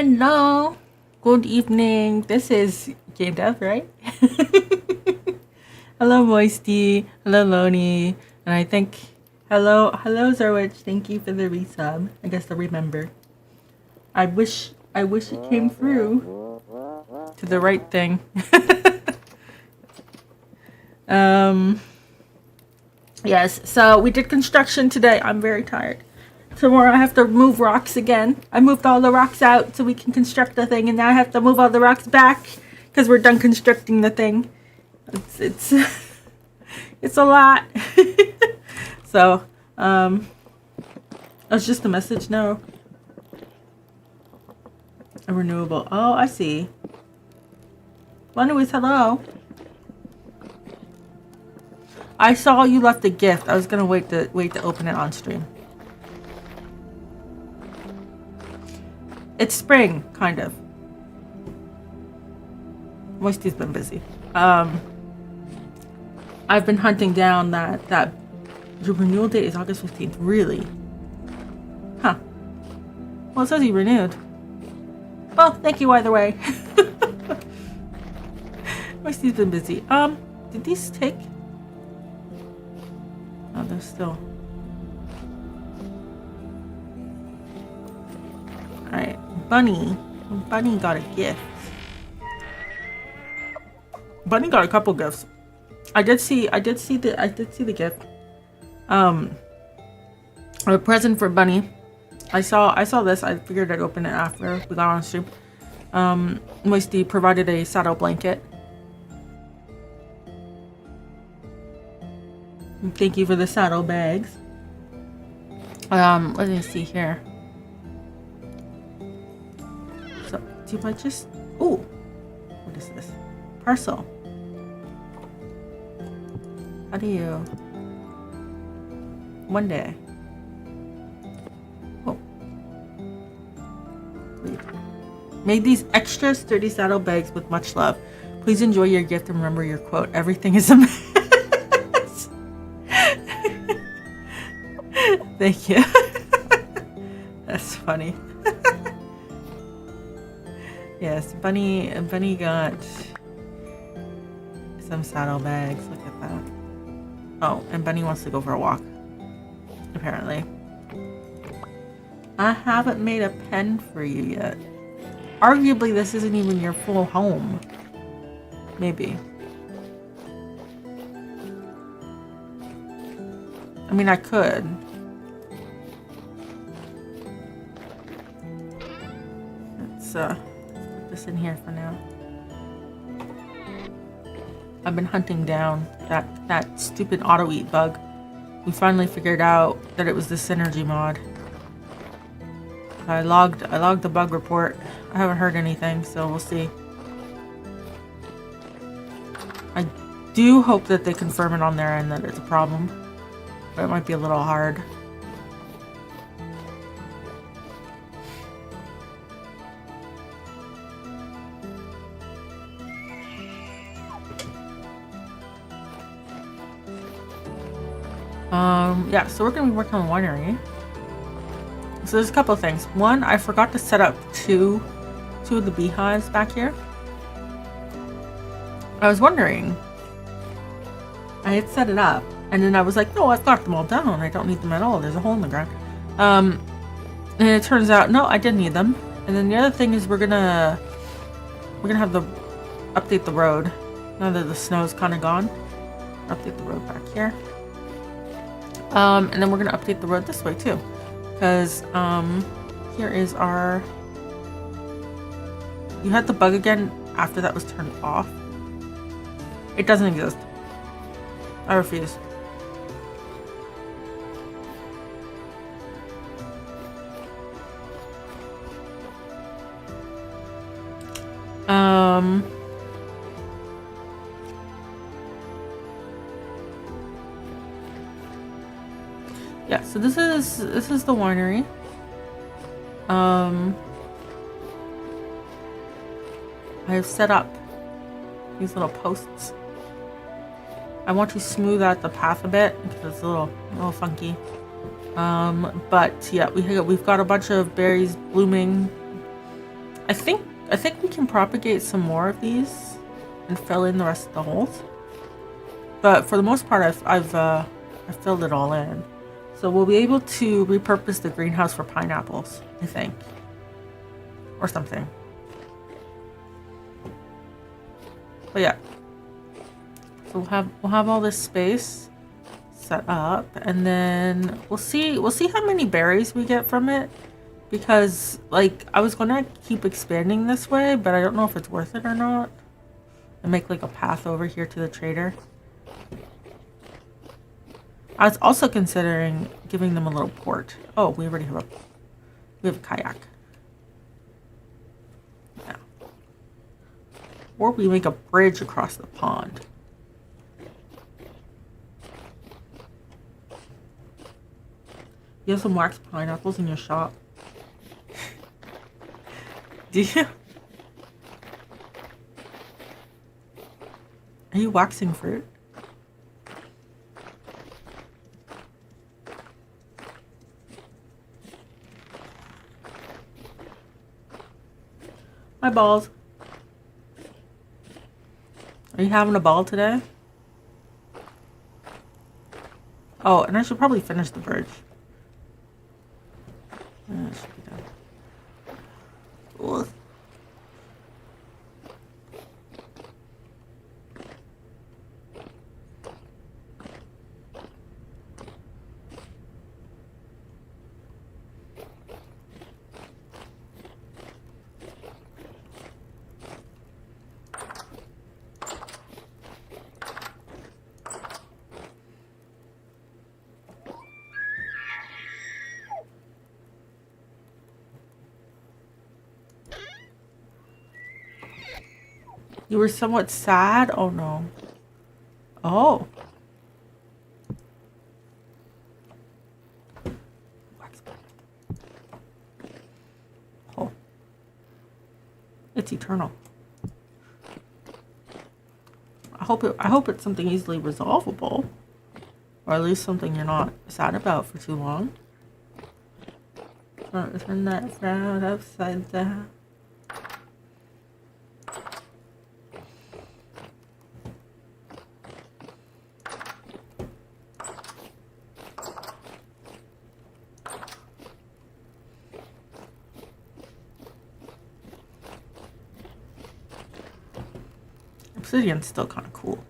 Hello. Good evening. This is Game Dev, right? Hello, Moisty. Hello, Loni. And I think hello, Zerwich. Thank you for the resub. I guess the remember. I wish it came through to the right thing. Yes. So we did construction today. I'm very tired. Tomorrow I have to move rocks again. I moved all the rocks out so we can construct the thing, and now I have to move all the rocks back because we're done constructing the thing. It's it's a lot. So it's just a message. No. A renewable. Oh, I see. Well, anyways, hello. I saw you left a gift. I was gonna wait to open it on stream. It's spring, kind of. Moisty's been busy. I've been hunting down that your renewal date is August 15th. Really? Huh. Well, it says you renewed. Well, thank you either way. Moisty's been busy. Did these take? Oh, they're still. Alright. Bunny got a gift. Bunny got a couple gifts. I did see the gift. A present for Bunny. I saw this. I figured I'd open it after we got on stream. Moisty provided a saddle blanket. Thank you for the saddle bags. Let me see here. So, do I just... Ooh! What is this? Parcel. How do you... One day. Oh. Made these extra sturdy saddle bags with much love. Please enjoy your gift and remember your quote. Everything is a mess. Thank you. That's funny. Yes, Bunny got some saddle bags. Look at that. Oh, and Bunny wants to go for a walk. Apparently. I haven't made a pen for you yet. Arguably, this isn't even your full home. Maybe. I mean, I could. Let's put this in here for now. I've been hunting down that stupid auto-eat bug. We finally figured out that it was the Synergy mod. I logged the bug report. I haven't heard anything, so we'll see. I do hope that they confirm it on their end that it's a problem. But it might be a little hard. Yeah, so we're gonna be working on the winery. So there's a couple of things. One, I forgot to set up two of the beehives back here. I was wondering. I had set it up, and then I was like, no, I've got them all down. I don't need them at all. There's a hole in the ground. And it turns out, no, I did need them. And then the other thing is we're gonna have the update the road now that the snow's kind of gone. Update the road back here. And then we're gonna update the road this way too, because here is our. You had the bug again after that was turned off. It doesn't exist. I refuse. Yeah, so this is the winery. I have set up these little posts. I want to smooth out the path a bit because it's a little funky. But yeah, we've got a bunch of berries blooming. I think we can propagate some more of these and fill in the rest of the holes. But for the most part, I've filled it all in. So we'll be able to repurpose the greenhouse for pineapples, I think, or something. But yeah, so we'll have all this space set up, and then we'll see how many berries we get from it, because like I was gonna keep expanding this way, but I don't know if it's worth it or not. And make like a path over here to the trader. I was also considering giving them a little port. Oh, we already have a kayak. Yeah. Or we make a bridge across the pond. You have some waxed pineapples in your shop? Do you? Are you waxing fruit? My balls. Are you having a ball today? Oh, and I should probably finish the bridge. It should be done. Ugh. You were somewhat sad? Oh no. Oh. Oh. It's eternal. I hope it's something easily resolvable. Or at least something you're not sad about for too long. Turn that frown upside down. Obsidian's still kind of cool.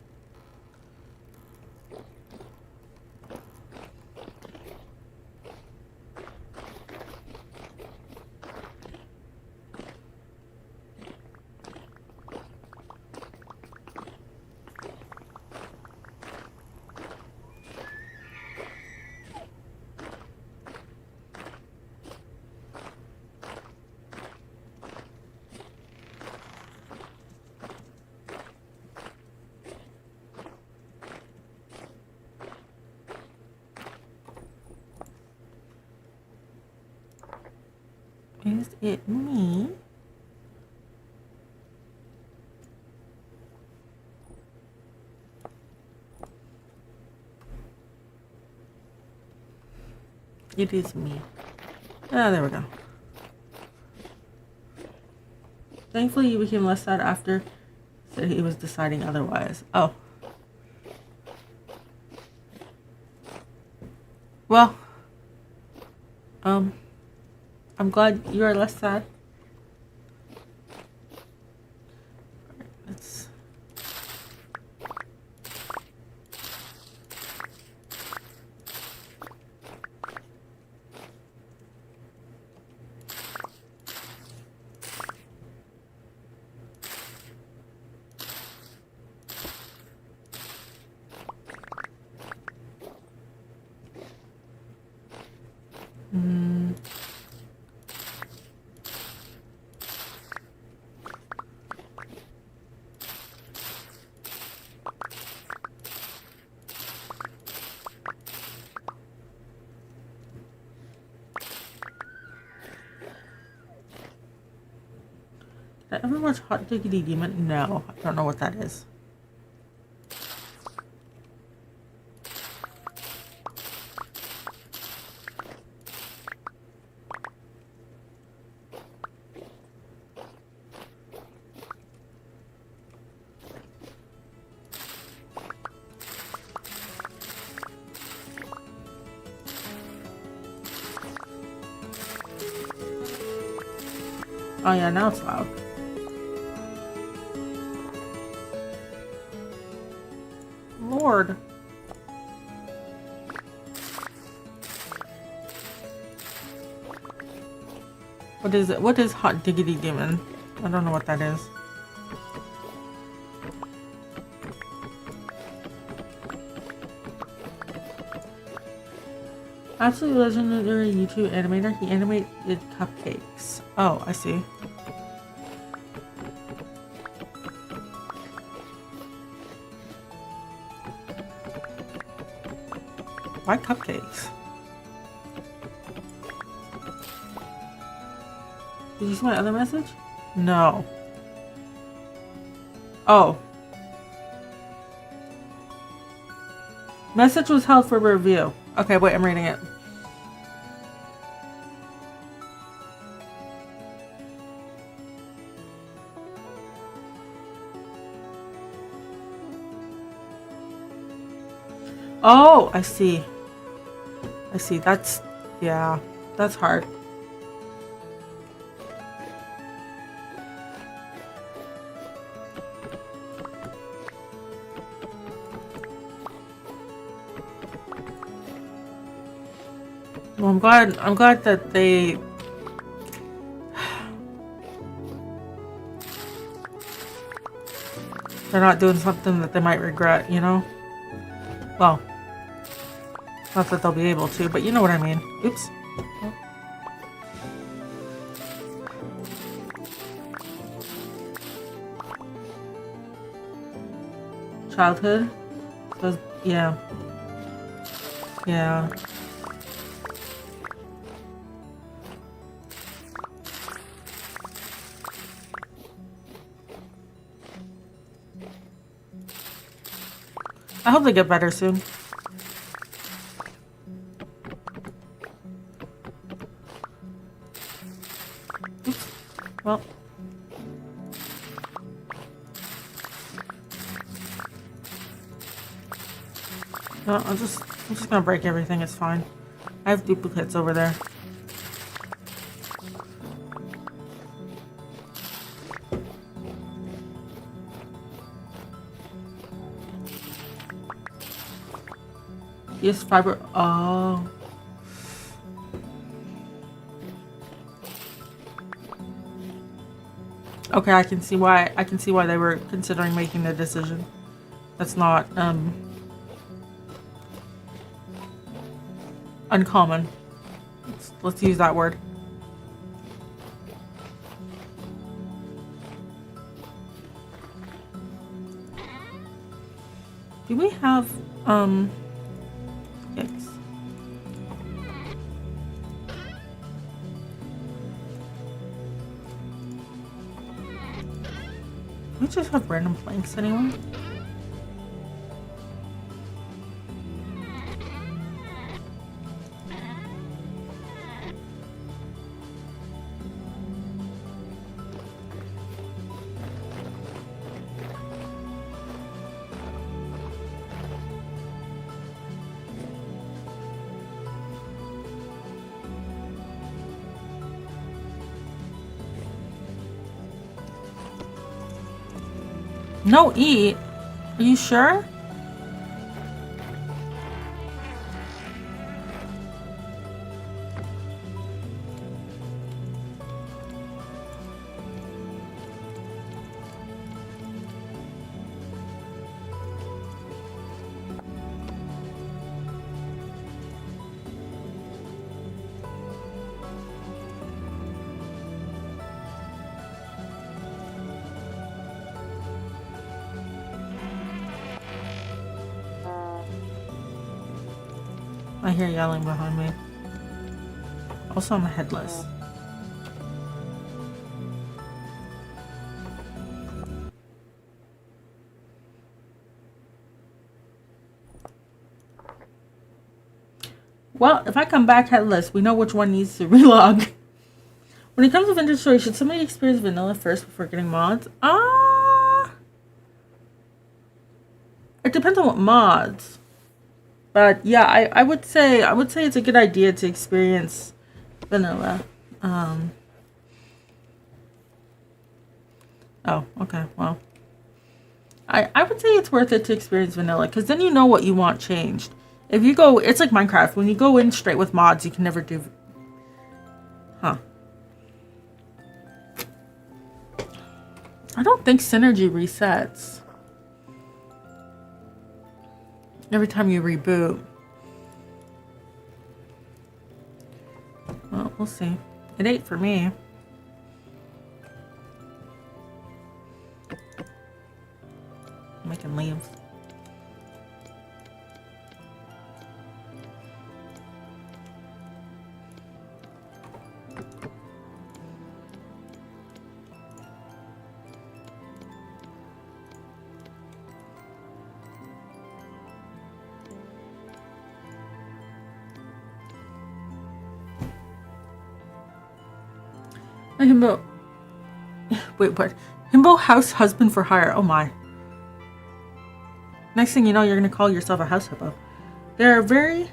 Is it me? It is me. Ah, there we go. Thankfully, he became less sad after said he was deciding otherwise. Oh. Well. I'm glad you are less sad. Let's... Did I ever watch Hot Diggity Demon? No, I don't know what that is. Oh yeah, now it's loud. Lord. What is it? What is hot diggity demon? I don't know what that is. Absolutely legendary YouTube animator. He animated cupcakes. Oh, I see. Why cupcakes? Did you see my other message? No. Oh. Message was held for review. Okay, wait, I'm reading it. Oh, I see. I see. That's, yeah, that's hard. Well, I'm glad that they're not doing something that they might regret, you know? Well, not that they'll be able to, but you know what I mean. Oops. Childhood? Yeah. Yeah. I hope they get better soon. Oops. Well. No, I'm just gonna break everything, it's fine. I have duplicates over there. Yes, fiber. Oh. Okay, I can see why they were considering making the decision. That's not uncommon. Let's use that word. Do we have yikes. We just have random planks anyway. No, eat. Are you sure? I hear yelling behind me. Also, I'm headless. Well, if I come back headless, we know which one needs to relog. When it comes to vintage story, should somebody experience vanilla first before getting mods? It depends on what mods. But yeah, I would say it's a good idea to experience vanilla. Oh, okay. Well, I would say it's worth it to experience vanilla, because then you know what you want changed. If you go, it's like Minecraft. When you go in straight with mods, you can never do... Huh. I don't think Synergy resets every time you reboot. Well, we'll see. It ate for me. I'm making leaves. Himbo. Wait, what? Himbo house husband for hire. Oh my. Next thing you know, you're gonna call yourself a house hippo. There are very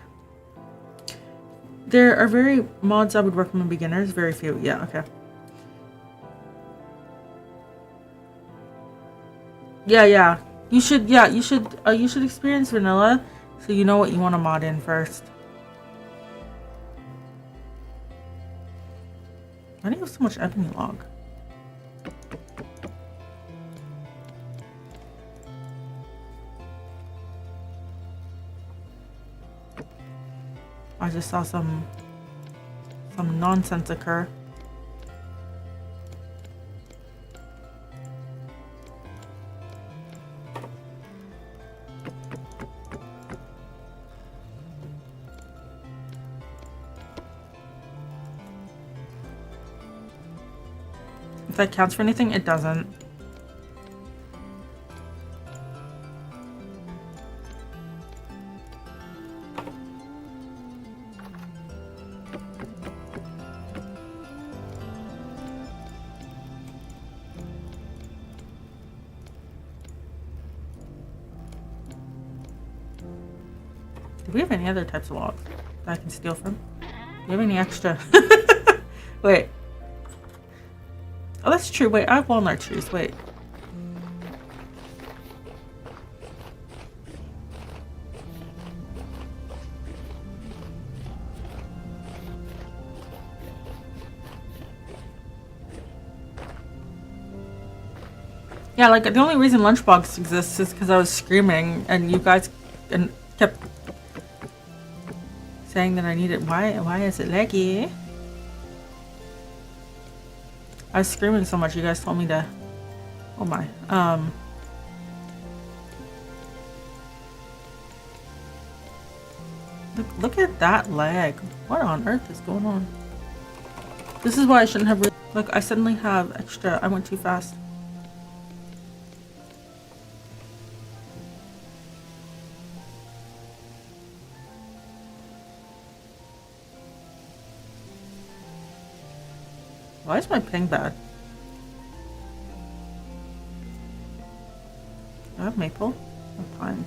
mods I would recommend beginners. Very few. Yeah. Okay. Yeah. You should. Yeah. You should experience vanilla, so you know what you want to mod in first. Why do you have so much ebony log? I just saw some nonsense occur. If that counts for anything, it doesn't. Do we have any other types of logs that I can steal from? Do you have any extra? Wait. Oh, that's true. Wait, I have walnut trees. Wait. Yeah, like the only reason Lunchbox exists is because I was screaming and you guys kept saying that I need it. Why is it laggy? I was screaming so much you guys told me to... Oh my. Look at that lag. What on earth is going on? This is why I shouldn't have... Look, I suddenly have extra... I went too fast. Why is my ping bad? Do I have maple? Or pine?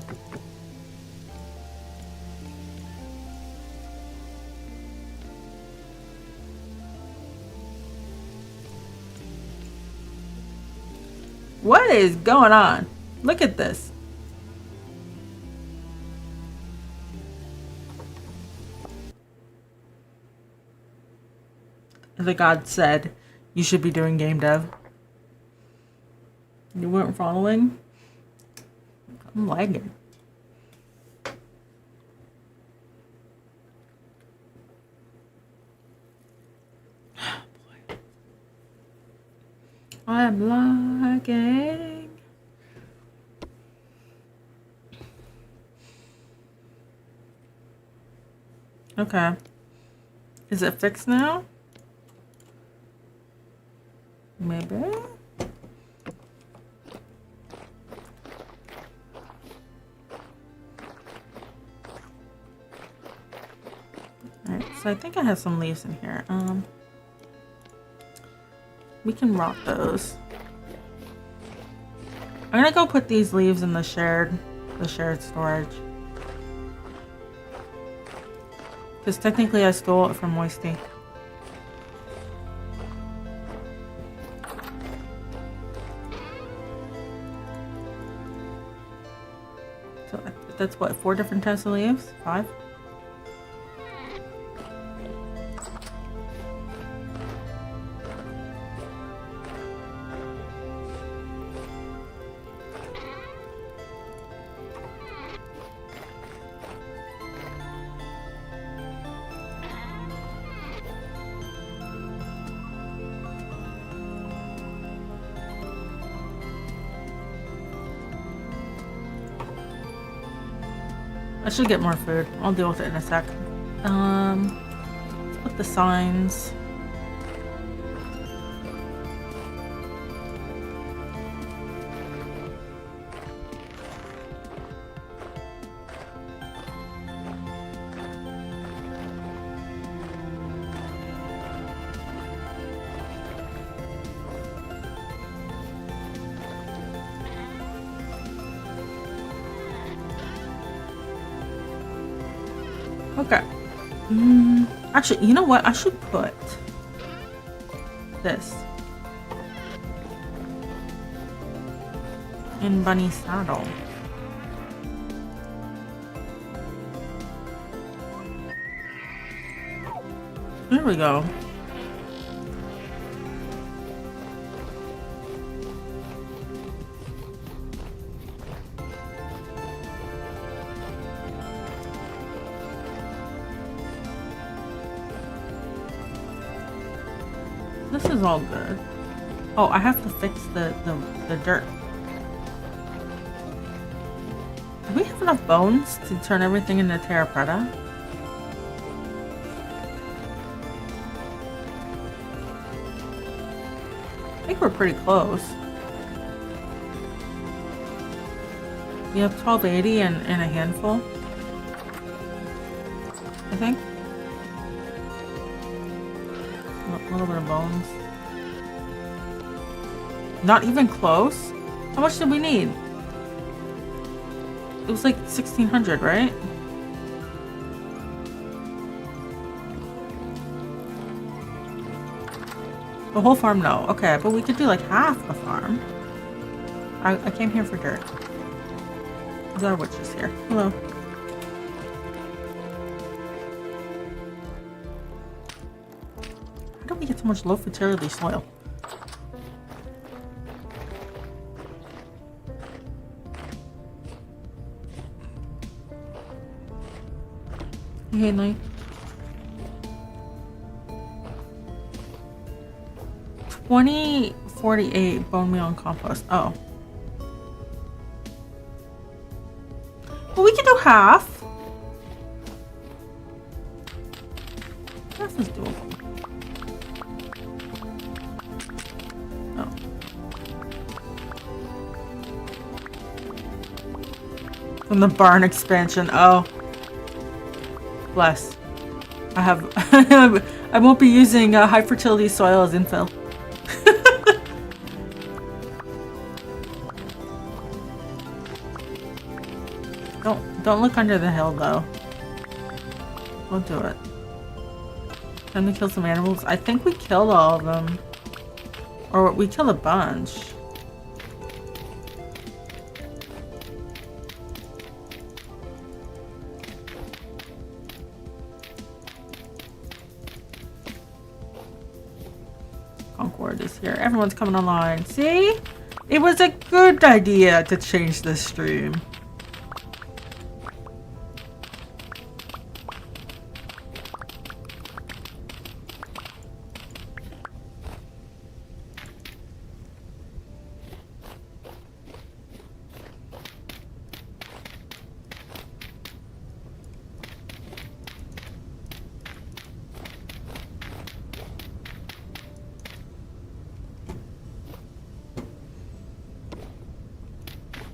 What is going on? Look at this. The god said you should be doing game dev. You weren't following? I'm lagging. Boy. I'm lagging. Okay. Is it fixed now? Maybe. Alright, so I think I have some leaves in here. We can rot those. I'm gonna go put these leaves in the shared storage. Because technically I stole it from Moisty. So that's what, 4 different types of leaves? 5? I should get more food. I'll deal with it in a sec. Let's put the signs. Okay. Actually, you know what? I should put this in Bunny's saddle. There we go. This is all good. Oh, I have to fix the dirt. Do we have enough bones to turn everything into terra preta? I think we're pretty close. We have 1280 and a handful, I think. A little bit of bones. Not even close? How much did we need? It was like 1600, right? The whole farm, no. Okay, but we could do like half the farm. I came here for dirt. Is our witch is here? Hello. How do we get so much low fertility soil? Hey, night. 2048 bone meal and compost. Oh. Well, we can do half. Half is doable. Oh. From the barn expansion. Oh. Bless. I have. I won't be using high fertility soil as infill. Don't look under the hill though. We'll do it. Time to kill some animals. I think we killed all of them. Or we killed a bunch. Concord is here. Everyone's coming online. See? It was a good idea to change the stream.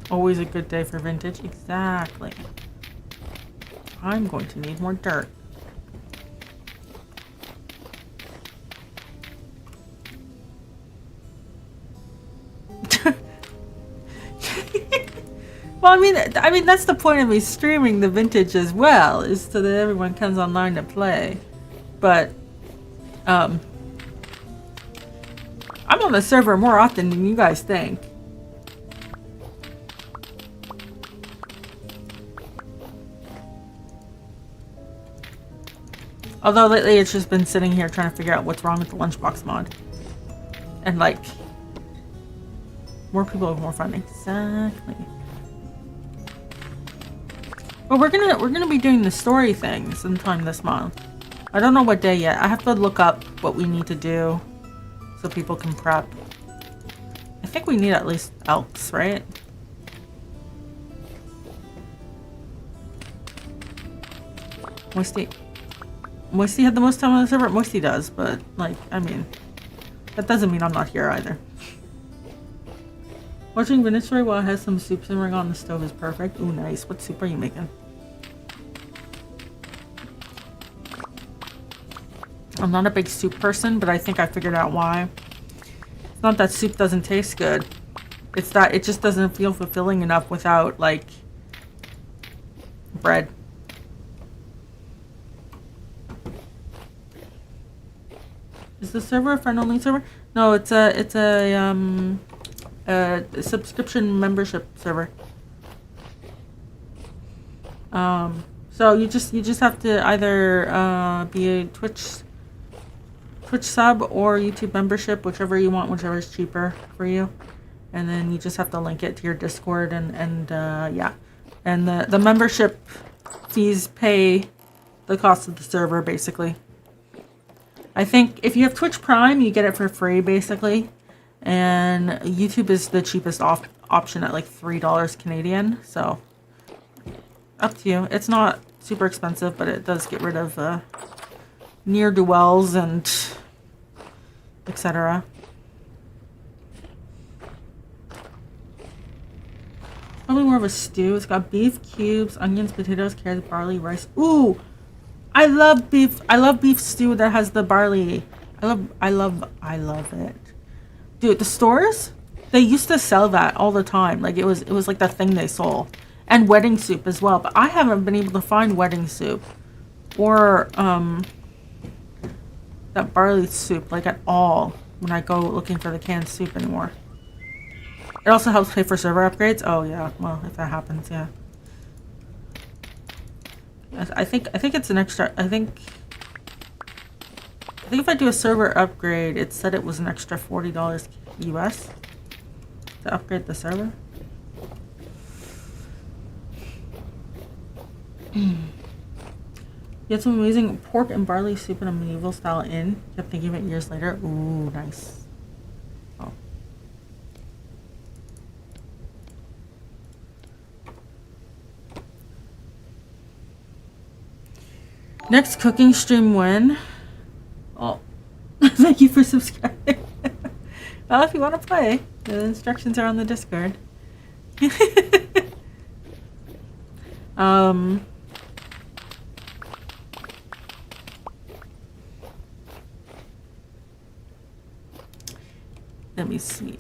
Always a good day for vintage. Exactly. I'm going to need more dirt. Well, I mean that's the point of me streaming the vintage as well, is so that everyone comes online to play. But I'm on the server more often than you guys think. Although lately it's just been sitting here trying to figure out what's wrong with the lunchbox mod. And like, more people have more fun. Exactly. But we're gonna be doing the story thing sometime this month. I don't know what day yet. I have to look up what we need to do so people can prep. I think we need at least elks, right? Moisty had the most time on the server. Moisty does, but like, I mean, that doesn't mean I'm not here either. Watching vintagestory while it has some soup simmering on the stove is perfect. Ooh, nice. What soup are you making? I'm not a big soup person, but I think I figured out why. It's not that soup doesn't taste good. It's that it just doesn't feel fulfilling enough without, like, bread. Is the server a friend-only server? No, it's a subscription membership server. So you just have to either be a Twitch sub or YouTube membership, whichever you want, whichever is cheaper for you. And then you just have to link it to your Discord and yeah. And the membership fees pay the cost of the server, basically. I think if you have Twitch Prime, you get it for free, basically. And YouTube is the cheapest option at like $3 Canadian. So, up to you. It's not super expensive, but it does get rid of ne'er-do-wells and etc. Probably more of a stew. It's got beef cubes, onions, potatoes, carrots, barley, rice. Ooh! I love beef. I love beef stew that has the barley. I love it. Dude, the stores, they used to sell that all the time. Like it was like the thing they sold. And wedding soup as well. But I haven't been able to find wedding soup or that barley soup like at all when I go looking for the canned soup anymore. It also helps pay for server upgrades. Oh yeah, well if that happens, yeah. I think it's an extra. I think if I do a server upgrade, it said it was an extra $40 US to upgrade the server. You had some amazing pork and barley soup in a medieval style inn. Kept thinking of it years later. Ooh, nice. Oh. Next cooking stream when? Oh, thank you for subscribing. Well, if you want to play, the instructions are on the Discord. Let me see.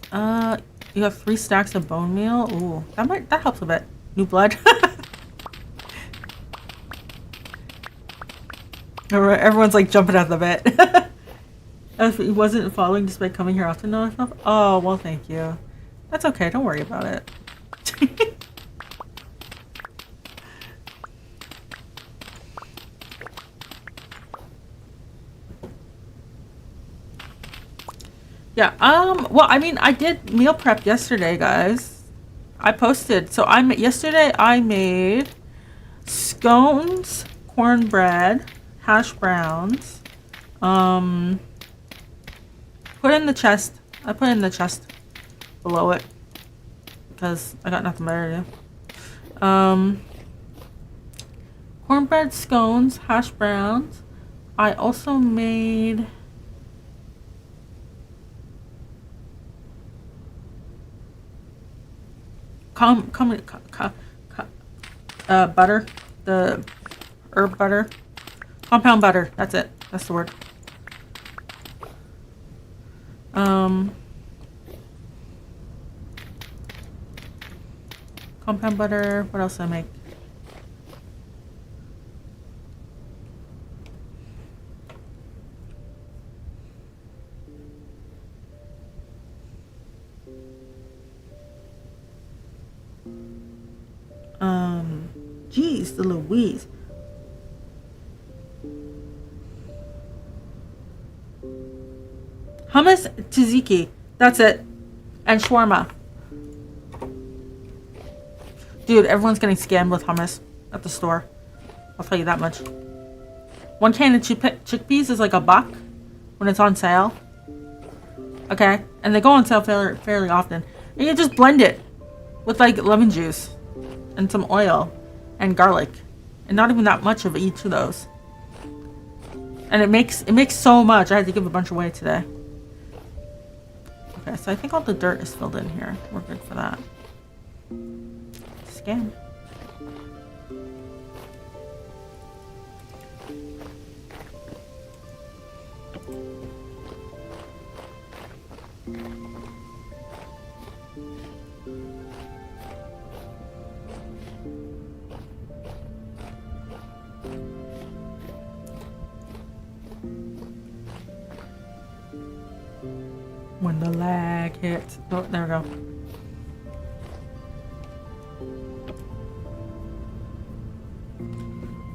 You have 3 stacks of bone meal. Ooh, that helps a bit. New blood. Everyone's like jumping out of the bed. If he wasn't following despite coming here often enough. Oh, well, thank you. That's okay. Don't worry about it. Yeah, well, I mean, I did meal prep yesterday, guys. I posted. So yesterday I made scones, cornbread, hash browns, put in the chest. I put in the chest below it because I got nothing better to do. Cornbread, scones, hash browns. I also made butter, the herb butter, compound butter. That's it. That's the word. Compound butter. What else did I make? Geez, the Louise. tzatziki. That's it. And shawarma. Dude, everyone's getting scammed with hummus at the store. I'll tell you that much. One can of chickpeas is like $1 when it's on sale. Okay? And they go on sale fairly often. And you just blend it with like lemon juice and some oil and garlic. And not even that much of each of those. And it makes so much. I had to give a bunch away today. Okay, so I think all the dirt is filled in here. We're good for that. Scan. When the lag hits. Oh, there we go.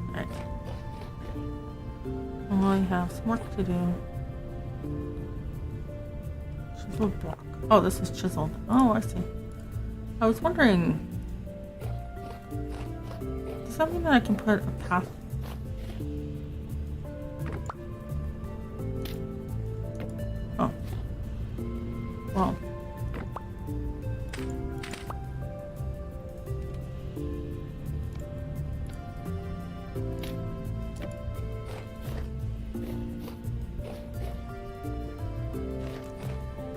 Alright. Oh, I have some work to do. Chiseled block. Oh, this is chiseled. Oh, I see. I was wondering... Does that mean that I can put a path? Oh. Well.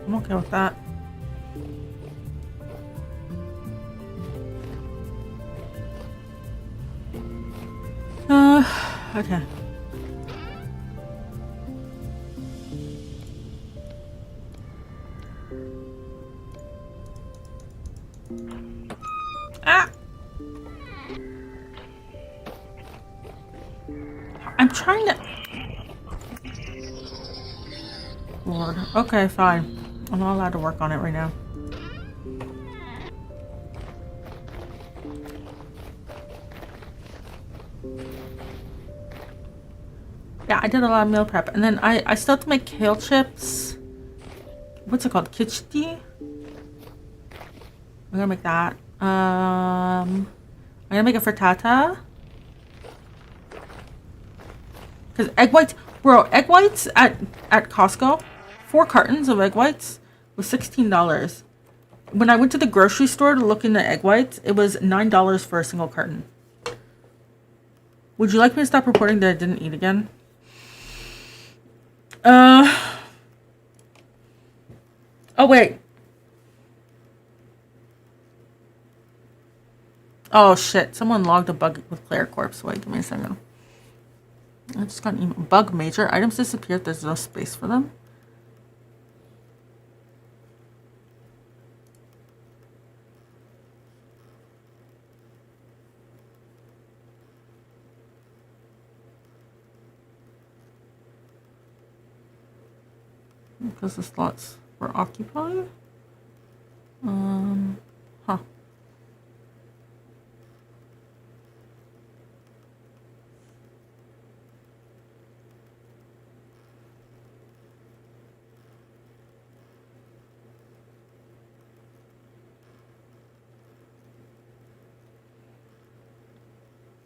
I'm okay with that. Okay. Ah! I'm trying to... Lord. Okay, fine. I'm not allowed to work on it right now. Yeah, I did a lot of meal prep. And then I still have to make kale chips. What's it called? Kichdi? I'm gonna make that. I'm gonna make a frittata. Because egg whites... Bro, egg whites at Costco... 4 cartons of egg whites was $16. When I went to the grocery store to look into egg whites, it was $9 for a single carton. Would you like me to stop reporting that I didn't eat again? Oh, wait. Oh, shit. Someone logged a bug with Claire Corpse. Wait, give me a second. I just got an email. Bug major. Items disappeared. There's no space for them. Because the slots were occupied. Huh.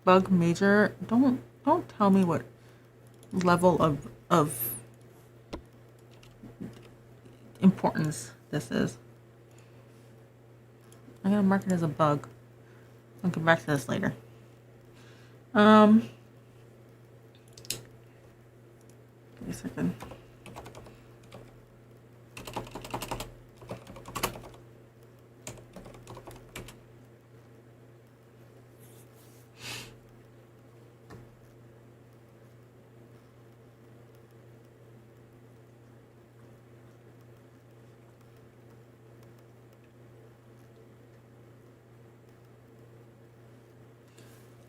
Bug major. Don't tell me what level of importance this is. I'm gonna mark it as a bug. I'll come back to this later. Give me a second.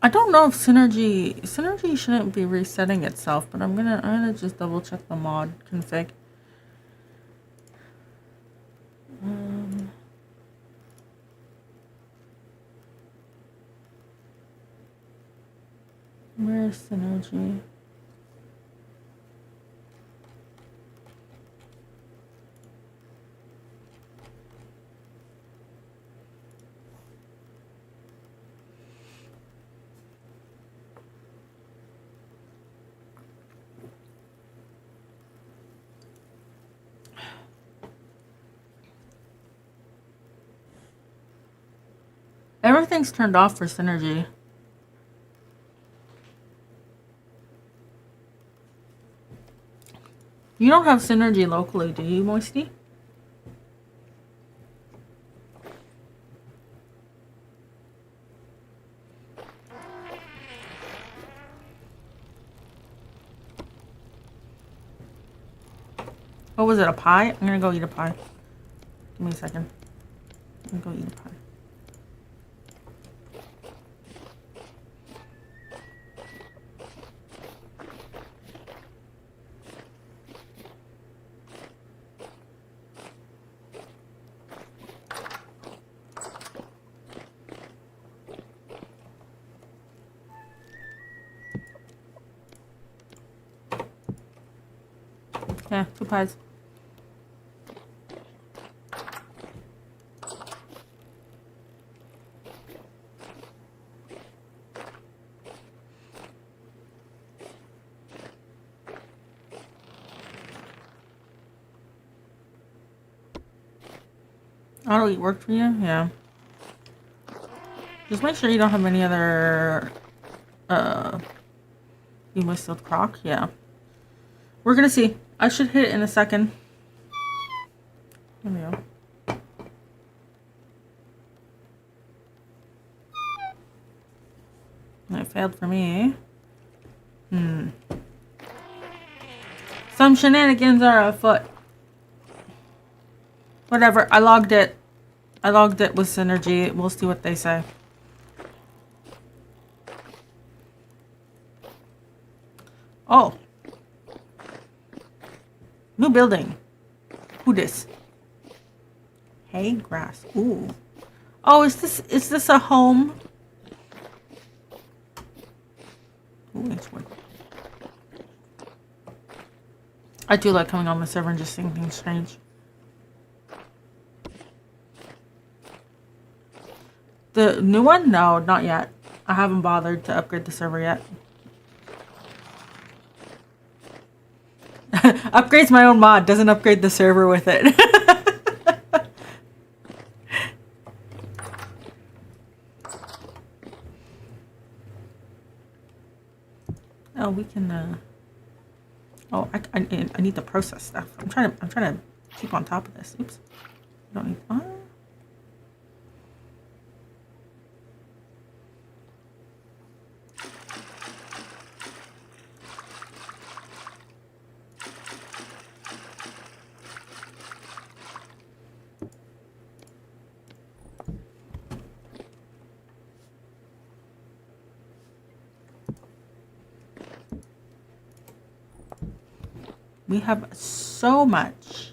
I don't know if Synergy shouldn't be resetting itself, but I'm gonna just double check the mod config. Where's Synergy? Everything's turned off for synergy. You don't have synergy locally, do you, Moisty? Oh, was it a pie? I'm gonna go eat a pie. Give me a second. I'm gonna go eat a pie. Yeah, 2 pies. Auto eat worked for you? Yeah. Just make sure you don't have any other you must still croc? Yeah. We're gonna see. I should hit it in a second. There we go. It failed for me. Some shenanigans are afoot. Whatever. I logged it. I logged it with synergy. We'll see what they say. Oh. New building. Who this? Hay grass. Ooh. Oh, is this a home? Ooh, it's wood. I do like coming on the server and just seeing things strange. The new one? No, not yet. I haven't bothered to upgrade the server yet. Upgrades my own mod, doesn't upgrade the server with it. Oh, we can. Oh, I need to process stuff. I'm trying to keep on top of this. Oops. I don't need. We have so much.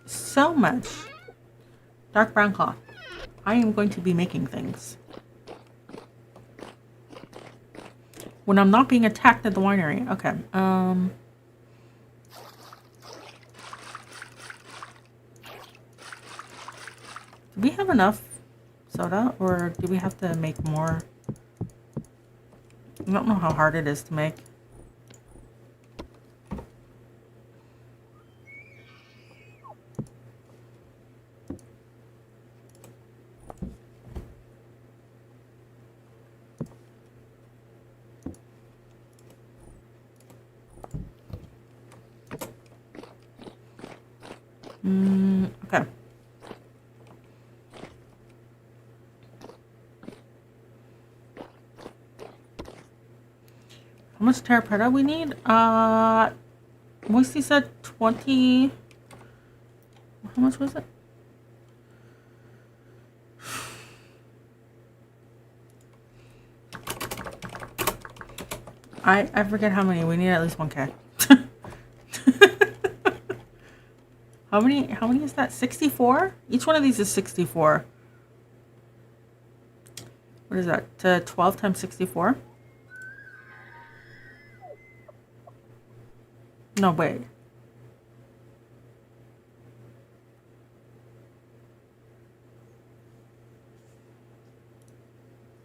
So much. Dark brown cloth. I am going to be making things. When I'm not being attacked at the winery. Okay. Do we have enough soda, or do we have to make more? I don't know how hard it is to make. Okay. How much terrapreta we need? Moisty said 20. How much was it? I forget how many. We need at least 1K. How many is that? 64? Each one of these is 64. What is that? 12 times 64? No, wait.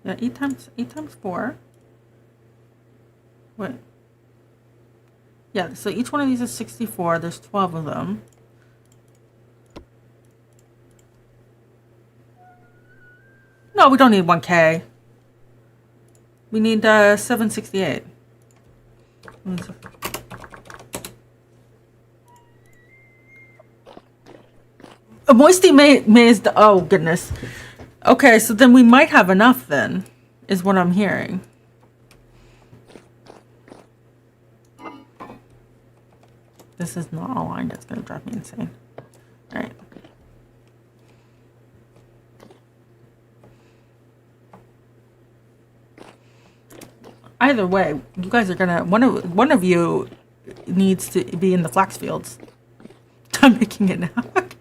Yeah, 8 times 4. Wait. Yeah, so each one of these is 64. There's 12 of them. Oh, we don't need 1K. We need 768. A moisty maze. Oh goodness. Okay, so then we might have enough. Then is what I'm hearing. This is not aligned. That's gonna drive me insane. All right. Either way, you guys are gonna one of you needs to be in the flax fields. I'm making it now. Okay.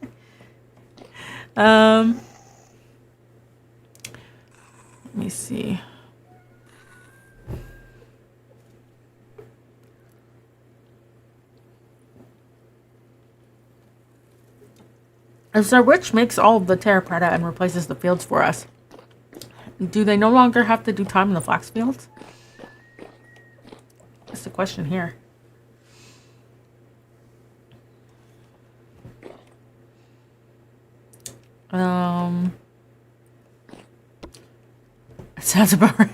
Let me see. As the witch makes all of the terra preta and replaces the fields for us, do they no longer have to do time in the flax fields? That's the question here. Sounds about right.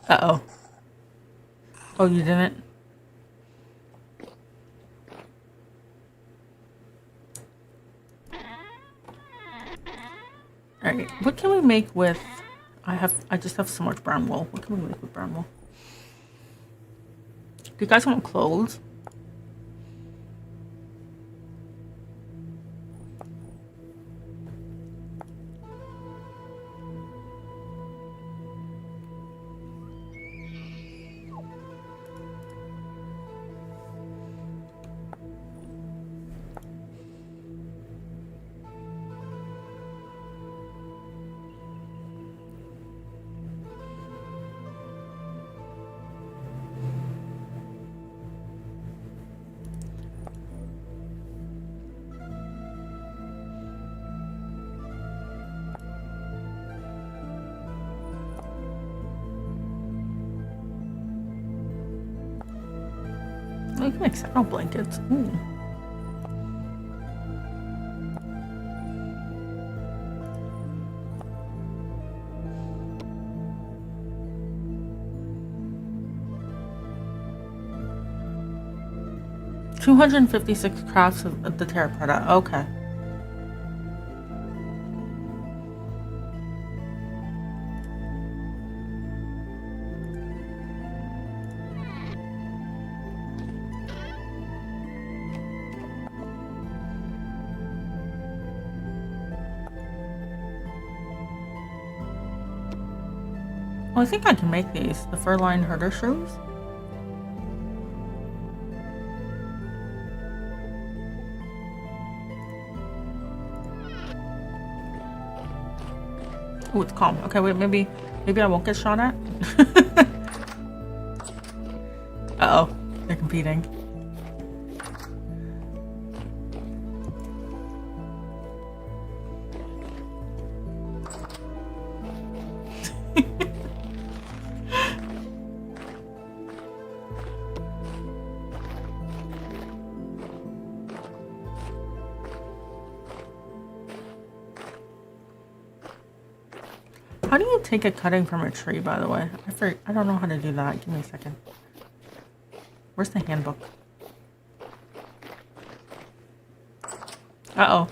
Uh-oh. Oh, you didn't? Alright, what can we make with... I just have so much brown wool. What can we make with brown wool? Do you guys want clothes? We can make saddle blankets. Ooh. $256 crafts of the terra preta. Okay. Well, I think I can make these. The fur-lined herder shoes. Oh, it's calm. Okay, wait, maybe I won't get shot at. Uh-oh, they're competing. How do you take a cutting from a tree, by the way? I don't know how to do that. Give me a second. Where's the handbook? Uh-oh.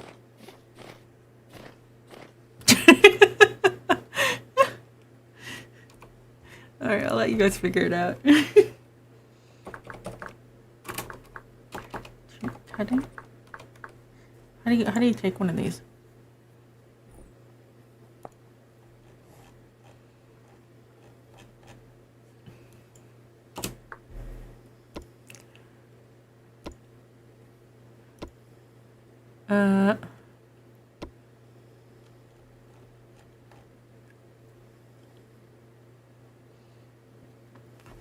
Alright, I'll let you guys figure it out. Cutting? How do you take one of these?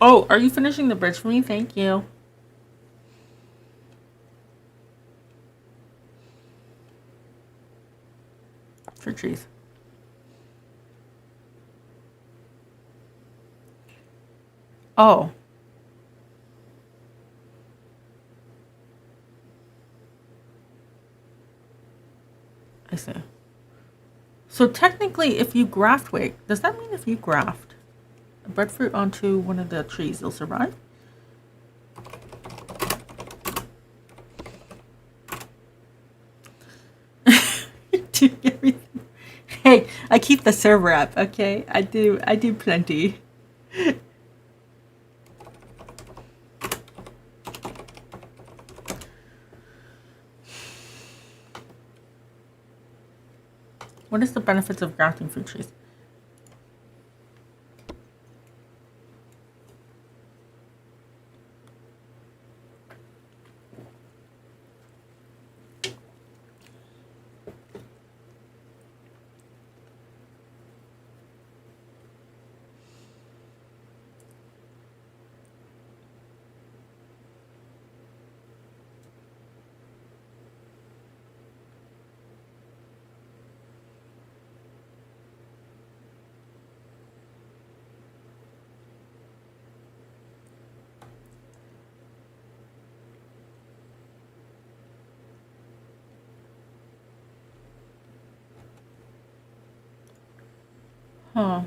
Oh, are you finishing the bridge for me? Thank you. For trees. Oh. I see. So technically, if you graft, wait, does that mean if you graft a breadfruit onto one of the trees, it'll survive? Do everything. Hey, I keep the server up, okay? I do plenty. What is the benefits of grafting fruit trees? Huh.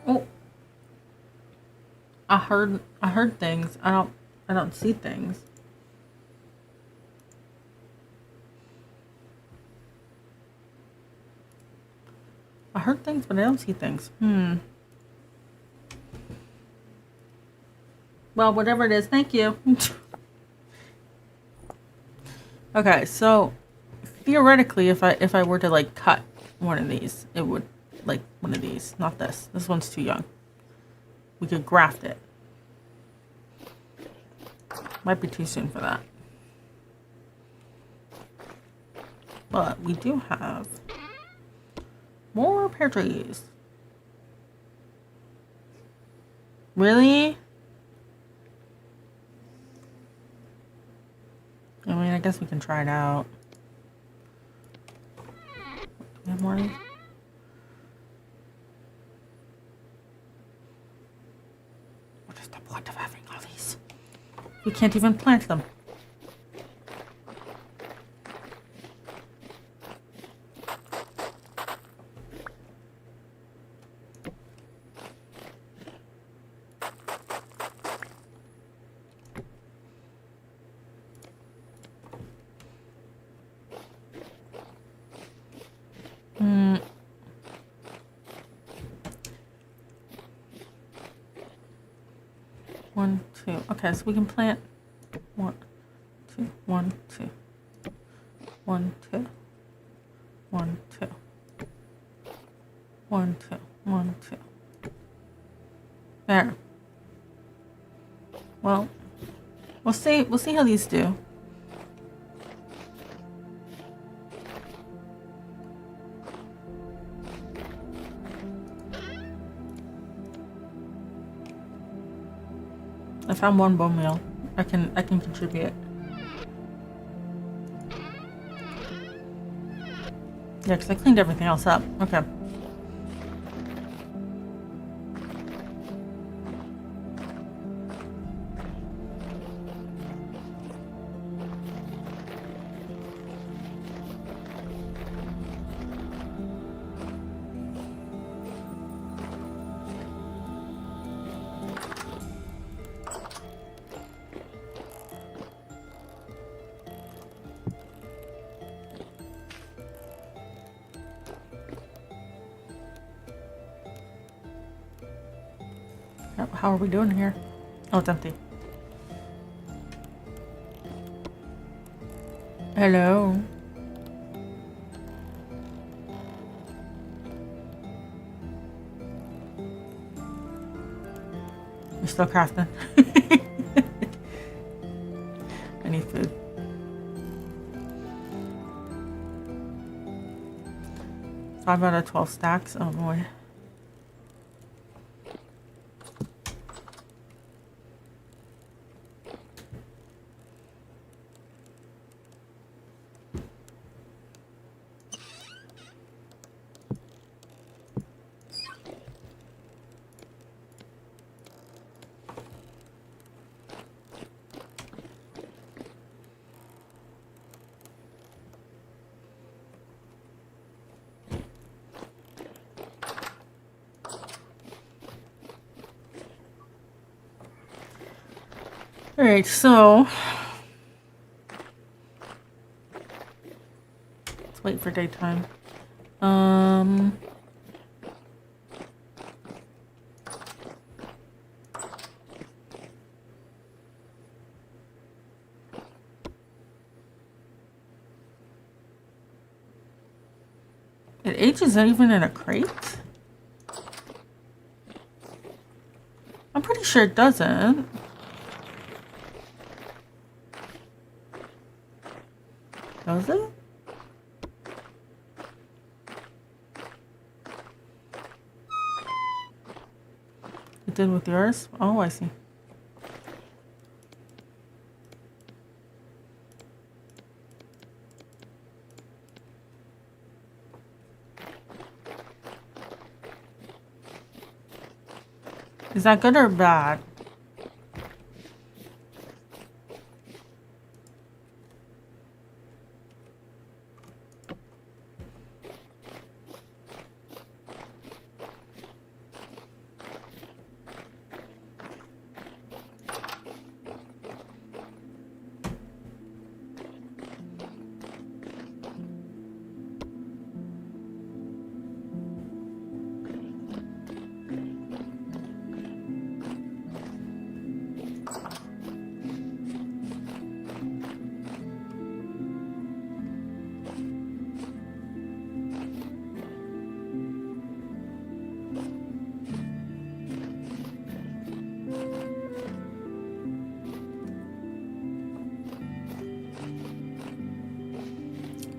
Oh, I heard things. I don't see things. I heard things, but I don't see things. Well, whatever it is, thank you. Okay, so theoretically, if I were to like cut one of these, it would like one of these, not this. This one's too young. We could graft it. Might be too soon for that. But we do have more pear trees. Really? I mean, I guess we can try it out. Do we have more of these? What is the point of having all these? We can't even plant them. One, two. Okay, so we can plant 1, 2, 1, 2. 1, 2. 1, 2. 1, 2. 1, 2. There. Well, we'll see how these do. I found one bone meal. I can contribute. Yeah, because I cleaned everything else up. Okay. How are we doing here? Oh, it's empty. Hello. You're still crafting. I need food. Five out of 12 stacks. Oh boy. Alright, so let's wait for daytime. It ages even in a crate? I'm pretty sure it doesn't. Does it? It did with yours? Oh, I see. Is that good or bad?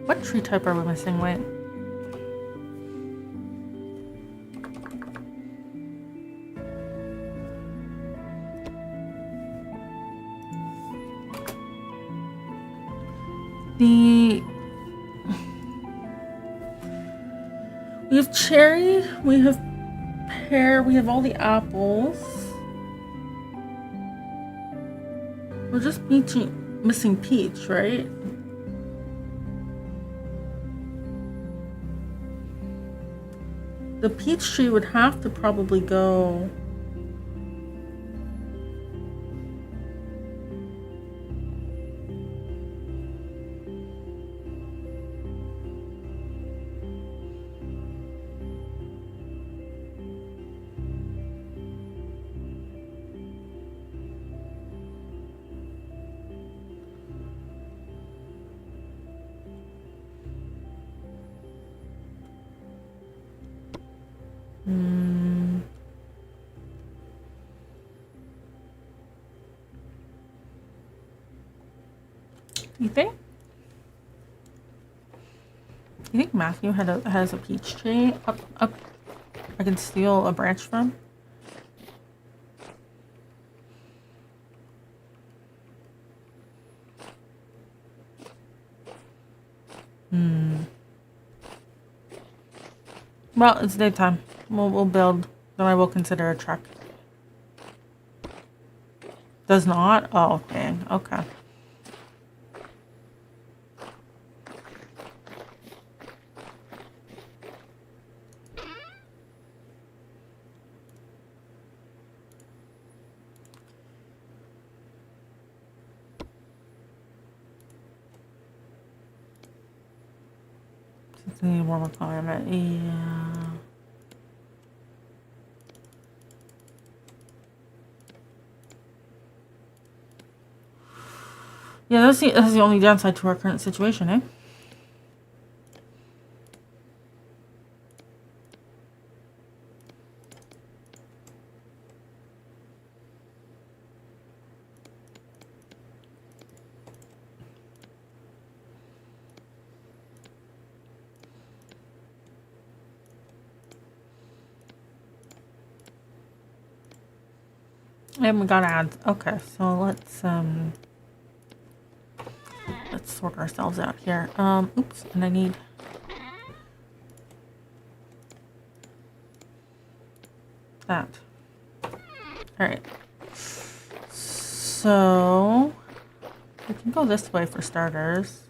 What tree type are we missing? Wait. We have cherry, we have pear, we have all the apples. We're just missing peach, right? The peach tree would have to probably go. You think? You think Matthew has a peach tree up? I can steal a branch from. Well, it's daytime. We'll build. Then I will consider a trek. Does not? Oh, dang. Okay. It's a warmer climate. Yeah. Yeah, that's the only downside to our current situation, eh? I haven't got ads. Okay, so let's sort ourselves out here. Oops, and I need that. Alright. So we can go this way for starters.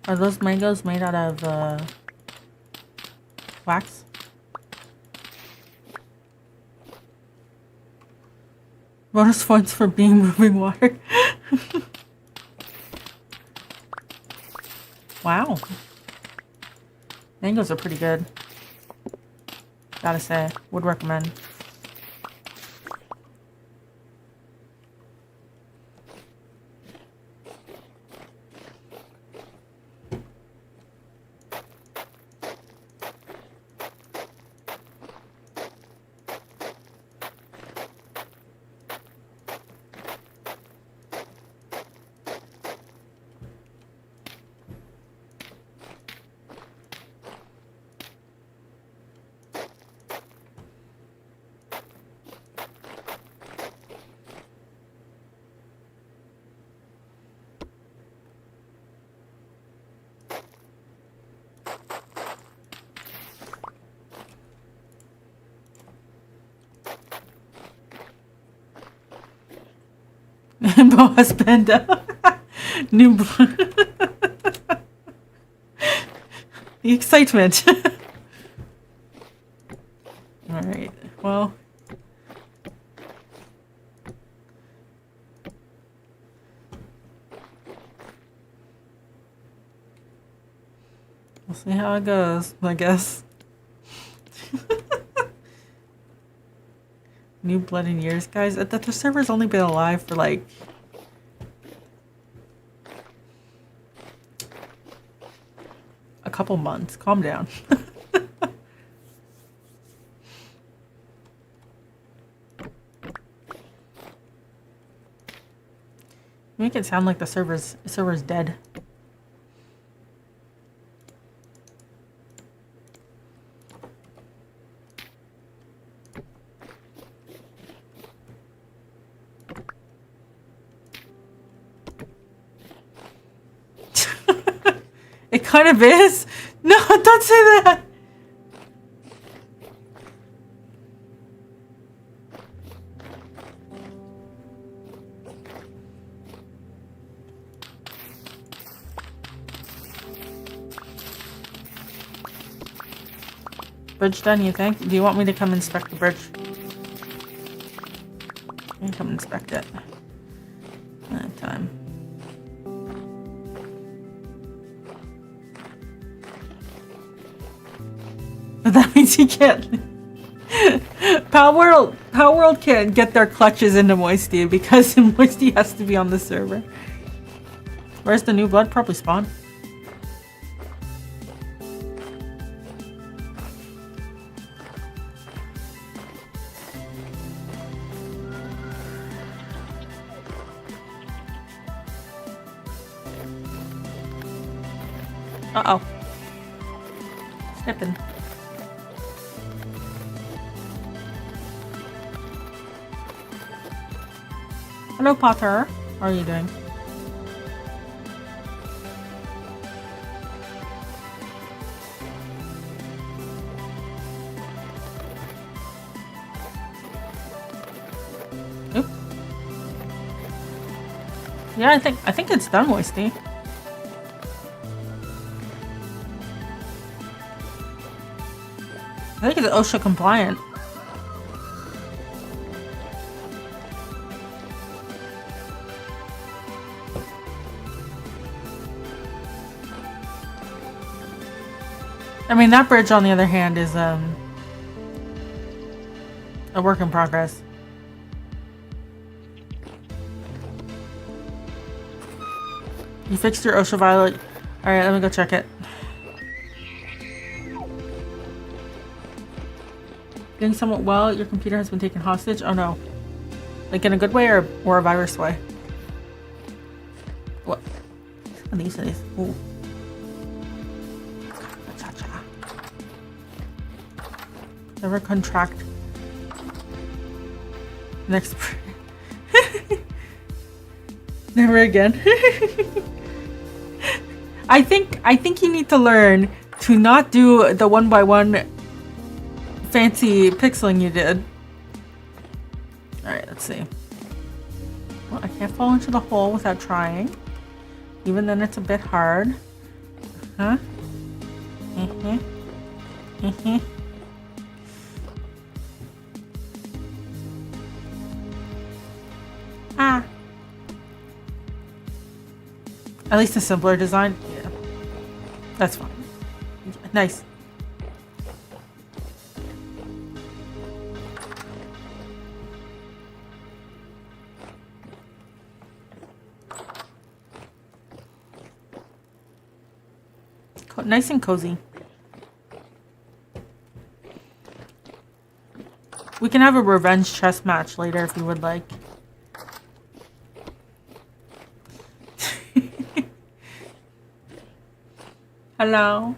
Are those mangoes made out of wax? Bonus points for being moving water. Wow. Mangoes are pretty good. Gotta say, would recommend. Boss Panda. New the excitement. Alright, well. We'll see how it goes, I guess. New blood in years, guys. The server's only been alive for like a couple months. Calm down. Make it sound like the server's dead. It kind of is. No, don't say that. Bridge done, you think? Do you want me to come inspect the bridge? I can come inspect it. That time. But that means he can't. Power World can't get their clutches into Moisty because Moisty has to be on the server. Where's the new blood? Probably spawn. Uh-oh. Snipping. Hello, Potter. How are you doing? Oop. Yeah, I think it's done, Moisty. I think it's OSHA compliant. I mean, that bridge, on the other hand, is a work in progress. You fixed your OSHA violet. Alright, let me go check it. Doing somewhat well. Your computer has been taken hostage. Oh no. Like in a good way or a virus way? What? These are these. Ooh. Cha-cha. Never contract. Next. Never again. I think you need to learn to not do the 1x1 fancy pixeling you did. Alright, let's see. Well, I can't fall into the hole without trying. Even then it's a bit hard. Huh? Ah. At least a simpler design. Yeah. That's fine. Nice. Nice and cozy. We can have a revenge chess match later if you would like. Hello.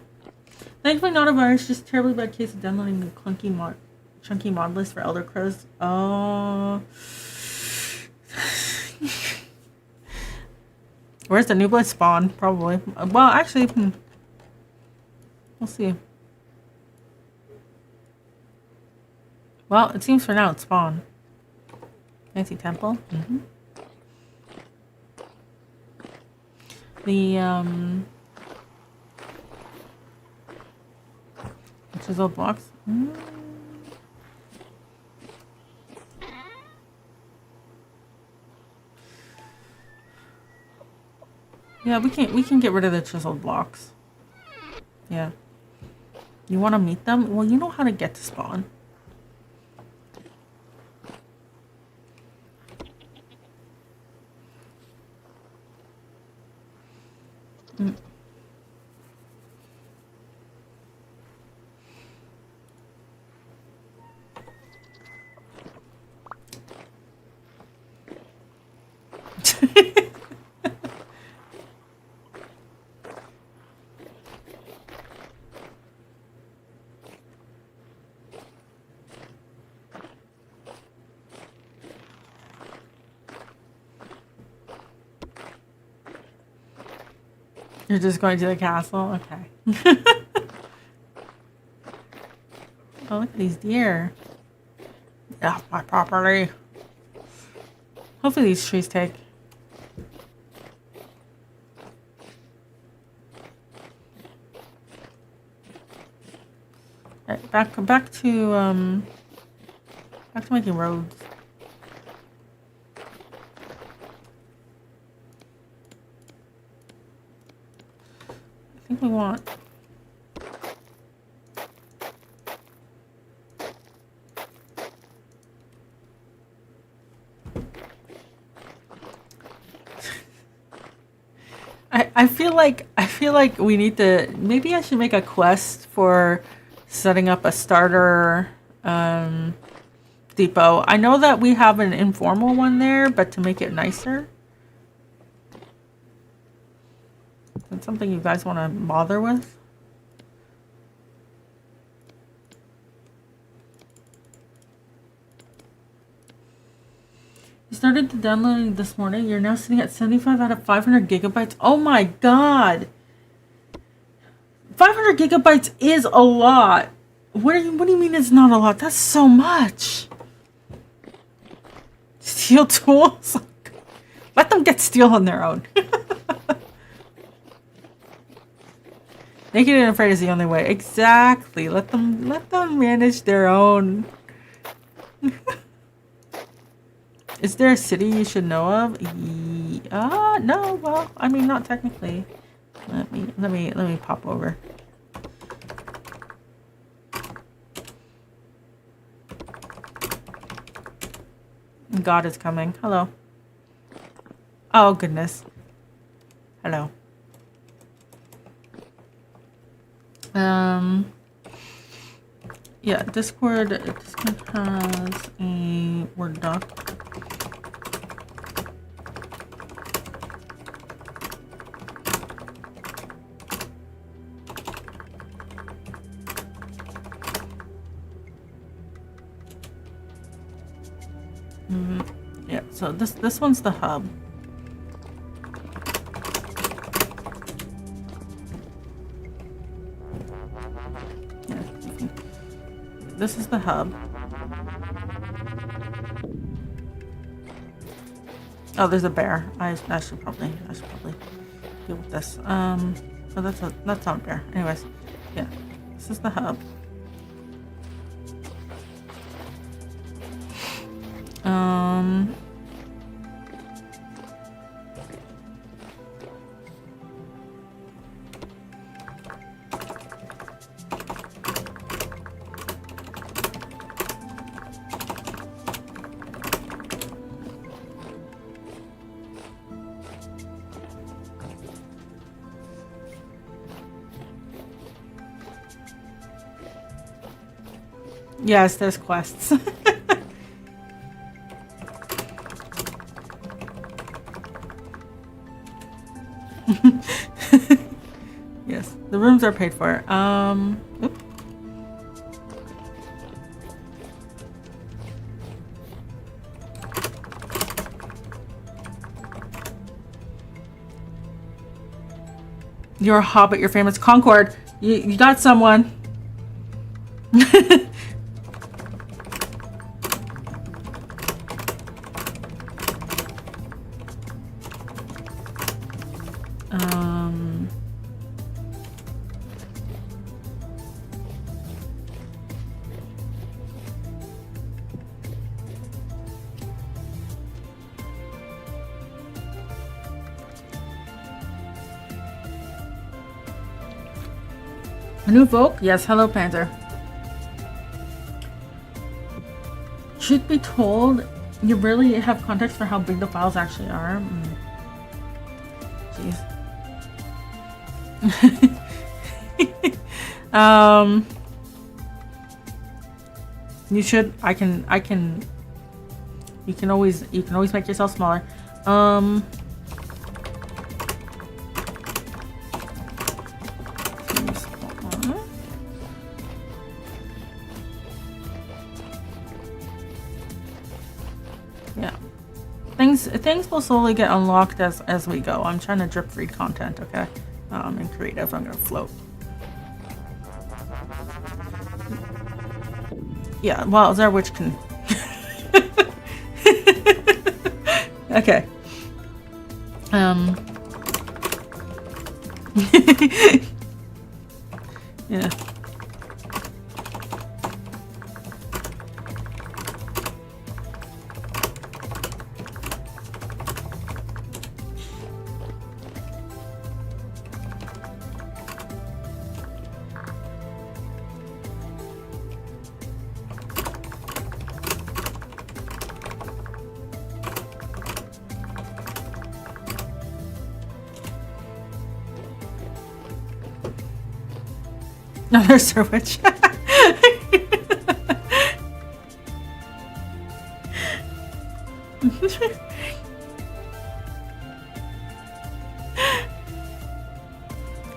Thankfully not a virus, just a terribly bad case of downloading the chunky mod list for Elder Crows. Oh. Where's the new blood spawn? Probably. Well, actually, we'll see. Well, it seems for now it's spawn. Fancy temple. The chisel blocks. Yeah, we can get rid of the chiseled blocks. Yeah. You want to meet them? Well, you know how to get to spawn. You're just going to the castle? Okay. Oh, look at these deer. Get off my property. Hopefully these trees take. Alright, back to making roads. I think we want I feel like we need to, maybe I should make a quest for setting up a starter depot. I know that we have an informal one there, but to make it nicer. That's something you guys want to bother with? You started the downloading this morning. You're now sitting at 75 out of 500 gigabytes. Oh my god! 500 gigabytes is a lot. What do you mean it's not a lot? That's so much. Steel tools? Let them get steel on their own. Naked and afraid is the only way. Exactly. Let them manage their own. Is there a city you should know of? No. Well, I mean, not technically. Let me pop over. God is coming. Hello. Oh goodness. Hello. Yeah, Discord has a Word doc. Yeah, so this one's the hub. Yeah. This is the hub. Oh, there's a bear. I should probably deal with this. So that's not a bear. Anyways, yeah, this is the hub. Yes, there's quests. Yes, the rooms are paid for. Oops. You're a hobbit, you're famous. Concord, you got someone. A new Vogue? Yes, hello Panther. Should be told, you really have context for how big the files actually are. Jeez. You should. You can always make yourself smaller. Yeah. Things will slowly get unlocked as we go. I'm trying to drip read content, okay? In creative, I'm gonna float. Yeah, well, Zara Witch can. Okay. Yeah. Another Sir Witch.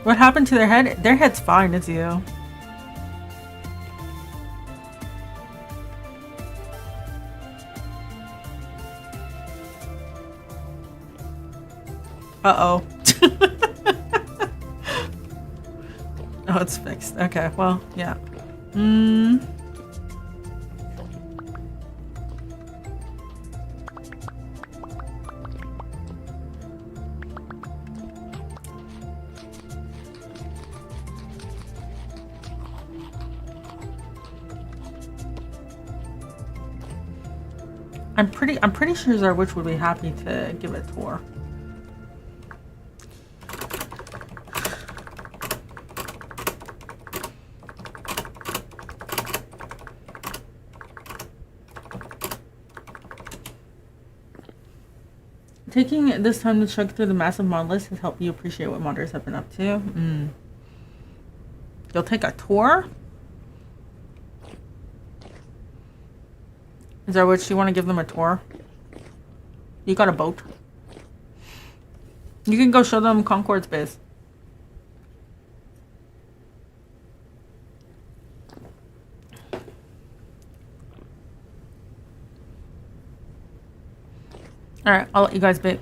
What happened to their head? Their head's fine, it's you. Uh-oh. Oh, it's fixed. Okay, well, yeah. I'm pretty sure Zara Witch would be happy to give it a tour. Taking this time to chug through the massive mod list has helped you appreciate what modders have been up to. You'll take a tour? Is that what you want to give them a tour? You got a boat? You can go show them Concord's base. Alright, I'll let you guys be.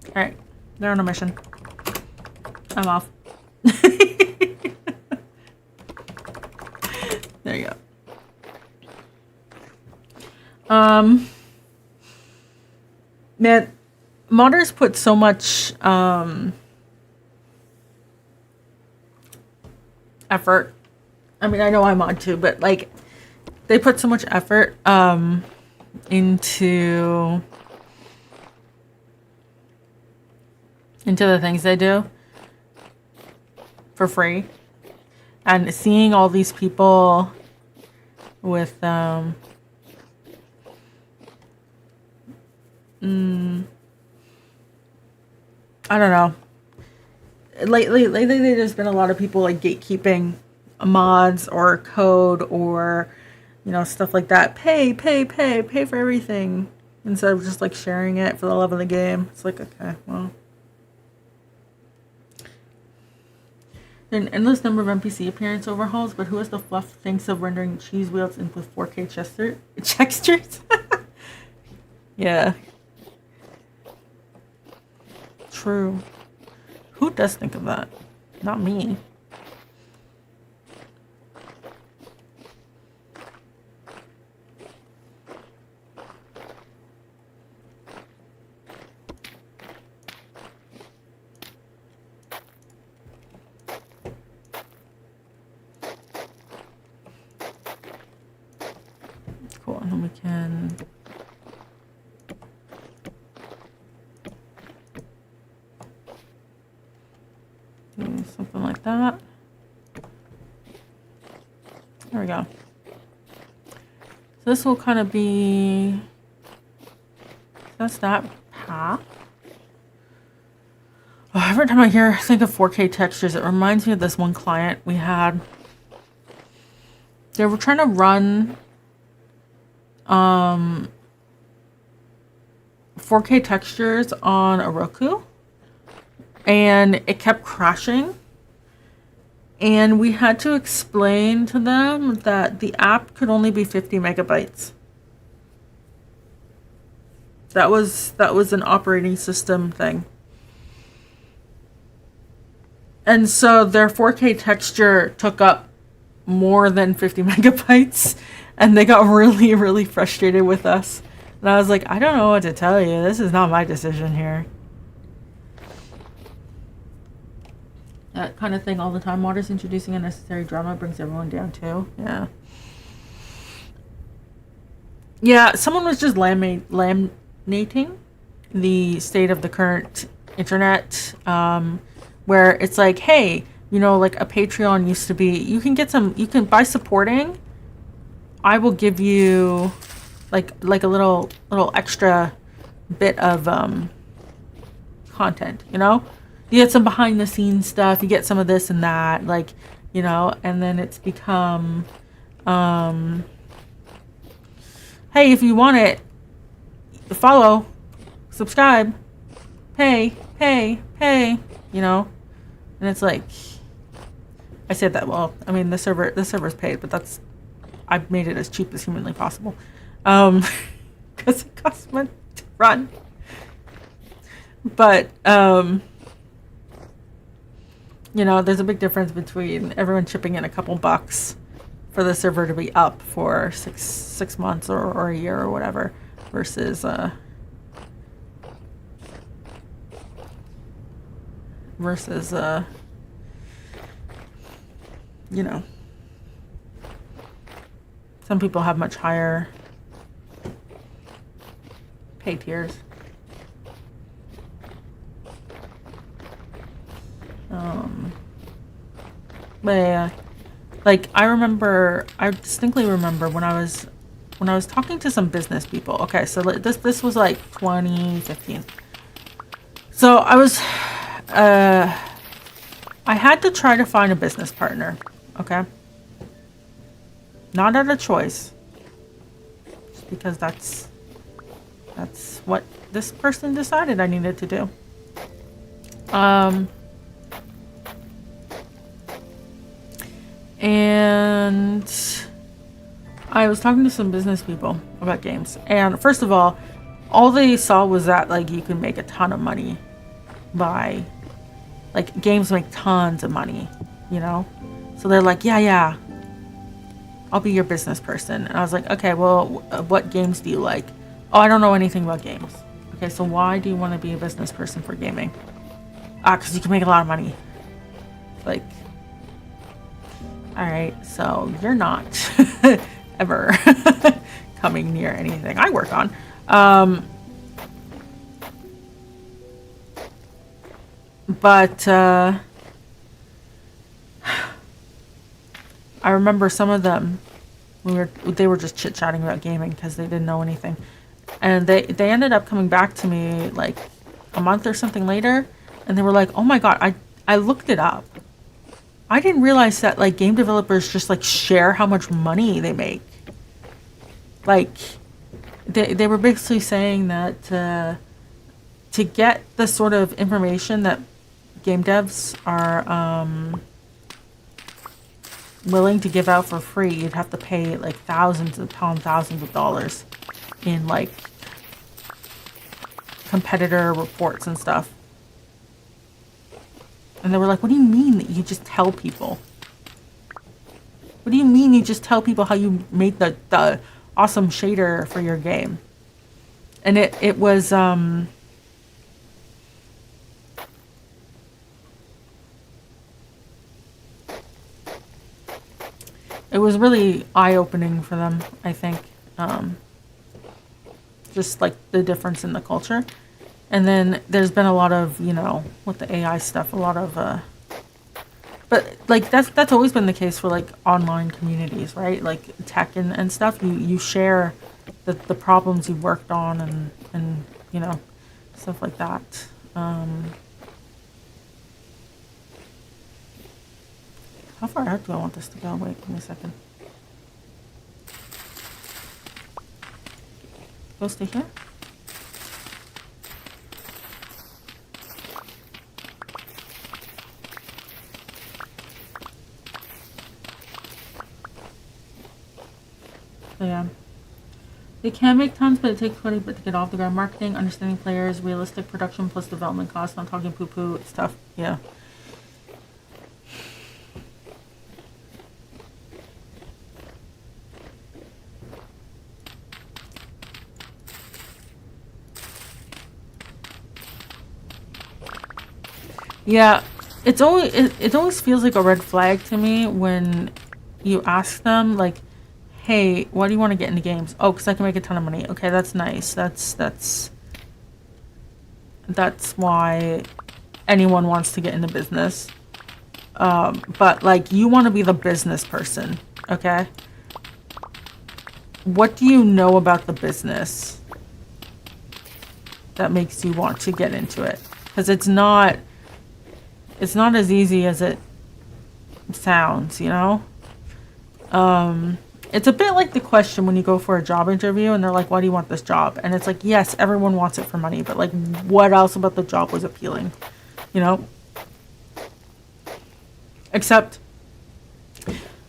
Alright, they're on a mission. I'm off. There you go. Man, modders put so much effort. I mean, I know I'm on too, but like they put so much effort into the things they do for free. And seeing all these people with I don't know. Lately there's been a lot of people like gatekeeping mods or code or, you know, stuff like that. Pay for everything instead of just like sharing it for the love of the game. It's like, okay, well. An endless number of NPC appearance overhauls, but who has the fluff thinks of rendering cheese wheels in with 4K textures? Yeah. True. Who does think of that? Not me. Cool, and then we can do something like that. There we go. So this will kind of be, that's that path. Oh, every time I think of 4K textures, it reminds me of this one client we had. They were trying to run 4K textures on a Roku, and it kept crashing, and we had to explain to them that the app could only be 50 megabytes. That was an operating system thing. And so their 4K texture took up more than 50 megabytes, and they got really, really frustrated with us. And I was like, I don't know what to tell you. This is not my decision here. That kind of thing all the time. Modders introducing unnecessary drama brings everyone down too. Yeah. Yeah, someone was just laminating the state of the current internet, where it's like, hey, you know, like a Patreon used to be, you can by supporting, I will give you like a little extra bit of content, you know? You get some behind the scenes stuff, you get some of this and that, like, you know, and then it's become hey, if you want it, follow, subscribe, pay, you know? And it's like, I said that, well, I mean, the server's paid, but I've made it as cheap as humanly possible. Because it costs money to run. But, you know, there's a big difference between everyone chipping in a couple bucks for the server to be up for six months or a year or whatever versus, you know, some people have much higher pay tiers. But yeah, like I distinctly remember when I was talking to some business people. Okay, so this was like 2015. So I had to try to find a business partner, okay? Not out of choice. Just because that's what this person decided I needed to do. And I was talking to some business people about games, and first of all they saw was that like you can make a ton of money by like games make tons of money, you know? So they're like, yeah, I'll be your business person. And I was like, okay, well, what games do you like? Oh, I don't know anything about games. Okay, so why do you want to be a business person for gaming? Because you can make a lot of money. Like, all right, so you're not ever coming near anything I work on. But I remember some of them, they were just chit-chatting about gaming because they didn't know anything. And they ended up coming back to me like a month or something later, and they were like, oh my god, I looked it up. I didn't realize that like game developers just like share how much money they make. Like they were basically saying that to get the sort of information that game devs are willing to give out for free, you'd have to pay like thousands upon thousands of dollars in like competitor reports and stuff. And they were like, what do you mean that you just tell people? What do you mean you just tell people how you made the awesome shader for your game? And it was it was really eye-opening for them, I think. Just like the difference in the culture. And then there's been a lot of, you know, with the AI stuff, a lot of but like that's always been the case for like online communities, right? Like tech and stuff. You share the problems you worked on and you know, stuff like that. How far out do I want this to go? Wait, give me a second. Goes to here? So yeah. They can make tons, but it takes 20 but to get off the ground. Marketing, understanding players, realistic production plus development costs, not talking poo-poo, it's tough. Yeah. Yeah, it always feels like a red flag to me when you ask them like, "Hey, why do you want to get into games?" Oh, because I can make a ton of money. Okay, that's nice. That's why anyone wants to get into business. But like, you want to be the business person, okay? What do you know about the business that makes you want to get into it? Because it's not as easy as it sounds, you know? It's a bit like the question when you go for a job interview and they're like, why do you want this job? And it's like, yes, everyone wants it for money, but like, what else about the job was appealing, you know? Except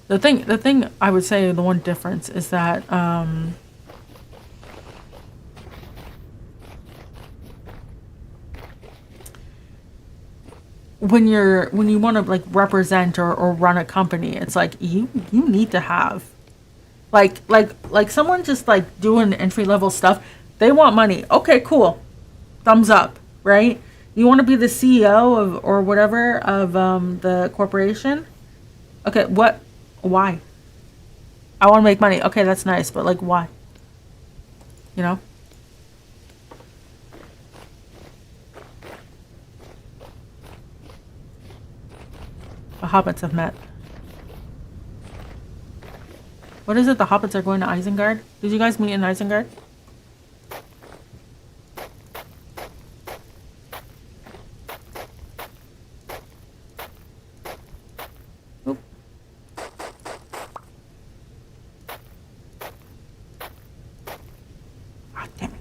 the thing I would say, the one difference is that, when you want to like represent or run a company, it's like you need to have like someone just like doing entry level stuff. They want money. Okay, cool. Thumbs up, right? You want to be the CEO of or whatever of the corporation. Okay, why? I want to make money. Okay, that's nice, but like why? You know? The hobbits have met. What is it? The hobbits are going to Isengard? Did you guys meet in Isengard? Oop. Ah, damn it.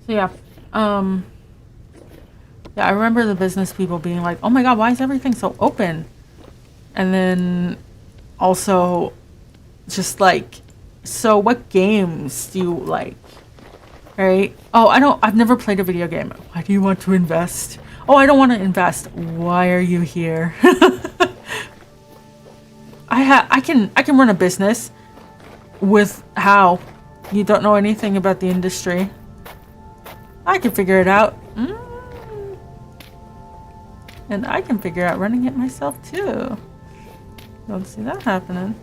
So yeah, yeah, I remember the business people being like, "Oh my God, why is everything so open?" And then also just like, "So what games do you like?" Right? "Oh, I've never played a video game." "Why do you want to invest?" "Oh, I don't want to invest." "Why are you here?" I can run a business with how you don't know anything about the industry. I can figure it out. And I can figure out running it myself too. Don't see that happening.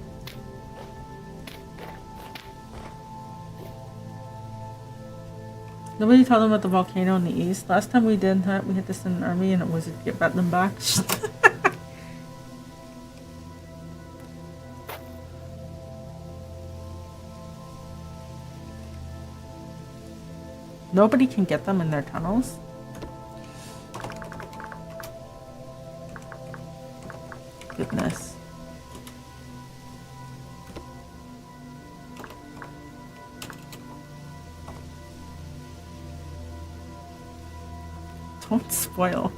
Nobody told them about the volcano in the east. Last time we did that, we hit this in an army and it was to get them back. Nobody can get them in their tunnels. Goodness. Don't spoil.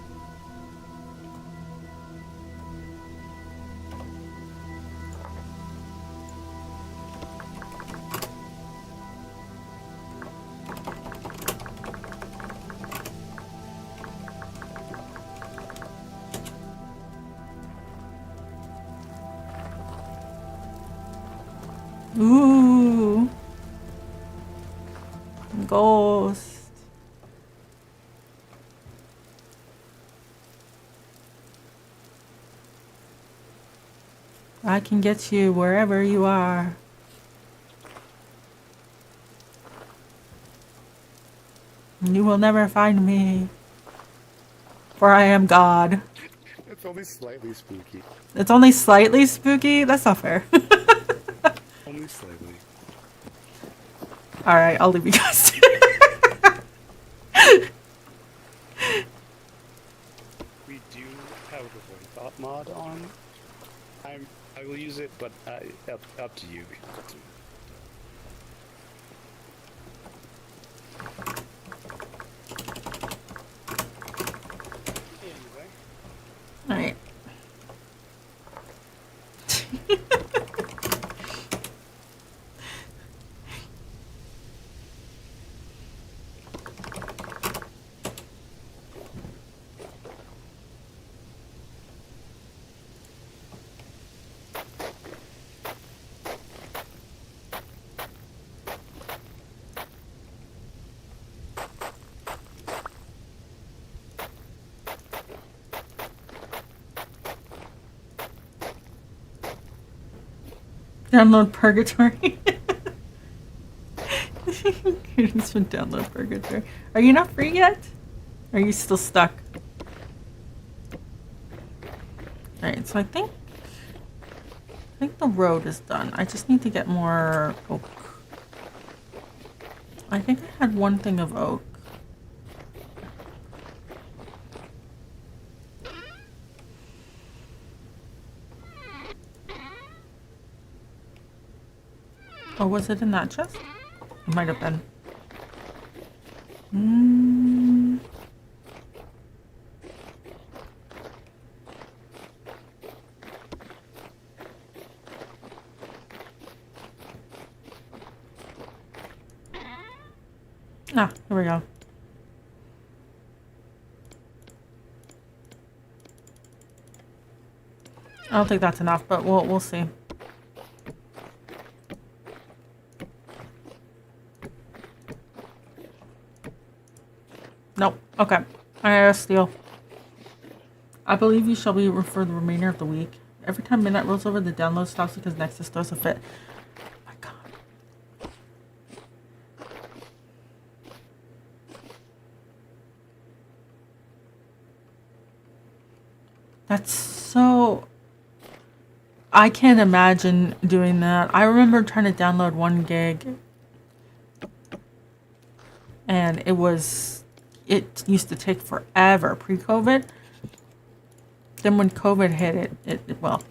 Ooh. Ghost. I can get you wherever you are. You will never find me. For I am God. It's only slightly spooky. It's only slightly spooky? That's not fair. Only slightly. Alright, I'll leave you guys. We do have the voice thought mod on. I will use it, but up to you. Anyway. Alright. Download Purgatory. It's been download Purgatory. Are you not free yet? Are you still stuck? Alright, so I think the road is done. I just need to get more oak. I think I had one thing of oak. Or was it in that chest? It might have been. Ah, here we go. I don't think that's enough, but we'll see. Nope. Okay. I gotta steal. I believe you shall be for the remainder of the week. Every time midnight rolls over, the download stops because Nexus throws a fit. Oh my God. That's so... I can't imagine doing that. I remember trying to download 1 gig. And it used to take forever pre-COVID. Then when COVID hit it well,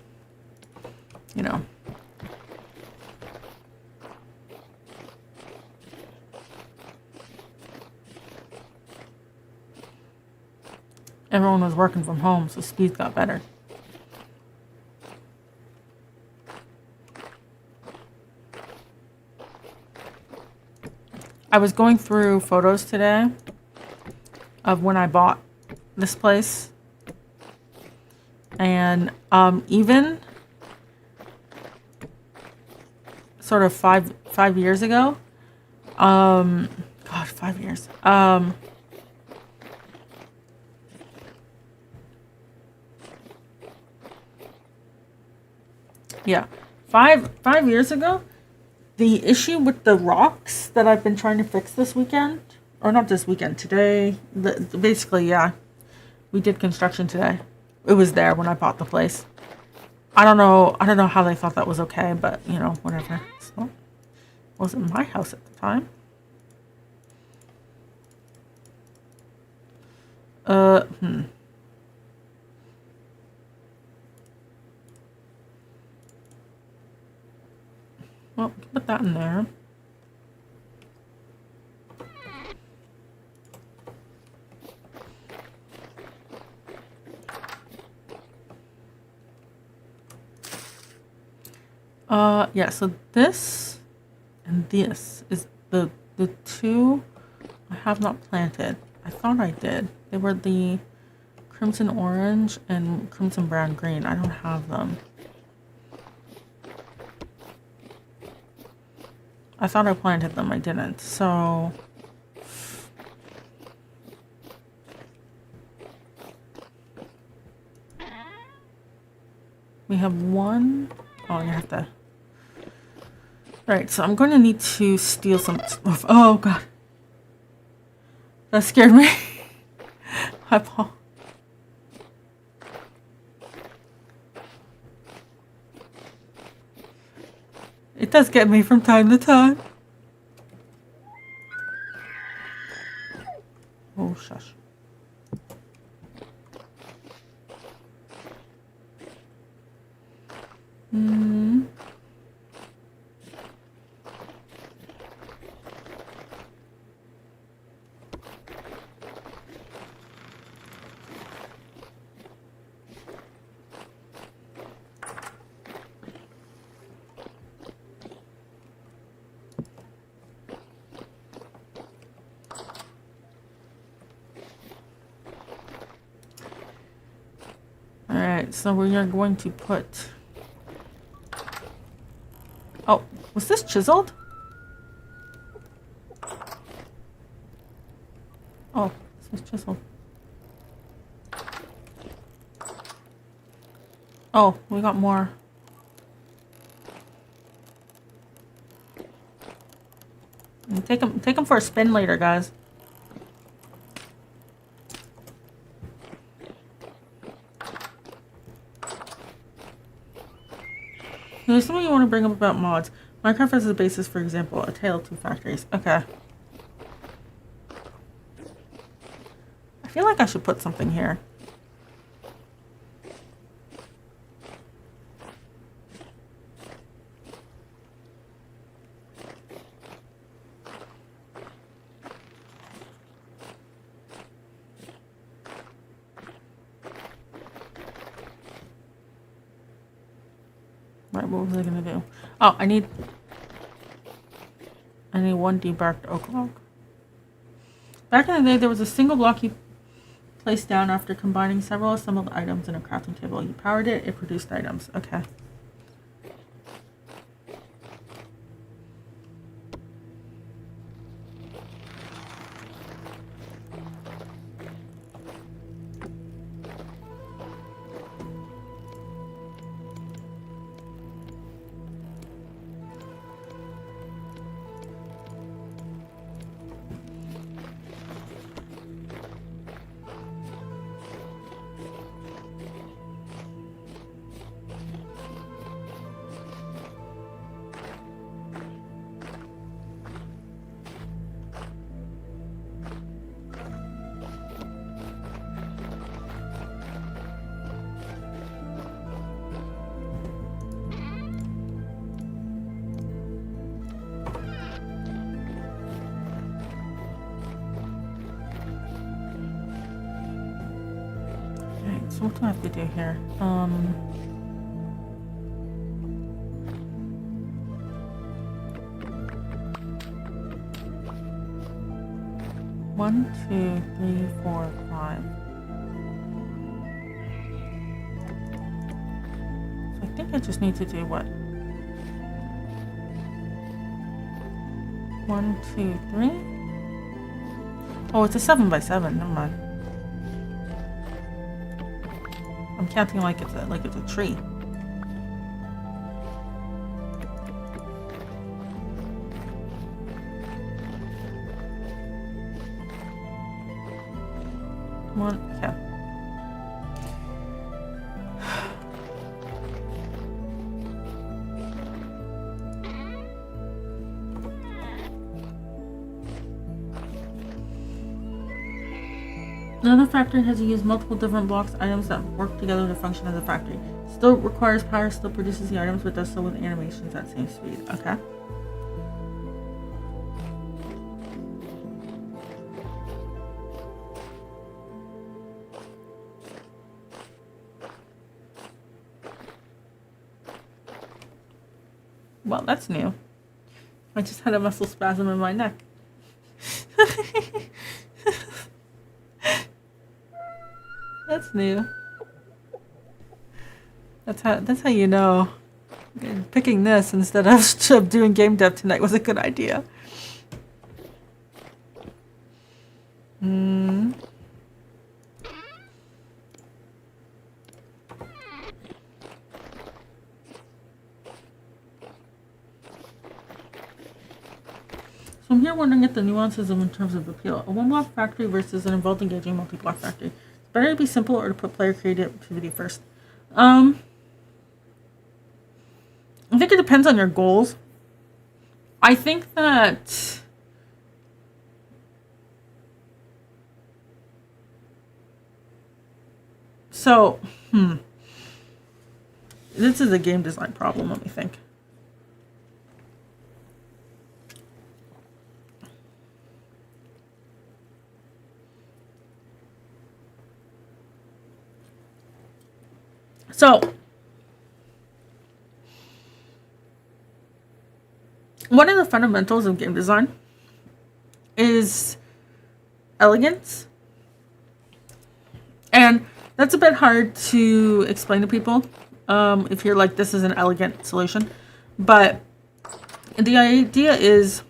you know. everyone was working from home, so speed got better. I was going through photos today of when I bought this place, and even sort of five years ago, God, 5 years. Yeah, five years ago, the issue with the rocks that I've been trying to fix this weekend, or not this weekend, today, basically, yeah, we did construction today. It was there when I bought the place. I don't know how they thought that was okay, but you know, whatever. So, it wasn't my house at the time. Well, put that in there. Yeah, so this and this is the two I have not planted. I thought I did. They were the crimson orange and crimson brown green. I don't have them. I thought I planted them. I didn't. So we have one. Oh, you have to. Alright, so I'm going to need to steal some stuff. Oh, God. That scared me. Hi, Paul. It does get me from time to time. Oh, shush. Alright, so we are going to put... Oh, was this chiseled? Oh, this was chiseled. Oh, we got more. Take them for a spin later, guys. There's something you want to bring up about mods. Minecraft has a basis, for example, A Tale of Two Factories. Okay. I feel like I should put something here. Right, what was I gonna do? Oh, I need one debarked oak log. Back in the day, there was a single block you placed down after combining several assembled items in a crafting table. You powered it, it produced items. Okay. So what do I have to do here? 1, 2, 3, 4, 5. So I think I just need to do what? 1, 2, 3. Oh, it's a 7 by 7. Never mind. I'm counting like it's a tree. One, yeah. Another factory has to use multiple different blocks, items that work together to function as a factory. Still requires power, still produces the items, but does so with animations at same speed. Okay. Well, that's new. I just had a muscle spasm in my neck. That's new. That's how you know. Picking this instead of doing game dev tonight was a good idea. So I'm here wondering at the nuances in terms of appeal. A one-block factory versus an involved engaging multi-block factory. It's better to be simple or to put player creativity first. I think it depends on your goals. I think that this is a game design problem, let me think. So, one of the fundamentals of game design is elegance. And that's a bit hard to explain to people if you're like, this is an elegant solution. But the idea is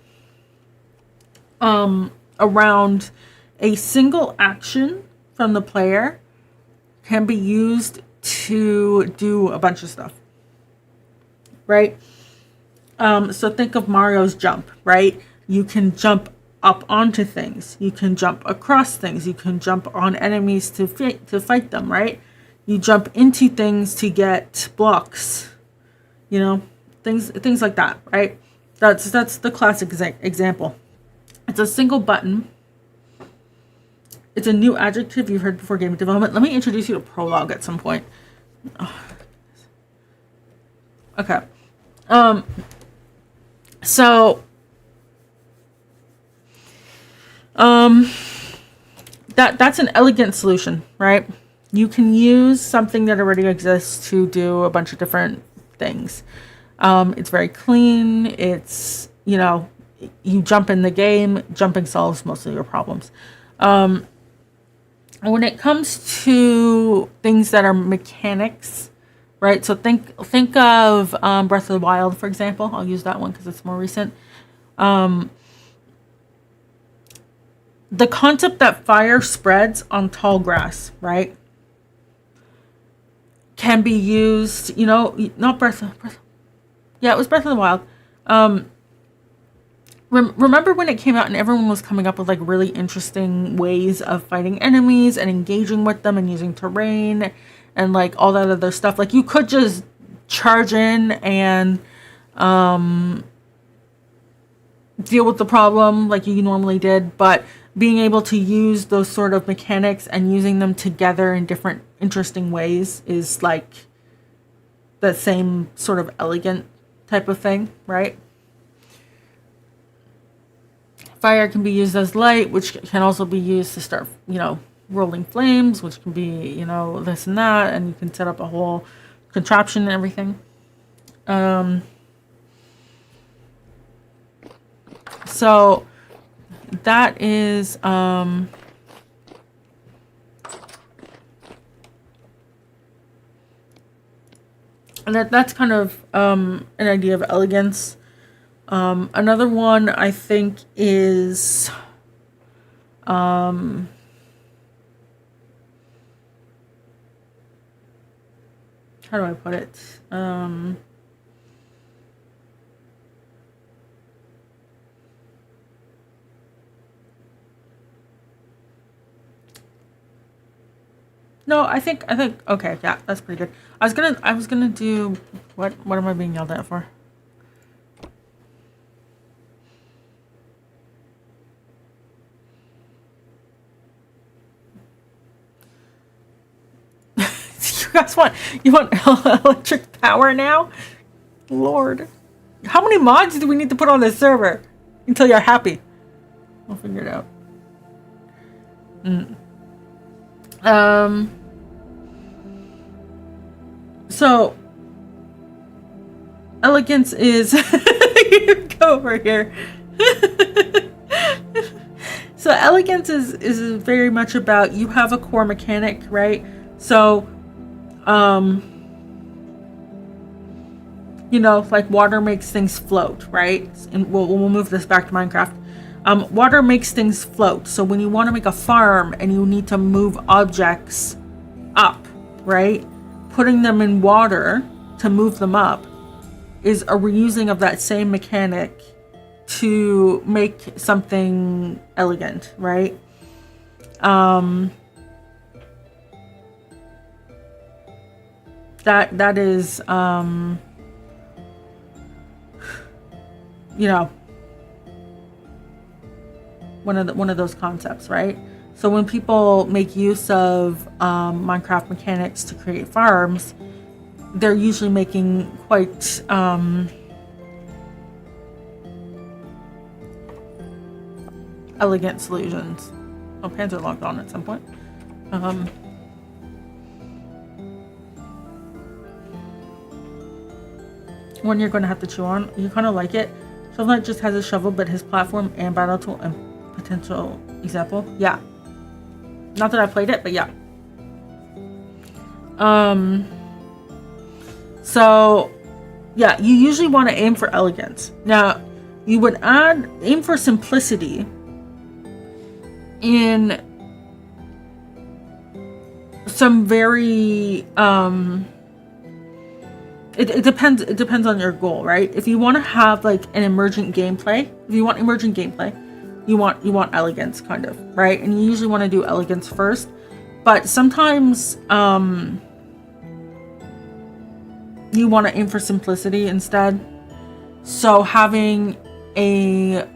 around a single action from the player can be used to do a bunch of stuff, right? So think of Mario's jump, right? You can jump up onto things. You can jump across things. You can jump on enemies to fight them, right? You jump into things to get blocks, you know, things like that, right? That's the classic example. It's a single button. It's a new adjective you've heard before game development. Let me introduce you to Prologue at some point. Okay. So that's an elegant solution, right? You can use something that already exists to do a bunch of different things. It's very clean. It's, you know, you jump in the game. Jumping solves most of your problems. When it comes to things that are mechanics, right? So think of Breath of the Wild, for example. I'll use that one because it's more recent. The concept that fire spreads on tall grass, right, can be used, you know, not yeah, it was Breath of the Wild. Remember when it came out and everyone was coming up with like really interesting ways of fighting enemies and engaging with them and using terrain and like all that other stuff. Like you could just charge in and deal with the problem like you normally did, but being able to use those sort of mechanics and using them together in different interesting ways is like the same sort of elegant type of thing, right? Fire can be used as light, which can also be used to start, you know, rolling flames, which can be, you know, this and that, and you can set up a whole contraption and everything. So that is that's kind of an idea of elegance. Another one I think is how do I put it? No, I think okay, yeah, that's pretty good. I was gonna do what am I being yelled at for? You want electric power now? Lord. How many mods do we need to put on this server until you're happy? We'll figure it out. So elegance is you go over here. So elegance is very much about, you have a core mechanic, right? So you know, like water makes things float, right? And we'll move this back to Minecraft. Water makes things float. So when you want to make a farm and you need to move objects up, right? Putting them in water to move them up is a reusing of that same mechanic to make something elegant, right? That is you know, one of those concepts, right? So when people make use of Minecraft mechanics to create farms, they're usually making quite elegant solutions. Oh, pans are logged on at some point. One you're going to have to chew on. You kind of like it. Shovel Knight just has a shovel, but his platform and battle tool and potential example. Yeah. Not that I played it, but yeah. So yeah, you usually want to aim for elegance. Now, you would aim for simplicity in some very it depends on your goal, right? If you want to have like an emergent gameplay, you want elegance, kind of, right? And you usually want to do elegance first, but sometimes you want to aim for simplicity instead. So having a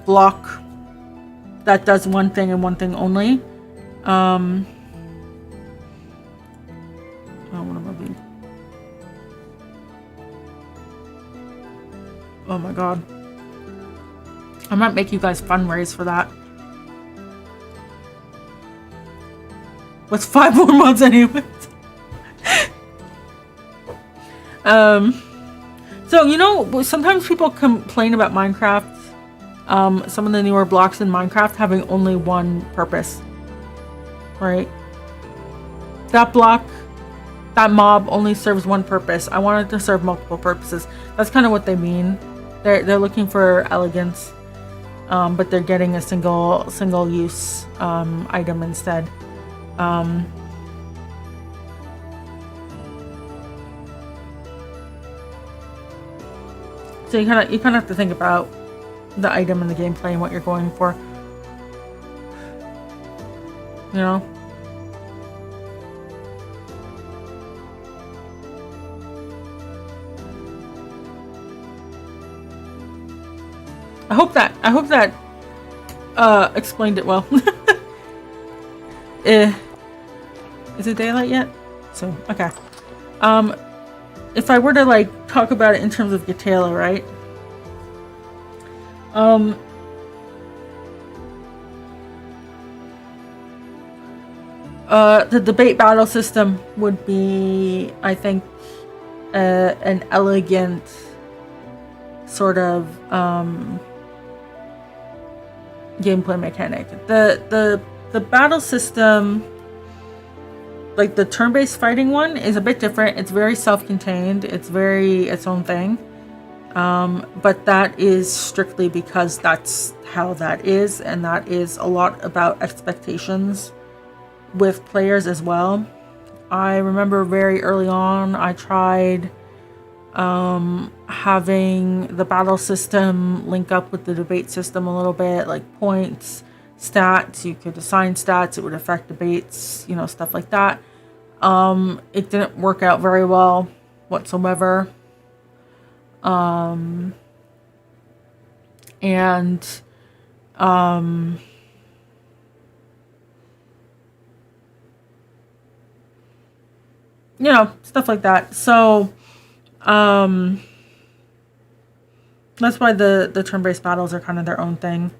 block that does one thing and one thing only. Oh, what am I being? Oh my god. I might make you guys fundraise for that. What's 5 more months anyways? So, you know, sometimes people complain about Minecraft, some of the newer blocks in Minecraft having only one purpose, right? That block, that mob only serves one purpose. I want it to serve multiple purposes. That's kind of what they mean. They're looking for elegance, but they're getting a single use item instead. So you kind of have to think about the item and the gameplay and what you're going for. You know? I hope that explained it well. Is it daylight yet? So, okay. If I were to like talk about it in terms of Gatela, right? The debate battle system would be, I think, an elegant sort of gameplay mechanic. The battle system, like the turn-based fighting one, is a bit different. It's very self-contained. It's very its own thing. But that is strictly because that's how that is, and that is a lot about expectations with players as well. I remember very early on I tried having the battle system link up with the debate system a little bit, like points, stats. You could assign stats, it would affect debates, you know, stuff like that. It didn't work out very well whatsoever. You know, stuff like that. So that's why the turn-based battles are kind of their own thing.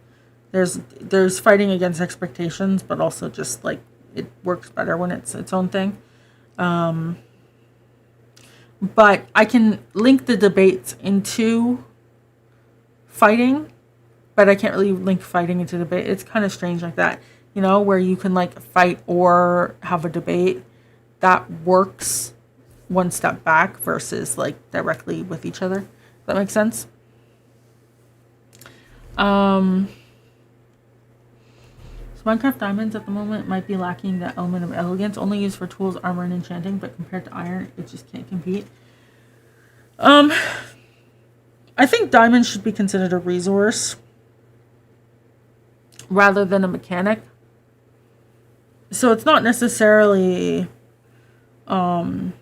There's fighting against expectations, but also just like it works better when it's its own thing. But I can link the debates into fighting, but I can't really link fighting into debate. It's kind of strange like that, you know, where you can like fight or have a debate. That works one step back versus like directly with each other. Does that make sense? So Minecraft Diamonds at the moment might be lacking the element of elegance, only used for tools, armor, and enchanting, but compared to iron, it just can't compete. I think diamonds should be considered a resource rather than a mechanic. So it's not necessarily an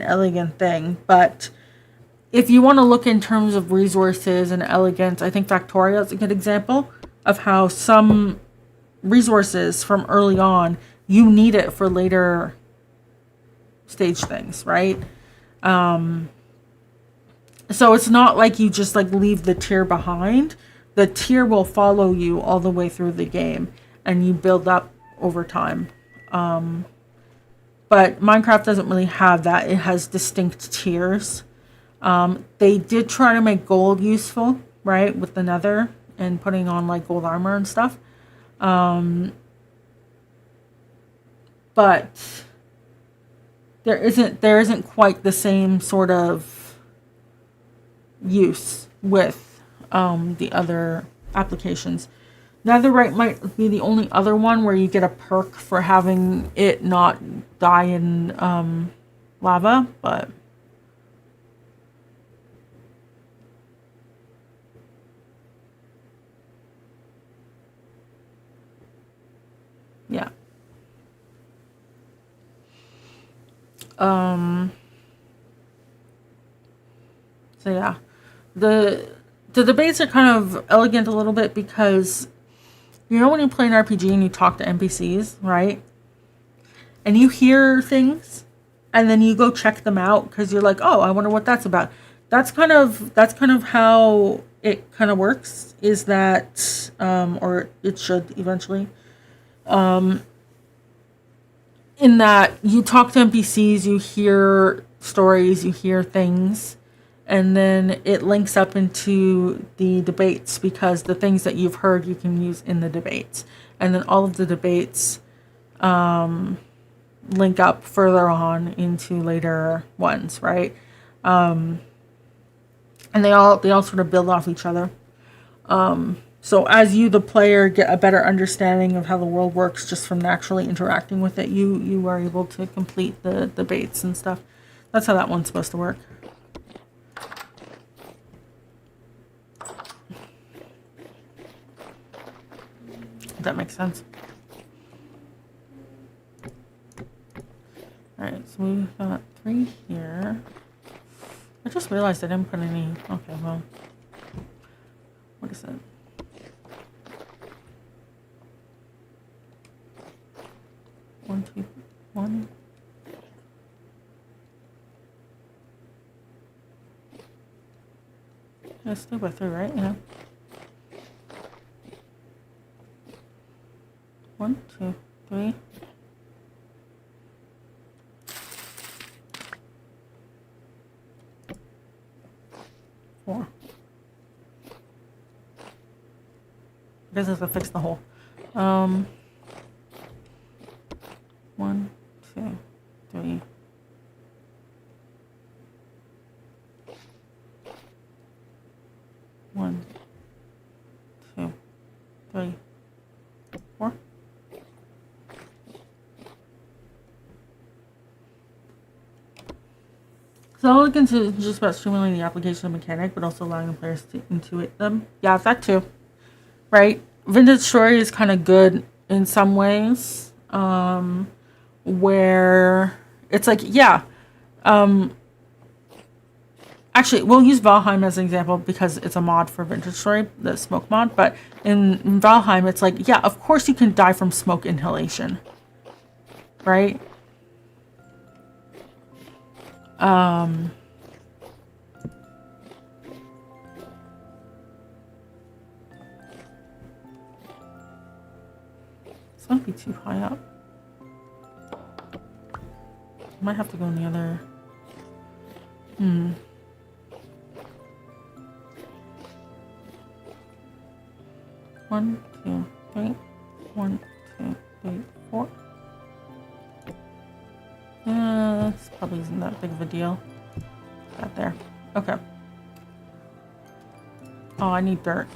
elegant thing, but if you want to look in terms of resources and elegance, I think Factorio is a good example of how some resources from early on, you need it for later stage things, right? So it's not like you just like leave the tier behind. The tier will follow you all the way through the game, and you build up over time. But Minecraft doesn't really have that. It has distinct tiers. They did try to make gold useful, right, with the nether and putting on like gold armor and stuff. But there isn't quite the same sort of use with the other applications. Netherite might be the only other one where you get a perk for having it not die in lava, but yeah. So yeah, the debates are kind of elegant a little bit because, you know, when you play an RPG and you talk to NPCs, right? And you hear things, and then you go check them out because you're like, oh, I wonder what that's about. That's kind of how it kind of works. Is that, or it should eventually. In that you talk to NPCs, you hear stories, you hear things, and then it links up into the debates because the things that you've heard you can use in the debates. And then all of the debates link up further on into later ones, right? And they all sort of build off each other. So as you, the player, get a better understanding of how the world works just from naturally interacting with it, you are able to complete the debates and stuff. That's how that one's supposed to work. If that makes sense. Alright, so we've got 3 here. I just realized I didn't put any... Okay, well... What is it? One, two, one. That's 2 by 3, right? Yeah. 1, 2, 3. Four. I guess I have to fix the hole. 1, 2, 3. 1, 2, 3, 4. So elegance is just about streamlining the application of mechanic, but also allowing the players to intuit them. Yeah, that too. Right? Vintage Story is kind of good in some ways, where it's like, yeah. Actually, we'll use Valheim as an example because it's a mod for Vintage Story, the smoke mod. But in Valheim, it's like, yeah, of course you can die from smoke inhalation. Right? This might be too high up. Might have to go in the other. 1, 2, 3. 1, 2, 3, 4. This probably isn't that big of a deal. Got there. Okay. Oh, I need dirt.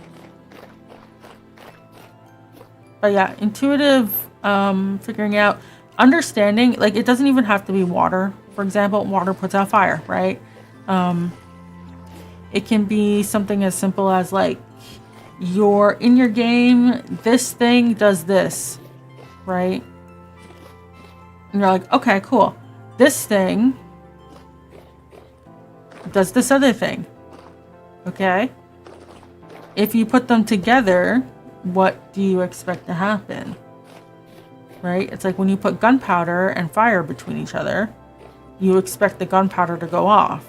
But yeah, intuitive figuring out, understanding, like it doesn't even have to be water. For example, water puts out fire, right? It can be something as simple as like, you're in your game, this thing does this, right? And you're like, okay, cool. This thing does this other thing. Okay? If you put them together, what do you expect to happen? Right? It's like when you put gunpowder and fire between each other, you expect the gunpowder to go off.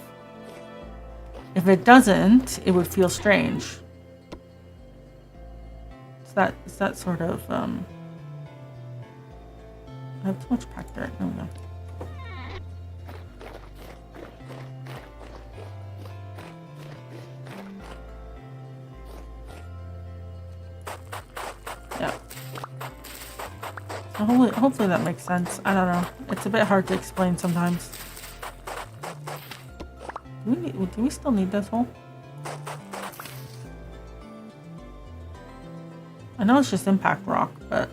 If it doesn't, it would feel strange. It's that sort of, I have too much packed dirt. There we go. Yeah. So hopefully that makes sense. I don't know. It's a bit hard to explain sometimes. Do we still need this hole? I know it's just impact rock, but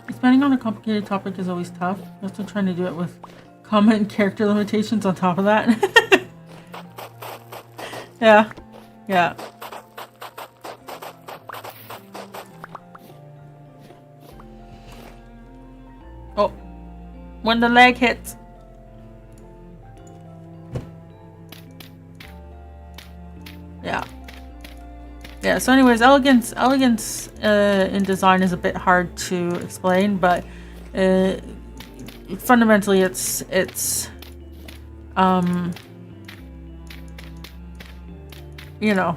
expanding on a complicated topic is always tough. Also trying to do it with comment and character limitations on top of that. Yeah. Yeah. Oh. When the leg hits. Yeah. Yeah, so anyways, elegance in design is a bit hard to explain, but fundamentally you know,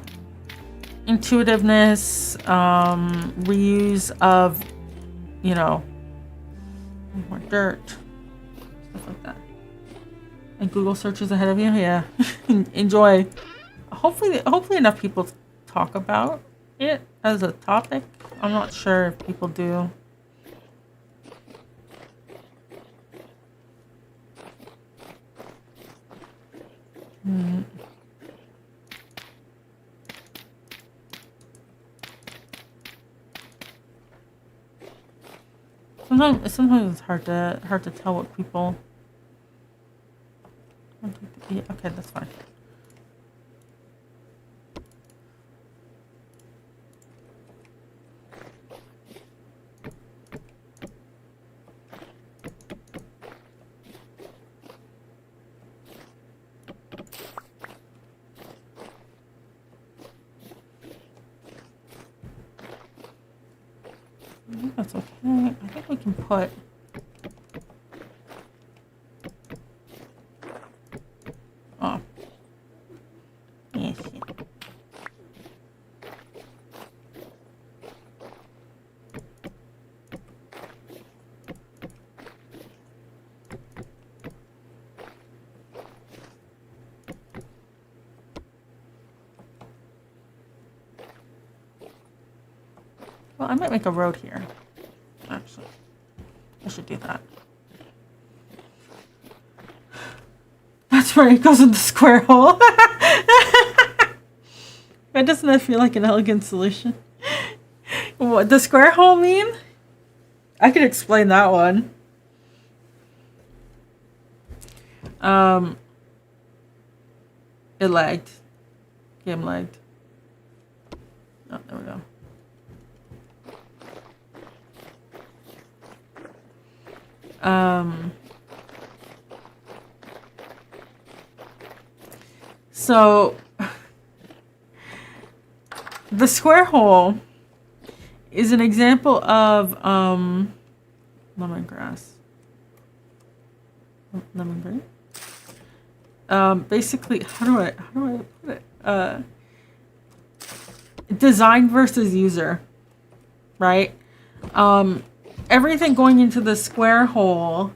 intuitiveness, reuse of, you know, more dirt, stuff like that. And Google searches ahead of you, yeah. Enjoy. Hopefully enough people talk about it as a topic. I'm not sure if people do. Sometimes it's hard to tell what people. Yeah, okay, that's fine. I think that's okay. I think we can put. Oh. Yes. Well, I might make a road here. Actually, I should do that. That's right, it goes in the square hole. Why doesn't that feel like an elegant solution? What the square hole mean? I could explain that one. It lagged. Game lagged. Oh, there we go. So the square hole is an example of lemongrass. Lemongrass. Basically, how do I put it? Design versus user, right? Everything going into the square hole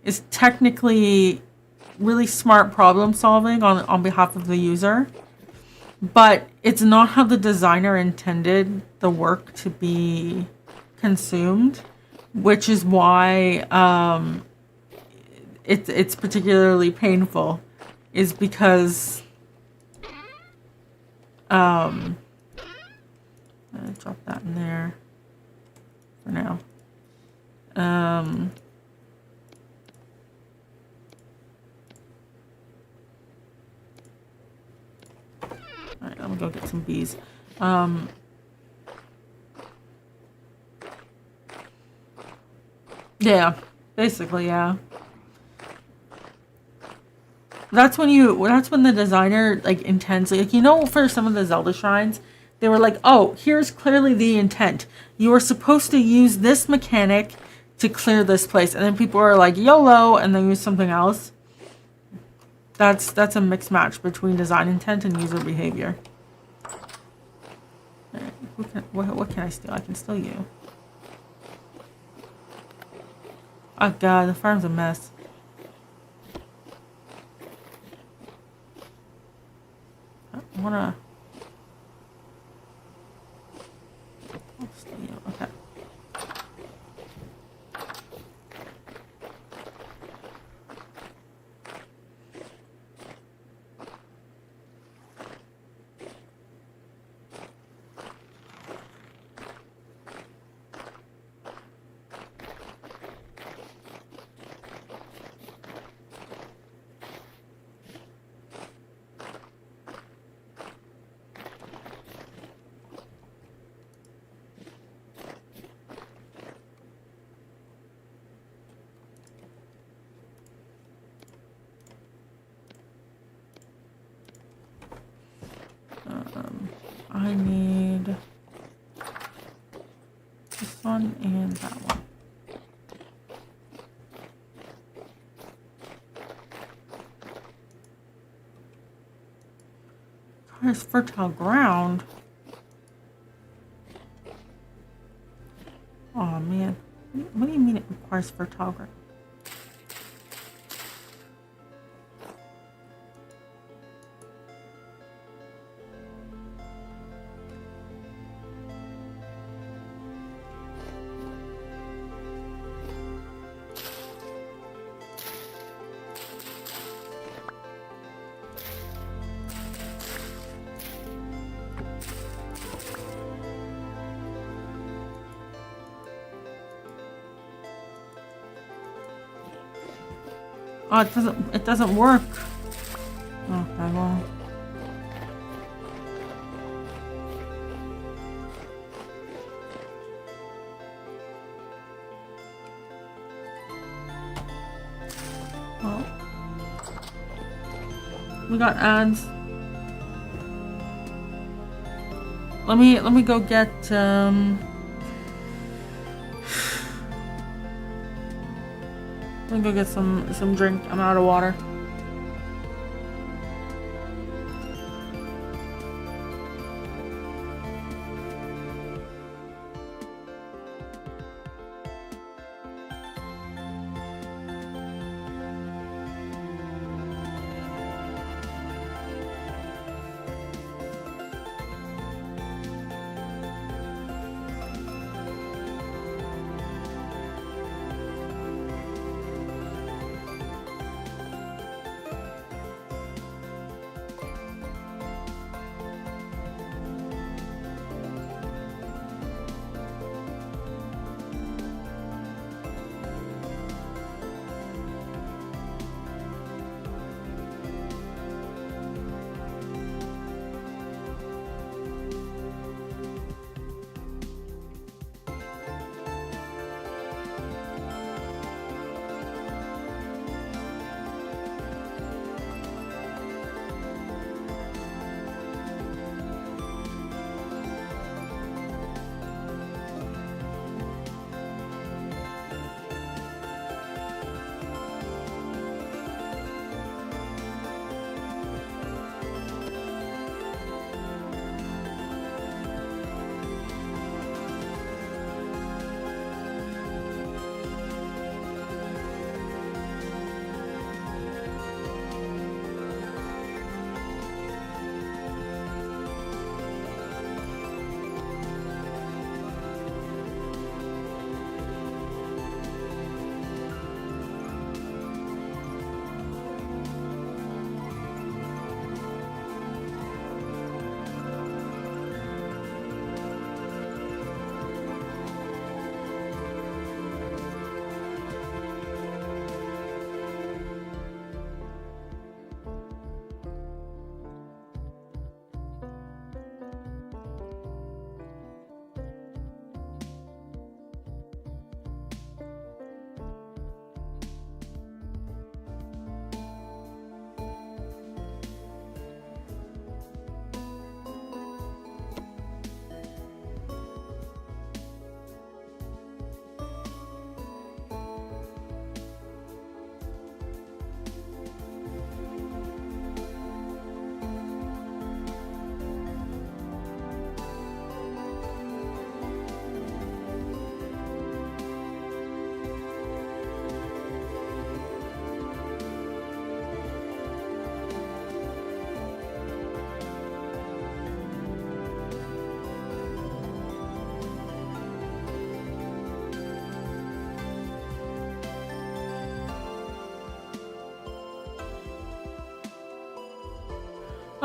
is technically really smart problem solving on behalf of the user, but it's not how the designer intended the work to be consumed, which is why it's particularly painful, is because I'm gonna drop that in there for now. Alright, I'm gonna go get some bees. Yeah, basically, yeah. That's when the designer like intensely, like, you know, for some of the Zelda shrines, they were like, oh, here's clearly the intent. You are supposed to use this mechanic to clear this place, and then people are like YOLO and then use something else. That's a mixed match between design intent and user behavior. Right, what can I steal? I can steal you. Oh god, the farm's a mess. I wanna. I'll steal you. Okay. I need this one and that one. Requires fertile ground. Oh man. What do you mean it requires fertile ground? Oh, it doesn't work. Okay, well. Well. We got ads. Let me go get let me go get some drink. I'm out of water.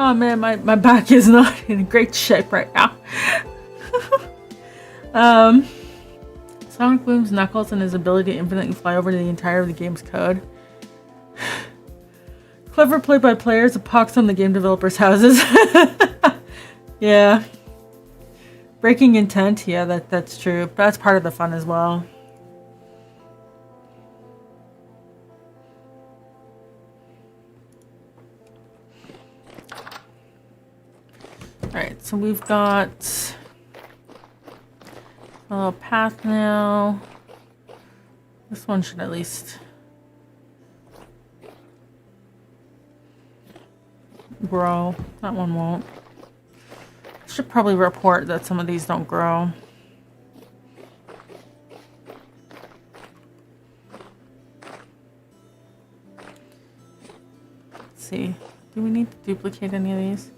Oh man, my back is not in great shape right now. Sonic Boom's Knuckles and his ability to infinitely fly over the entire of the game's code. Clever play by players, a pox on the game developers' houses. Yeah. Breaking intent, yeah, that's true. But that's part of the fun as well. Alright, so we've got a little path now. This one should at least grow. That one won't. should probably report that some of these don't grow. Let's see. Do we need to duplicate any of these?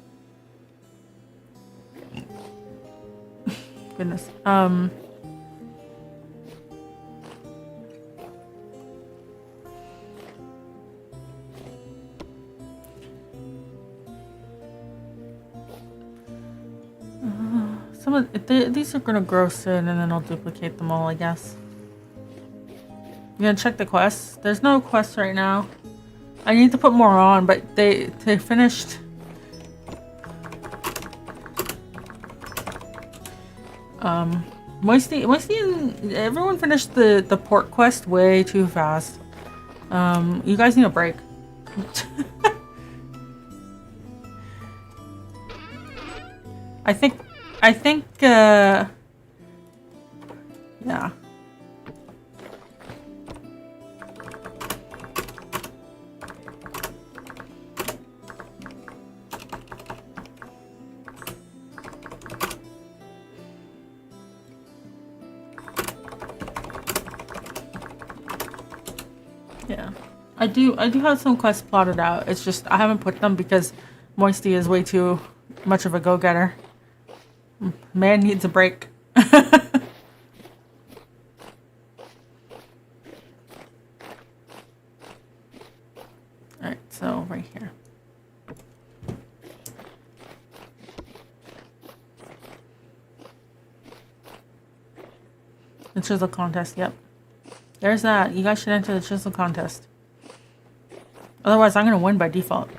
Goodness. Some of these are gonna grow soon, and then I'll duplicate them all, I guess. I'm gonna check the quests. There's no quests right now. I need to put more on, but they finished. Moisty and everyone finished the port quest way too fast. You guys need a break. I think, yeah. Yeah. I do have some quests plotted out. It's just I haven't put them because Moisty is way too much of a go-getter. Man needs a break. Alright, so right here. The chisel contest, yep. There's that. You guys should enter the chisel contest. Otherwise, I'm going to win by default.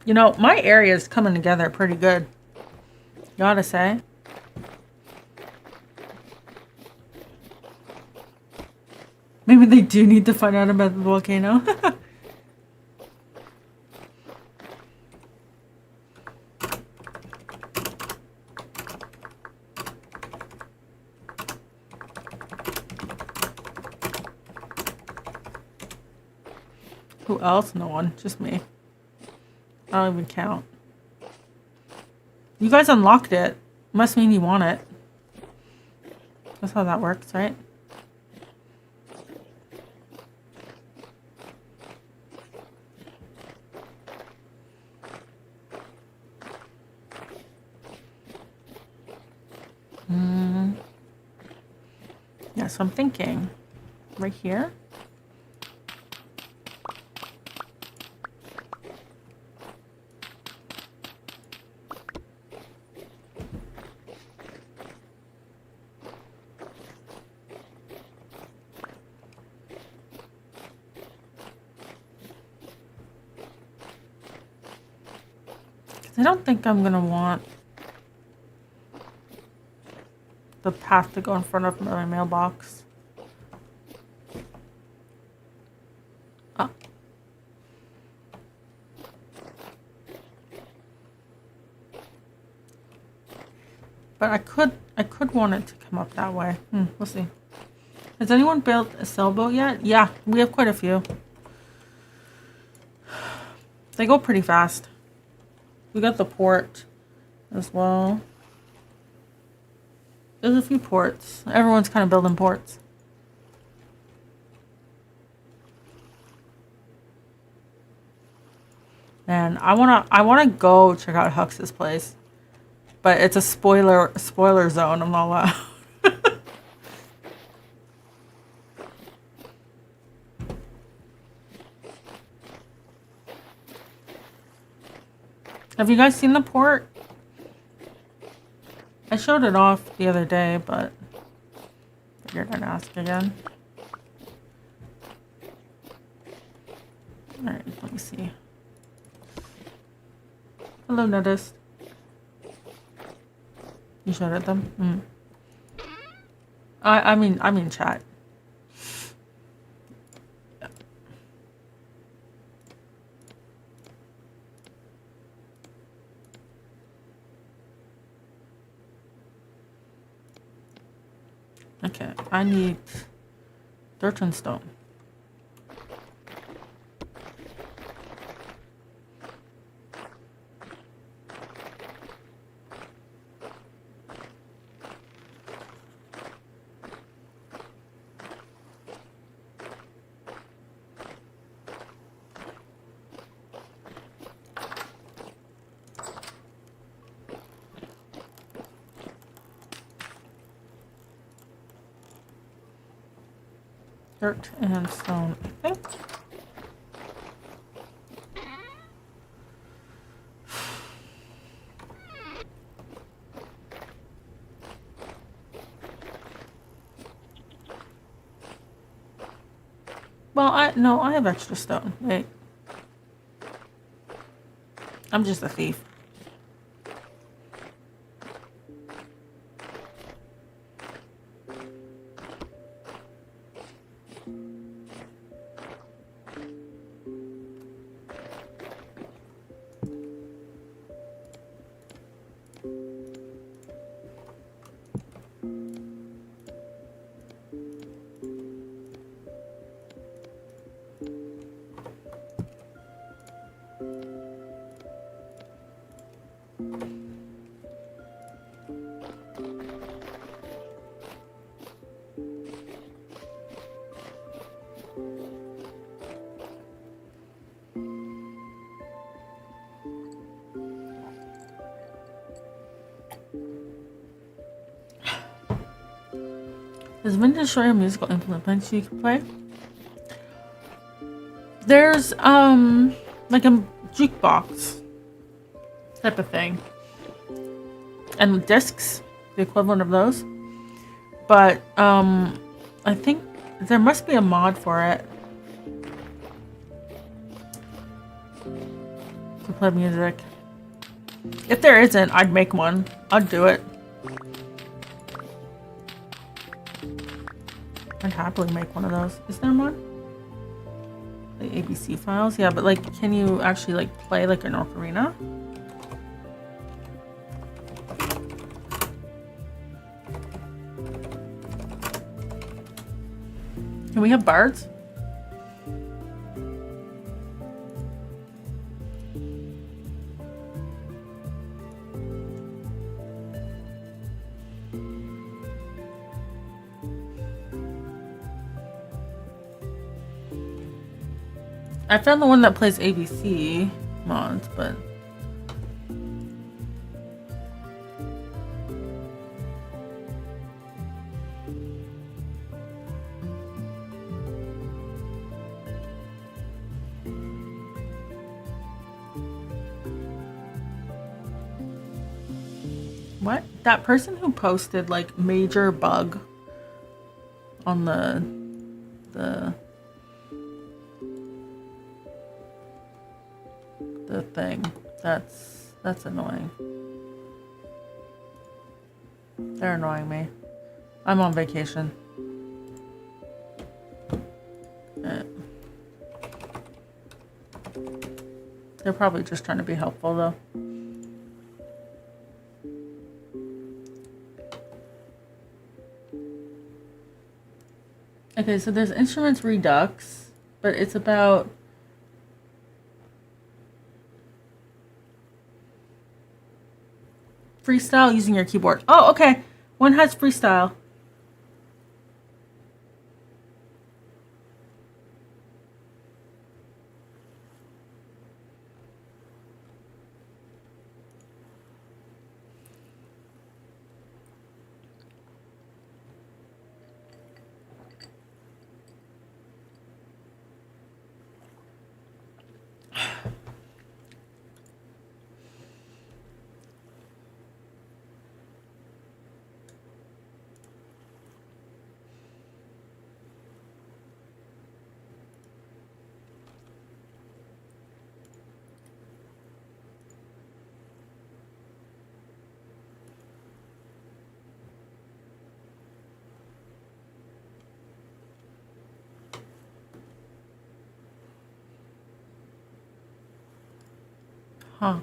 You know, my area is coming together pretty good. Gotta say. Maybe they do need to find out about the volcano. Who else? No one. Just me. I don't even count. You guys unlocked it. Must mean you want it. That's how that works, right? Yeah, so I'm thinking right here. I don't think I'm gonna want the path to go in front of my mailbox. Oh. But I could want it to come up that way. We'll see. Has anyone built a sailboat yet? Yeah, we have quite a few. They go pretty fast. We got the port as well. There's a few ports. Everyone's kind of building ports. And I wanna go check out Hux's place. But it's a spoiler zone, I'm not allowed. Have you guys seen the port? I showed it off the other day, but figured I'd ask again. Alright, let me see. Hello, Nerdist. You showed it them? I mean chat. Okay, I need dirt and stone. Dirt and stone, I think. Well, I have extra stone. Wait. I'm just a thief. Is vintagestory a musical implement you can play? There's like a jukebox type of thing. And discs, the equivalent of those. But I think there must be a mod for it. To play music. If there isn't, I'd make one. I'd do it. I'd happily make one of those. Is there one? Like ABC files? Yeah, but like, can you actually like play like an ocarina? Can we have bards? I found the one that plays ABC mods, but what? That person who posted like major bug on the thing. That's annoying. They're annoying me. I'm on vacation. They're probably just trying to be helpful though. Okay, so there's instruments redux, but it's about freestyle using your keyboard. Oh, okay. One has freestyle. Huh.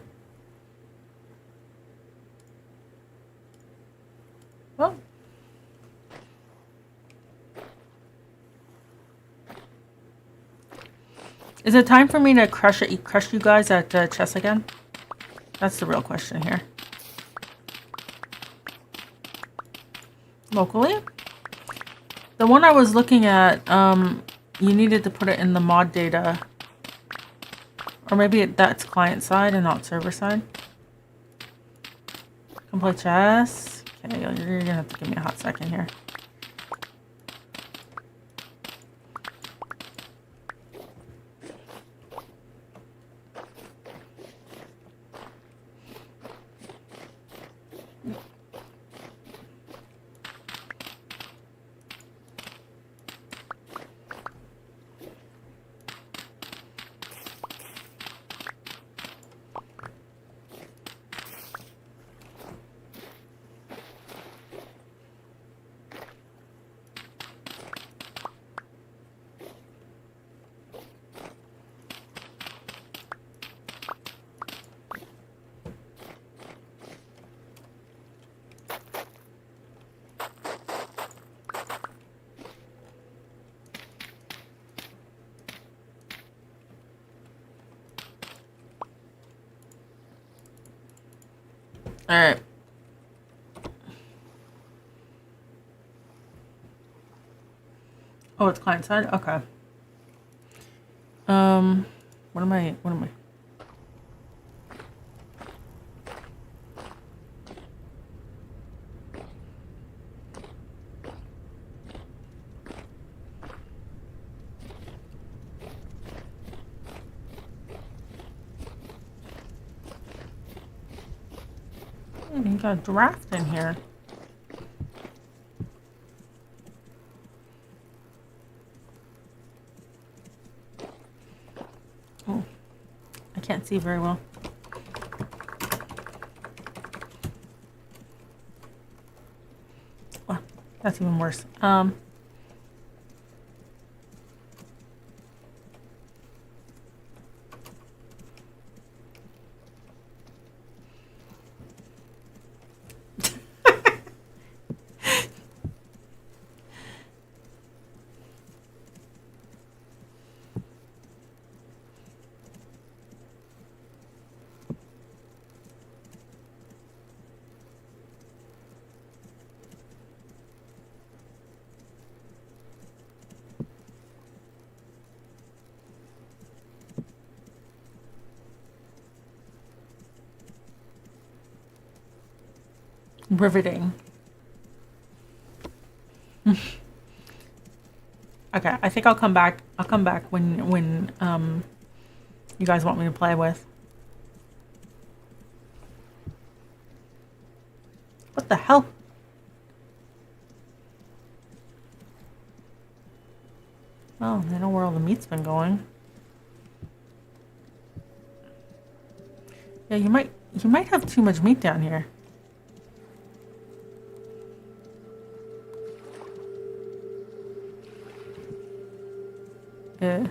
Well. Is it time for me to crush you guys at chess again? That's the real question here. Locally? The one I was looking at, you needed to put it in the mod data. Or maybe that's client side and not server side. Can play chess. Okay, you're gonna have to give me a hot second here. Alright. Oh, it's client side? Okay. What am I? You got a draft in here. Oh, I can't see very well. Well, that's even worse. Riveting. Okay, I think I'll come back. I'll come back when you guys want me to play with. What the hell? Oh, I know where all the meat's been going. Yeah, you might have too much meat down here. Yeah.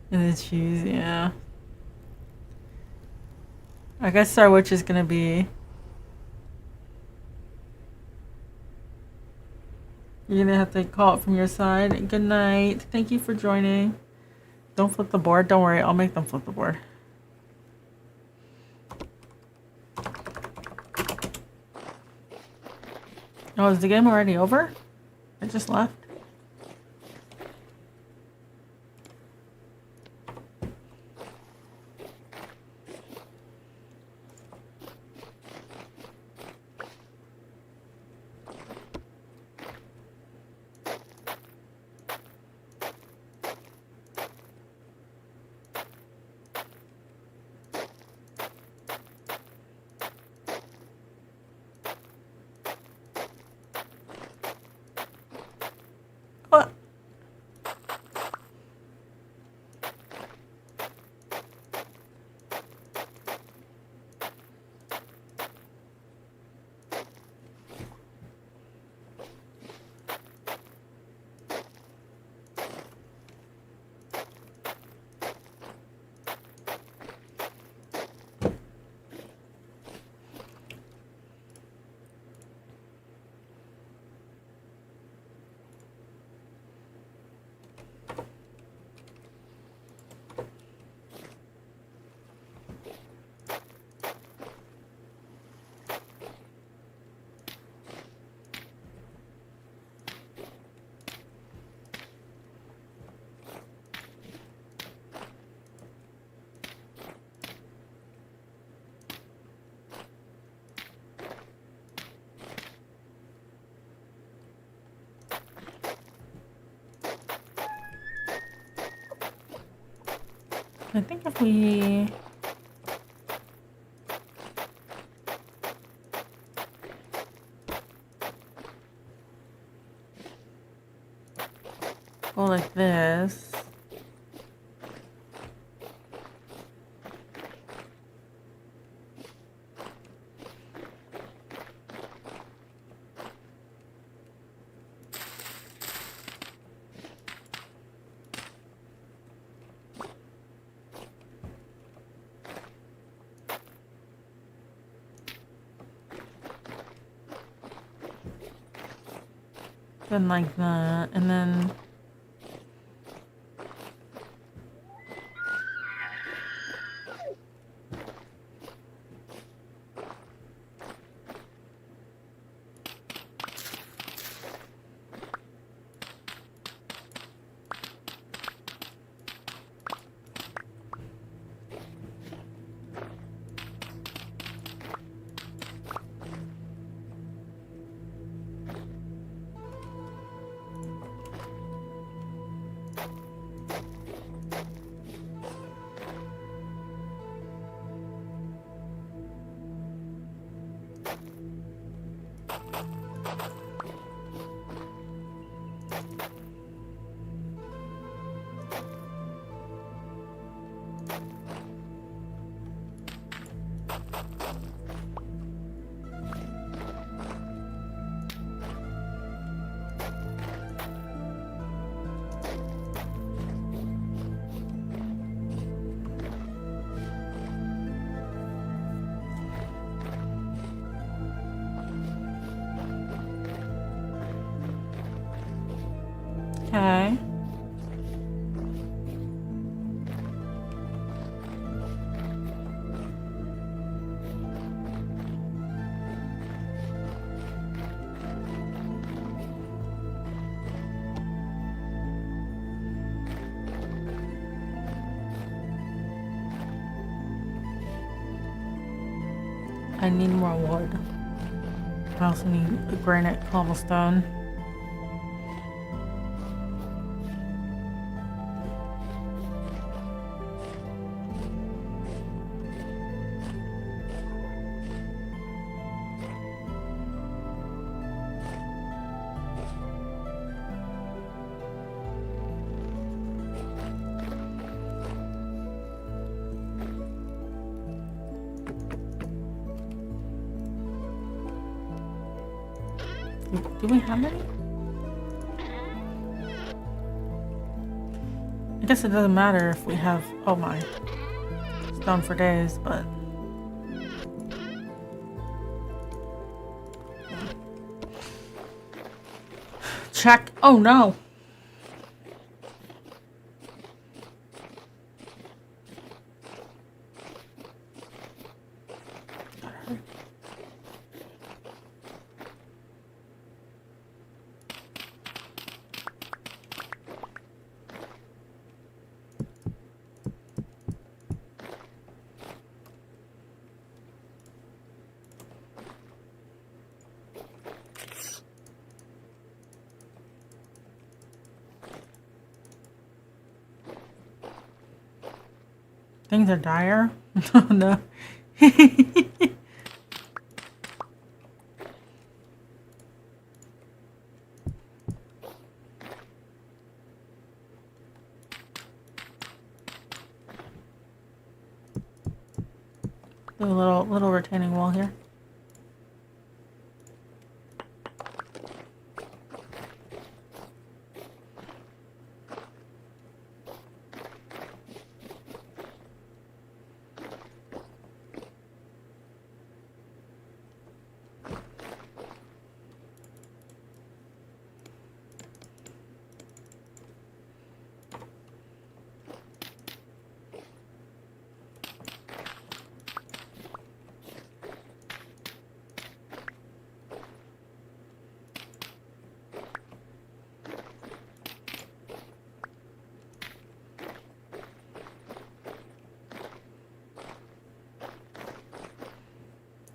And the cheese, yeah. I guess our witch is gonna be. You're gonna have to call it from your side. Good night. Thank you for joining. Don't flip the board. Don't worry, I'll make them flip the board. Oh, is the game already over? I just left. What? I think if we go like this. Then like that, and then Okay. I need more wood. I also need a granite cobblestone. Do we have any? I guess it doesn't matter if we have, oh my, stone for days, but check. Oh no. Things are dire. Oh no. Do a little retaining wall here.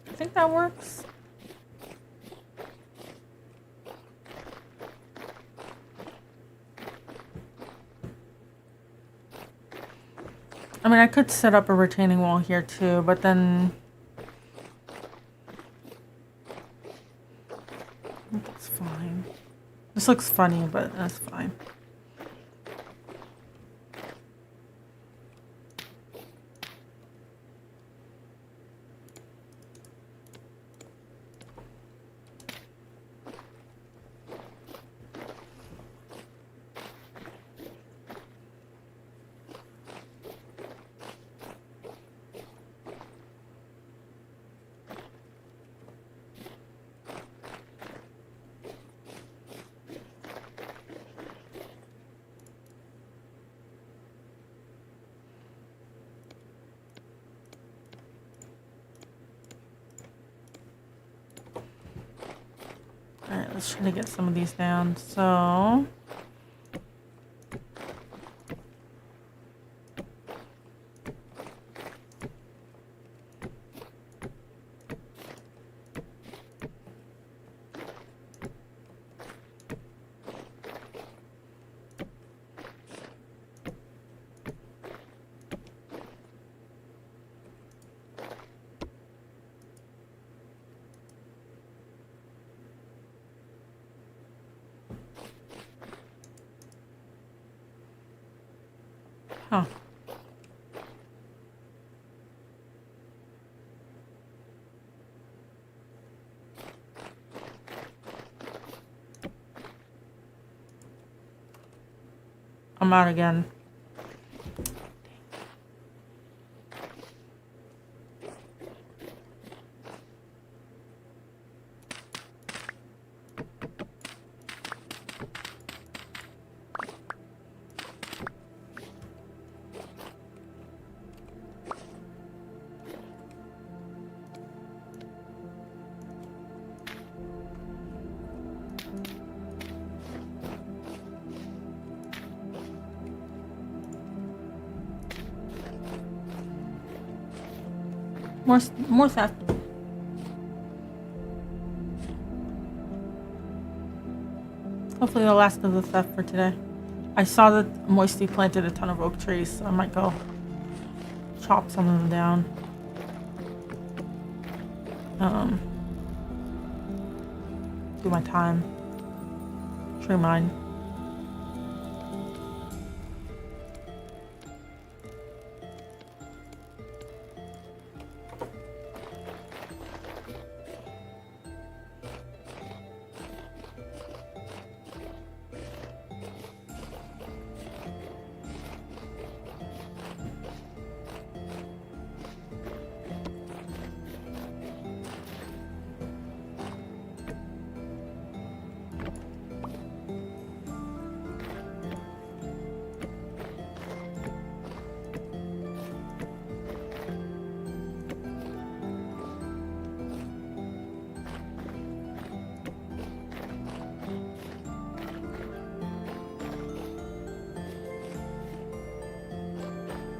I think that works. I mean, I could set up a retaining wall here too, but then that's fine. This looks funny, but that's fine. Alright, let's try to get some of these down. So huh. I'm out again. More theft. Hopefully the last of the theft for today. I saw that Moisty planted a ton of oak trees, so I might go chop some of them down. Do my time. Tree mine.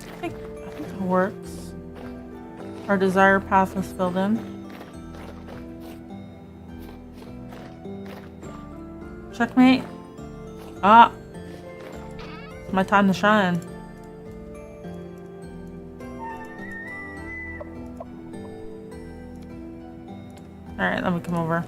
I think it works. Our desire path is filled in. Checkmate. Ah. It's my time to shine. Alright, let me come over.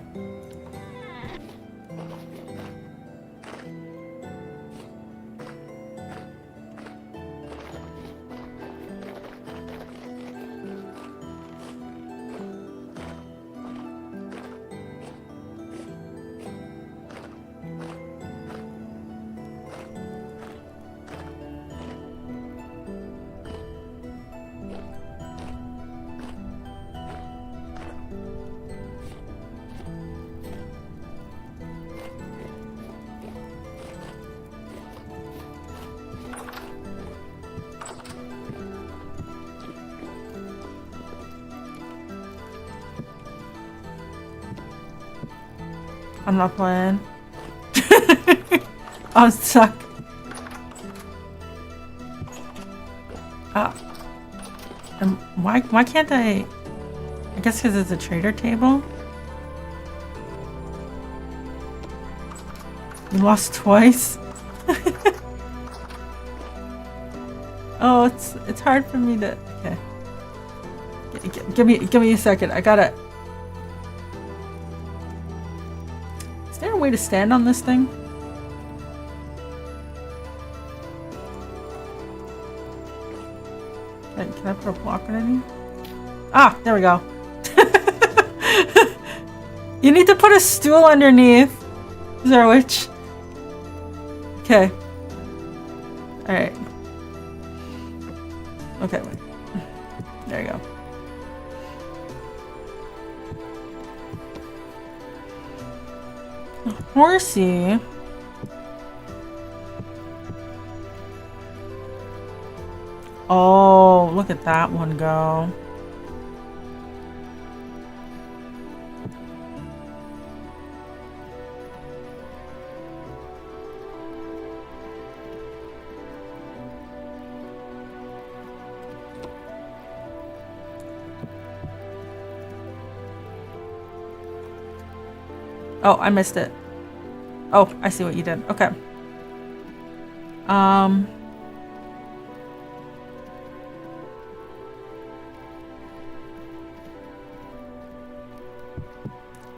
I'm not playing. I'm stuck. And why can't I guess because it's a trader table. You lost twice. Oh, it's hard for me to. Okay. Give me a second. I gotta. Is there a way to stand on this thing? Can I put a block underneath? Ah, there we go. You need to put a stool underneath. Is there a witch? Okay. Alright. Okay, wait. There you go. Horsey. Oh, look at that one go. Oh, I missed it. Oh, I see what you did. Okay.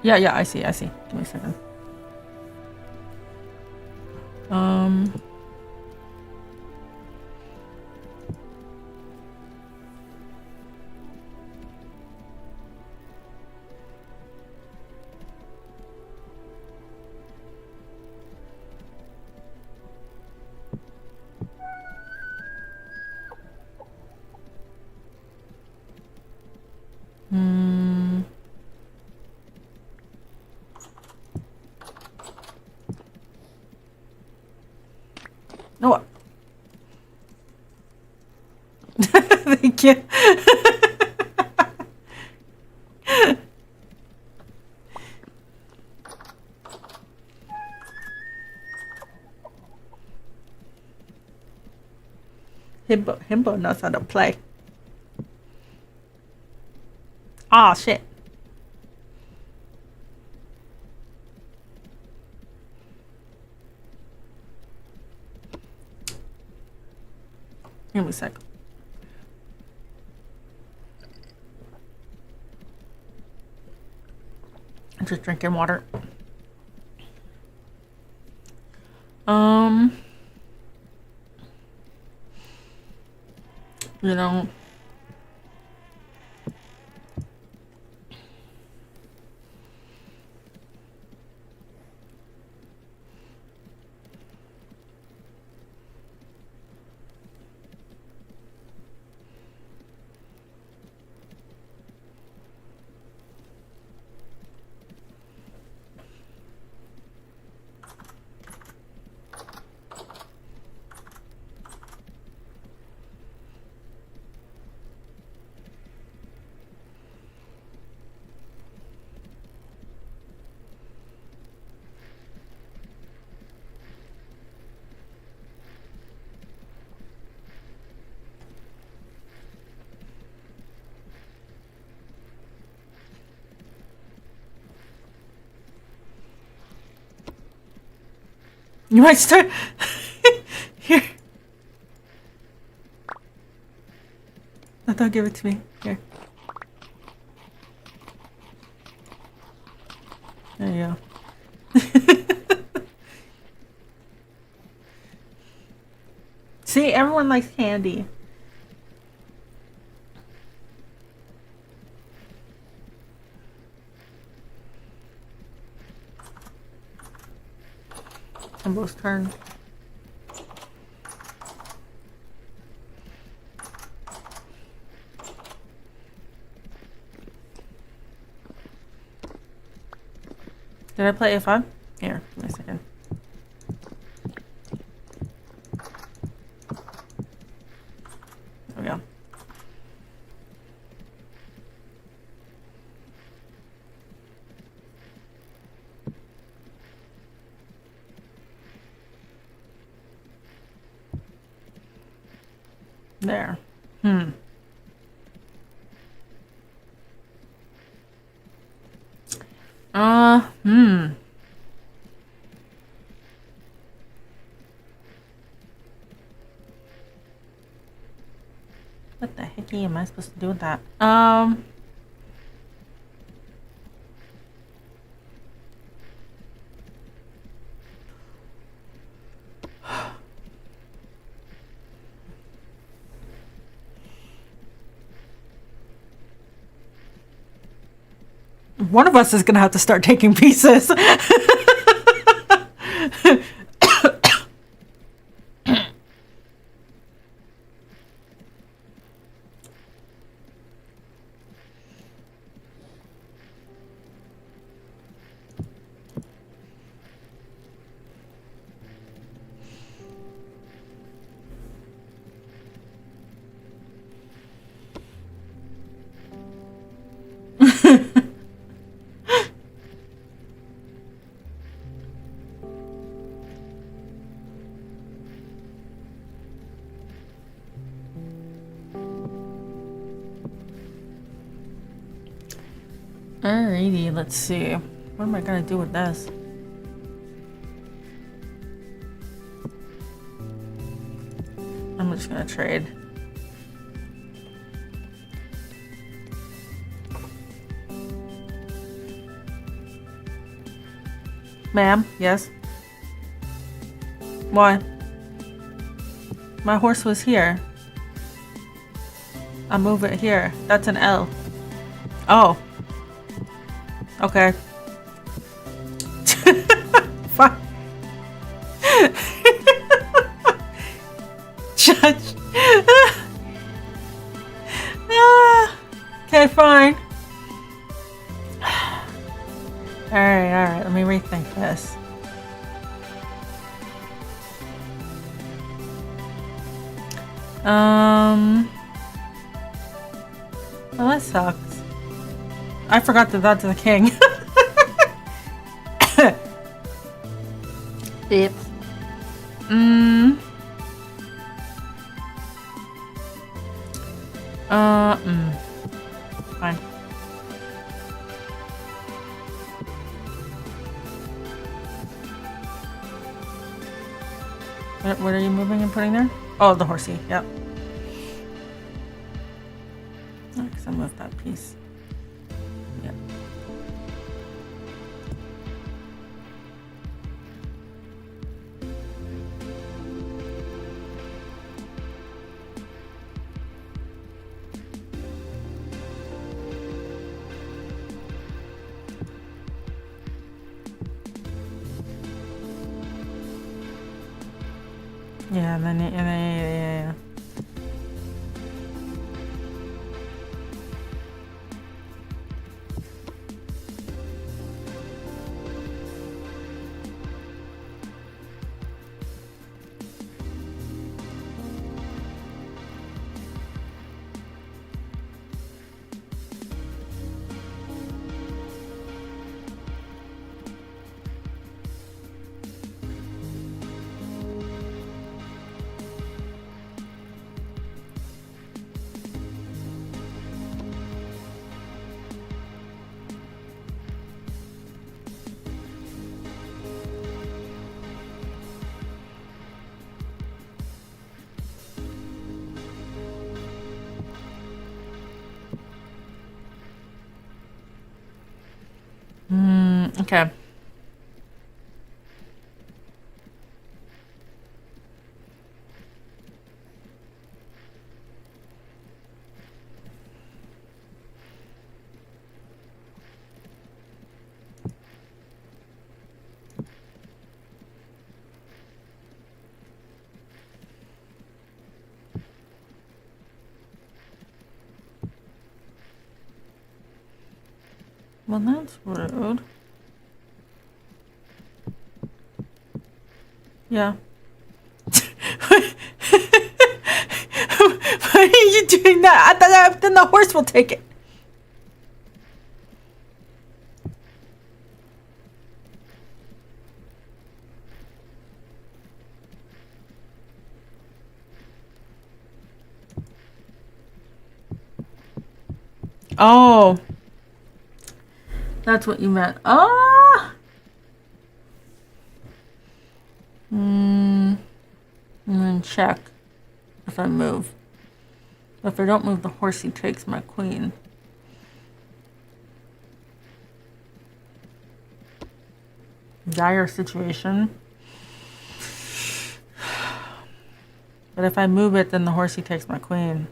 Yeah, I see. Give me a second. Hmm. No. Thank you. Himbo knows how to play. Aw, shit. Give me a sec. I'm just drinking water. You know, you might start. Here. No, don't give it to me. Here. There you go. See, everyone likes candy. Himbo's turn. Did I play A5? Here, give me a second. There we go. There. What the heck am I supposed to do with that? One of us is gonna have to start taking pieces. Alrighty, let's see. What am I gonna do with this? I'm just gonna trade. Ma'am, yes? Why? My horse was here. I'll move it here. That's an L. Oh. Okay. Fuck. Judge. Okay, fine. Well, that sucks. I forgot that that's the king. Yep. Fine. What are you moving and putting there? Oh, the horsey. Yep. Because I moved that piece. Yep. Yeah, and then yeah. Okay. Well, that's rude. Yeah. Why are you doing that? Then the horse will take it. Oh. That's what you meant. Ah! And then check if I move. If I don't move, the horsey takes my queen. Dire situation. But if I move it, then the horsey takes my queen.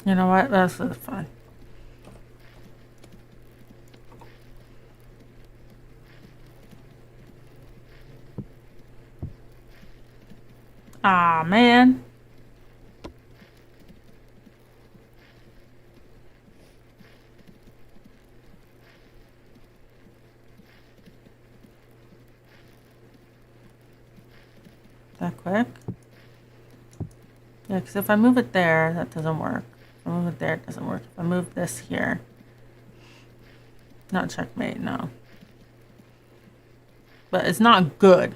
You know what? That's fine. Ah, man. That quick? Yeah, because if I move it there, that doesn't work. If I move it there, it doesn't work. If I move this here. Not checkmate, no. But it's not good.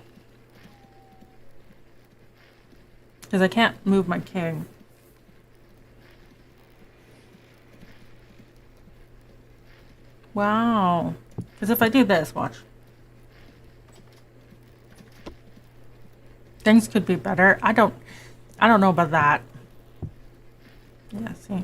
Because I can't move my king. Wow. Because if I do this, watch. Things could be better. I don't know about that. Yeah, see.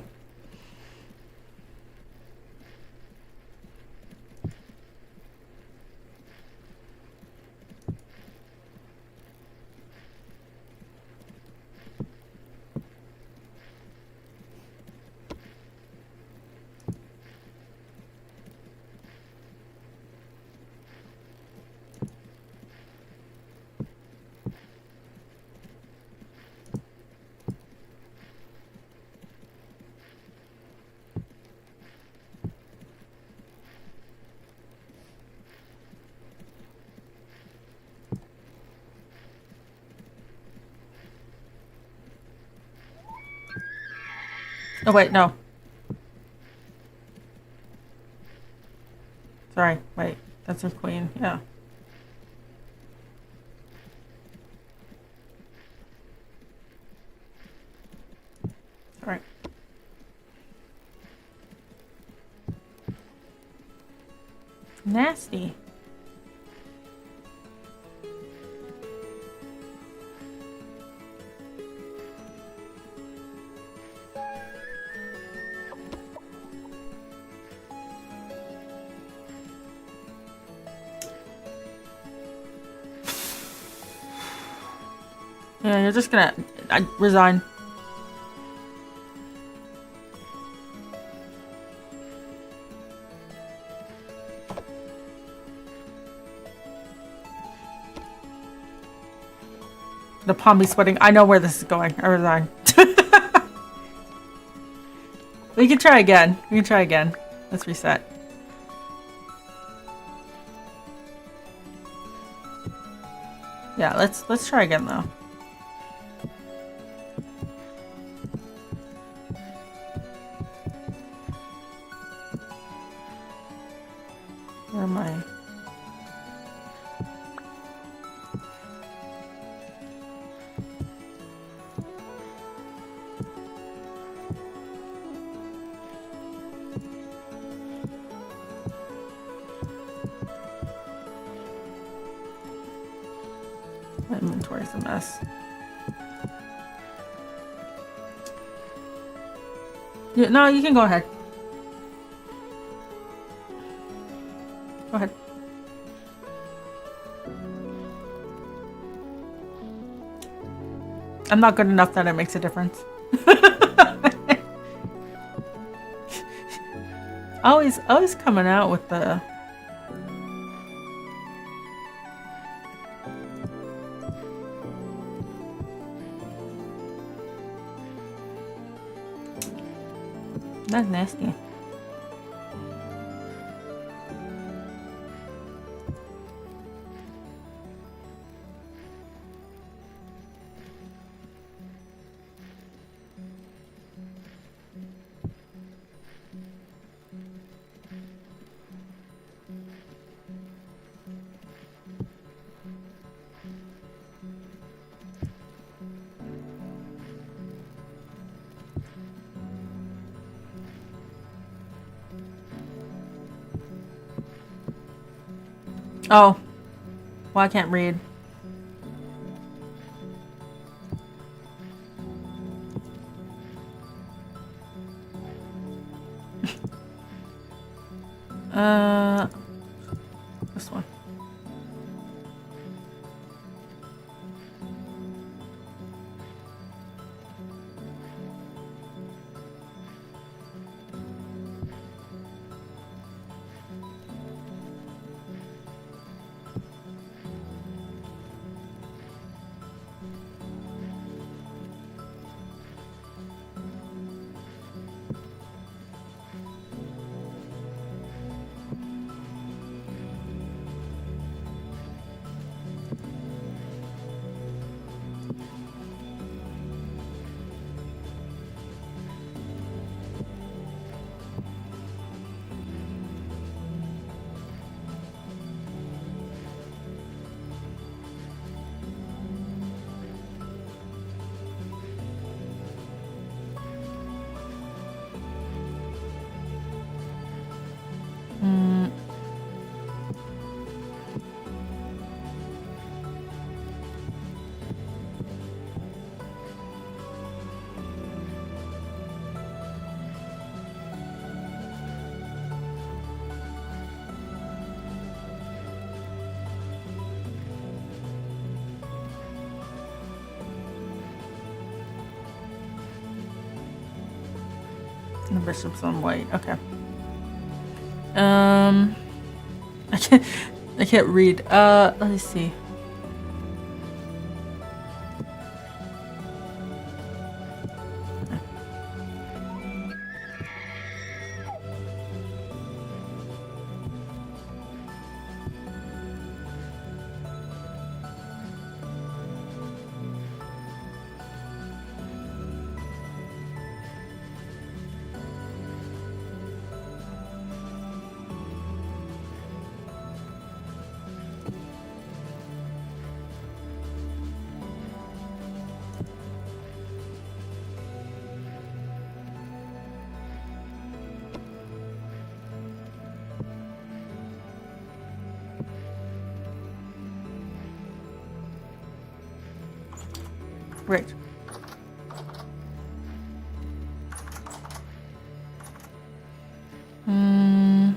Oh, wait, no. Sorry, wait. That's a queen, yeah. Alright. Nasty. Yeah, you're just gonna resign. The palm be sweating. I know where this is going. I resign. We can try again. We can try again. Let's reset. Yeah, let's try again though. Where am I? My inventory's a mess. Yeah, no, you can go ahead. Go ahead. I'm not good enough that it makes a difference. always coming out with the... That's nasty. Oh. Well, I can't read. This one. The bishop's on white. Okay. I can't read. Let me see. Right. Hmm.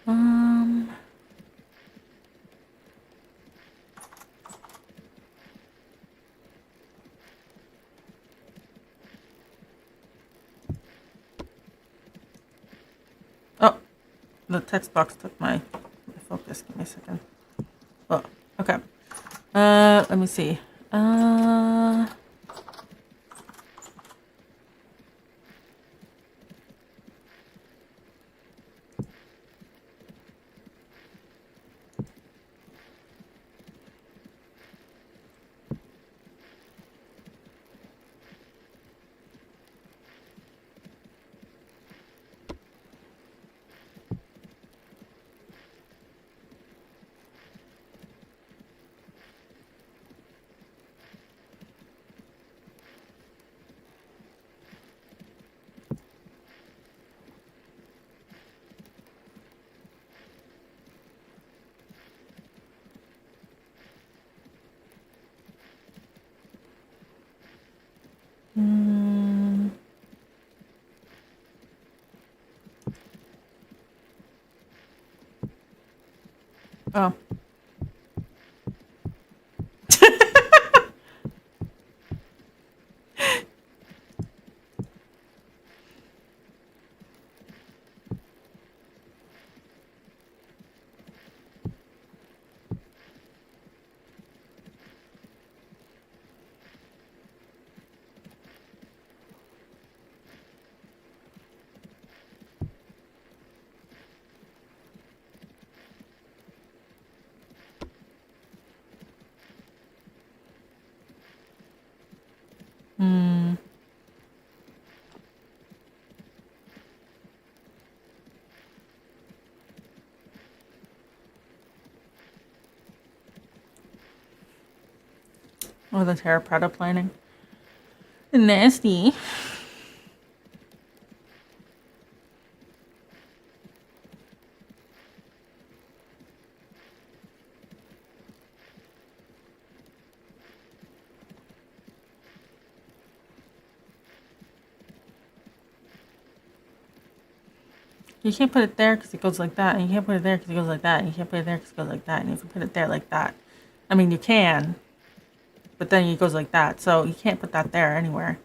Um. Oh, the text box took my focus. Give me a second. Oh, okay. Let me see. Hmm. Oh. Hmm. Oh, the terra preta planning. Nasty. You can't put it there because it goes like that, and you can't put it there because it goes like that, and you can't put it there because it goes like that, and you can put it there like that. I mean, you can, but then it goes like that, so you can't put that there anywhere.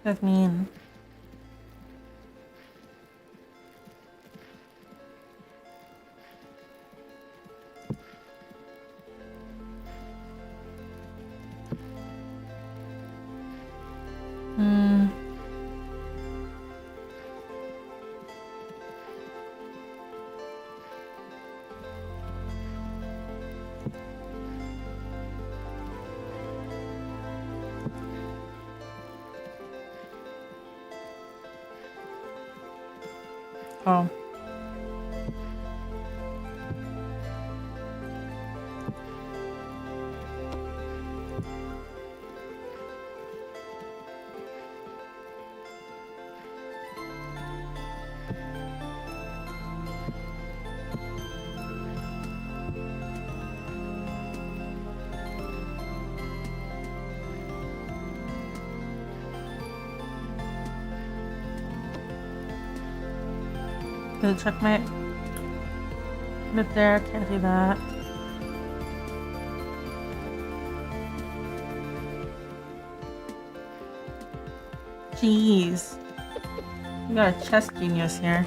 That's mean. Hmm. Oh. Good checkmate. Put it there, can't do that. Jeez. We got a chess genius here.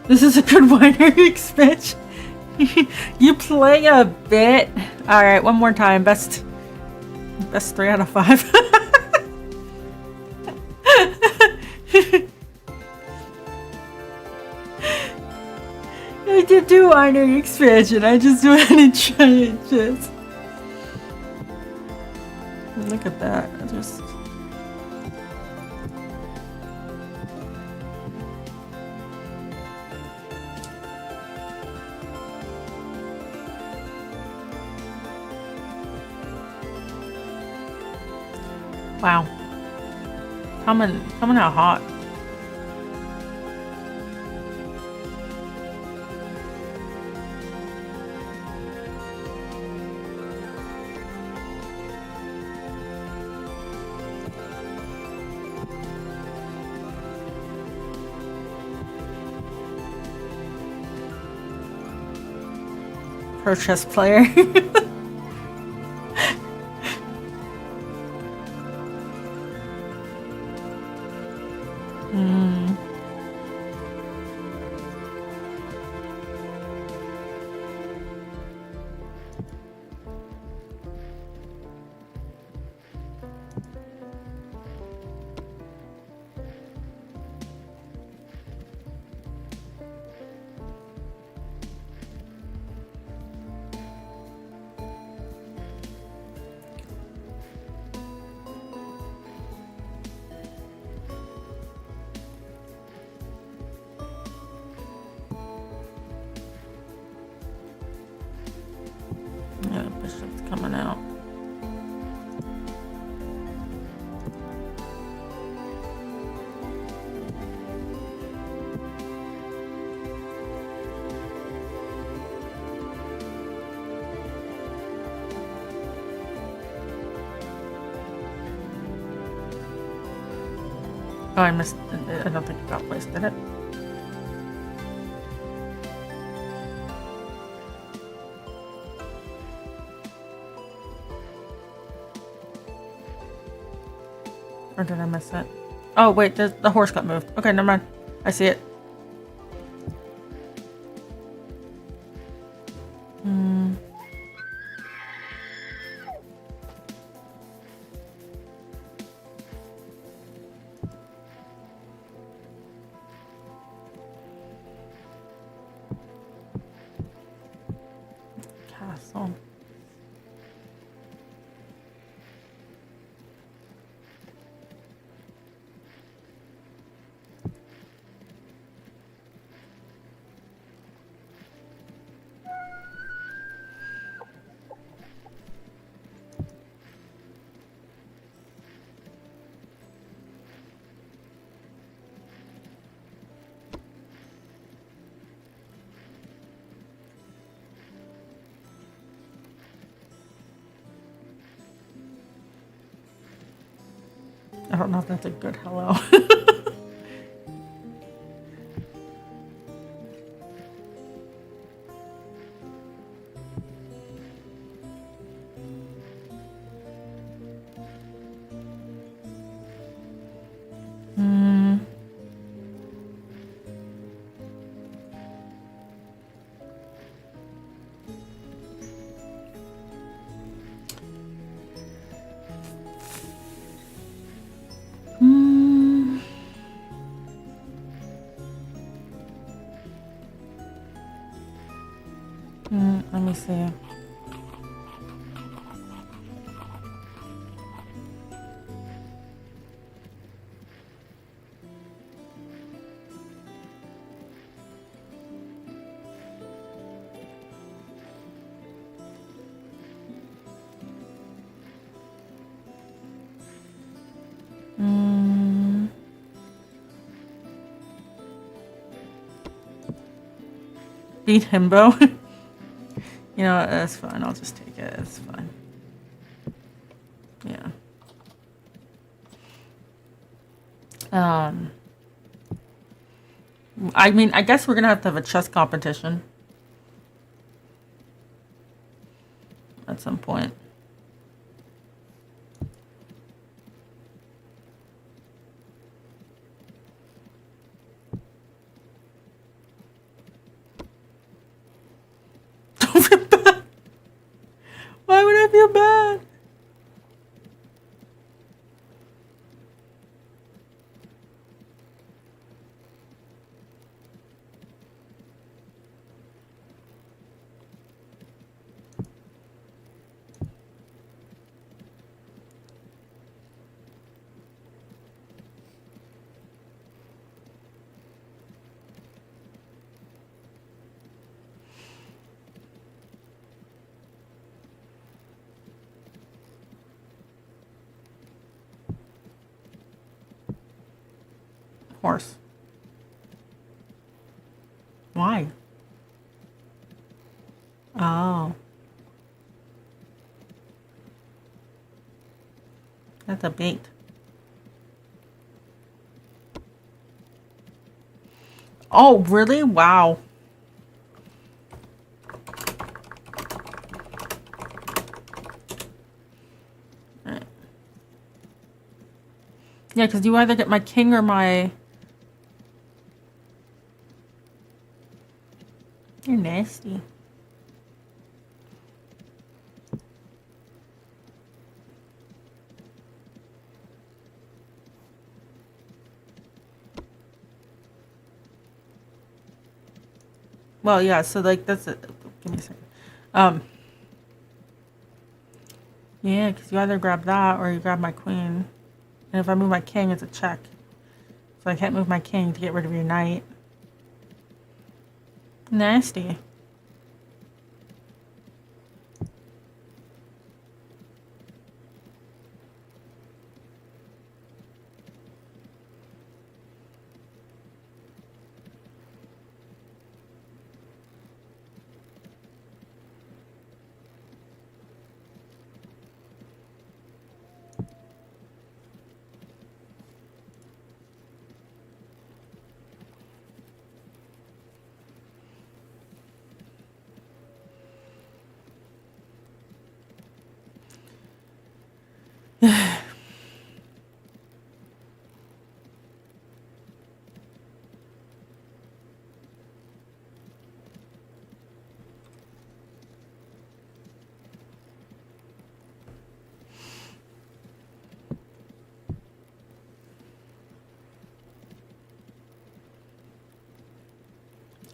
This is a good winery expansion. You play a bit. All right, one more time. Best 3 out of 5. I did do winery expansion. I just want to try it. Just look at that. Just. Wow. Coming out hot. Pro chess player. Yeah, bishop's coming out. Oh, I missed. I don't think it got placed, did it? Or did I miss it? Oh, wait, the horse got moved. Okay, never mind. I see it. Castle. I don't know if that's a good hello. Let me see. Beat himbo. You know, that's fine. I'll just take it. It's fine. Yeah. I mean, I guess we're gonna have to have a chess competition at some point. Don't feel bad. Why would I feel bad? Horse. Why? Oh. That's a bait. Oh, really? Wow. Alright. Yeah, because you either get my king or my... You're nasty. Well, yeah, so, like, that's it. Give me a second. Yeah, because you either grab that or you grab my queen. And if I move my king, it's a check. So I can't move my king to get rid of your knight. Nasty.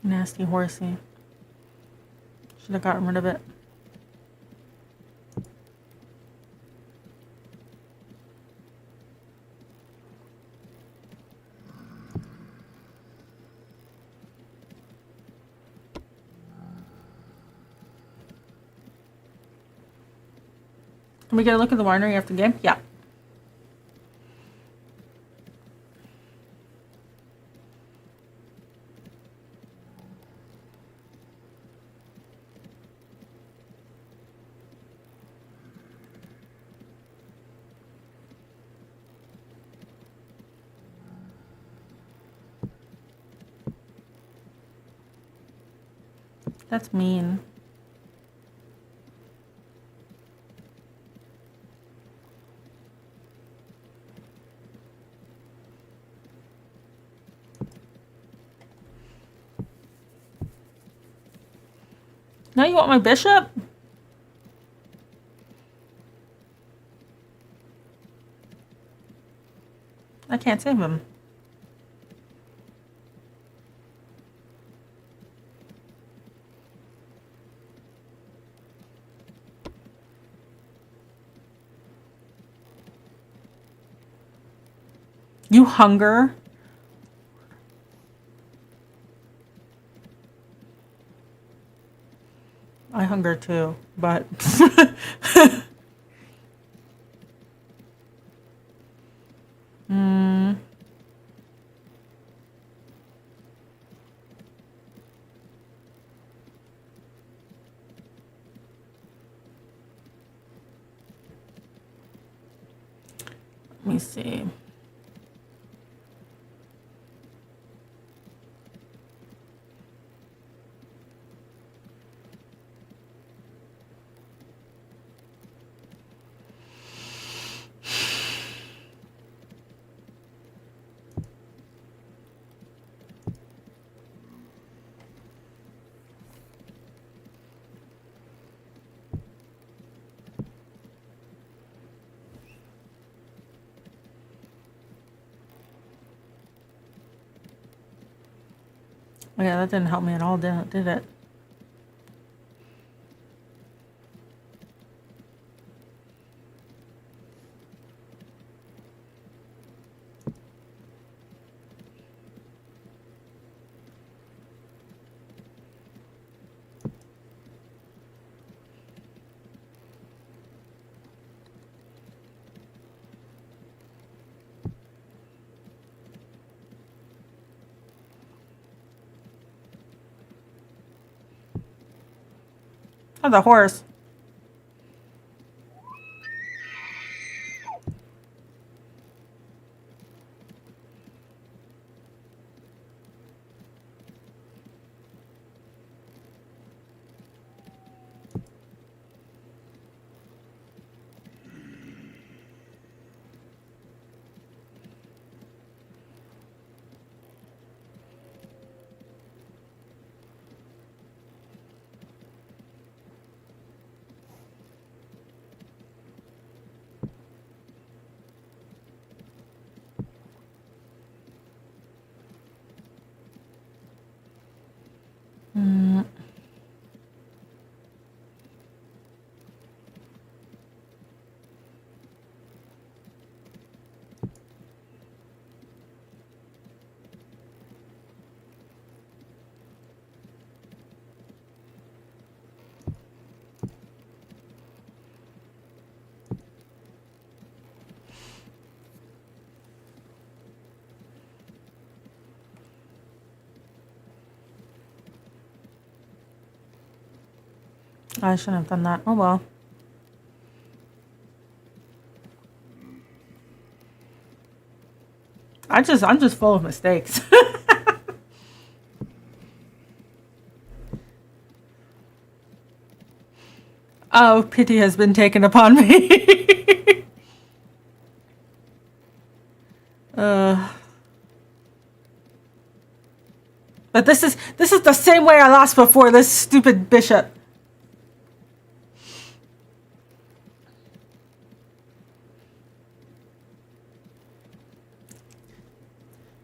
Nasty horsey. Should have gotten rid of it. Can we get a look at the winery after the game? Yeah. That's mean. Now you want my bishop? I can't save him. You hunger? I hunger too, but... Let me see. Yeah, that didn't help me at all, did it? Oh, the horse. I shouldn't have done that. Oh well. I'm just full of mistakes. Oh, pity has been taken upon me. But this is the same way I lost before, this stupid bishop.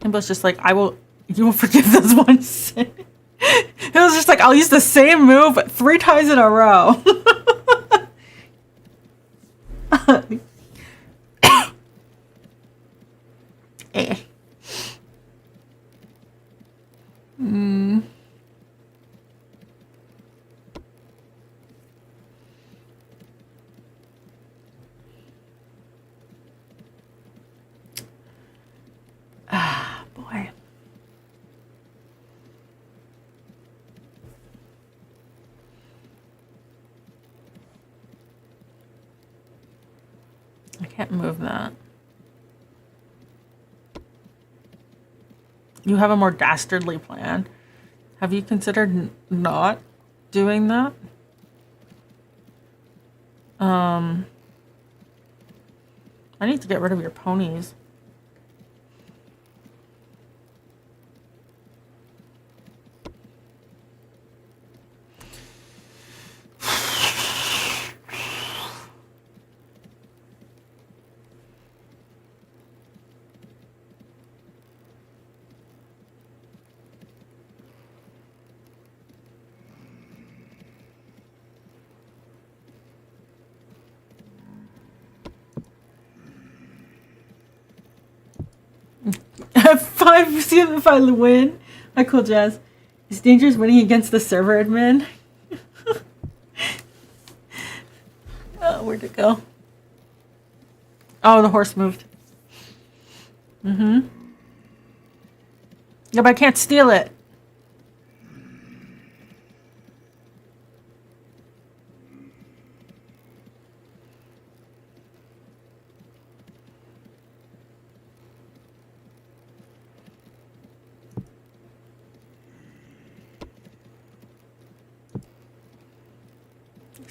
And was just like, you will forgive this one sin. It was just like, I'll use the same move 3 times in a row. Eh. Ah, boy. I can't move that. You have a more dastardly plan. Have you considered not doing that? I need to get rid of your ponies. See if I win. Hi, Cool Jazz. It's dangerous winning against the server admin. Oh, where'd it go? Oh, the horse moved. Yeah, but I can't steal it.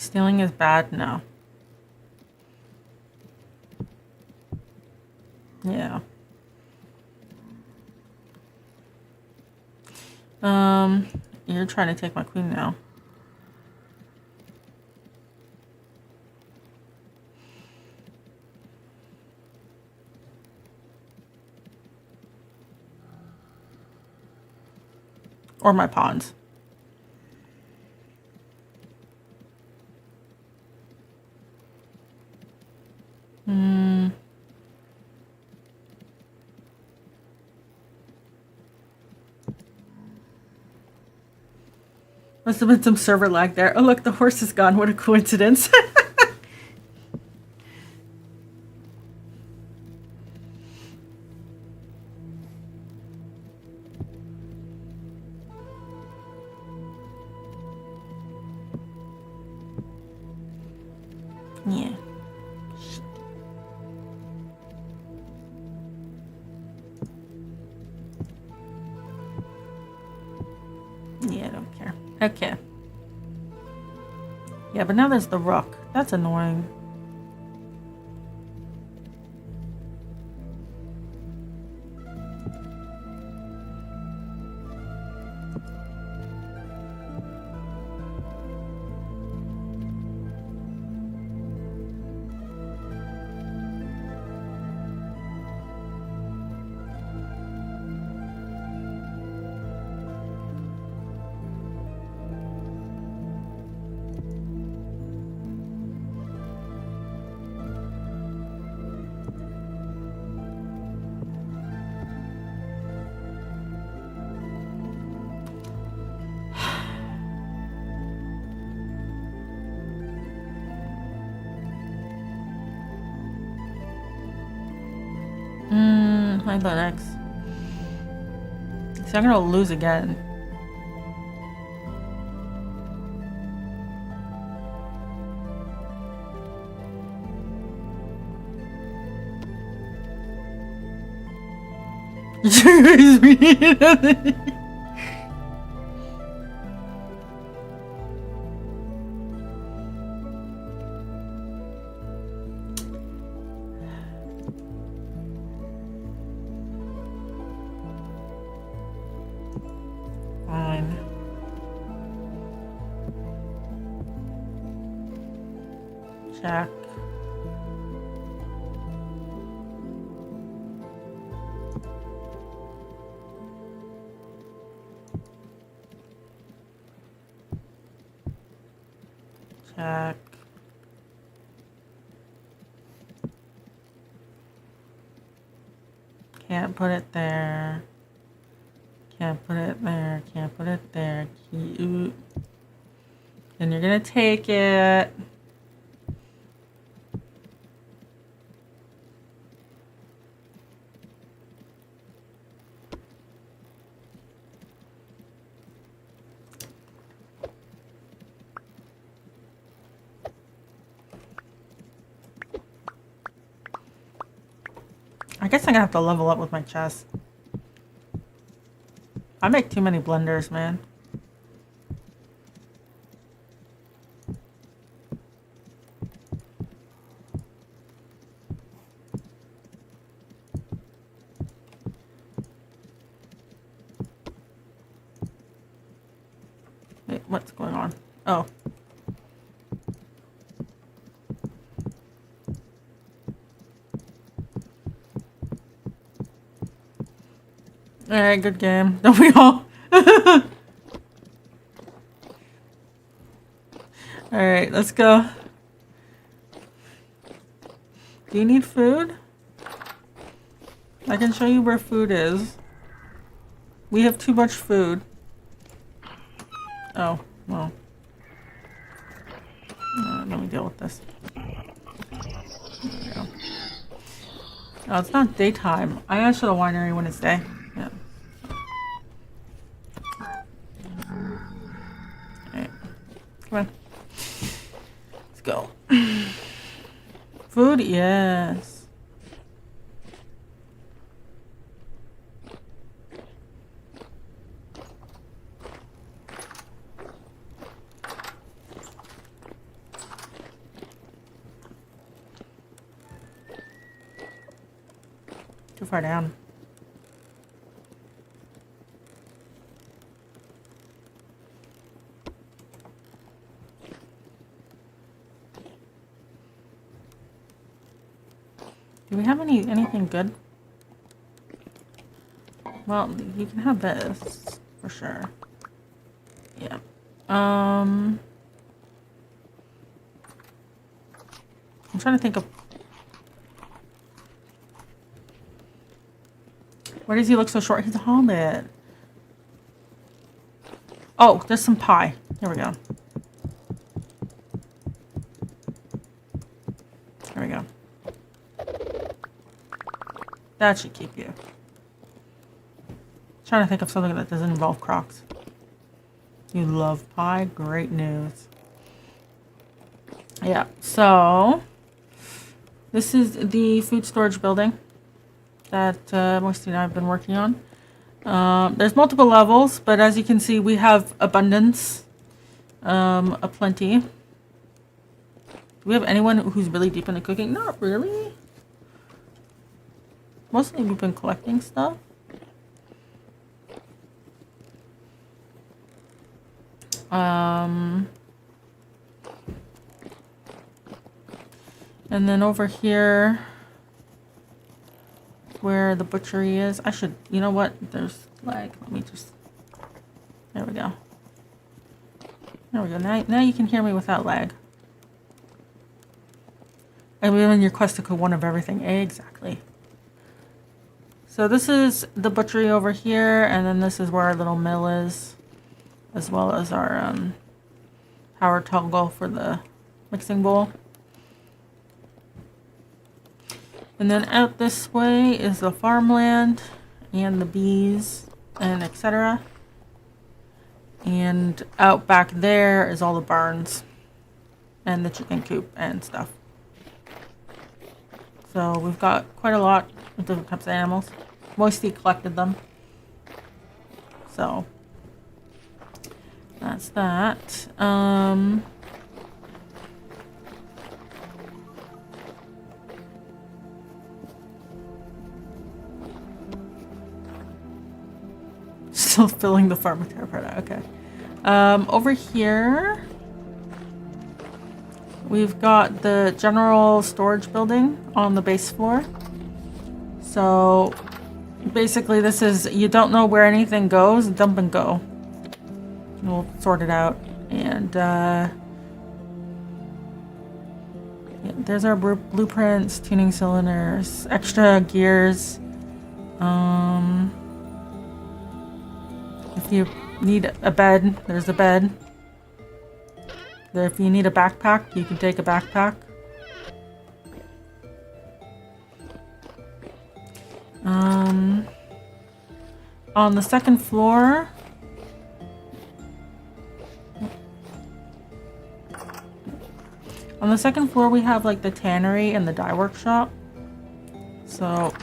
Stealing is bad? No. Yeah. You're trying to take my queen now. Or my pawns. Must have been some server lag there. Oh look, the horse is gone. What a coincidence. Yeah. Yeah, I don't care. Okay. Yeah, but now there's the rook. That's annoying. Hi, Linux. See, I'm gonna lose again. Fine. Check. Check. Can't put it there. Can't put it there. Can't put it there. Cute. Then you're gonna take it. I guess I'm gonna have to level up with my chess. I make too many blunders, man. Wait, what's going on? Oh. Alright, good game. Don't we all? Alright, let's go. Do you need food? I can show you where food is. We have too much food. Oh, well. Let me deal with this. There we go. Oh, it's not daytime. I gotta show the winery when it's day. Yeah. Alright. Come on. Let's go. Food? Yes. Too far down. Do we have anything good? Well, you can have this for sure. Yeah. I'm trying to think of. Why does he look so short? He's a hobbit. Oh, there's some pie. Here we go. There we go. That should keep you. Trying to think of something that doesn't involve Crocs. You love pie? Great news. Yeah, so this is the food storage building that Moisty and I have been working on. There's multiple levels, but as you can see, we have abundance, aplenty. Do we have anyone who's really deep into cooking? Not really. Mostly we've been collecting stuff. And then over here, where the butchery is, I should, you know what? There's lag. Let me just, there we go. There we go. Now you can hear me without lag. And we're in your quest to cook one of everything. Exactly. So this is the butchery over here, and then this is where our little mill is, as well as our power toggle for the mixing bowl. And then out this way is the farmland and the bees and etc. And out back there is all the barns and the chicken coop and stuff. So we've got quite a lot of different types of animals. Moisty collected them. So that's that. Still filling the farm with terracotta. Okay. Over here, we've got the general storage building on the base floor. So basically, this is, you don't know where anything goes, dump and go. We'll sort it out. And yeah, there's our blueprints, tuning cylinders, extra gears. If you need a bed, there's a bed. If you need a backpack, you can take a backpack. On the second floor, we have like the tannery and the dye workshop. So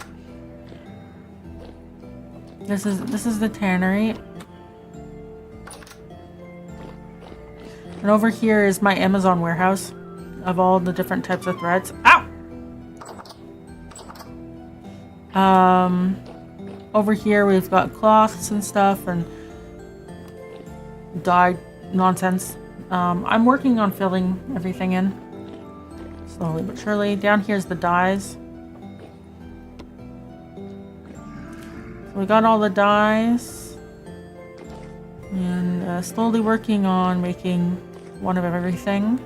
this is the tannery. And over here is my Amazon warehouse of all the different types of threads. Ow! Over here we've got cloths and stuff and dye nonsense. I'm working on filling everything in slowly but surely. Down here's the dyes. So we got all the dyes and slowly working on making one of everything.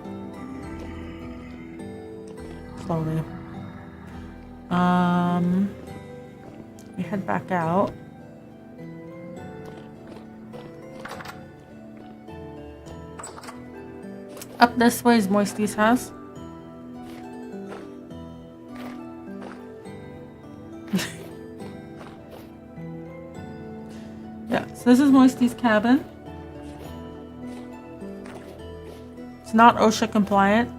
Slowly. We head back out. Up this way is Moisty's house. Yeah, so this is Moisty's cabin. It's not OSHA compliant.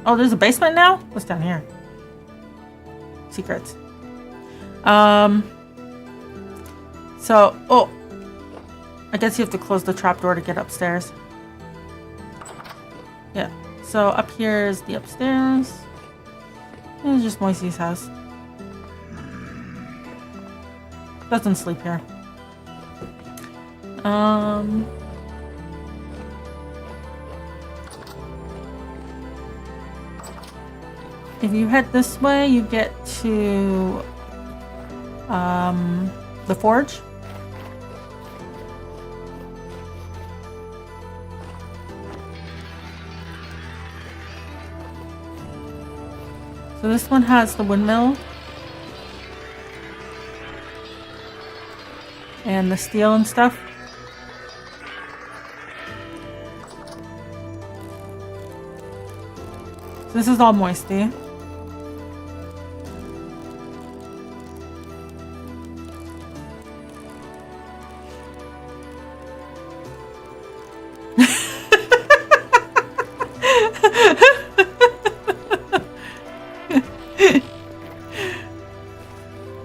Oh, there's a basement now? What's down here? Secrets. So, oh. I guess you have to close the trapdoor to get upstairs. Yeah. So up here is the upstairs. It's just Moisty's house. Doesn't sleep here. If you head this way, you get to the forge. So this one has the windmill and the steel and stuff. So this is all Moisty.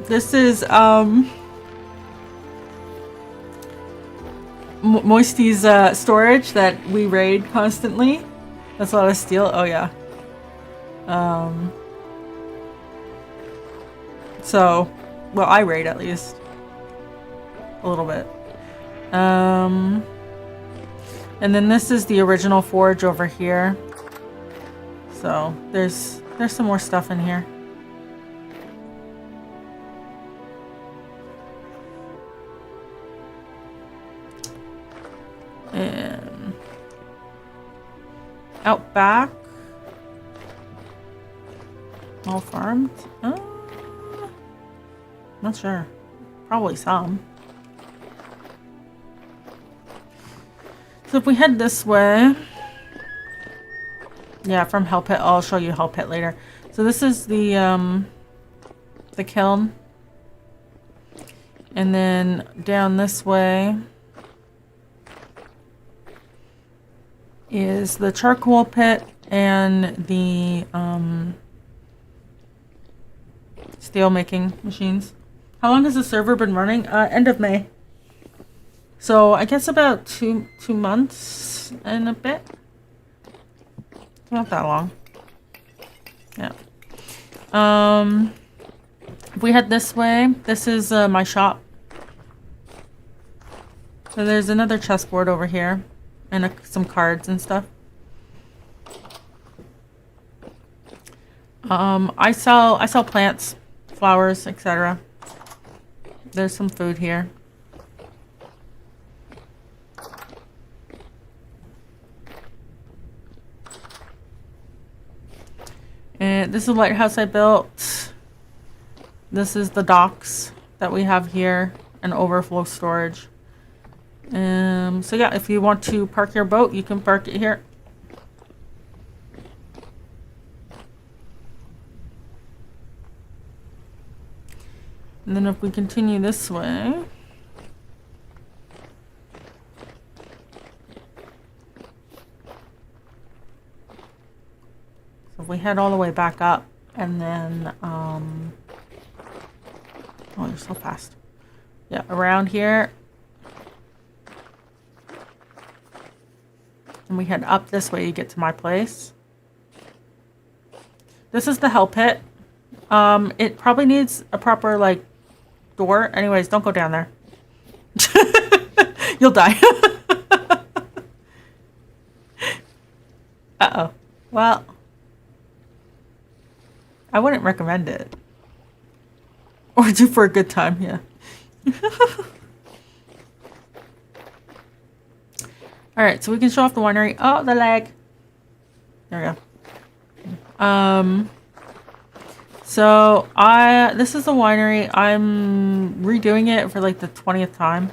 This is Moisty's storage that we raid constantly. That's a lot of steel. Oh yeah. So, well, I raid at least a little bit. And then this is the original forge over here. So there's some more stuff in here. And out back, all farmed. Not sure. Probably some. So if we head this way, yeah, from Hell Pit. I'll show you Hell Pit later. So this is the kiln, and then down this way is the charcoal pit and the steel making machines. How long has the server been running? End of May. So I guess about two months and a bit. It's not that long. Yeah. If we head this way, this is my shop. So there's another chessboard over here. And some cards and stuff. I sell plants, flowers, etc. There's some food here. And this is a lighthouse I built. This is the docks that we have here, and overflow storage. So yeah, if you want to park your boat, you can park it here. And then if we continue this way, so if we head all the way back up, and then oh, you're so fast. Yeah, around here. And we head up this way, you get to my place. This is the Hell Pit. It probably needs a proper, like, door. Anyways, don't go down there. You'll die. Uh-oh. Well, I wouldn't recommend it. Or do for a good time, yeah. Alright, so we can show off the winery. Oh, the lag. There we go. So this is the winery. I'm redoing it for like the 20th time.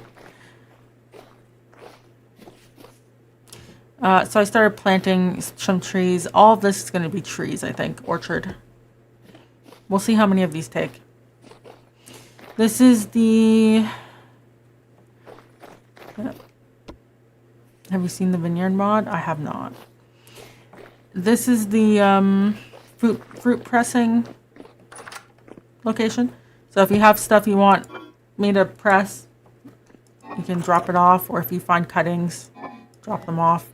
So I started planting some trees. All of this is going to be trees, I think. Orchard. We'll see how many of these take. This is the... Have you seen the vineyard mod? I have not. This is the fruit pressing location. So if you have stuff you want me to press, you can drop it off, or if you find cuttings, drop them off.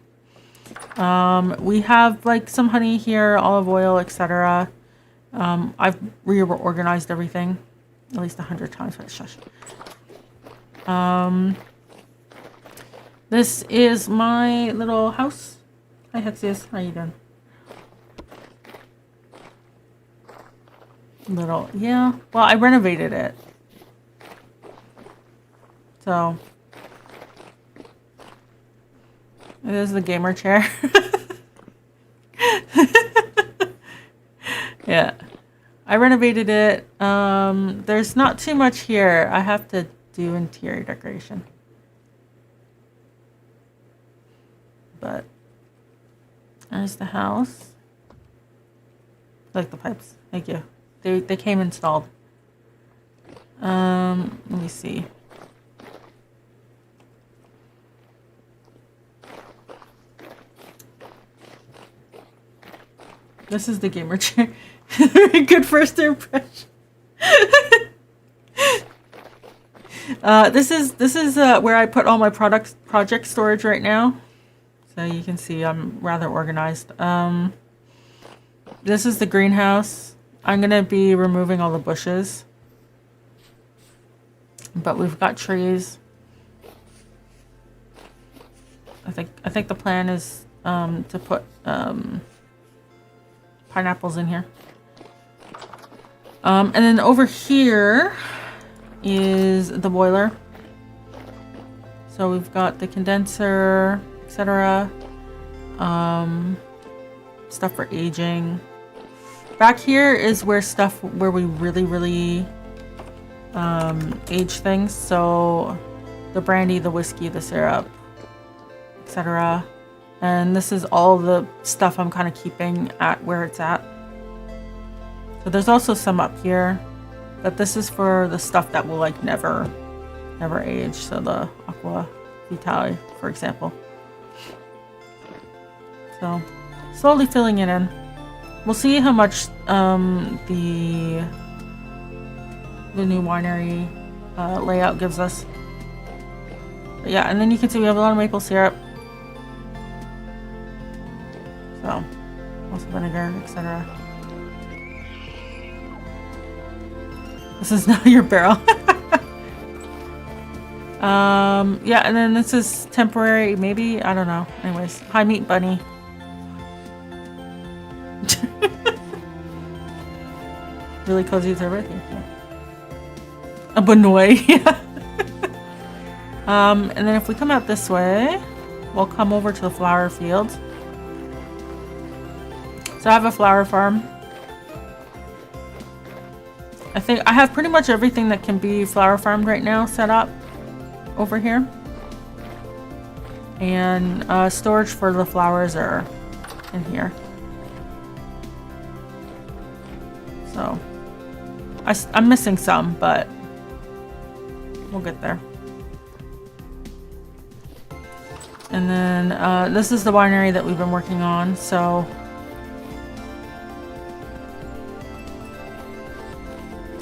We have like some honey here, olive oil, etc. I've reorganized everything at least 100 times, but shush. This is my little house. Hi Hexius, how you doing? Little, yeah. Well, I renovated it. So, it is the gamer chair. Yeah. I renovated it. There's not too much here. I have to do interior decoration. But there's the house. I like the pipes. Thank you. They came installed. Let me see. This is the gamer chair. Very good first impression. This is where I put all my project storage right now. So you can see I'm rather organized. This is the greenhouse. I'm gonna be removing all the bushes, but we've got trees. I think the plan is to put pineapples in here. And then over here is the boiler. So we've got the condenser, etc. Stuff for aging. Back here is where we really age things. So the brandy, the whiskey, the syrup, etc. And this is all the stuff I'm kind of keeping at where it's at. So there's also some up here, but this is for the stuff that will like never age. So the aqua vitale, for example. So slowly filling it in. We'll see how much the new winery layout gives us. But yeah, and then you can see we have a lot of maple syrup. So also vinegar, etc. This is not your barrel. Yeah, and then this is temporary, maybe, I don't know. Anyways, hi meat bunny. Really cozy observer, thank you. A Benoit, yeah. And then if we come out this way, we'll come over to the flower field. So I have a flower farm. I think I have pretty much everything that can be flower farmed right now set up over here. And storage for the flowers are in here. So I'm missing some, but we'll get there. And then this is the winery that we've been working on. So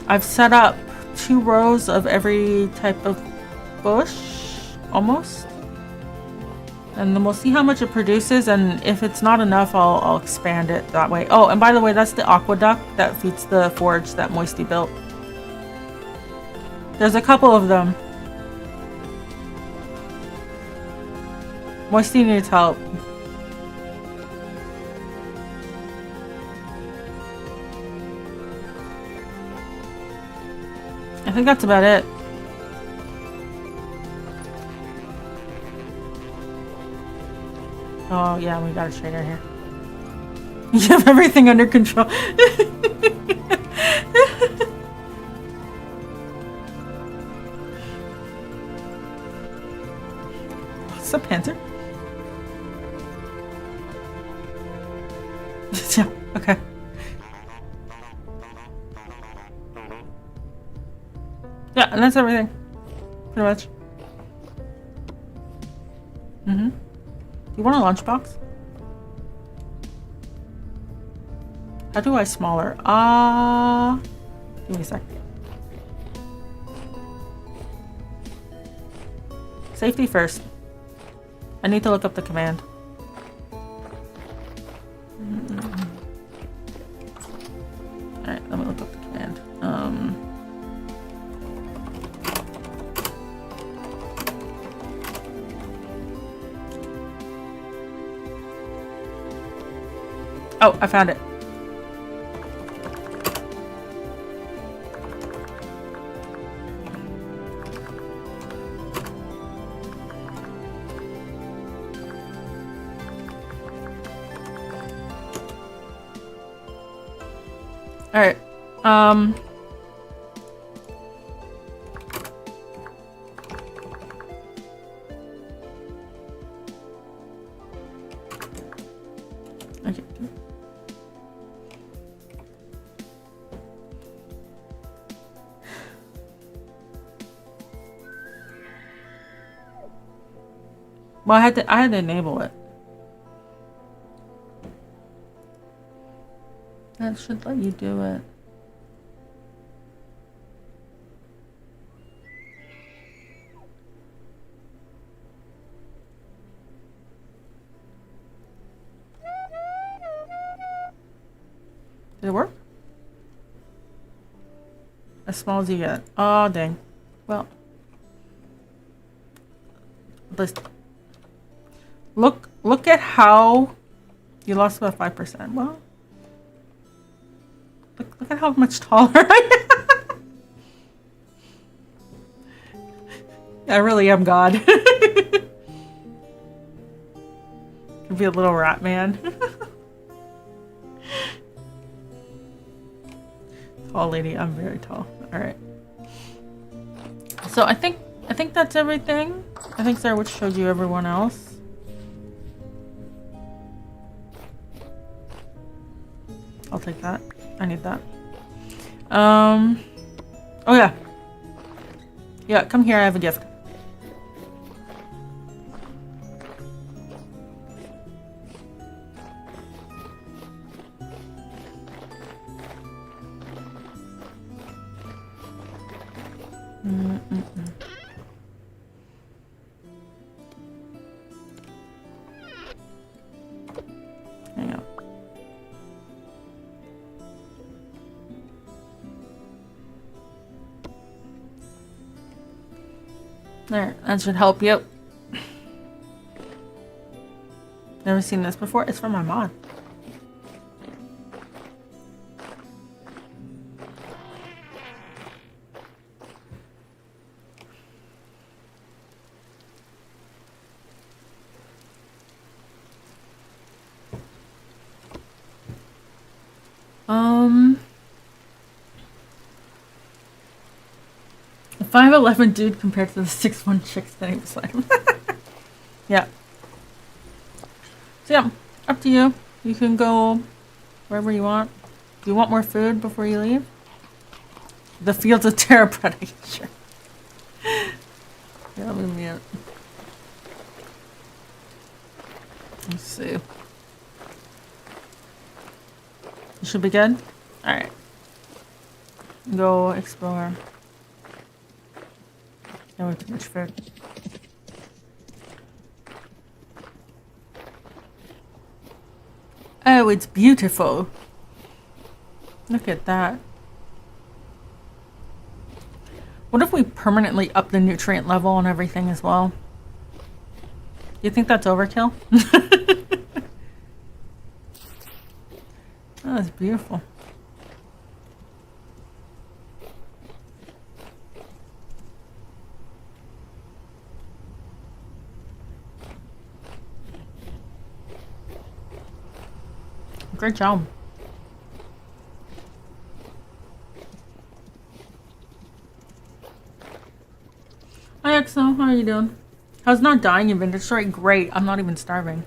I've set up 2 rows of every type of bush, almost. And then we'll see how much it produces, and if it's not enough, I'll expand it that way. Oh, and by the way, that's the aqueduct that feeds the forge that Moisty built. There's a couple of them. Moisty needs help. I think that's about it. Oh yeah, we got a trader here. You have everything under control. What's up, Panther? Yeah, okay. Yeah, and that's everything. Pretty much. Mm-hmm. You want a lunchbox? How do I smaller? Give me a sec. Safety first. I need to look up the command. Alright, let me look up the command. Oh, I found it. Alright, okay. Well, I had to enable it. That should let you do it. Did it work? As small as you get. Oh, dang. Well. Look at how you lost about 5%. Well. Look at how much taller I am. I really am God. Could be a little rat man. Tall lady, I'm very tall. Alright. So I think that's everything. I think Sarah Witch showed you everyone else. I'll take that. I need that. Oh yeah. Yeah, come here, I have a gift. Hang on. There, that should help you. Never seen this before. It's from my mod. The 5'11" dude compared to the 6'1" chick standing beside him. Yeah. So yeah, up to you. You can go wherever you want. Do you want more food before you leave? The Fields of Terror Predator. Yeah, let me mute. Let's see. You should be good? Alright. Go explore. No way too much food. Oh, it's beautiful. Look at that. What if we permanently up the nutrient level on everything as well? You think that's overkill? Oh, that's beautiful. Great job. Hi Exo, how are you doing? How's not dying in vintagestory? Great, I'm not even starving.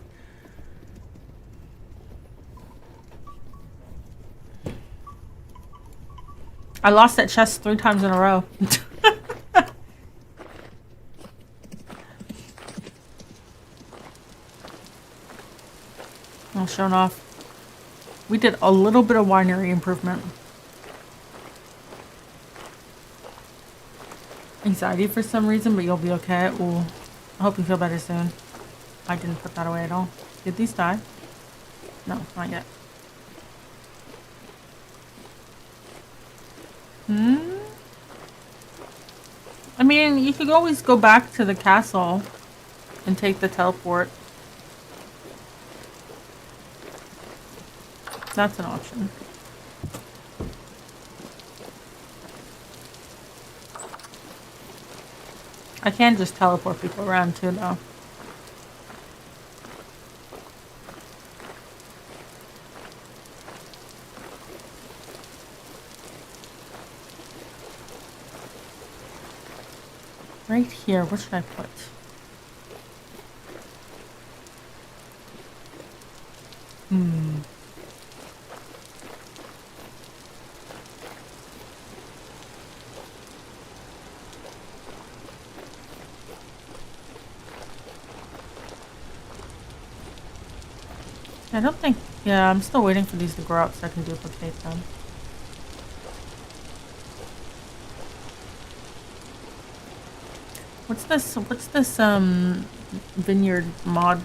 I lost that chest 3 times in a row. All shown off. We did a little bit of winery improvement. Anxiety for some reason, but you'll be okay. I hope you feel better soon. I didn't put that away at all. Did these die? No, not yet. I mean, you could always go back to the castle and take the teleport. That's an option. I can just teleport people around too, though. Right here, what should I put? I don't think, yeah, I'm still waiting for these to grow up so I can duplicate them. What's this, vineyard mod?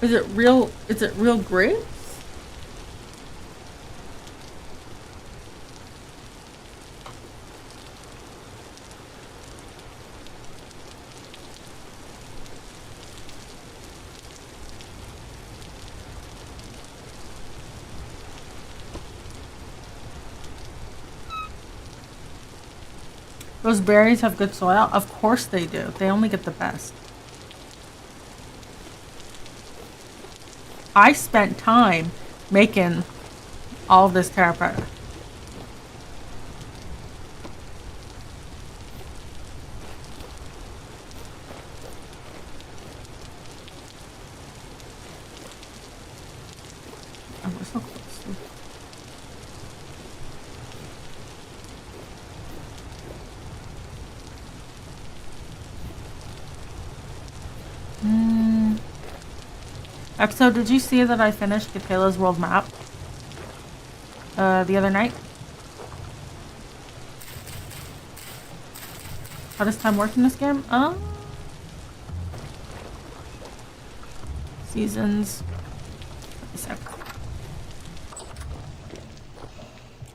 Is it real grapes? Those berries have good soil? Of course they do. They only get the best. I spent time making all of this terra preta. Oh, we're so close. So did you see that I finished Kayla's world map the other night? How does time work in this game? Seasons. A sec.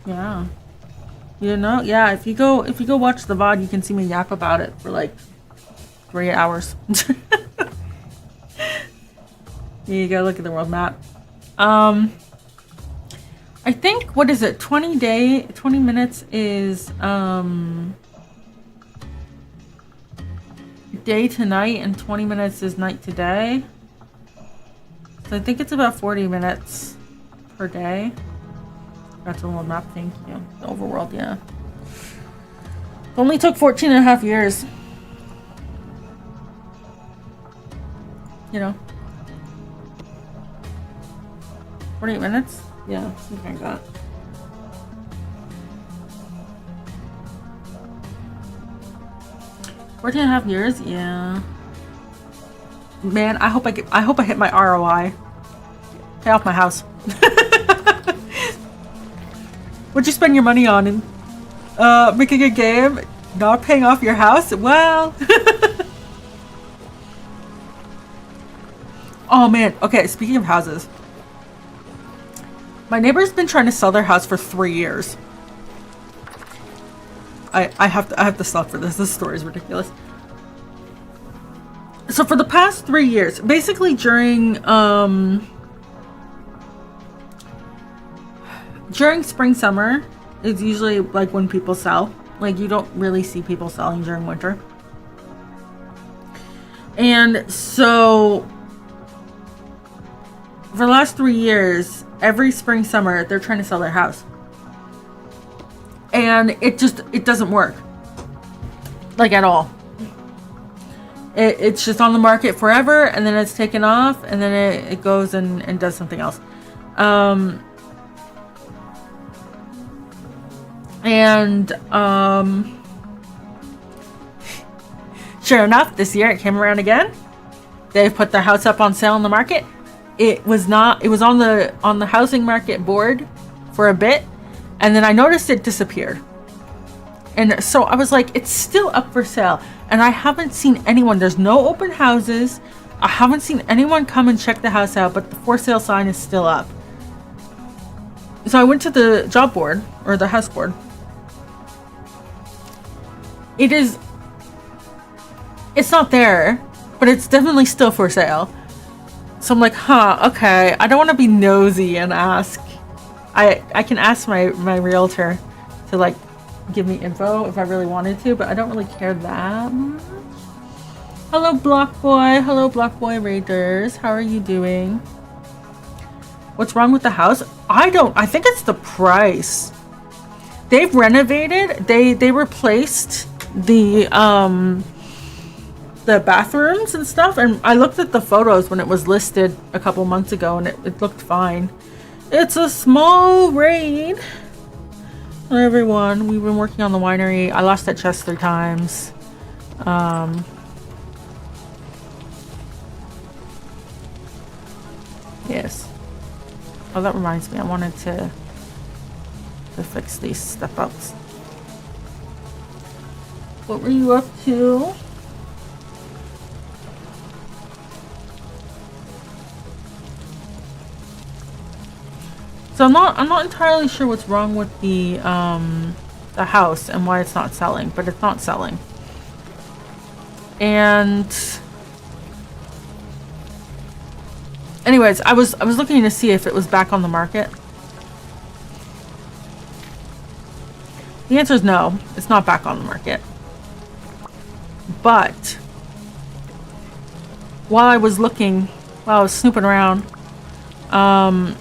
Yeah. You know? Yeah, if you go watch the VOD, you can see me yap about it for like 3 hours. You gotta look at the world map. I think, what is it? 20 minutes is day to night and 20 minutes is night to day. So I think it's about 40 minutes per day. That's a world map, thank you. The overworld, yeah. It only took 14 and a half years. You know. 48 minutes? Yeah, something like that. Fourteen and a half years? Yeah. Man, I hope I hit my ROI. Pay off my house. What'd you spend your money on? Making a game? Not paying off your house? Well. Oh man. Okay, speaking of houses. My neighbor's been trying to sell their house for 3 years. I have to stop for this. This story is ridiculous. So for the past 3 years, basically during spring, summer is usually like when people sell. Like you don't really see people selling during winter. And so for the last 3 years, every spring, summer, they're trying to sell their house. And it doesn't work. Like at all. It's just on the market forever, and then it's taken off, and then it goes and does something else. Sure enough, this year it came around again. They put their house up on sale on the market. It was on the housing market board for a bit, and then I noticed it disappeared. And so I was like, it's still up for sale. And I haven't seen anyone. There's no open houses. I haven't seen anyone come and check the house out, but the for sale sign is still up. So I went to the job board, or the house board. It's not there, but it's definitely still for sale. So I'm like, huh, okay. I don't want to be nosy and ask. I can ask my realtor to like give me info if I really wanted to, but I don't really care that much. Hello, Block Boy. Hello, Block Boy Raiders. How are you doing? What's wrong with the house? I think it's the price. They've renovated. They replaced the bathrooms and stuff, and I looked at the photos when it was listed a couple months ago, and it looked fine. It's a small raid. Hello, everyone. We've been working on the winery. I lost that chest 3 times. Yes. Oh, that reminds me. I wanted to fix these step-ups. What were you up to? So I'm not entirely sure what's wrong with the house and why it's not selling, but it's not selling. And anyways, I was looking to see if it was back on the market. The answer is no, it's not back on the market. But while I was snooping around, I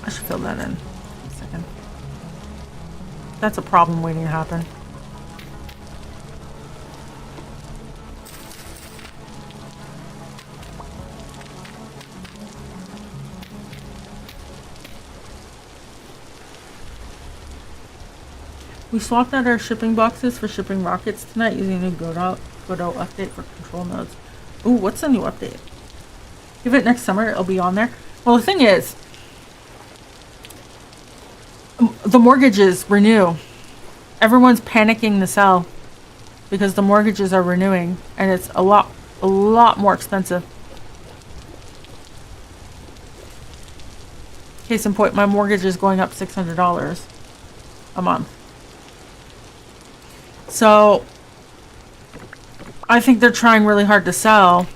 should fill that in. A second. That's a problem waiting to happen. We swapped out our shipping boxes for shipping rockets tonight using a new Godot update for control nodes. Ooh, what's the new update? Give it next summer, it'll be on there. Well, the thing is, the mortgages renew. Everyone's panicking to sell because the mortgages are renewing, and it's a lot more expensive. Case in point, my mortgage is going up $600 a month. So I think they're trying really hard to sell.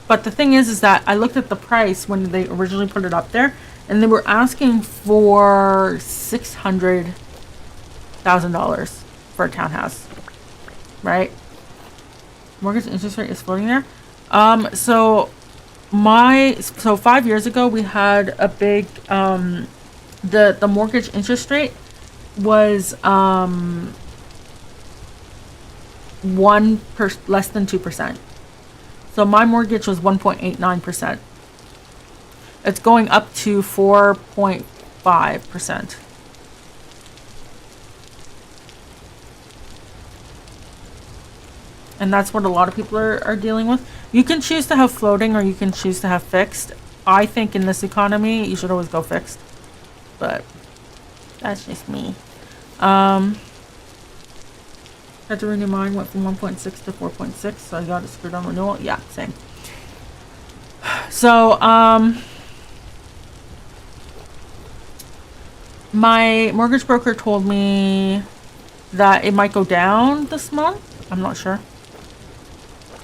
But the thing is that I looked at the price when they originally put it up there, and they were asking for $600,000 for a townhouse, right? Mortgage interest rate is floating there. So 5 years ago we had a big the mortgage interest rate was less than 2%. So my mortgage was 1.89%. It's going up to 4.5%. And that's what a lot of people are dealing with. You can choose to have floating or you can choose to have fixed. I think in this economy, you should always go fixed. But that's just me. Had to renew mine, went from 1.6 to 4.6, so I got it screwed on renewal. Yeah, same. So, my mortgage broker told me that it might go down this month. I'm not sure.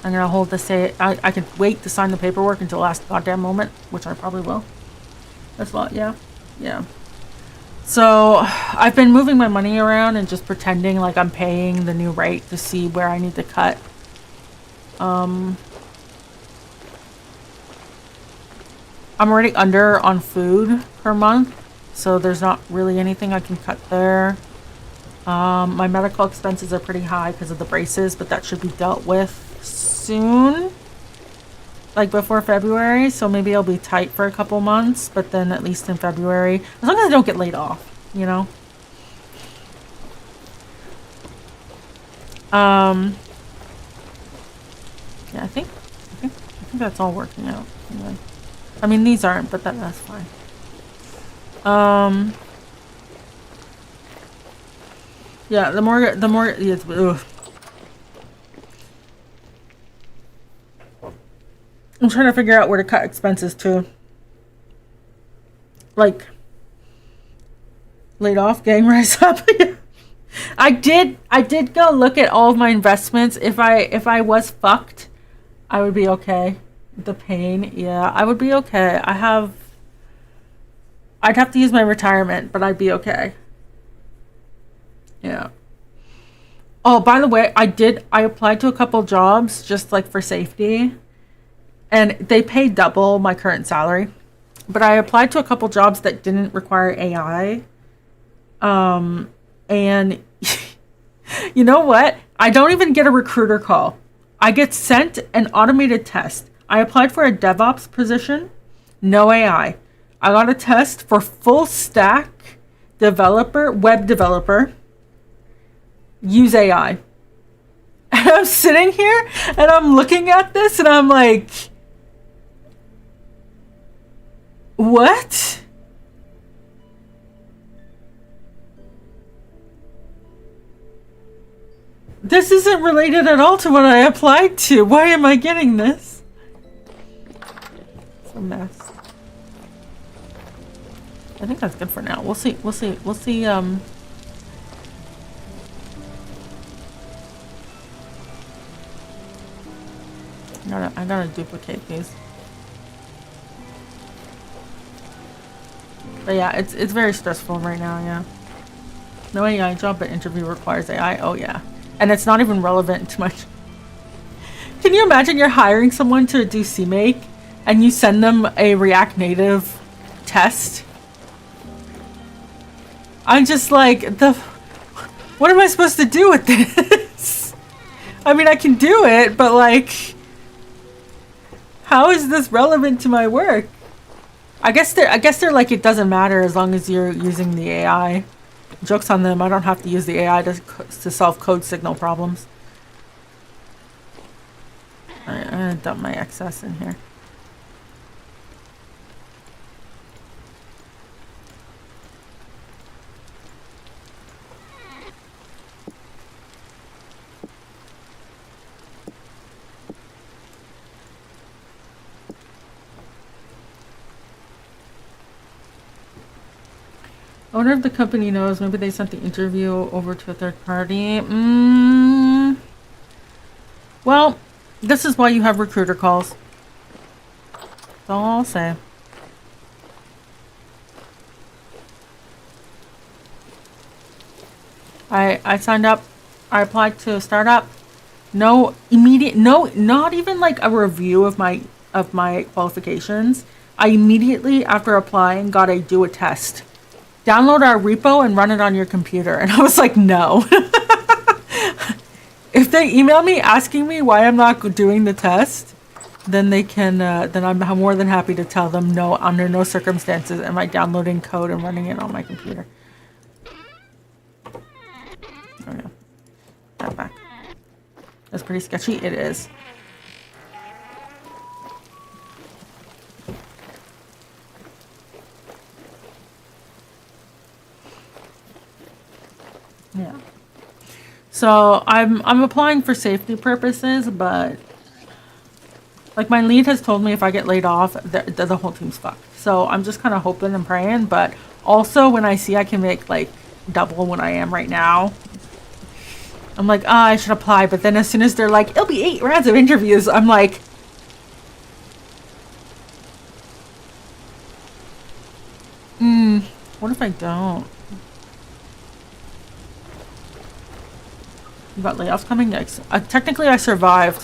I'm gonna hold to say I could wait to sign the paperwork until the last goddamn moment, which I probably will. That's a lot, yeah. So I've been moving my money around and just pretending like I'm paying the new rate to see where I need to cut. I'm already under on food per month, so there's not really anything I can cut there. My medical expenses are pretty high because of the braces, but that should be dealt with soon, like before February. So maybe I'll be tight for a couple months, but then at least in February, as long as I don't get laid off, you know. Yeah, I think that's all working out anyway. I mean, these aren't, but that's fine. Yeah, the more, yes, ugh. I'm trying to figure out where to cut expenses too. Like, laid off, gang rise up. I did go look at all of my investments. If I was fucked, I would be okay. The pain, yeah, I would be okay. I'd have to use my retirement, but I'd be okay. Yeah. Oh, by the way, I applied to a couple jobs just like for safety, and they pay double my current salary. But I applied to a couple jobs that didn't require AI. And you know what? I don't even get a recruiter call. I get sent an automated test. I applied for a DevOps position, no AI. I got a test for full stack developer, web developer, use AI. And I'm sitting here and I'm looking at this and I'm like, what? This isn't related at all to what I applied to. Why am I getting this? It's a mess. I think that's good for now. We'll see. I gotta duplicate these. But yeah, it's very stressful right now, yeah. No AI job, but interview requires AI. Oh yeah. And it's not even relevant to much. Can you imagine you're hiring someone to do CMake and you send them a React Native test? I'm just like, what am I supposed to do with this? I mean, I can do it, but like, how is this relevant to my work? I guess they're like, it doesn't matter as long as you're using the AI. Joke's on them. I don't have to use the AI to solve code signal problems. Alright, I'm gonna dump my excess in here. I wonder if the company knows. Maybe they sent the interview over to a third party. Well, this is why you have recruiter calls. That's all I'll say. I signed up. I applied to a startup. No immediate. No, not even like a review of my qualifications. I immediately after applying got a do a test. Download our repo and run it on your computer. And I was like, no. If they email me asking me why I'm not doing the test, then they can, then I'm more than happy to tell them no, under no circumstances am I downloading code and running it on my computer. Oh yeah. That back. That's pretty sketchy. It is. Yeah. So I'm applying for safety purposes, but like my lead has told me if I get laid off, the whole team's fucked. So I'm just kind of hoping and praying. But also when I see I can make like double what I am right now, I'm like, I should apply. But then as soon as they're like, it'll be 8 rounds of interviews, I'm like, what if I don't? You got layoffs coming next. Technically, I survived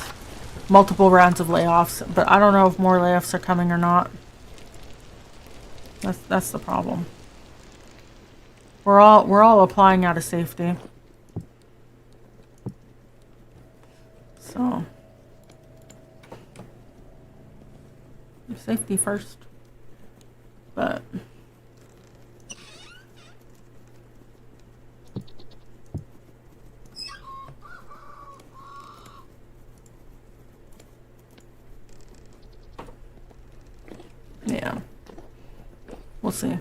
multiple rounds of layoffs, but I don't know if more layoffs are coming or not. That's the problem. We're all applying out of safety. So safety first, but. Yeah, we'll see.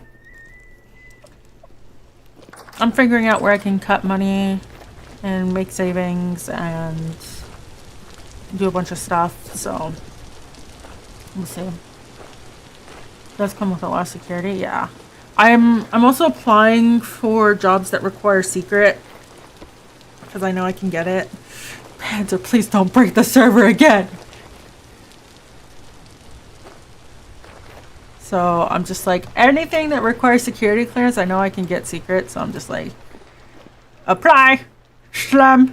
I'm figuring out where I can cut money and make savings and do a bunch of stuff, so we'll see. Does come with a lot of security, yeah. I'm also applying for jobs that require secret because I know I can get it. So please don't break the server again. So I'm just like, anything that requires security clearance, I know I can get secret. So I'm just like, apply, slam.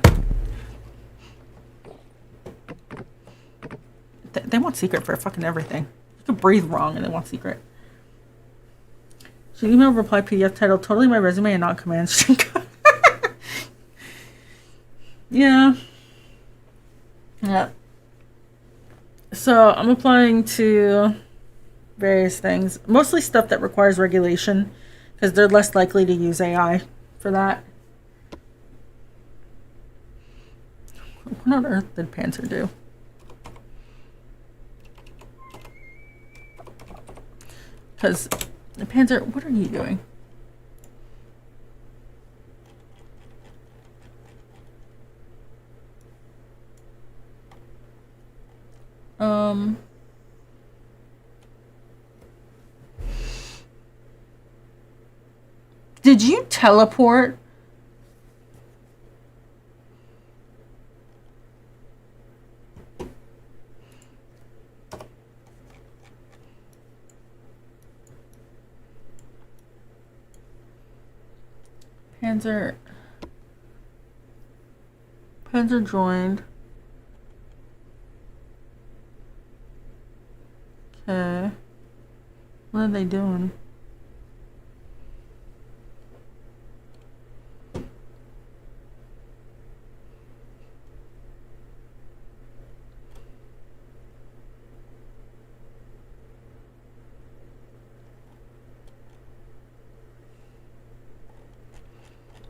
They want secret for fucking everything. You can breathe wrong and they want secret. Should email reply PDF title totally my resume and not command string. Yeah. Yeah. So I'm applying to various things, mostly stuff that requires regulation because they're less likely to use AI for that. What on earth did Panzer do? Because Panzer, what are you doing? Did you teleport? Panzer joined. Okay. What are they doing?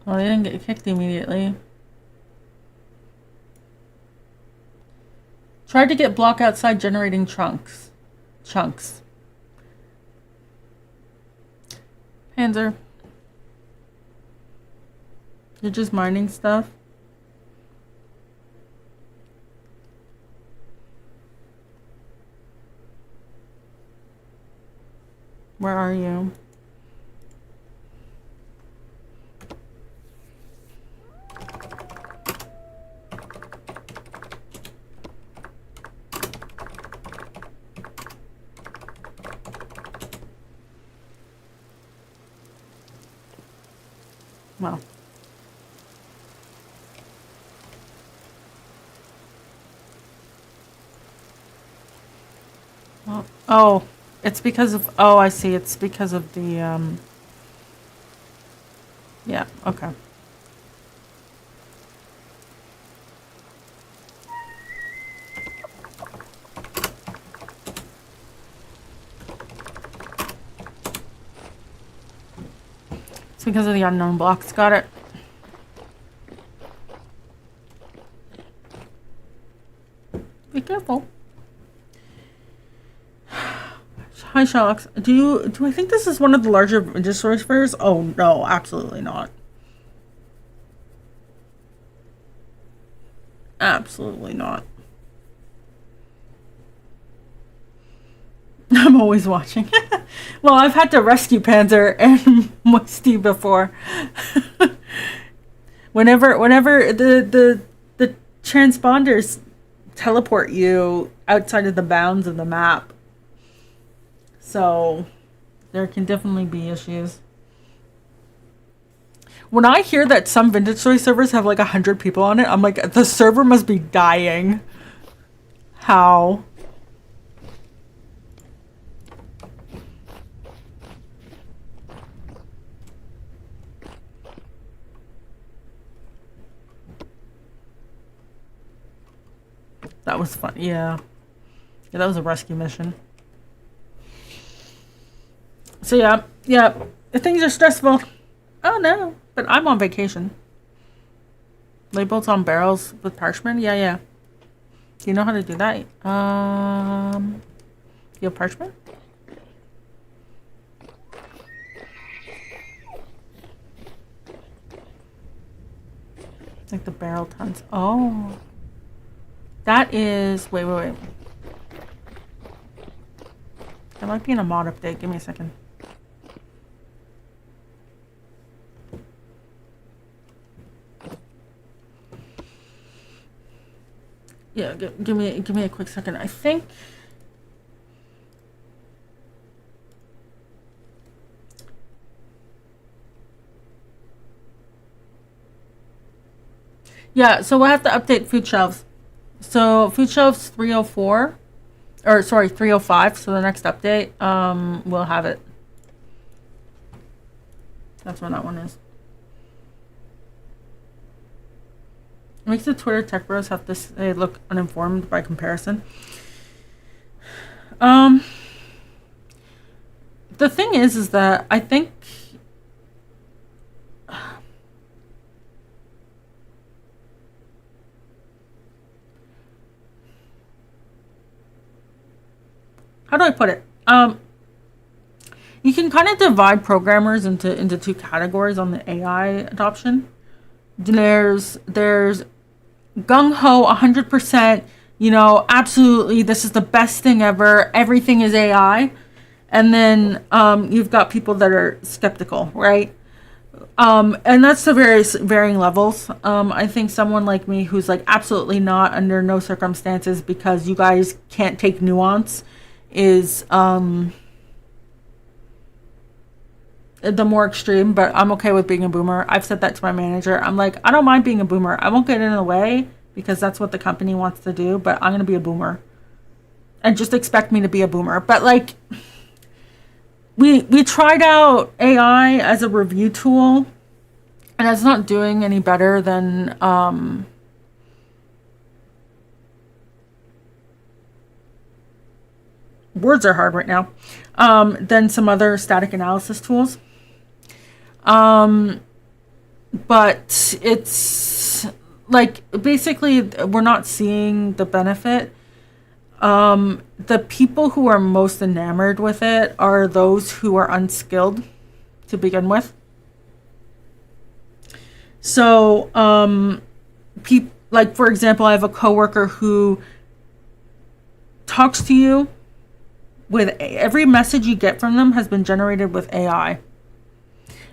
Well, they didn't get kicked immediately. Tried to get block outside generating chunks. Panzer. You're just mining stuff? Where are you? Well. Oh, it's because of, oh, I see. It's because of the, yeah, okay. It's because of the unknown blocks. Got it. Be careful. Hi, Sherlock. Do I think this is one of the larger vintagestory fairs? Oh no, absolutely not. Absolutely not. I'm always watching. Well, I've had to rescue Panzer and Moisty before. whenever the transponders teleport you outside of the bounds of the map. So there can definitely be issues. When I hear that some vintagestory servers have like 100 people on it, I'm like, the server must be dying. How? That was fun. Yeah. Yeah, that was a rescue mission. So yeah. Things are stressful. Oh no. But I'm on vacation. Labels on barrels with parchment? Yeah. Do you know how to do that? You have parchment? Like the barrel tons. Oh. That is... Wait. That might be in a mod update. Give me a second. Yeah, give me a quick second. I think... Yeah, so we'll have to update food shelves. So food shelves 304, or sorry, 305. So the next update, we'll have it. That's when that one is. It makes the Twitter tech bros have to say look uninformed by comparison. The thing is that I think how do I put it? You can kind of divide programmers into two categories on the AI adoption. There's gung-ho 100%, you know, absolutely, this is the best thing ever, everything is AI. And then you've got people that are skeptical, right? And that's the various varying levels. I think someone like me who's like absolutely not, under no circumstances, because you guys can't take nuance, is the more extreme, but I'm okay with being a boomer. I've said that to my manager. I'm like, I don't mind being a boomer. I won't get in the way because that's what the company wants to do, but I'm going to be a boomer. And just expect me to be a boomer. But like, we tried out AI as a review tool, and it's not doing any better than words are hard right now, than some other static analysis tools. But it's like, basically, we're not seeing the benefit. The people who are most enamored with it are those who are unskilled to begin with. So, like, for example, I have a coworker who talks to you with every message you get from them has been generated with AI.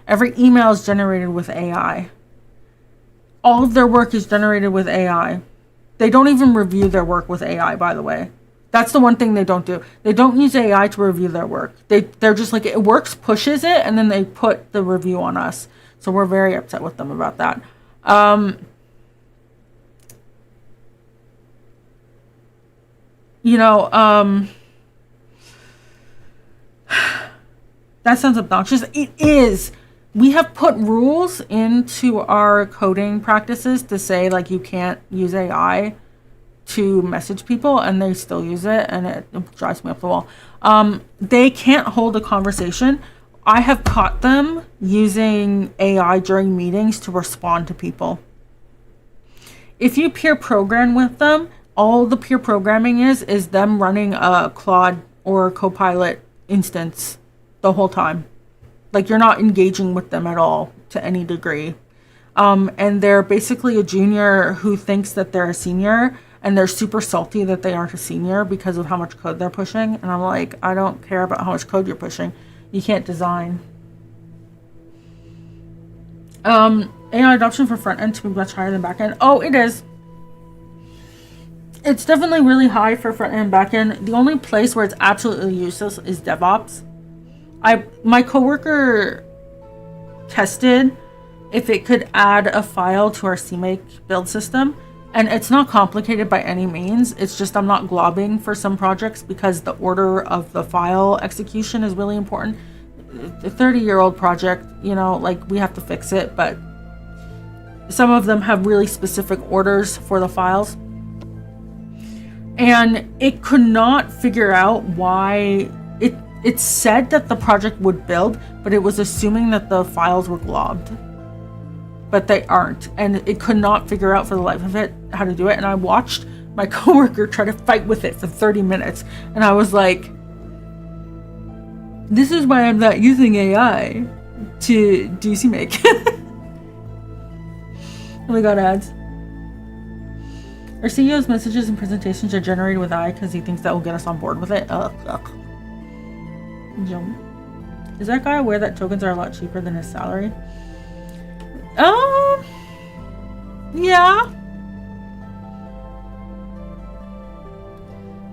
Every email is generated with AI. All of their work is generated with AI. They don't even review their work with AI, by the way. That's the one thing they don't do. They don't use AI to review their work. They're just like, it works, pushes it, and then they put the review on us. So we're very upset with them about that. That sounds obnoxious. It is. We have put rules into our coding practices to say, like, you can't use AI to message people, and they still use it, and it drives me up the wall. They can't hold a conversation. I have caught them using AI during meetings to respond to people. If you peer program with them, all the peer programming is them running a Claude or Copilot instance the whole time. Like, you're not engaging with them at all to any degree. And they're basically a junior who thinks that they're a senior, and they're super salty that they aren't a senior because of how much code they're pushing. And I'm like, I don't care about how much code you're pushing. You can't design. AI adoption for front end to be much higher than back end. Oh, it is. It's definitely really high for front end and back end. The only place where it's absolutely useless is DevOps. My coworker tested if it could add a file to our CMake build system, and it's not complicated by any means. It's just I'm not globbing for some projects because the order of the file execution is really important. The 30-year-old project, you know, like, we have to fix it, but some of them have really specific orders for the files. And it could not figure out why it said that the project would build, but it was assuming that the files were globbed. But they aren't. And it could not figure out for the life of it how to do it. And I watched my coworker try to fight with it for 30 minutes. And I was like, this is why I'm not using AI to do CMake. We got ads. Our CEO's messages and presentations are generated with AI because he thinks that will get us on board with it. Ugh. Jump. Is that guy aware that tokens are a lot cheaper than his salary? Yeah.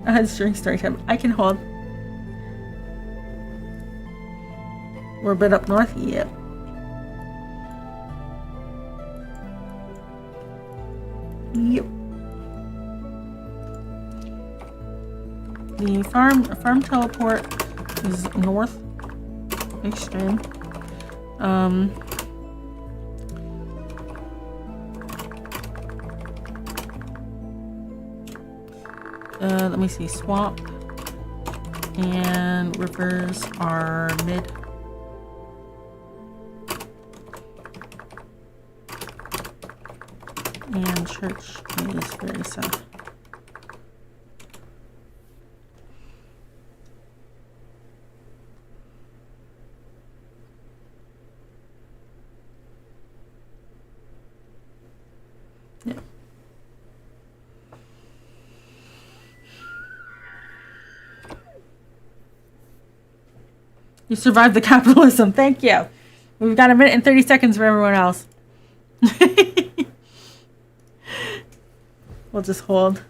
It's during story time. I can hold. We're a bit up north? Yep. Yep. The farm teleport is north extreme. Let me see. Swamp and rivers are mid. And church is very south. Yeah. You survived the capitalism. Thank you. We've got 1 minute and 30 seconds for everyone else. We'll just hold.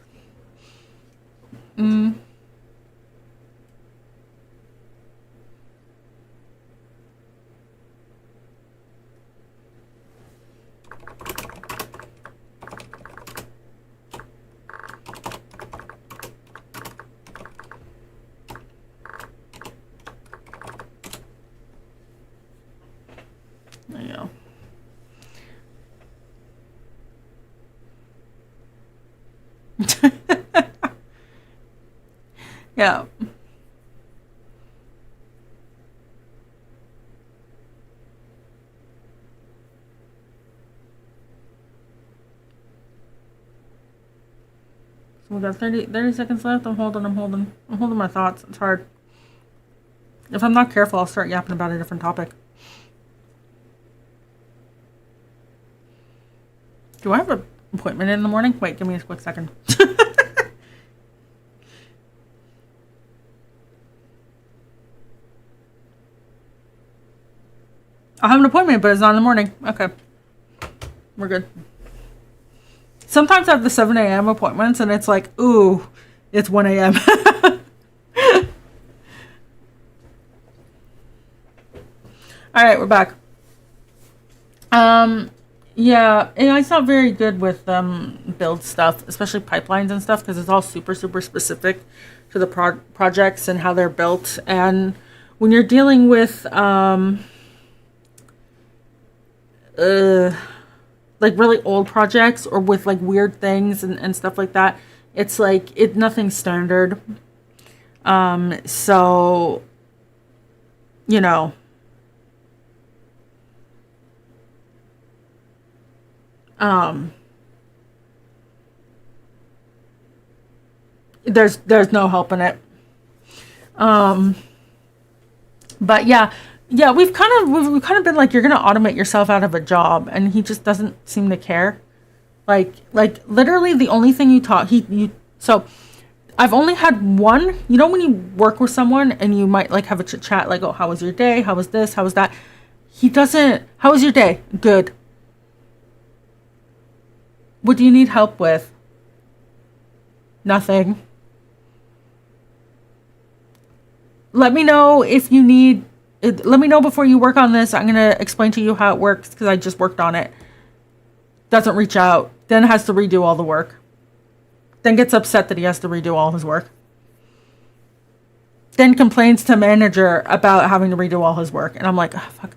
There you go. Yeah. So we got 30 seconds left. I'm holding my thoughts. It's hard. If I'm not careful, I'll start yapping about a different topic. Do I have an appointment in the morning? Wait, give me a quick second. I have an appointment, but it's not in the morning. Okay. We're good. Sometimes I have the 7 a.m. appointments, and it's like, ooh, it's 1 a.m. All right, we're back. Yeah, AI's not very good with build stuff, especially pipelines and stuff, because it's all super specific to the projects and how they're built. And when you're dealing with like really old projects or with like weird things and stuff like that, it's like nothing's standard. So you know, there's no helping it. But yeah, we've kind of been like, you're gonna automate yourself out of a job, and he just doesn't seem to care. Like literally the only thing so I've only had one, you know, when you work with someone and you might like have a chit chat, like, oh, how was your day? How was this? How was that? He doesn't, how was your day? Good. What do you need help with? Nothing. Let me know if you need, let me know before you work on this. I'm going to explain to you how it works because I just worked on it. Doesn't reach out. Then has to redo all the work. Then gets upset that he has to redo all his work. Then complains to manager about having to redo all his work. And I'm like, oh, fuck.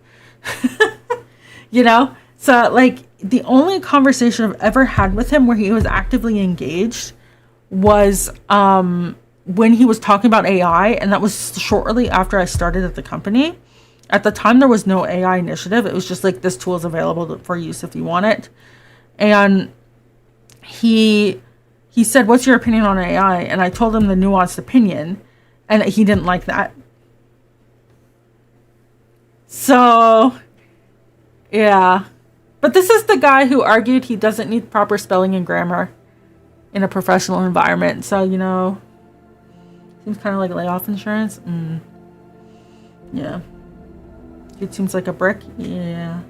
You know? So, like, the only conversation I've ever had with him where he was actively engaged was when he was talking about AI. And that was shortly after I started at the company. At the time, there was no AI initiative. It was just like, this tool is available for use if you want it. And he said, what's your opinion on AI? And I told him the nuanced opinion, and he didn't like that. So, yeah. But this is the guy who argued he doesn't need proper spelling and grammar in a professional environment. So, you know, seems kind of like layoff insurance. Yeah. It seems like a brick. Yeah.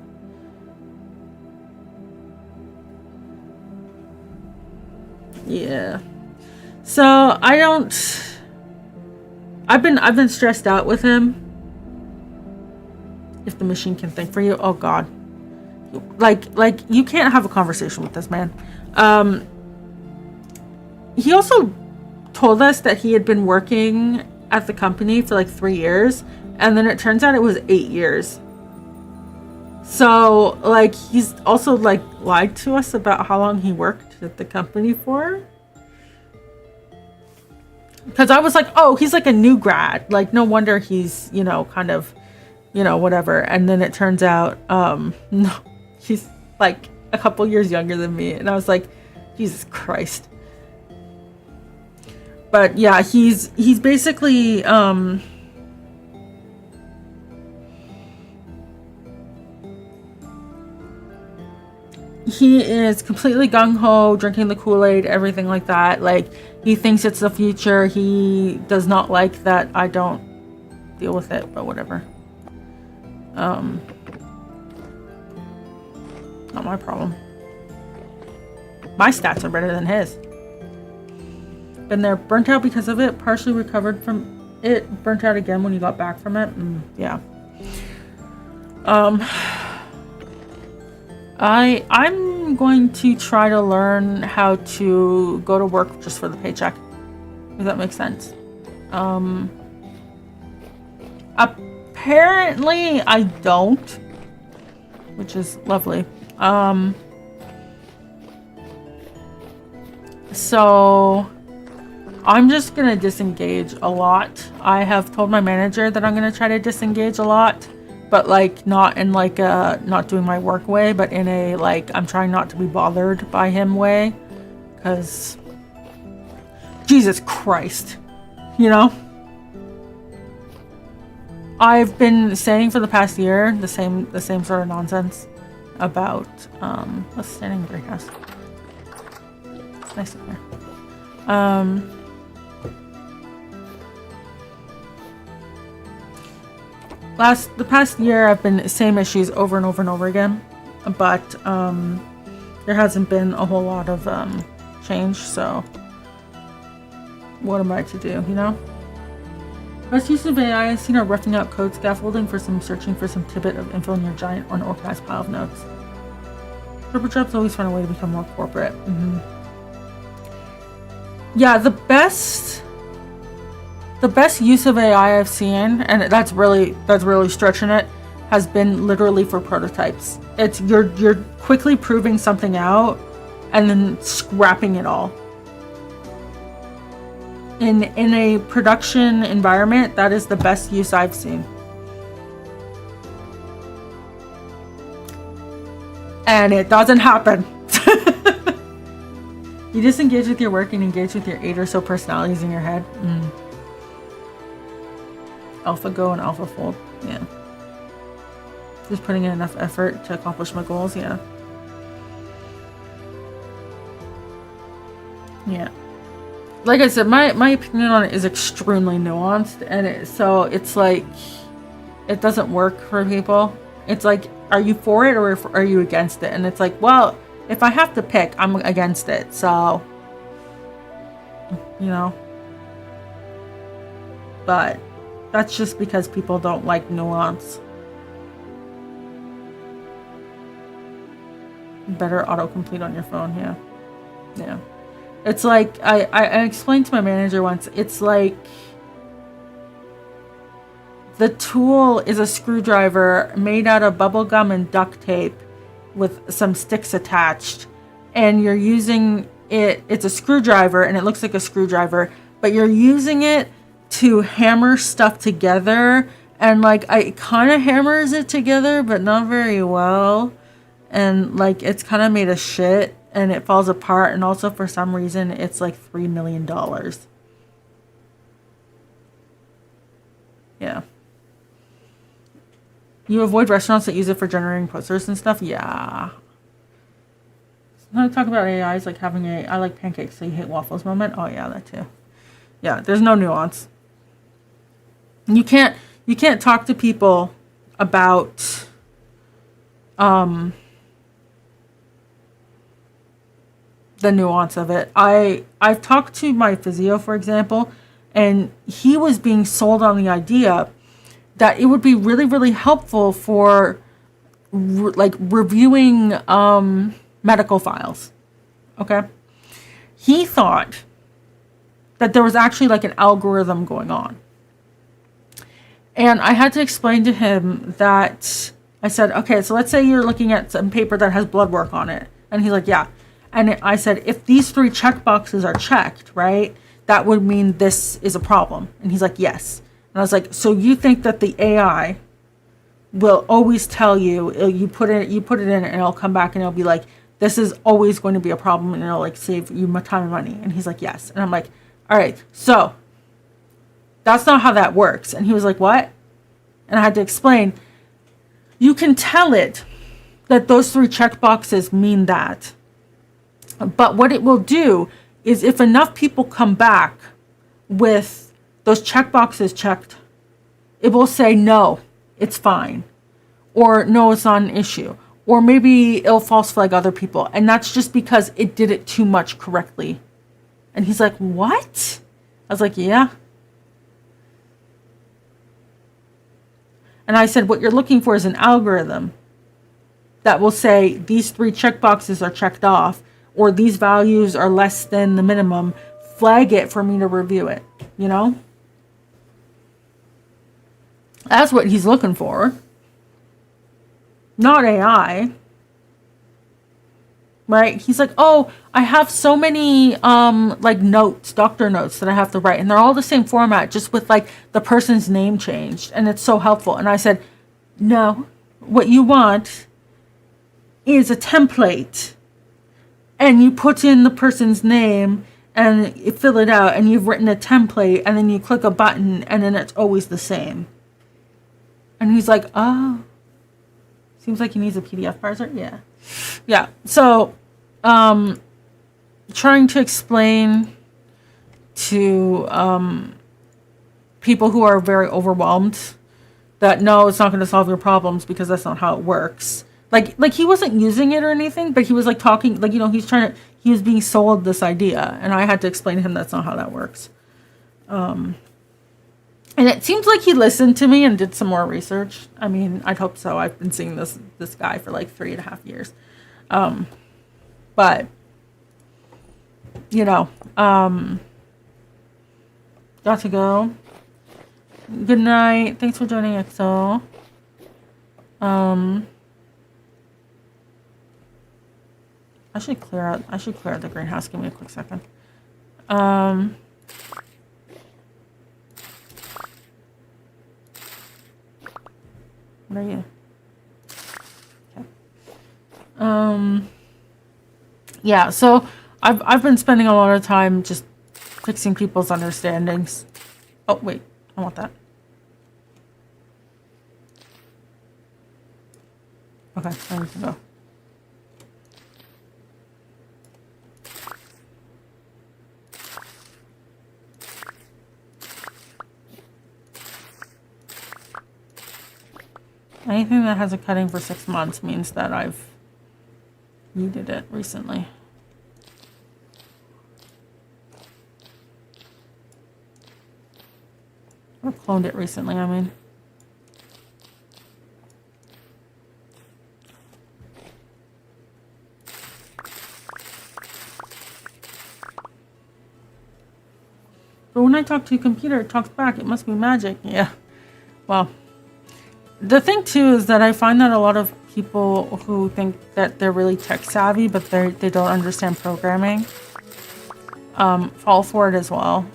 Yeah. So I've been stressed out with him. If the machine can think for you. Oh God. Like you can't have a conversation with this man. He also told us that he had been working at the company for like 3 years, and then it turns out it was 8 years. So like he's also like lied to us about how long he worked at the company for. Because I was like, oh, he's like a new grad. Like, no wonder he's, you know, kind of, you know, whatever. And then it turns out, no, he's like a couple years younger than me. And I was like, Jesus Christ. But yeah, he's basically, he is completely gung-ho, drinking the Kool-Aid, everything like that. Like, he thinks it's the future. He does not like that I don't deal with it, but whatever. Not my problem. My stats are better than his. Been there, burnt out because of it, partially recovered from it, burnt out again when you got back from it. Yeah. I'm going to try to learn how to go to work just for the paycheck, if that makes sense. Apparently I don't, which is lovely. So I'm just gonna disengage a lot. I have told my manager that I'm gonna try to disengage a lot, but like not in like a not doing my work way, but in a like I'm trying not to be bothered by him way, because Jesus Christ, you know. I've been saying for the past year the same sort of nonsense about what's standing greenhouse. It's nice up there. The past year I've been same issues over and over and over again, but there hasn't been a whole lot of change, so what am I to do, you know? Best use of AI, I've seen her roughing out code scaffolding for some searching for some tidbit of info in your giant unorganized pile of notes. Corporate jobs always find a way to become more corporate. Yeah, the best use of AI I've seen, and that's really stretching it, has been literally for prototypes. It's you're quickly proving something out and then scrapping it all. In a production environment, that is the best use I've seen. And it doesn't happen. You disengage with your work and engage with your 8 or so personalities in your head. AlphaGo and AlphaFold, yeah. Just putting in enough effort to accomplish my goals, yeah. Yeah. Like I said, my opinion on it is extremely nuanced, and it's like, it doesn't work for people. It's like, are you for it or are you against it? And it's like, well, if I have to pick, I'm against it, so, you know. But that's just because people don't like nuance. Better autocomplete on your phone, yeah. Yeah. It's like, I explained to my manager once, it's like the tool is a screwdriver made out of bubble gum and duct tape with some sticks attached, and you're using it's a screwdriver and it looks like a screwdriver, but you're using it to hammer stuff together, and like it kind of hammers it together but not very well, and like it's kind of made of shit and it falls apart, and also for some reason it's like $3 million. Yeah. You avoid restaurants that use it for generating posters and stuff? Yeah. When I talk about AI, it's like having a I like pancakes, so you hate waffles moment. Oh yeah, that too. Yeah, there's no nuance. You can't talk to people about the nuance of it. I've talked to my physio, for example, and he was being sold on the idea that it would be really, really helpful for like reviewing medical files. Okay. He thought that there was actually like an algorithm going on. And I had to explain to him that I said, okay, so let's say you're looking at some paper that has blood work on it. And he's like, yeah. And I said, if these 3 check boxes are checked, right, that would mean this is a problem. And he's like, yes. And I was like, so you think that the AI will always tell you, you put it in and it'll come back and it'll be like, this is always going to be a problem and it'll like save you time and money. And he's like, yes. And I'm like, all right, so that's not how that works. And he was like, what? And I had to explain, you can tell it that those 3 check boxes mean that. But what it will do is if enough people come back with those check boxes checked, it will say, no, it's fine. Or no, it's not an issue. Or maybe it'll false flag other people. And that's just because it did it too much correctly. And he's like, what? I was like, yeah. And I said, what you're looking for is an algorithm that will say these 3 check boxes are checked off, or these values are less than the minimum. Flag it for me to review it, you know? That's what he's looking for. Not AI. Right? He's like, oh, I have so many like notes, doctor notes that I have to write, and they're all the same format, just with like the person's name changed, and it's so helpful. And I said, no, what you want is a template, and you put in the person's name and you fill it out, and you've written a template, and then you click a button, and then it's always the same. And he's like, oh, seems like he needs a PDF parser. Yeah. So trying to explain to people who are very overwhelmed that no, it's not going to solve your problems because that's not how it works. Like he wasn't using it or anything, but he was like talking, like, you know, he was being sold this idea, and I had to explain to him that's not how that works. And it seems like he listened to me and did some more research. I mean, I'd hope so. I've been seeing this guy for like 3.5 years. But, you know, got to go. Good night. Thanks for joining, EXO. I should clear out the greenhouse. Give me a quick second. What are you? Okay. Yeah, so I've been spending a lot of time just fixing people's understandings. Oh, wait. I want that. Okay, there we can go. Anything that has a cutting for 6 months means that I've needed it recently. Or cloned it recently, I mean. But when I talk to a computer, it talks back. It must be magic. Yeah. Well. The thing too is that I find that a lot of people who think that they're really tech savvy, but they don't understand programming, fall for it as well.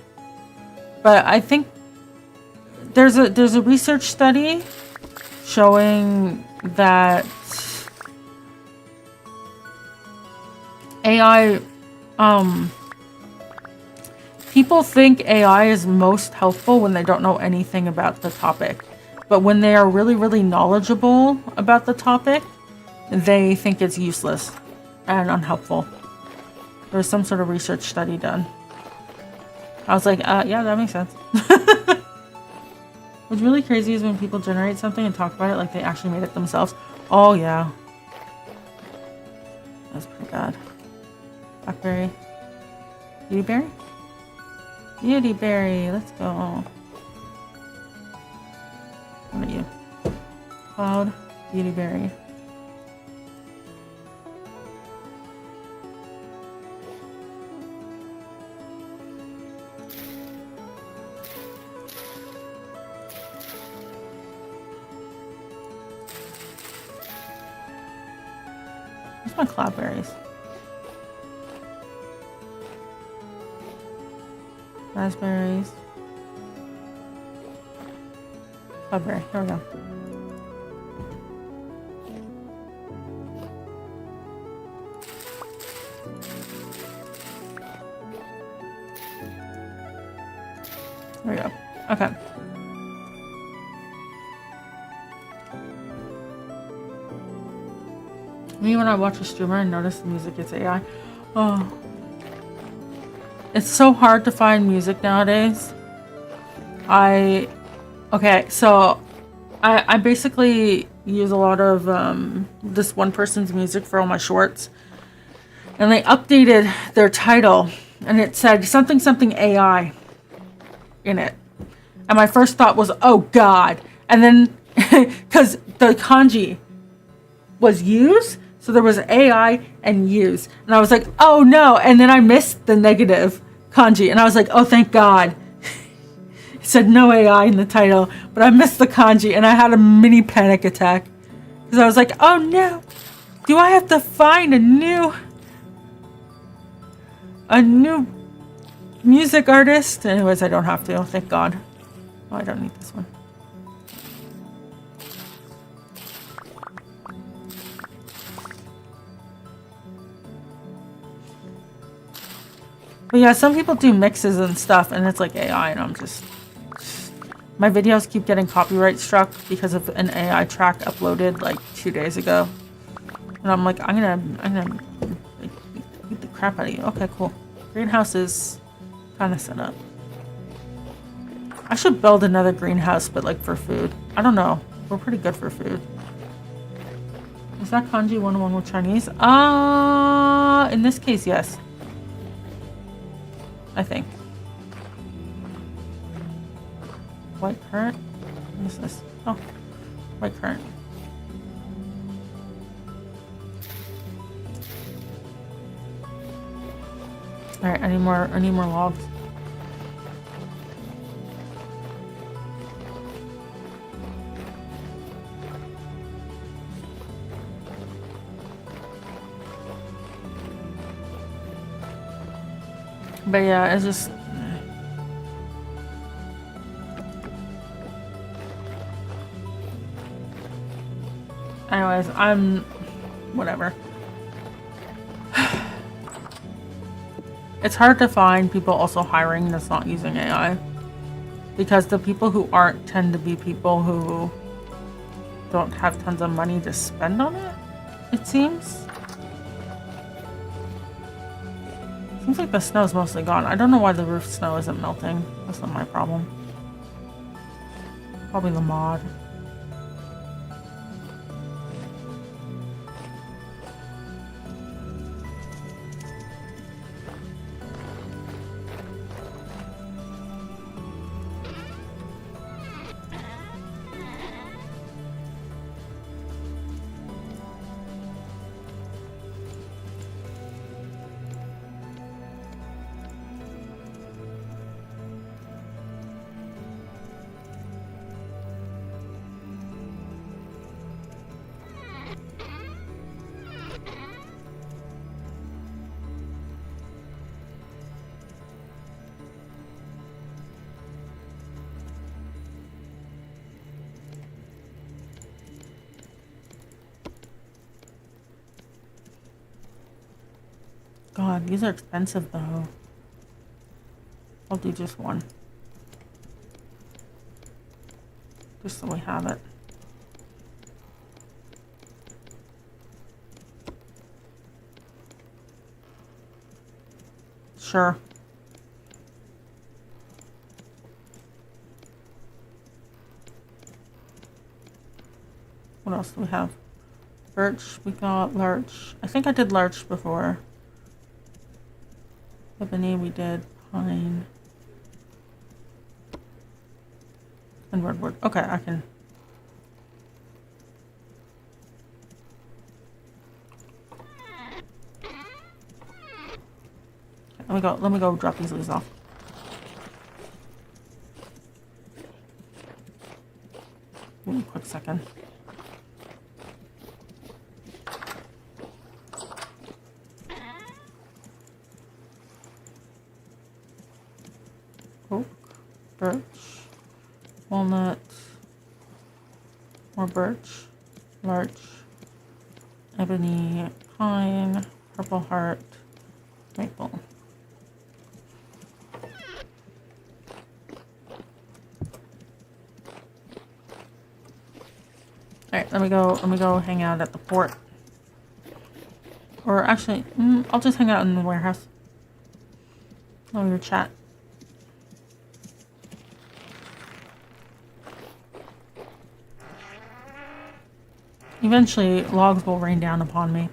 But I think there's a research study showing that AI, people think AI is most helpful when they don't know anything about the topic. but when they are really, really knowledgeable about the topic, they think it's useless and unhelpful. There was some sort of research study done. I was like, yeah, that makes sense. What's really crazy is when people generate something and talk about it like they actually made it themselves. Oh, yeah. That's pretty bad. Blackberry. Beauty berry? Beauty berry. Let's go. What are you? Cloud. Beauty berry. Where's my cloudberries? Raspberries. Cloudberry. Here we go. There we go. Okay. Me, when I watch a streamer and notice the music gets AI. Oh. It's so hard to find music nowadays. Okay, so I basically use a lot of this one person's music for all my shorts. And they updated their title and it said something something AI in it. And my first thought was, oh God. And then, because the kanji was use, so there was AI and use. And I was like, oh no. And then I missed the negative kanji. And I was like, oh, thank God. It said no AI in the title, but I missed the kanji and I had a mini panic attack. Because I was like, oh no. Do I have to find a new music artist? Anyways, I don't have to. Thank God. Oh, I don't need this one. But yeah, some people do mixes and stuff, and it's like AI, and I'm just... My videos keep getting copyright struck because of an AI track uploaded like 2 days ago. And I'm like, I'm gonna beat the crap out of you. Okay, cool. Greenhouse is kind of set up. I should build another greenhouse, but like for food. I don't know. We're pretty good for food. Is that kanji 101 with Chinese? In this case, yes. I think. White currant? What is this? Oh, white currant. Alright, I need more logs. But yeah, it's just... Anyways, whatever. It's hard to find people also hiring that's not using AI. Because the people who aren't tend to be people who don't have tons of money to spend on it, it seems. Seems like the snow's mostly gone. I don't know why the roof snow isn't melting. That's not my problem. Probably the mod. God, these are expensive though. I'll do just one. Just so we have it. Sure. What else do we have? Birch. We got larch. I think I did larch before. Ebony we did. Pine. And redwood. Okay, I can. Let me go drop these leaves off. Give me a quick second. Oak, birch, walnut, more birch, larch, ebony, pine, purple heart, maple. Alright, let me go hang out at the port. Or actually, I'll just hang out in the warehouse. Oh, your chat. Eventually, logs will rain down upon me.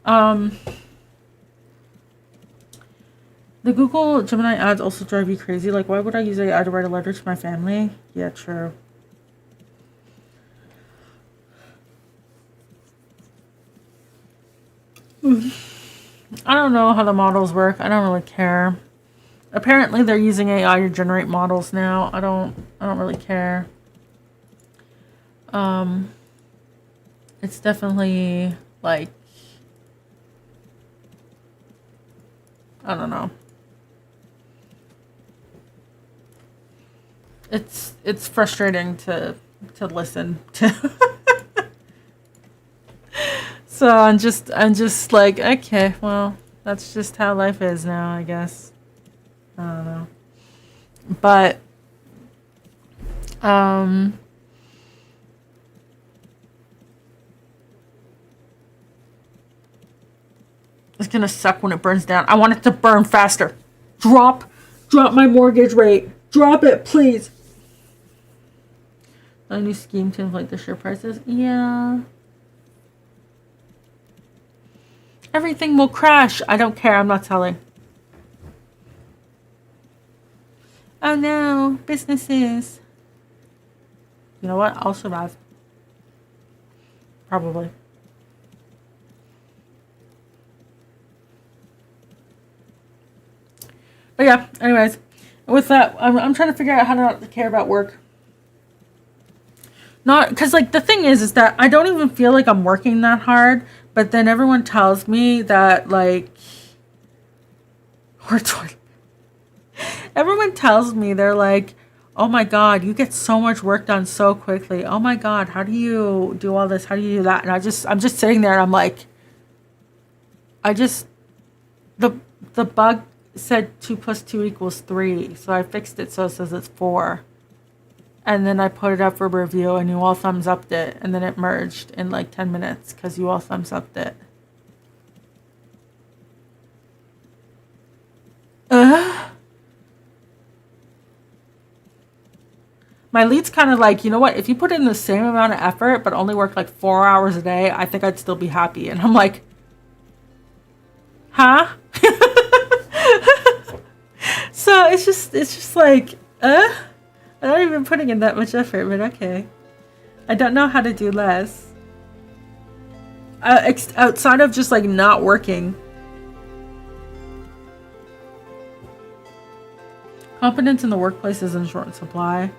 The Google Gemini ads also drive you crazy. Like, why would I use AI to write a letter to my family? Yeah, true. I don't know how the models work. I don't really care. Apparently, they're using AI to generate models now. I don't really care. It's definitely like, I don't know. It's frustrating to listen to. So I'm just like, okay, well, that's just how life is now, I guess. I don't know. But it's gonna suck when it burns down. I want it to burn faster. Drop my mortgage rate. Drop it, please. A new scheme to inflate the share prices. Yeah. Everything will crash. I don't care. I'm not selling. Oh no, businesses. You know what? I'll survive. Probably. But yeah, anyways. With that, I'm trying to figure out how not to care about work. Not, because, like, the thing is that I don't even feel like I'm working that hard. But then everyone tells me that, like, everyone tells me, they're like, oh my God, you get so much work done so quickly. Oh my God, how do you do all this? How do you do that? And I'm just sitting there and I'm like, the bug said 2 + 2 = 3. So I fixed it so it says it's 4. And then I put it up for review and you all thumbs upped it. And then it merged in like 10 minutes because you all thumbs upped it. My lead's kind of like, you know what? If you put in the same amount of effort but only work like 4 hours a day, I think I'd still be happy. And I'm like, huh? So it's just like, I'm not even putting in that much effort, but okay. I don't know how to do less. Outside of just like not working. Confidence in the workplace is in short supply.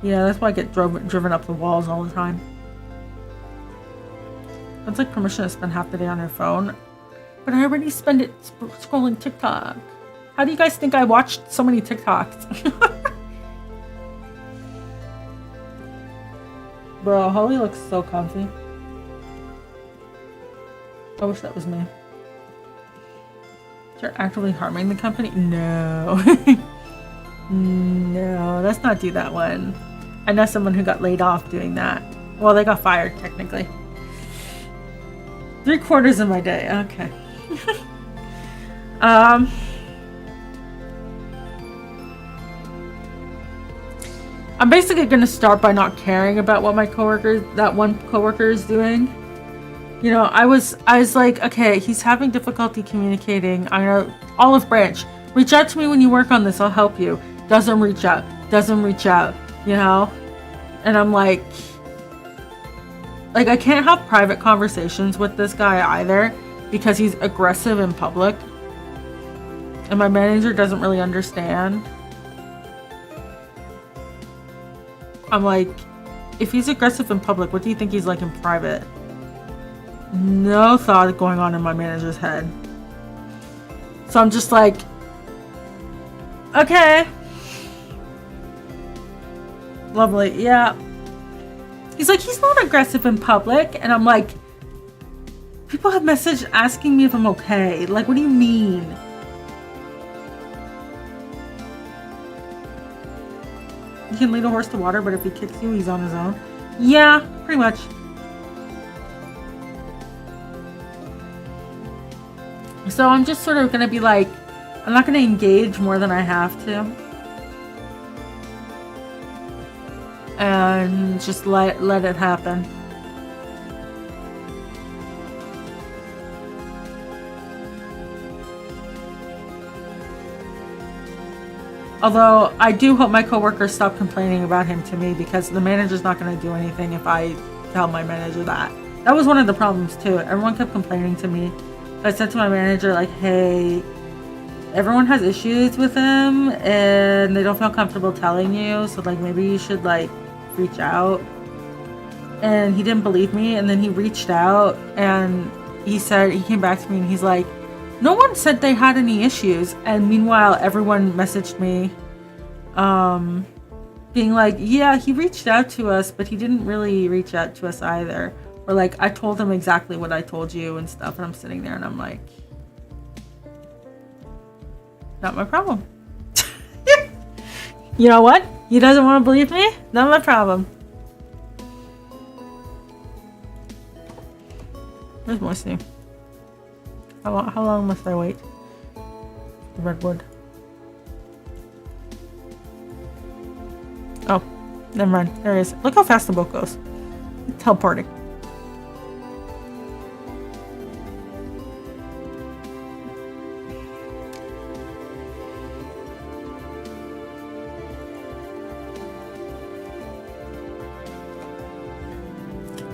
Yeah, that's why I get driven up the walls all the time. That's like permission to spend half the day on your phone. But I already spend it scrolling TikTok. How do you guys think I watched so many TikToks? Bro, Holly looks so comfy. I wish that was me. You're actively harming the company? No. No, let's not do that one. I know someone who got laid off doing that. Well, they got fired, technically. 3/4 of my day. Okay. I'm basically going to start by not caring about what that one coworker is doing. You know, I was like, okay, he's having difficulty communicating. I know, Olive Branch, reach out to me when you work on this. I'll help you. Doesn't reach out, you know? And I'm like, I can't have private conversations with this guy either because he's aggressive in public. And my manager doesn't really understand. I'm like, if he's aggressive in public, what do you think he's like in private? No thought going on in my manager's head. So I'm just like, okay. Lovely, yeah. He's like, he's not aggressive in public. And I'm like, people have messaged asking me if I'm okay. Like, what do you mean? You can lead a horse to water, but if he kicks you, he's on his own. Yeah, pretty much. So I'm just sort of going to be like, I'm not going to engage more than I have to. And just let it happen. Although, I do hope my coworkers stop complaining about him to me because the manager's not going to do anything if I tell my manager that. That was one of the problems too. Everyone kept complaining to me. I said to my manager, like, hey, everyone has issues with him and they don't feel comfortable telling you. So, like, maybe you should, like, reach out. And he didn't believe me. And then he reached out and he came back to me and he's like, no one said they had any issues. And meanwhile, everyone messaged me, being like, yeah, he reached out to us, but he didn't really reach out to us either. Or like, I told him exactly what I told you and stuff. And I'm sitting there and I'm like, not my problem. You know what? He doesn't want to believe me? Not my problem. Where's Moisty? How long must I wait? The redwood. Oh, never mind. There he is. Look how fast the boat goes. It's teleporting.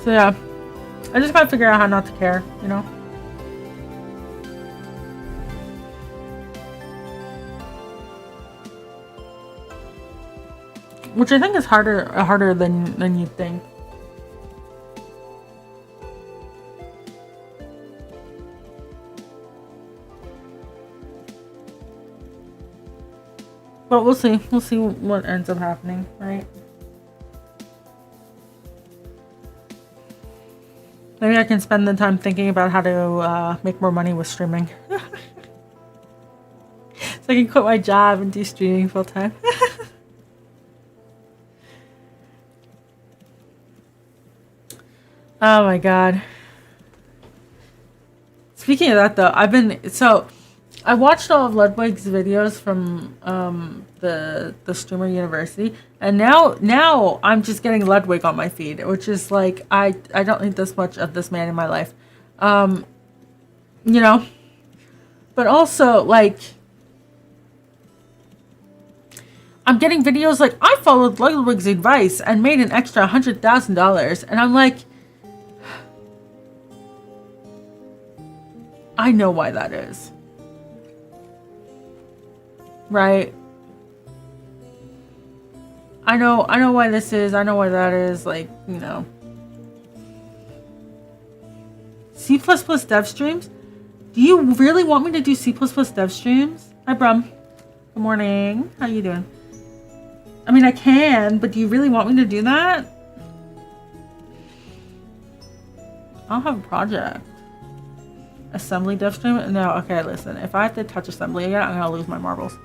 So yeah, I just gotta figure out how not to care, you know? Which I think is harder than you'd think. But we'll see. We'll see what ends up happening, right? Maybe I can spend the time thinking about how to make more money with streaming. So I can quit my job and do streaming full time. Oh my god. Speaking of that though, I watched all of Ludwig's videos from the streamer university, and now I'm just getting Ludwig on my feed, which is like I don't need this much of this man in my life. You know. But also like I'm getting videos like I followed Ludwig's advice and made an extra $100,000, and I'm like, I know why that is. Right? I know why this is. I know why that is. Like, you know. C++ dev streams? Do you really want me to do C++ dev streams? Hi, Brum. Good morning. How you doing? I mean, I can, but do you really want me to do that? I'll have a project. Assembly dev stream? No, okay, listen. If I have to touch assembly again, I'm gonna lose my marbles.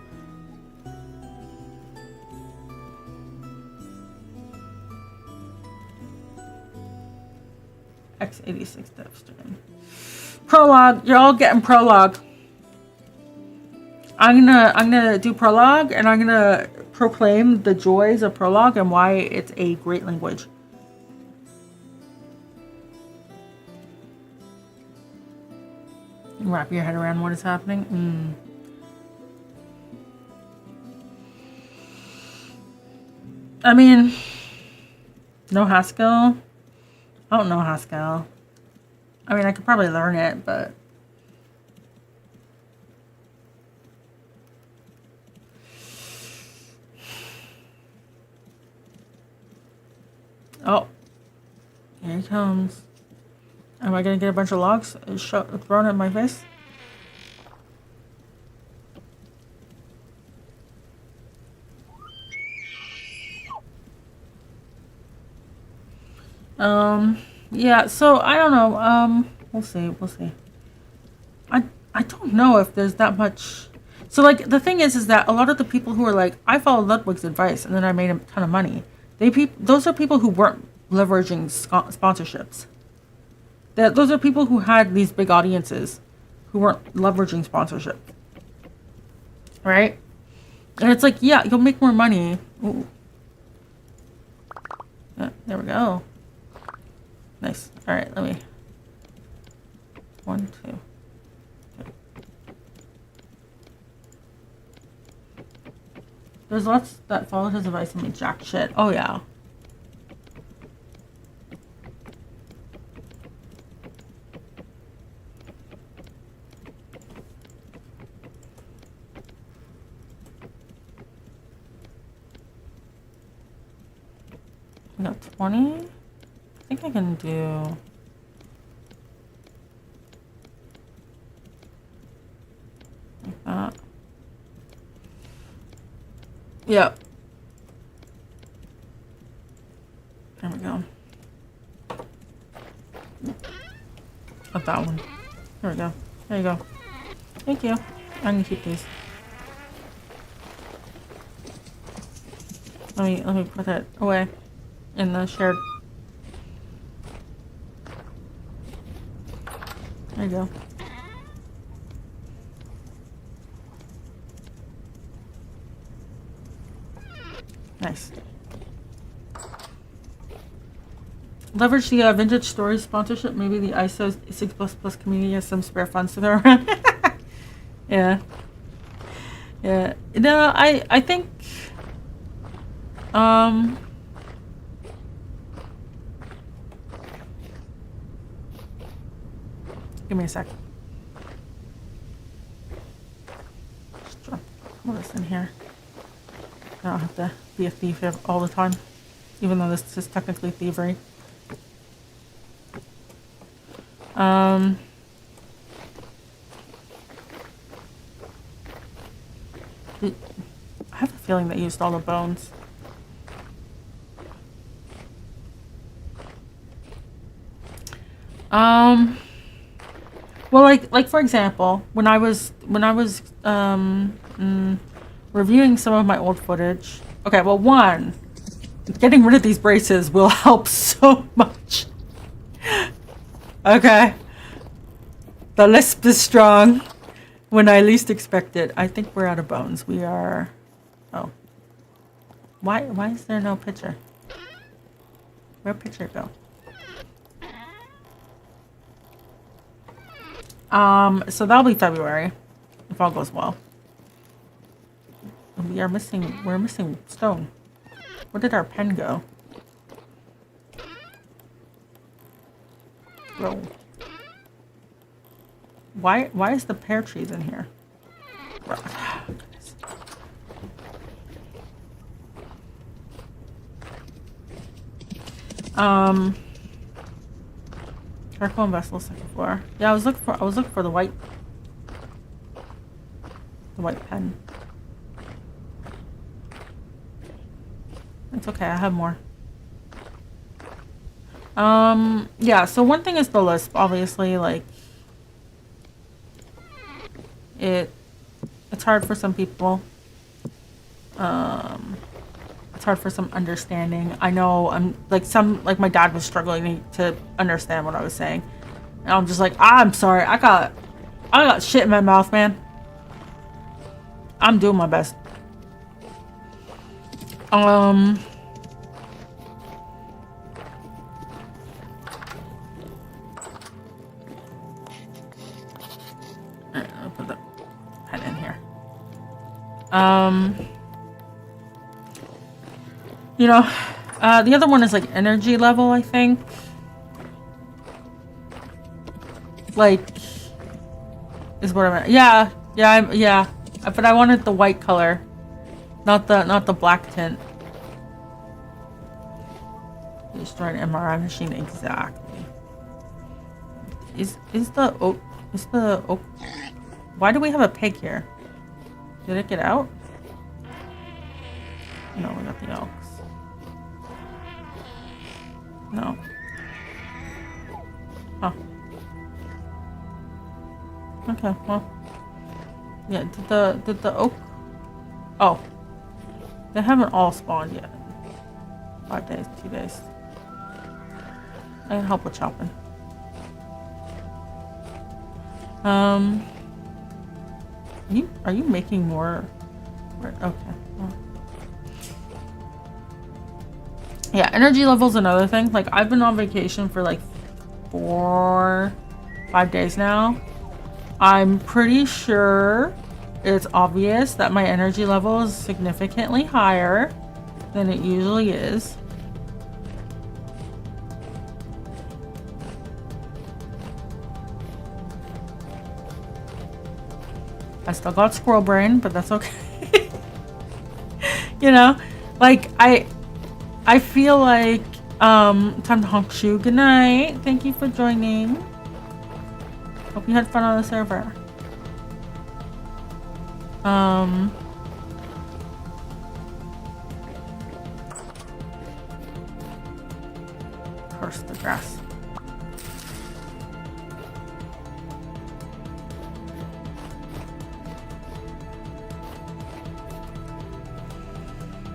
X86 dev stream. Prologue. You're all getting prologue. I'm gonna do prologue, and I'm gonna proclaim the joys of prologue and why it's a great language. Wrap your head around what is happening. I mean, no Haskell. I don't know Haskell. I mean, I could probably learn it, but oh, here he comes. Am I gonna get a bunch of logs thrown at my face? Yeah, so I don't know. We'll see. I don't know if there's that much. So like the thing is that a lot of the people who are like, I followed Ludwig's advice and then I made a ton of money. Those are people who weren't leveraging sponsorships. Those are people who had these big audiences, who weren't leveraging sponsorship. Right? And it's like, yeah, you'll make more money. Ooh. Yeah, there we go. Nice. All right, let me. 1, 2. There's lots that followed his advice and made jack shit. Oh yeah. I got 20. I think I can do. Like that. Yep. There we go. Of that one. There we go. There you go. Thank you. I'm gonna keep these. Let me put that away in the shared. There you go. Nice. Leverage the Vintage Story sponsorship. Maybe the ISO 6++ community has some spare funds to throw around. Yeah. Yeah. No, I think give me a sec. Just drop all this in here. I don't have to be a thief all the time, even though this is technically thievery. I have a feeling they used all the bones. Well, like for example, when I was reviewing some of my old footage. Okay, well, one, getting rid of these braces will help so much. Okay. The lisp is strong when I least expect it. I think we're out of bones. We are. Oh. Why is there no picture? Where'd picture go? So that'll be February, if all goes well. We're missing stone. Where did our pen go? Bro. Why is the pear trees in here? Charcoal and vessel, second floor. Yeah, I was looking for the white pen. It's okay, I have more. Yeah, so one thing is the lisp, obviously, like it's hard for some people. It's hard tried for some understanding. I know I'm like my dad was struggling to understand what I was saying. And I'm just like, I'm sorry. I got shit in my mouth, man. I'm doing my best. I'll put the pen in here. You know, the other one is like energy level, I think. Like, is what I meant. Yeah. But I wanted the white color, not the black tint. Destroy an MRI machine, exactly. Is the oak? Why do we have a pig here? Did it get out? No, we got the elks. No. Huh. Okay, well. Yeah, did the oak? Oh. They haven't all spawned yet. 5 days, 2 days. I can help with chopping. Are you making more? Okay. Well. Yeah, energy level's another thing. Like, I've been on vacation for like 4-5 days now. I'm pretty sure it's obvious that my energy level is significantly higher than it usually is. I still got squirrel brain, but that's okay. You know, like I feel like time to honk shoe. Good night. Thank you for joining. Hope you had fun on the server. Curse the grass.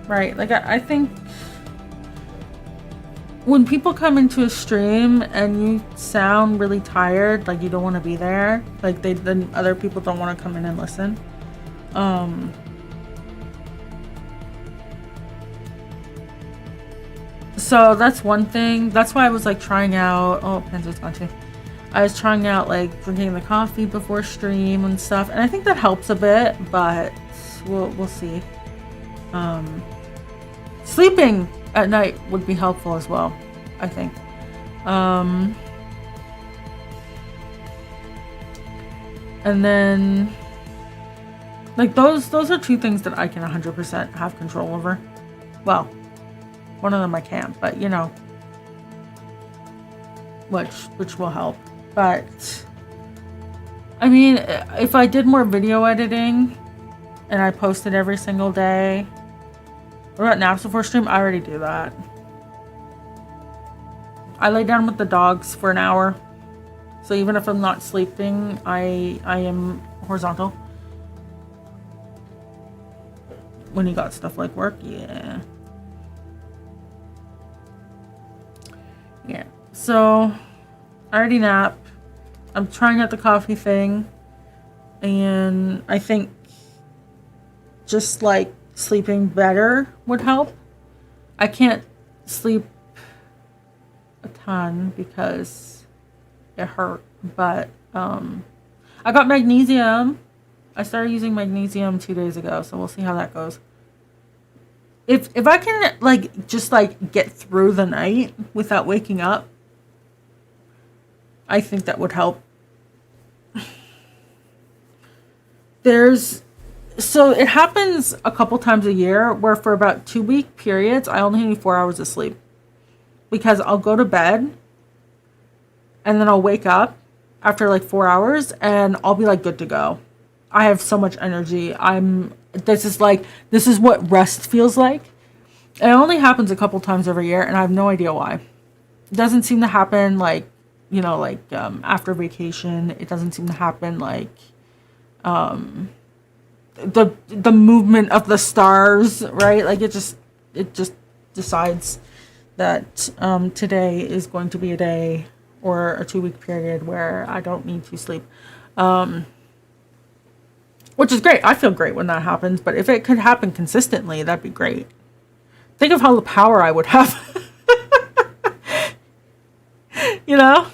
Right, like I think when people come into a stream and you sound really tired, like you don't want to be there, like then other people don't want to come in and listen. So that's one thing. That's why I was like trying out. Oh, Panzo's gone too. I was trying out like drinking the coffee before stream and stuff, and I think that helps a bit, but we'll see. Sleeping at night would be helpful as well, I think. And then like those are two things that I can 100% have control over. Well, one of them I can't, but you know, which will help. But I mean, if I did more video editing and I posted every single day, what about naps before stream? I already do that. I lay down with the dogs for an hour. So even if I'm not sleeping, I am horizontal. When you got stuff like work, yeah. Yeah. So I already nap. I'm trying out the coffee thing. And I think just like sleeping better would help. I can't sleep a ton because it hurt, but I got magnesium. I started using magnesium 2 days ago, so we'll see how that goes. If I can like just like get through the night without waking up, I think that would help. So it happens a couple times a year where for about 2-week periods, I only need 4 hours of sleep. Because I'll go to bed and then I'll wake up after like 4 hours and I'll be like good to go. I have so much energy. This is what rest feels like. It only happens a couple times every year and I have no idea why. It doesn't seem to happen like, you know, like after vacation. It doesn't seem to happen like the movement of the stars, right? Like it it just decides that today is going to be a day or a 2-week period where I don't need to sleep. Which is great. I feel great when that happens, but if it could happen consistently, that'd be great. Think of how the power I would have. You know?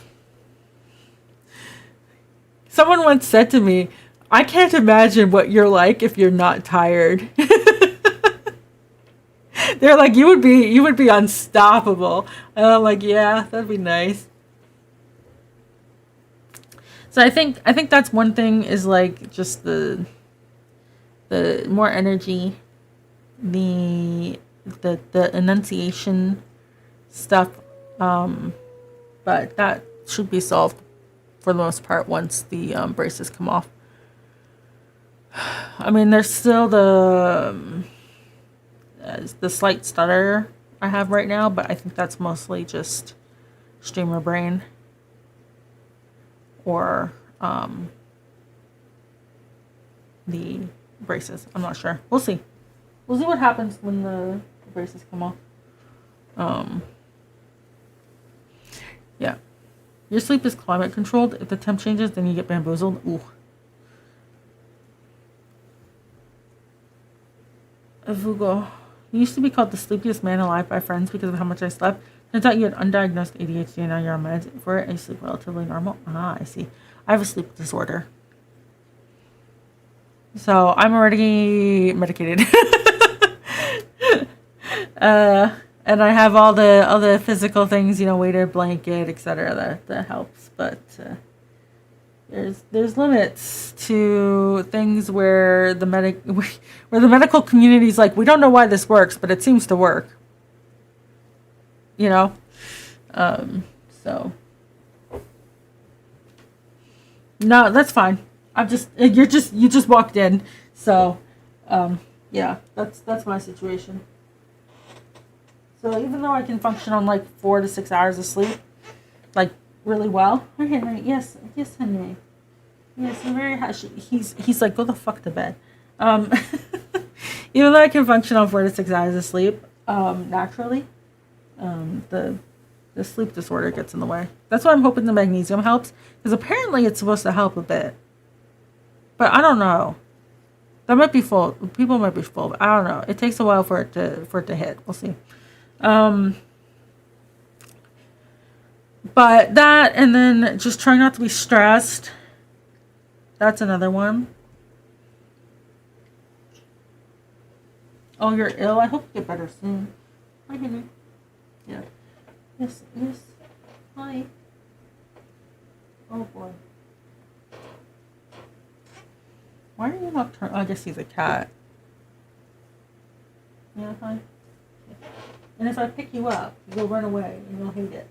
Someone once said to me, I can't imagine what you're like if you're not tired. They're like, you would be unstoppable. And I'm like, yeah, that'd be nice. So I think that's one thing, is like just the more energy, the enunciation stuff, but that should be solved for the most part once the braces come off. I mean, there's still the slight stutter I have right now, but I think that's mostly just streamer brain or the braces. I'm not sure. We'll see. We'll see what happens when the braces come off. Yeah. Your sleep is climate controlled. If the temp changes, then you get bamboozled. Ooh. Vugo. You used to be called the sleepiest man alive by friends because of how much I slept. Turns out you had undiagnosed ADHD and now you're on meds for it. I sleep relatively normal. Ah, I see. I have a sleep disorder. So I'm already medicated. And I have all the physical things, you know, weighted blanket, etc. that helps. But there's limits to things where the medical community is like, we don't know why this works, but it seems to work. You know, so no, that's fine. You just walked in, so yeah, that's my situation. So even though I can function on like 4 to 6 hours of sleep, like really well. Hi, Henry. Yes, Henry. Yes, I'm very happy. He's like, go the fuck to bed. Even though I can function on 4 to 6 hours of sleep, naturally, the sleep disorder gets in the way. That's why I'm hoping the magnesium helps, because apparently it's supposed to help a bit. But I don't know. That might be full. People might be full. But I don't know. It takes a while for it to hit. We'll see. But that, and then just try not to be stressed. That's another one. Oh, you're ill? I hope you get better soon. Hi, Henry. Yeah. Yes. Hi. Oh, boy. Why are you nocturnal? I guess he's a cat. Yeah, hi. And if I pick you up, you'll run away and you'll hate it.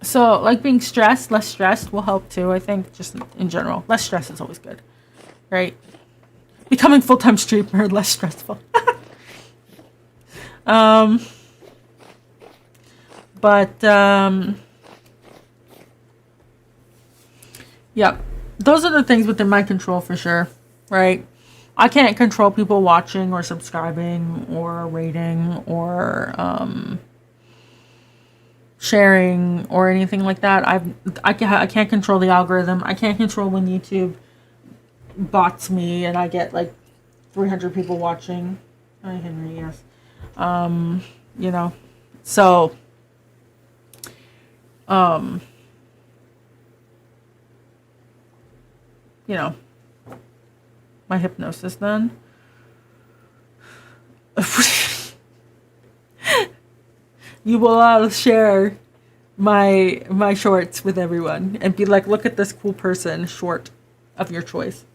So like being stressed, less stressed will help too, I think, just in general. Less stress is always good, right? Becoming full-time streamer, less stressful. Yeah, those are the things within my control for sure, right? I can't control people watching or subscribing or rating or sharing or anything like that. I can't control the algorithm. I can't control when YouTube bots me and I get like 300 people watching. Hi, Henry. Yes. You know, so you know, my hypnosis then. You will share my shorts with everyone and be like, look at this cool person short of your choice.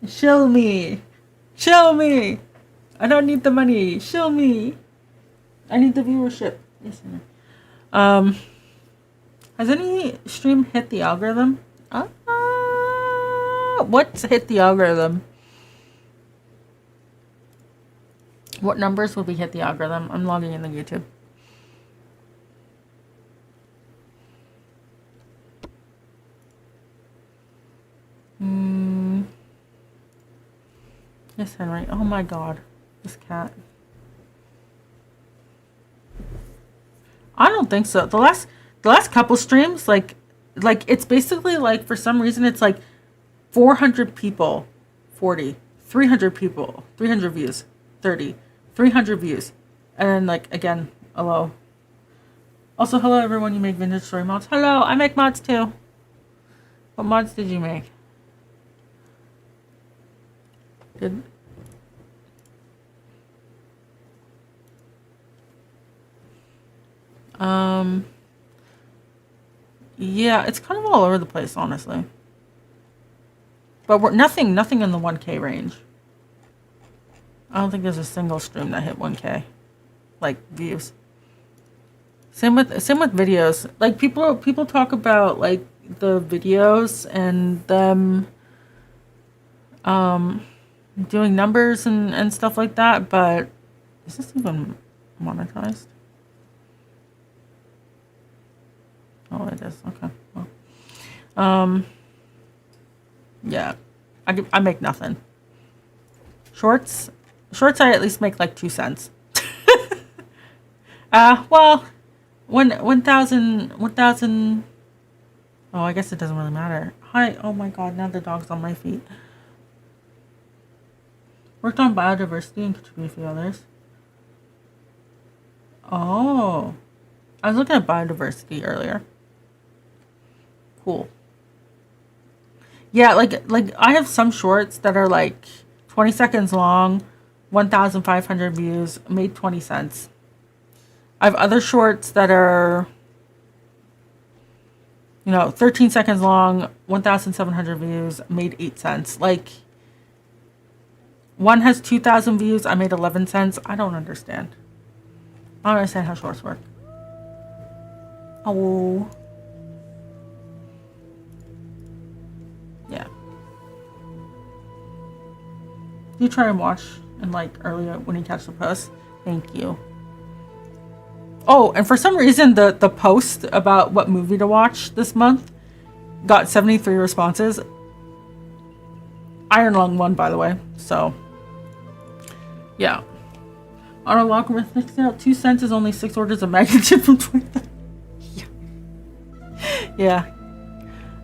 Shill me. I don't need the money. Shill me. I need the viewership. Yes, has any stream hit the algorithm? What's hit the algorithm? What numbers will be hit the algorithm? I'm logging in the YouTube. Yes, Henry. Oh my god. This cat. I don't think so. The last couple streams, like it's basically like, for some reason it's like 400 people, 40, 300 people, 300 views, 30, 300 views. And then, like, again, hello. Also, hello everyone, you make vintage story mods. Hello, I make mods too. What mods did you make? Did... Yeah, it's kind of all over the place, honestly. But we're nothing in the 1K range. I don't think there's a single stream that hit 1K, like, views. Same with videos. Like, people talk about, like, the videos and them doing numbers and stuff like that, but is this even monetized? Oh, it is. Okay. Well, yeah, I make nothing. Shorts, I at least make like 2 cents. Well, 1,000. Oh, I guess it doesn't really matter. Hi. Oh my god, now the dog's on my feet. Worked on biodiversity and contributed a few others. Oh, I was looking at biodiversity earlier. Cool. Yeah, like I have some shorts that are like 20 seconds long, 1,500 views, made 20 cents. I have other shorts that are, 13 seconds long, 1,700 views, made 8 cents. Like, one has 2,000 views, I made 11 cents. I don't understand. I don't understand how shorts work. Oh. Yeah. You try and watch and like earlier when you catch the post. Thank you. Oh, and for some reason the post about what movie to watch this month got 73 responses. Iron Lung won, by the way. So yeah. On a logarithmic scale, 2 cents is only 6 orders of magnitude from 20. Yeah.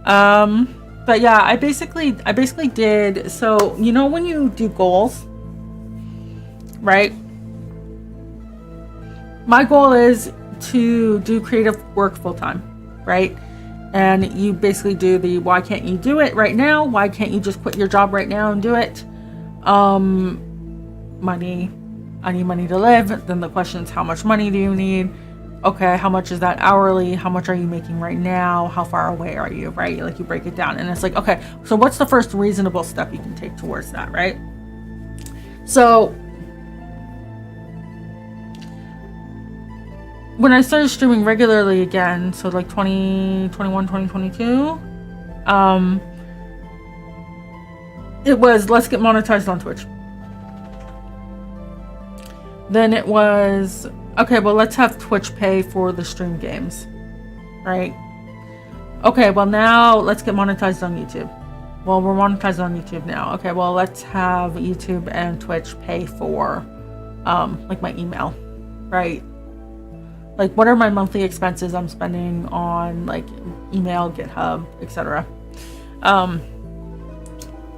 But yeah, I basically did, so when you do goals, right? My goal is to do creative work full time, right? And you basically do the, why can't you do it right now? Why can't you just quit your job right now and do it? Money. I need money to live. Then the question is, how much money do you need? Okay, how much is that hourly? How much are you making right now? How far away are you, right? Like, you break it down and it's like, okay, so what's the first reasonable step you can take towards that, right? So when I started streaming regularly again, so like 2021, 2022, it was, let's get monetized on Twitch. Then it was, okay, well, let's have Twitch pay for the stream games, right? Okay, well, now let's get monetized on YouTube. Well, we're monetized on YouTube now. Okay, well, let's have YouTube and Twitch pay for, like, my email, right? Like, what are my monthly expenses I'm spending on, like, email, GitHub, etc.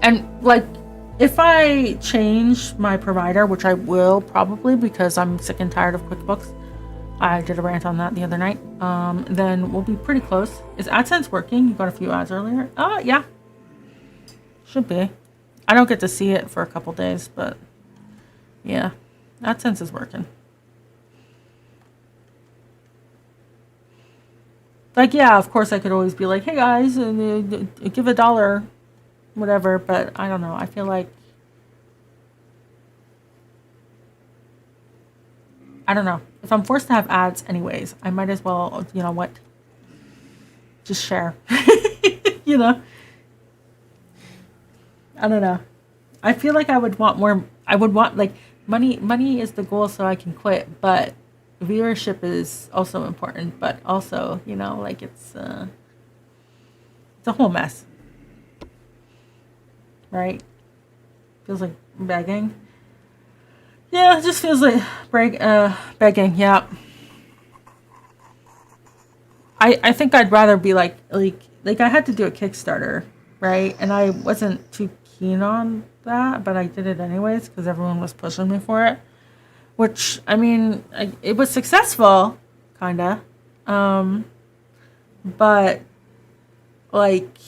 And, like, if I change my provider, which I will probably because I'm sick and tired of QuickBooks, I did a rant on that the other night, then we'll be pretty close. Is AdSense working? You got a few ads earlier? Yeah. Should be. I don't get to see it for a couple days, but yeah, AdSense is working. Like, yeah, of course I could always be like, hey guys, give $1, whatever, but I don't know. I feel like, I don't know. If I'm forced to have ads anyways, I might as well, you know what, just share. You know? I don't know. I feel like I would want more, I would want, like, money is the goal so I can quit, but viewership is also important, but also, you know, like, it's a whole mess. Right? Feels like begging. Yeah, it just feels like begging. Yeah. I think I'd rather be like I had to do a Kickstarter, right? And I wasn't too keen on that, but I did it anyways because everyone was pushing me for it. Which, I mean, it was successful, kinda. But like,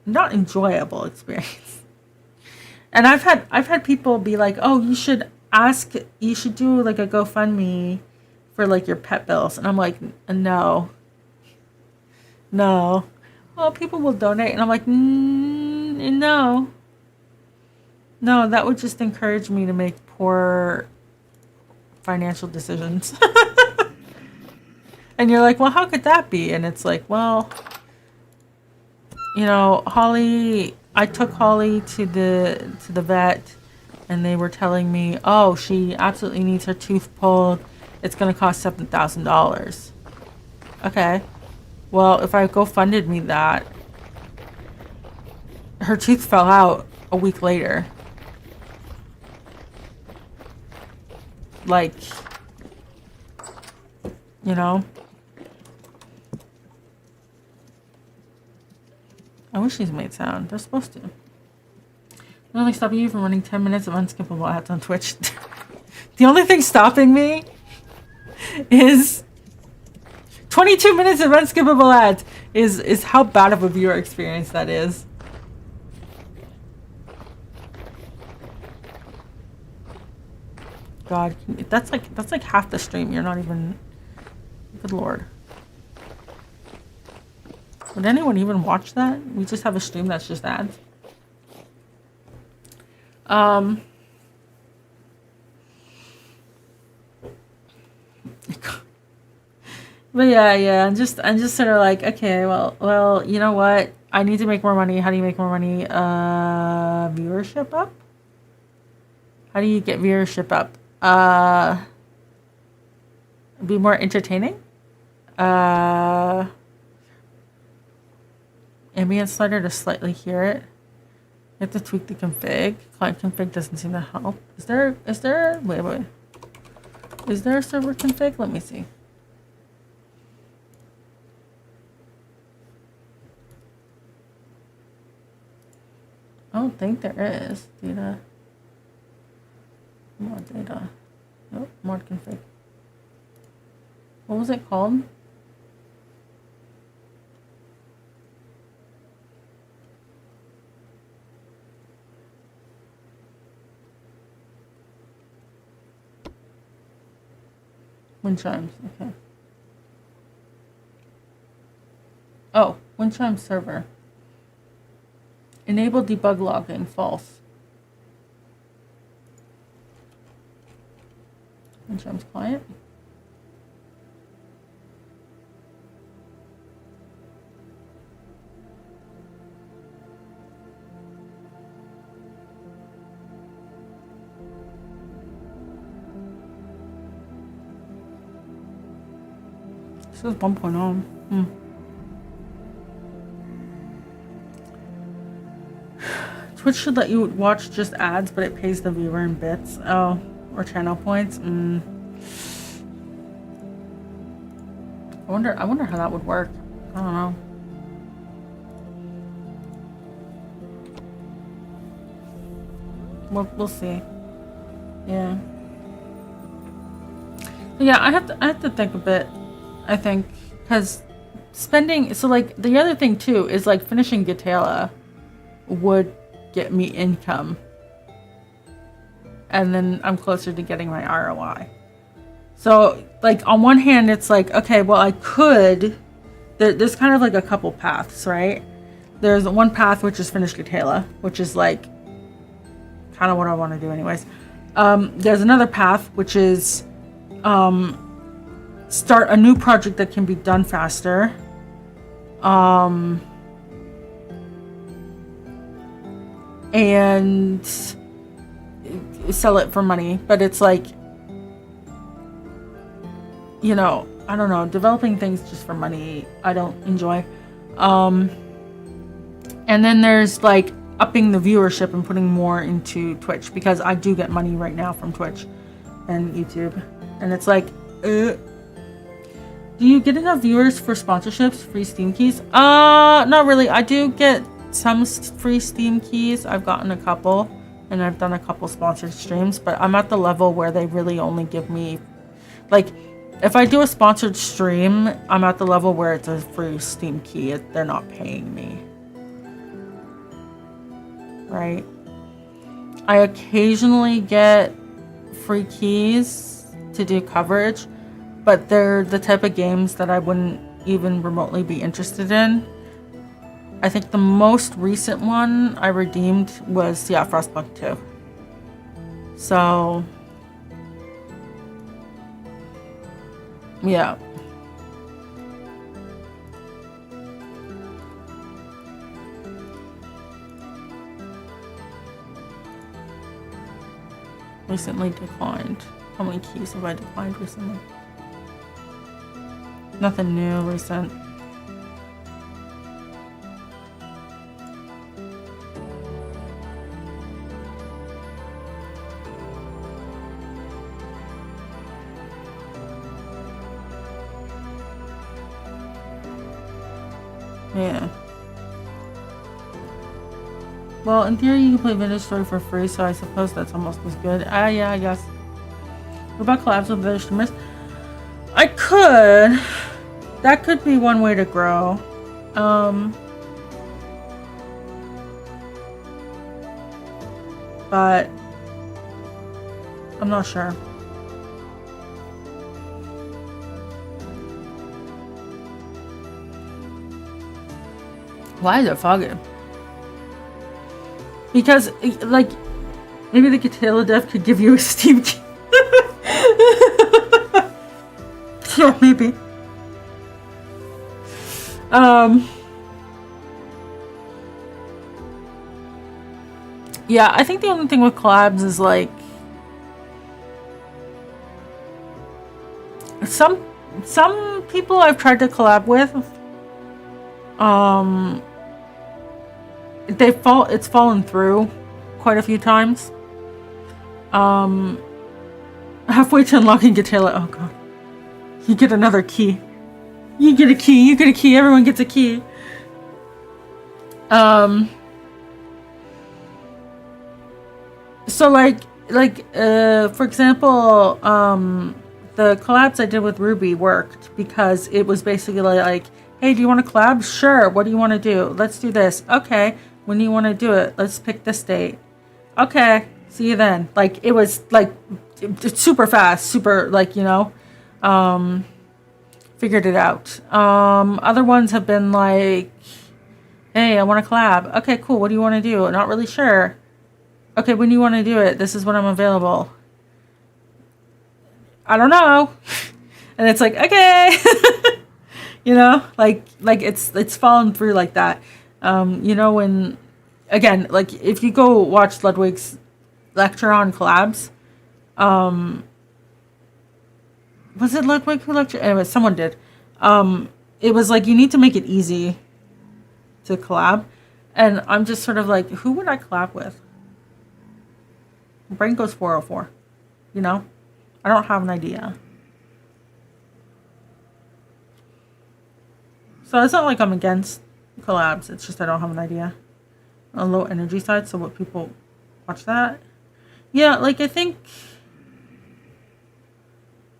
not enjoyable experience. And I've had people be like, "Oh, you should do like a GoFundMe for like your pet bills." And I'm like, "No. No." Well, people will donate, and I'm like, "No. No, that would just encourage me to make poor financial decisions." And you're like, "Well, how could that be?" And it's like, well, I took Holly to the vet, and they were telling me, "Oh, she absolutely needs her tooth pulled. It's going to cost $7,000. Okay. Well, if I GoFunded me that, her tooth fell out a week later. Like, I wish these made sound. They're supposed to. The only stopping you from running 10 minutes of unskippable ads on Twitch. The only thing stopping me is 22 minutes of unskippable ads is how bad of a viewer experience that is. God, that's like half the stream. You're not even. Good Lord. Would anyone even watch that? We just have a stream that's just ads. But yeah. I'm just sort of like, okay, well, you know what? I need to make more money. How do you make more money? Viewership up? How do you get viewership up? Be more entertaining? Ambient slider to slightly hear it. You have to tweak the config. Client config doesn't seem to help. Is there wait. Is there a server config? Let me see. I don't think there is. Data. Mod data. Nope, mod config. What was it called? Wind chimes, okay. Oh, wind chime server. Enable debug logging, false. Wind chimes client. This is 1.0. Twitch should let you watch just ads, but it pays the viewer in bits. Oh, or channel points. I wonder how that would work. I don't know. We'll see. Yeah. But yeah, I have to think a bit. I think because spending. So like the other thing too is like finishing Gatela would get me income, and then I'm closer to getting my ROI. So like on one hand it's like, okay, well I could, there's kind of like a couple paths, right? There's one path which is finish Gatela, which is like kind of what I want to do anyways. There's another path which is start a new project that can be done faster, and sell it for money. But it's like, I don't know, developing things just for money I don't enjoy. And then there's like upping the viewership and putting more into Twitch, because I do get money right now from Twitch and YouTube. And it's like, do you get enough viewers for sponsorships, free Steam keys? Not really. I do get some free Steam keys. I've gotten a couple, and I've done a couple sponsored streams, but I'm at the level where they really only give me, like, if I do a sponsored stream, I'm at the level where it's a free Steam key. They're not paying me. Right? I occasionally get free keys to do coverage, but they're the type of games that I wouldn't even remotely be interested in. I think the most recent one I redeemed was, yeah, Frostpunk 2. So, yeah. Recently declined. How many keys have I declined recently? Nothing new, recent. Yeah. Well, in theory, you can play VintageStory for free, so I suppose that's almost as good. Yeah, I guess. What about collabs with other streamers? I could. That could be one way to grow. But I'm not sure. Why is it foggy? Because, like, maybe the Catala dev could give you a Steam key. Yeah, maybe. Yeah, I think the only thing with collabs is, like, some people I've tried to collab with, it's fallen through quite a few times. Halfway to unlocking Gatela, oh god. You get another key. You get a key, everyone gets a key. So like for example, the collabs I did with Ruby worked because it was basically like, hey, do you want to collab? Sure. What do you want to do? Let's do this. Okay. When do you want to do it? Let's pick this date. Okay. See you then. Like, it was like it's super fast, super, like, you know, figured it out. Other ones have been like, hey, I want to collab. Okay, cool. What do you want to do? Not really sure. Okay, when do you want to do it? This is when I'm available. I don't know. And it's like, okay. You know, like it's fallen through like that. You know, when, again, like if you go watch Ludwig's lecture on collabs, was it Ludwig who lectured? Anyway, someone did. It was like, you need to make it easy to collab. And I'm just sort of like, who would I collab with? My brain goes 404. You know? I don't have an idea. So it's not like I'm against collabs. It's just I don't have an idea. On low energy side, so what people watch that? Yeah, like I think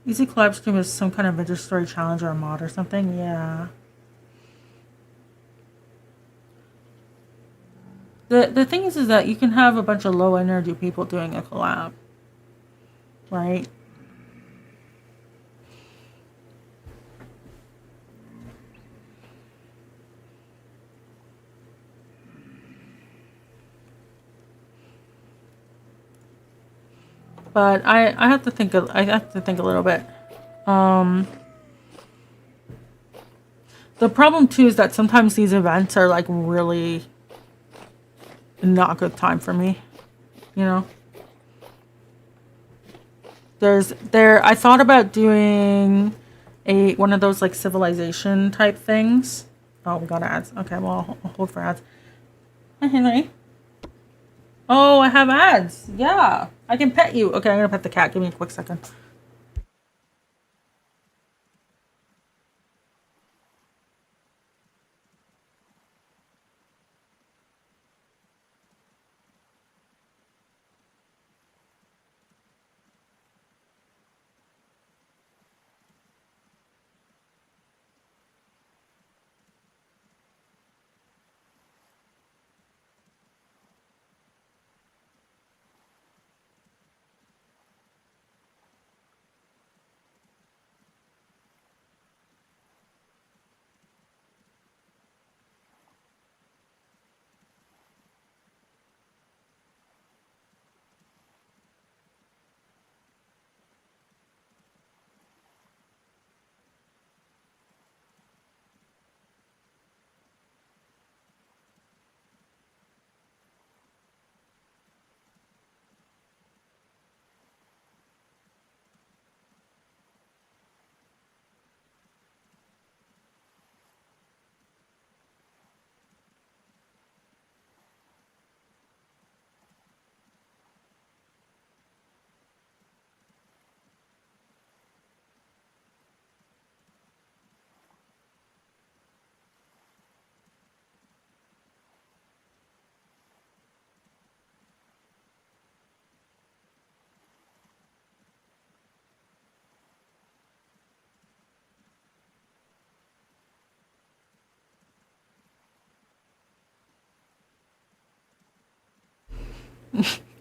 Easy Collab Stream is some kind of VintageStory challenge or a mod or something. Yeah. The thing is that you can have a bunch of low energy people doing a collab. Right? But I have to think a little bit. The problem too is that sometimes these events are like really not a good time for me. You know? I thought about doing one of those like civilization type things. Oh, we got ads. Okay, well, I'll hold for ads. Hi, Henry. Oh, I have ads. Yeah, I can pet you. Okay, I'm gonna pet the cat. Give me a quick second.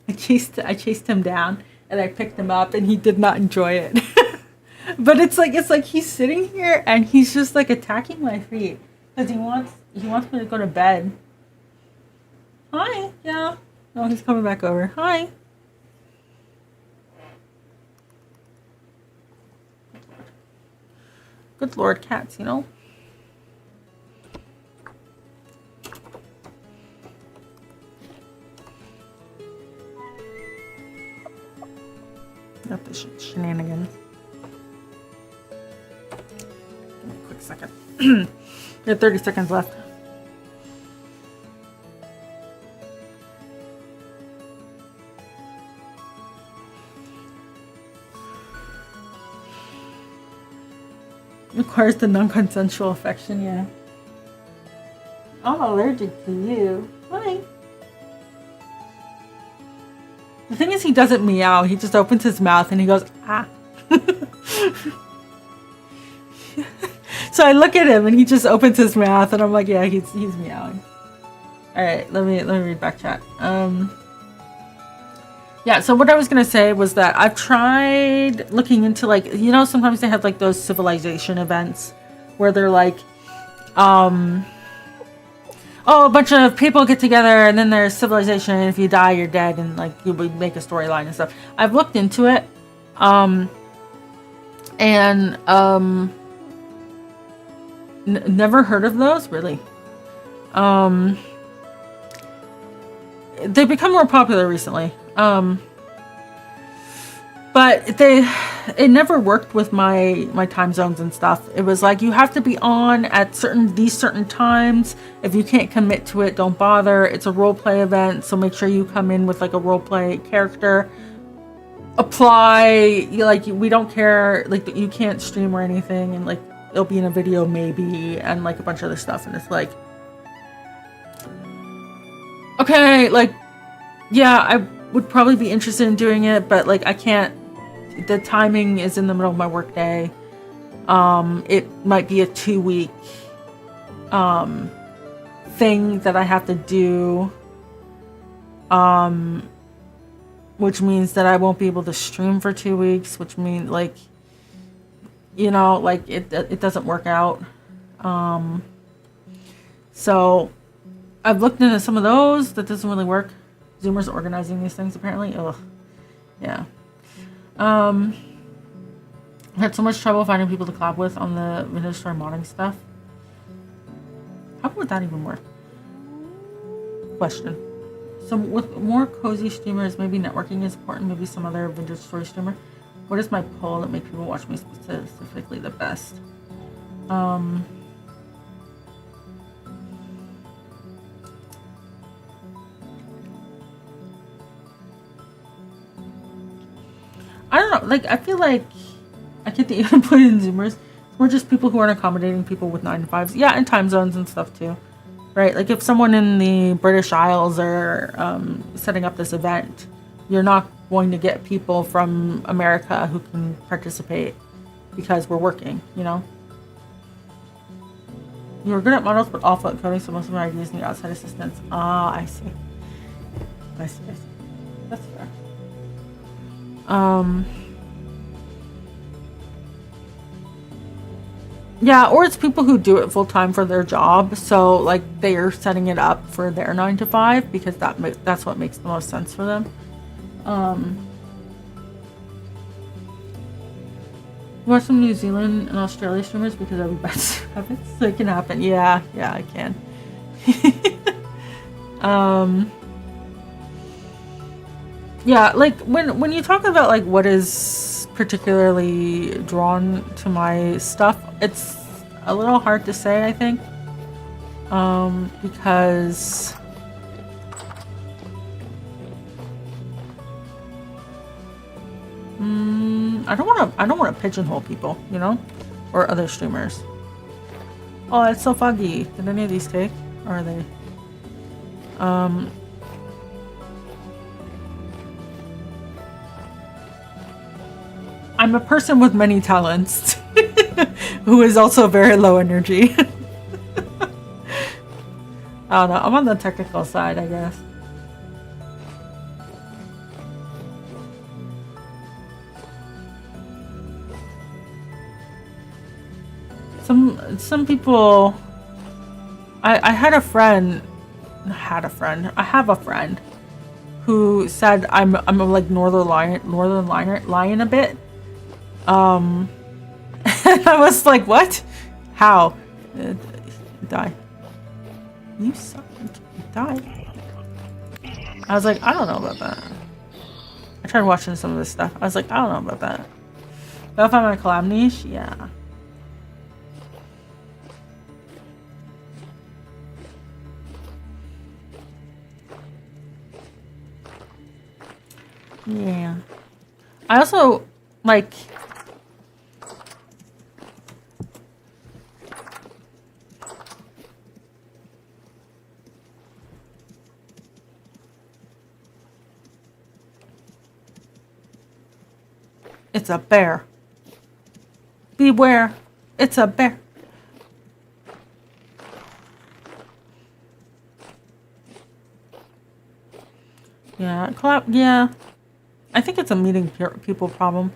I chased him down and I picked him up and he did not enjoy it. But it's like he's sitting here and he's just like attacking my feet because he wants me to go to bed. Hi, yeah. No, he's coming back over. Hi. Good lord, cats, you know. Got the shenanigans. Give me a quick second. We have 30 seconds left. Requires the non-consensual affection, yeah. I'm allergic to you. Hi. The thing is, he doesn't meow. He just opens his mouth and he goes, ah. So I look at him and he just opens his mouth and I'm like, yeah, he's meowing. All right, let me read back chat. Yeah, so what I was gonna say was that I've tried looking into, like, you know, sometimes they have like those civilization events where they're like, oh, a bunch of people get together and then there's civilization and if you die you're dead and like you would make a storyline and stuff. I've looked into it, never heard of those really. They've become more popular recently. But it never worked with my time zones and stuff. It was like you have to be on at these certain times. If you can't commit to it, don't bother. It's a role play event, so make sure you come in with like a role play character. Apply, we don't care, like you can't stream or anything, and like it'll be in a video maybe, and like a bunch of other stuff, and it's like, okay, like, yeah, I would probably be interested in doing it, but like I can't. The timing is in the middle of my work day. It might be a 2-week thing that I have to do, which means that I won't be able to stream for 2 weeks, which means, like, you know, like it doesn't work out. So I've looked into some of those. That doesn't really work. Zoomer's organizing these things apparently. Ugh. Yeah. I had so much trouble finding people to collab with on the vintagestory modding stuff. How would that even work? Question. So with more cozy streamers, maybe networking is important, maybe some other vintagestory streamer. What is my poll that makes people watch me specifically the best? like, I feel like I get the unemployed and Zoomers. We're just people who aren't accommodating people with 9 to 5s. Yeah, and time zones and stuff too. Right? Like if someone in the British Isles are setting up this event, you're not going to get people from America who can participate because we're working, you know? You're good at models but awful at coding, so most of my ideas need outside assistance. Ah, I see. I see. That's fair. Yeah, or it's people who do it full time for their job, so like they are setting it up for their 9 to 5 because that's what makes the most sense for them. Watch some New Zealand and Australia streamers because I'll be best of it, so it can happen. Yeah, I can. Yeah, like when you talk about like what is particularly drawn to my stuff, it's a little hard to say, I think, because I don't want to pigeonhole people, you know, or other streamers. Oh, it's so foggy. Did any of these take, or are they? I'm a person with many talents who is also very low energy. I don't know. I'm on the technical side, I guess. Some people. I have a friend who said I'm a like northern lion a bit. And I was like, what? How? Die. You suck. Die. I was like, I don't know about that. I tried watching some of this stuff. I was like, I don't know about that. But if I'm a collab niche, yeah. Yeah. I also, like... It's a bear. Beware. It's a bear. Yeah, clap. Yeah. I think it's a meeting people problem.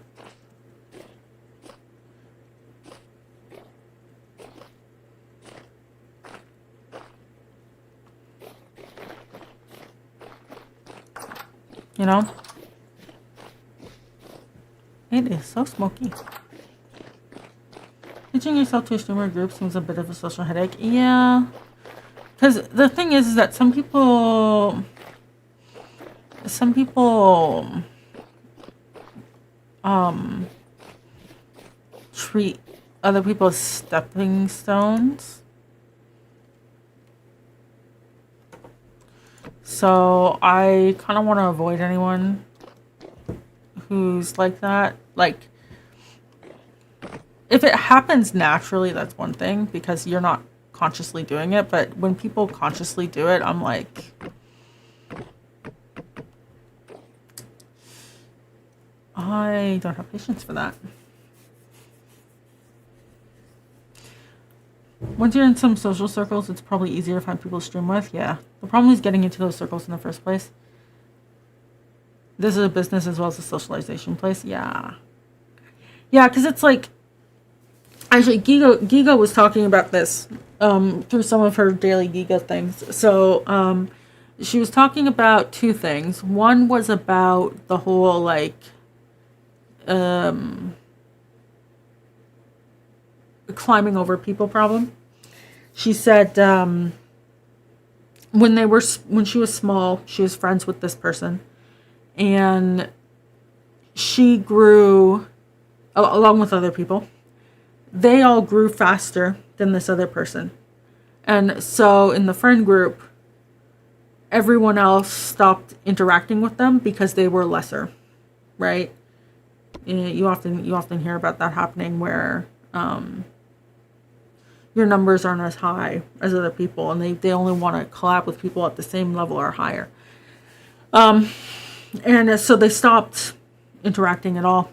You know? It is so smoky. Teaching yourself to a streamer group seems a bit of a social headache. Yeah. Because the thing is that some people treat other people as stepping stones. So I kind of want to avoid anyone who's like that. Like, if it happens naturally, that's one thing because you're not consciously doing it. But when people consciously do it, I'm like, I don't have patience for that. Once you're in some social circles, it's probably easier to find people to stream with. Yeah. The problem is getting into those circles in the first place. This is a business as well as a socialization place. Yeah. Yeah, because it's like... Actually, Giga was talking about this through some of her daily Giga things. So she was talking about two things. One was about the whole, like... climbing over people problem. She said when she was small, she was friends with this person, and she grew along with other people. They all grew faster than this other person, and so in the friend group, everyone else stopped interacting with them because they were lesser, right? you often hear about that happening where your numbers aren't as high as other people, and they only want to collab with people at the same level or higher. And so they stopped interacting at all.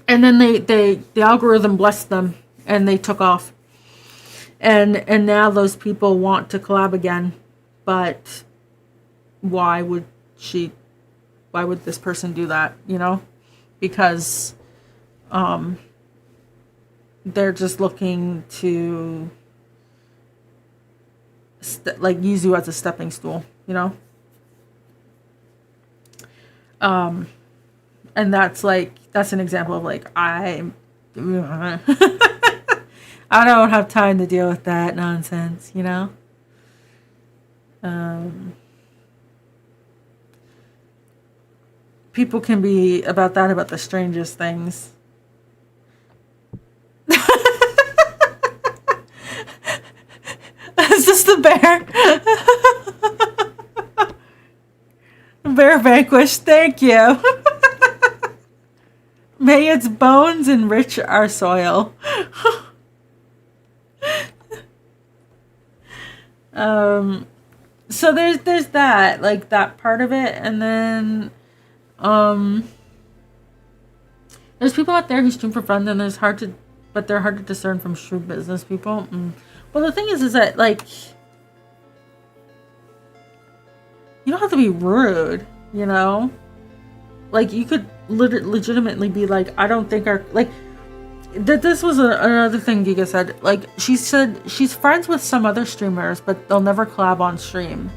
And then the algorithm blessed them, and they took off. And now those people want to collab again, but why would this person do that, you know? Because they're just looking to use you as a stepping stool, you know? And that's an example of I don't have time to deal with that nonsense, you know? People can be about the strangest things. Is this the bear? Bear vanquished, thank you. May its bones enrich our soil. So there's that, that part of it, and then there's people out there who stream for fun, and but they're hard to discern from shrewd business people. Well, the thing is that you don't have to be rude, you know? You could legitimately be I don't think this was another thing Giga said. She said she's friends with some other streamers, but they'll never collab on stream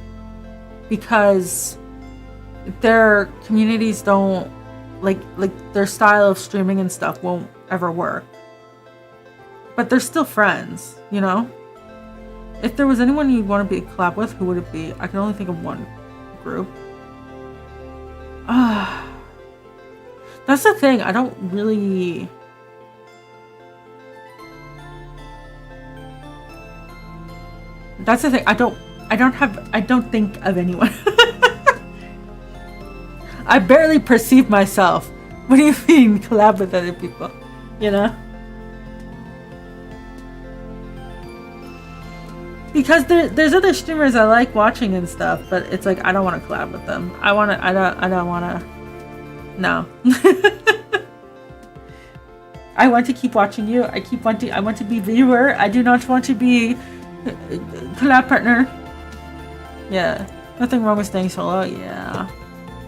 because their communities don't their style of streaming and stuff won't ever work. But they're still friends, you know? If there was anyone you'd want to be collab with, who would it be? I can only think of one group. That's the thing. I don't really... That's the thing. I don't think of anyone. I barely perceive myself. What do you mean collab with other people? You know? Because there's other streamers I like watching and stuff, but it's I don't want to collab with them. I don't want to. No. I want to keep watching you. I want to be viewer. I do not want to be collab partner. Yeah. Nothing wrong with staying solo. Yeah.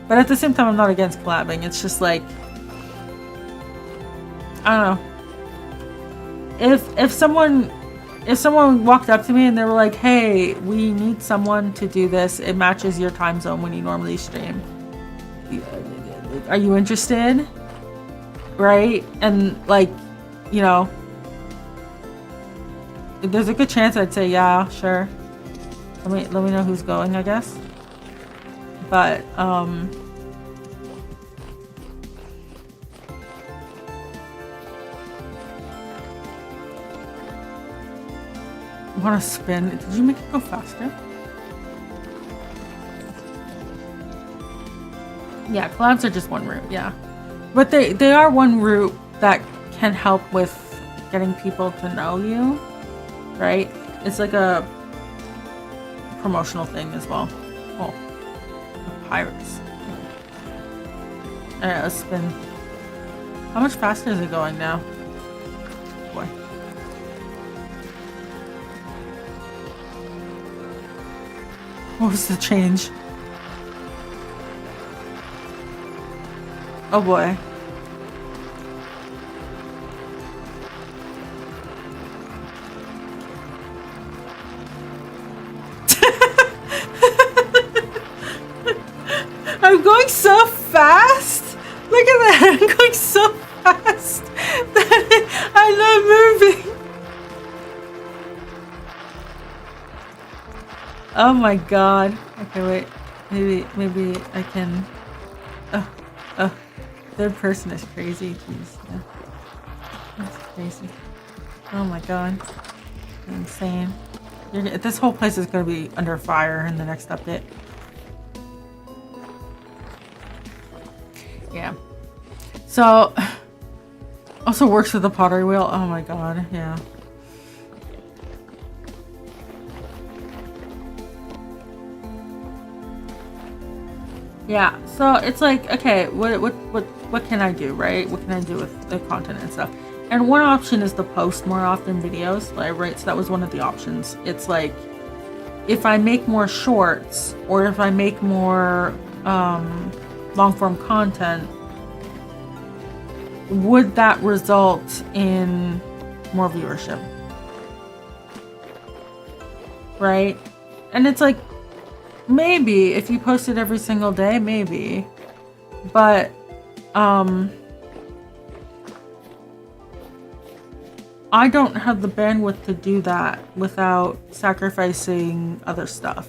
But at the same time, I'm not against collabing. It's just I don't know. If someone walked up to me and they were like, hey, we need someone to do this. It matches your time zone when you normally stream. Are you interested? Right? And you know, there's a good chance I'd say, yeah, sure. Let me know who's going, I guess. But, I want to spin. Did you make it go faster? Yeah, collabs are just one route, yeah. But they are one route that can help with getting people to know you, right? It's a promotional thing as well. Oh, pirates. Alright, let's spin. How much faster is it going now? Boy. What was the change? Oh boy. I'm going so fast! Look at that! I'm going so fast that I'm not moving! Oh my god. Okay, wait. Maybe I can... Oh. Third person is crazy. Jeez. Yeah. That's crazy. Oh my god. Insane. This whole place is going to be under fire in the next update. Yeah. So, Also works with the pottery wheel. Oh my god, yeah. Yeah, so it's like, okay, what can I do, right? What can I do with the content and stuff? And one option is to post more often videos, like, right? So that was one of the options. It's like, if I make more shorts or if I make more long form content, would that result in more viewership? Right? And it's like, maybe if you posted every single day, maybe. But I don't have the bandwidth to do that without sacrificing other stuff,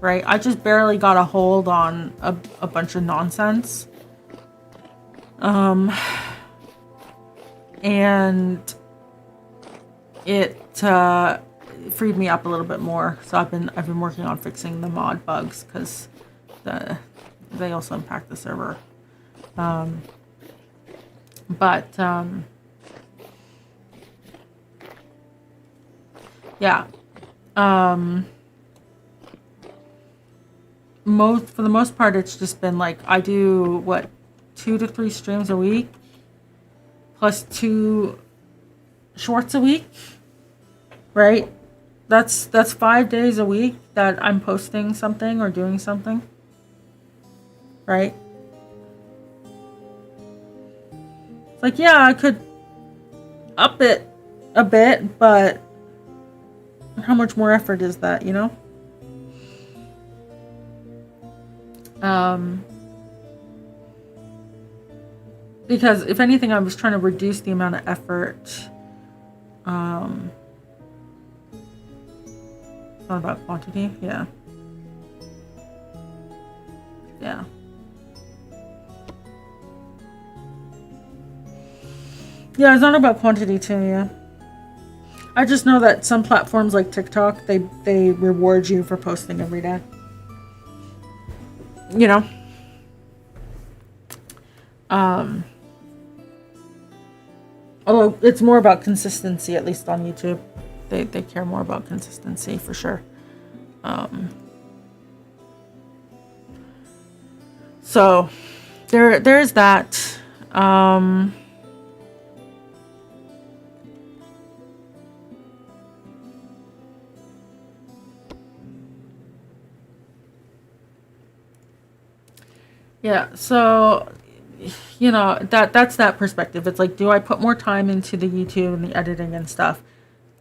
right? I just barely got a hold on a bunch of nonsense. And it freed me up a little bit more. So I've been working on fixing the mod bugs because they also impact the server. Yeah. For the most part, it's just been like, I do what, 2 to 3 streams a week plus 2 shorts a week, right? That's 5 days a week that I'm posting something or doing something, right? It's like, yeah, I could up it a bit, but how much more effort is that, you know? Because if anything, I was trying to reduce the amount of effort. It's not about quantity, yeah. Yeah. Yeah, it's not about quantity too, yeah. I just know that some platforms like TikTok, they reward you for posting every day. You know? Although it's more about consistency, at least on YouTube. They care more about consistency for sure. So there's that. Yeah, so you know, that's that perspective. It's like, do I put more time into the YouTube and the editing and stuff?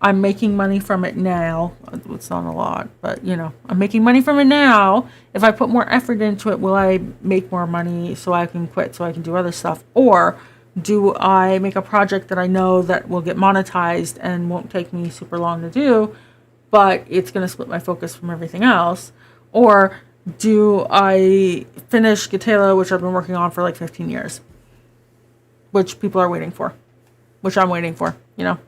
I'm making money from it now. It's not a lot, but you know, I'm making money from it now. If I put more effort into it, will I make more money so I can quit, so I can do other stuff? Or do I make a project that I know that will get monetized and won't take me super long to do, but it's going to split my focus from everything else? Or do I finish Gatela, which I've been working on for like 15 years, which people are waiting for, which I'm waiting for, you know,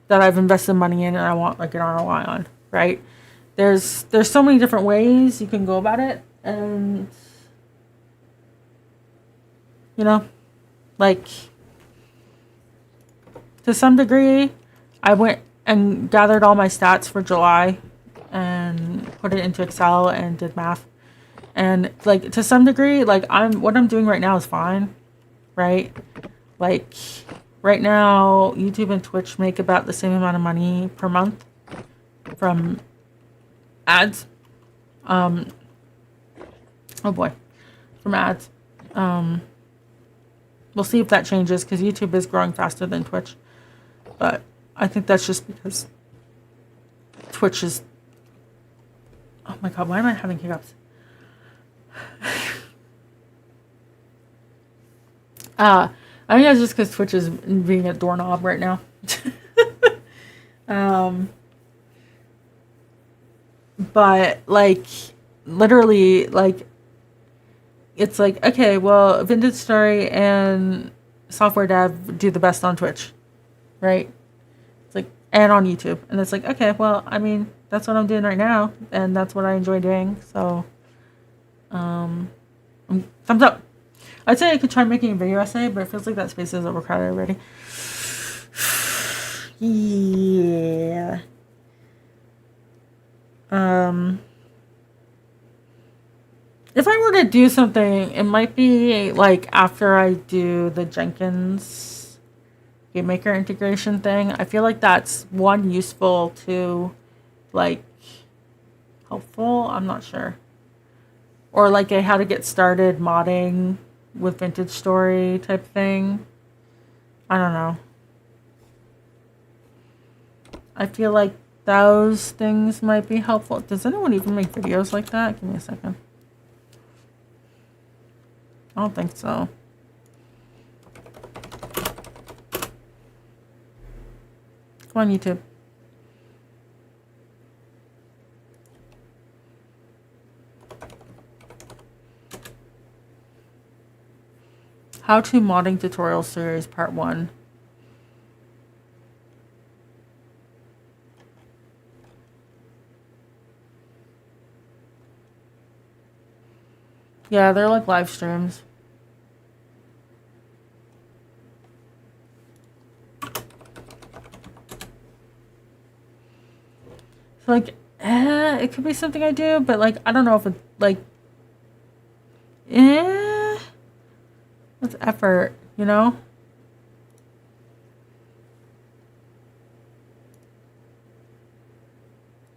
that I've invested money in and I want like an ROI on, right? There's so many different ways you can go about it. And, you know, like, to some degree, I went and gathered all my stats for July and put it into Excel and did math. And like, to some degree, like, what I'm doing right now is fine, right? Like, right now, YouTube and Twitch make about the same amount of money per month from ads. Oh boy, from ads. We'll see if that changes because YouTube is growing faster than Twitch. But I think that's just because Twitch is... Oh my god, why am I having hiccups? I think that's just because Twitch is being a doorknob right now. But, like, literally, like, it's like, okay, well, Vintage Story and Software Dev do the best on Twitch, right? It's like, and on YouTube. And it's like, okay, well, I mean, that's what I'm doing right now, and that's what I enjoy doing, so, thumbs up. I'd say I could try making a video essay, but it feels like that space is overcrowded already. Yeah. If I were to do something, it might be like after I do the Jenkins Game Maker integration thing. I feel like that's one useful, two like helpful. I'm not sure. Or like a how to get started modding with vintage story type thing. I don't know. I feel like those things might be helpful. Does anyone even make videos like that? Give me a second. I don't think so. Come on, YouTube. How to Modding Tutorial Series Part 1. Yeah, they're like live streams. So like, it could be something I do, but like, I don't know if it like, it's effort, you know?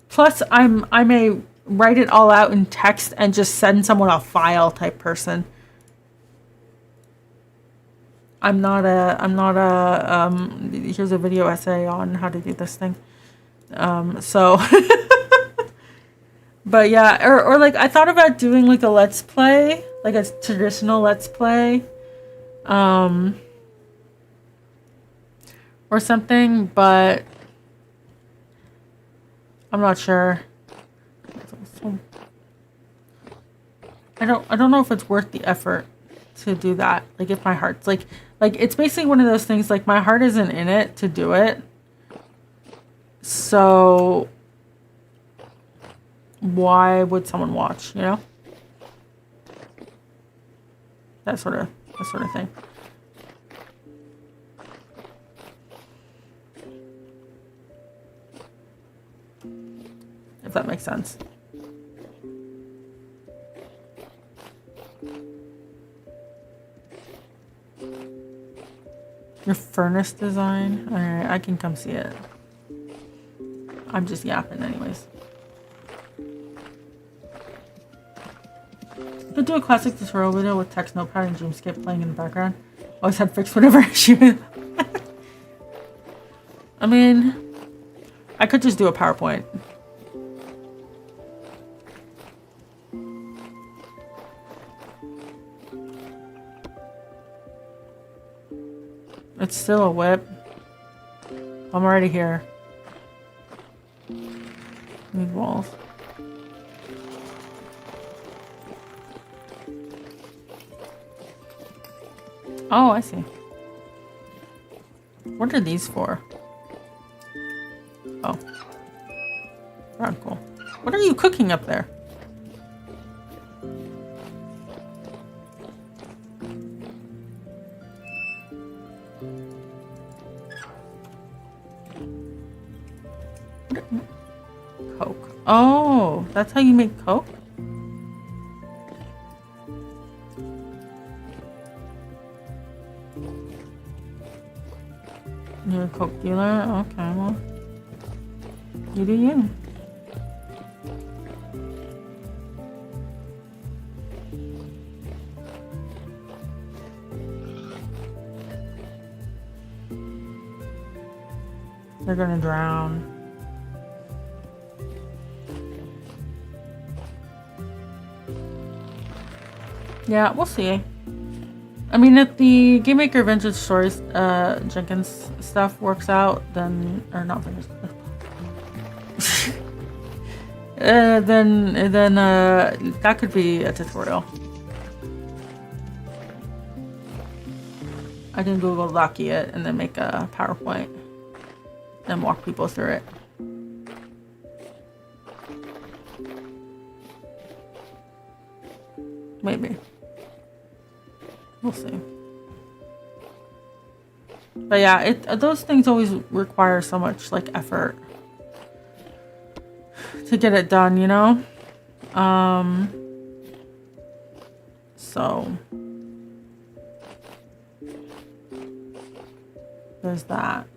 Plus, I'm a write it all out in text and just send someone a file type person. I'm not a here's a video essay on how to do this thing. So but yeah, or like I thought about doing like a let's play, like a traditional let's play. Or something, but I'm not sure. I don't know if it's worth the effort to do that. Like if my heart's like it's basically one of those things like my heart isn't in it to do it. So why would someone watch, you know? That sort of thing. If that makes sense. Your furnace design? Alright, I can come see it. I'm just yapping anyways. Could do a classic tutorial video with text, notepad, and Dreamscape playing in the background. Always had fixed whatever issue. I mean, I could just do a PowerPoint. It's still a whip. I'm already here. Need walls. Oh, I see. What are these for? Oh. Oh, cool. What are you cooking up there? Coke. Oh, that's how you make Coke? You're a Coke dealer? Okay, well. You do you. They're gonna drown. Yeah, we'll see. I mean, if the Game Maker Vintage Stories Jenkins stuff works out, then or not Vintage, then that could be a tutorial. I can Google Docky it and then make a PowerPoint and walk people through it. Maybe. We'll see. But yeah, those things always require so much like effort to get it done, you know? So there's that.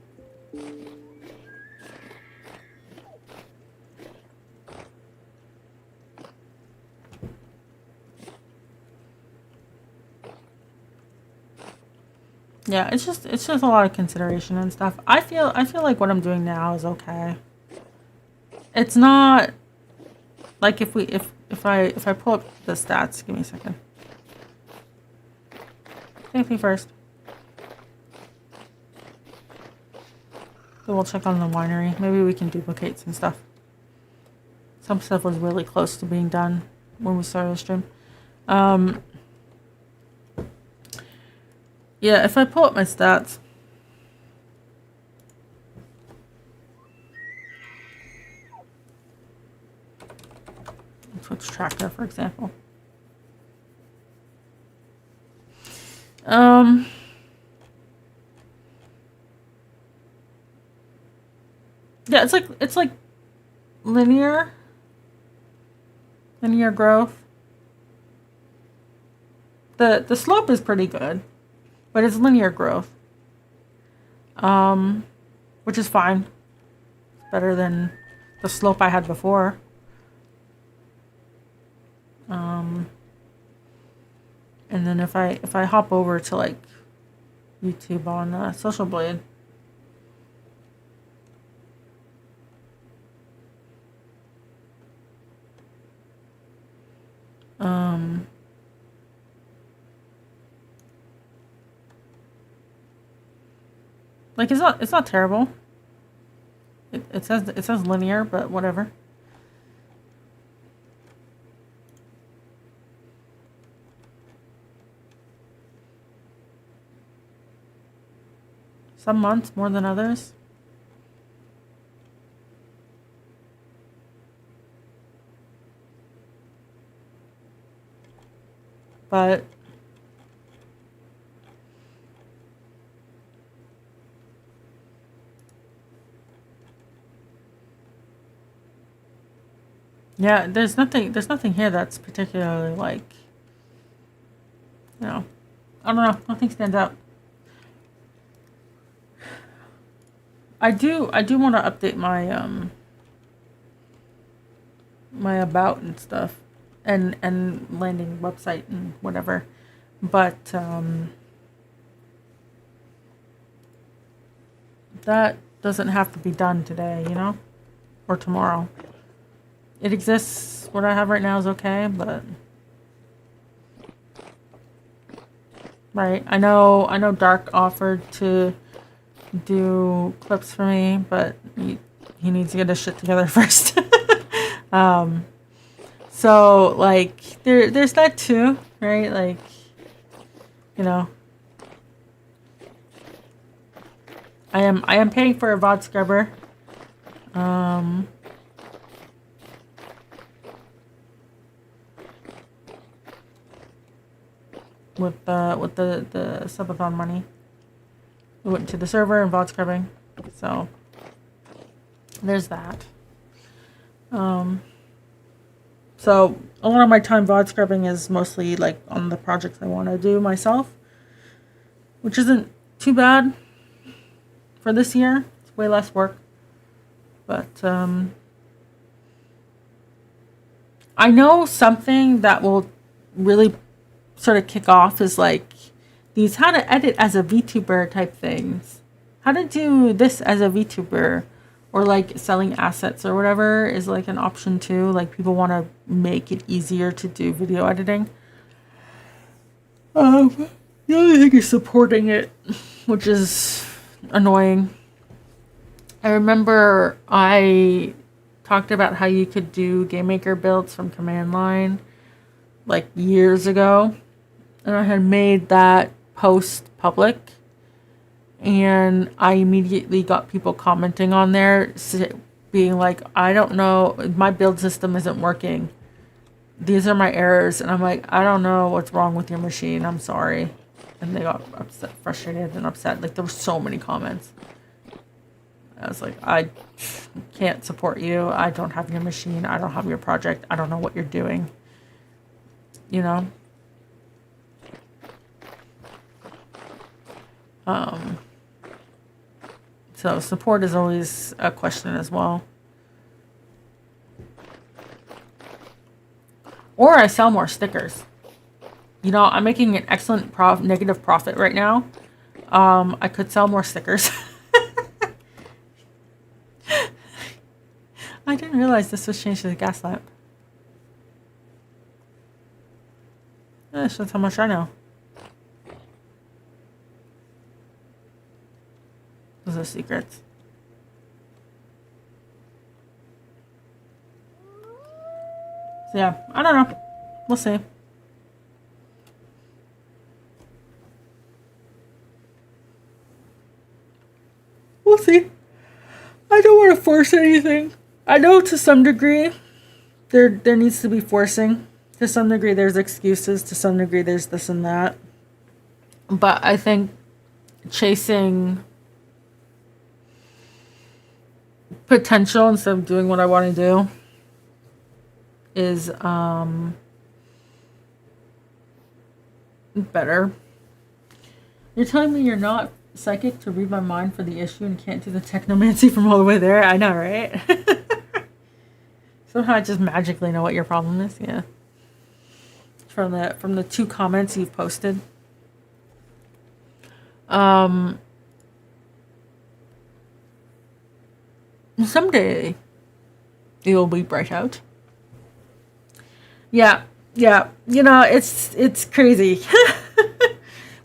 Yeah, it's just a lot of consideration and stuff. I feel like what I'm doing now is okay. It's not like if I pull up the stats, give me a second. Thank me first. So we'll check on the winery. Maybe we can duplicate some stuff. Some stuff was really close to being done when we started the stream. Yeah, if I pull up my stats. Switch tracker, for example. Yeah, it's like linear growth. The slope is pretty good, but it's linear growth. Which is fine. It's better than the slope I had before. And then if I hop over to like YouTube on Social Blade. Like it's not terrible. It says linear, but whatever. Some months more than others. But yeah, there's nothing here that's particularly like, you know, I don't know, nothing stands out. I do want to update my my about and stuff and landing website and whatever, but that doesn't have to be done today, you know, or tomorrow. It exists. What I have right now is okay, but right. I know Dark offered to do clips for me, but he needs to get his shit together first. So like there's that too, right? Like, you know, I am paying for a VOD scrubber. With the subathon money. We went to the server and VOD scrubbing. So there's that. So a lot of my time VOD scrubbing is mostly like on the projects I want to do myself, which isn't too bad for this year. It's way less work. But I know something that will really sort of kick off is like these how to edit as a VTuber type things. How to do this as a VTuber, or like selling assets or whatever is like an option too. Like people want to make it easier to do video editing. The other thing is supporting it, which is annoying. I remember I talked about how you could do Game Maker builds from command line like years ago. And I had made that post public. And I immediately got people commenting on there being like, I don't know, my build system isn't working. These are my errors. And I'm like, I don't know what's wrong with your machine. I'm sorry. and they got upset, frustrated and upset. Like, there were so many comments. I was like, I can't support you. I don't have your machine. I don't have your project. I don't know what you're doing. You know? So support is always a question as well. Or I sell more stickers. You know, I'm making an excellent negative profit right now. I could sell more stickers. I didn't realize this was changed to the gas lamp. That's just how much I know. Those are secrets. So yeah, I don't know. We'll see. We'll see. I don't want to force anything. I know to some degree there needs to be forcing. To some degree there's excuses. To some degree there's this and that. But I think chasing potential instead of doing what I want to do is better. You're telling me you're not psychic to read my mind for the issue and can't do the technomancy from all the way there? I know, right? Somehow I just magically know what your problem is. Yeah. From the 2 comments you've posted. Someday it'll be bright out. Yeah. You know, it's crazy.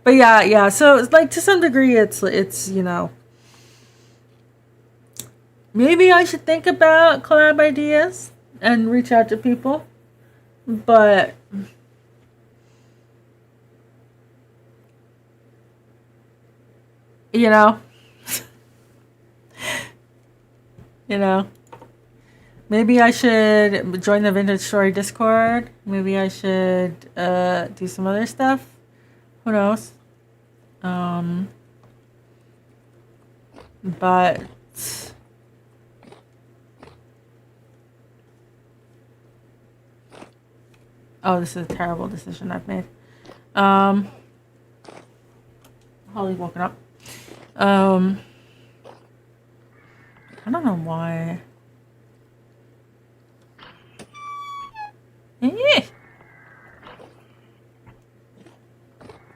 But yeah. So it's like, to some degree, it's you know, maybe I should think about collab ideas and reach out to people. But you know, maybe I should join the Vintage Story Discord. Maybe I should do some other stuff. Who knows? But oh, this is a terrible decision I've made. Holly's woken up. I don't know why.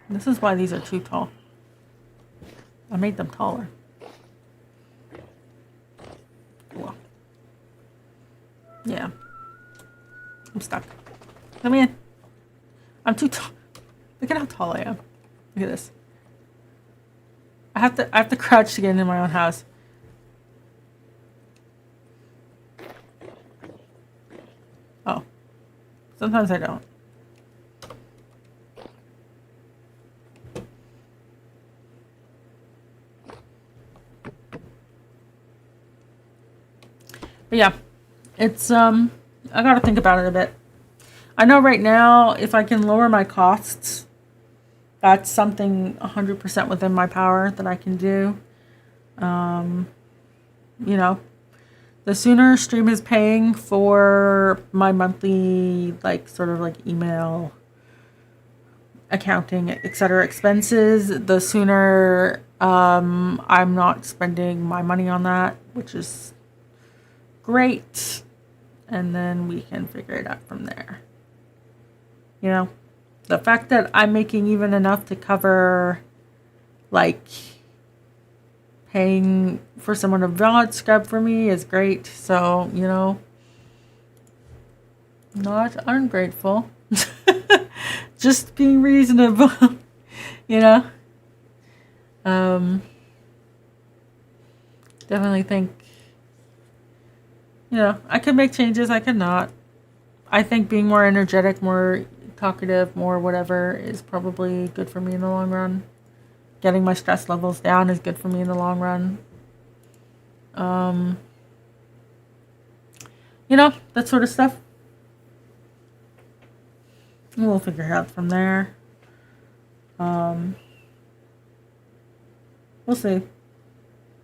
This is why these are too tall. I made them taller. Well. Yeah. I'm stuck. Come in. I'm too tall. Look at how tall I am. Look at this. I have to crouch to get into my own house. Oh. Sometimes I don't. But yeah, it's I gotta think about it a bit. I know right now, if I can lower my costs, that's something 100% within my power that I can do. You know, the sooner Stream is paying for my monthly, like, sort of like email, accounting, etc. expenses, the sooner I'm not spending my money on that, which is great. And then we can figure it out from there. You know, the fact that I'm making even enough to cover, like, paying for someone to VOD scrub for me is great. So, you know, not ungrateful. Just being reasonable. You know? Definitely think, you know, I could make changes, I could not. I think being more energetic, more talkative, more whatever is probably good for me in the long run. Getting my stress levels down is good for me in the long run. You know, that sort of stuff. And we'll figure it out from there. We'll see.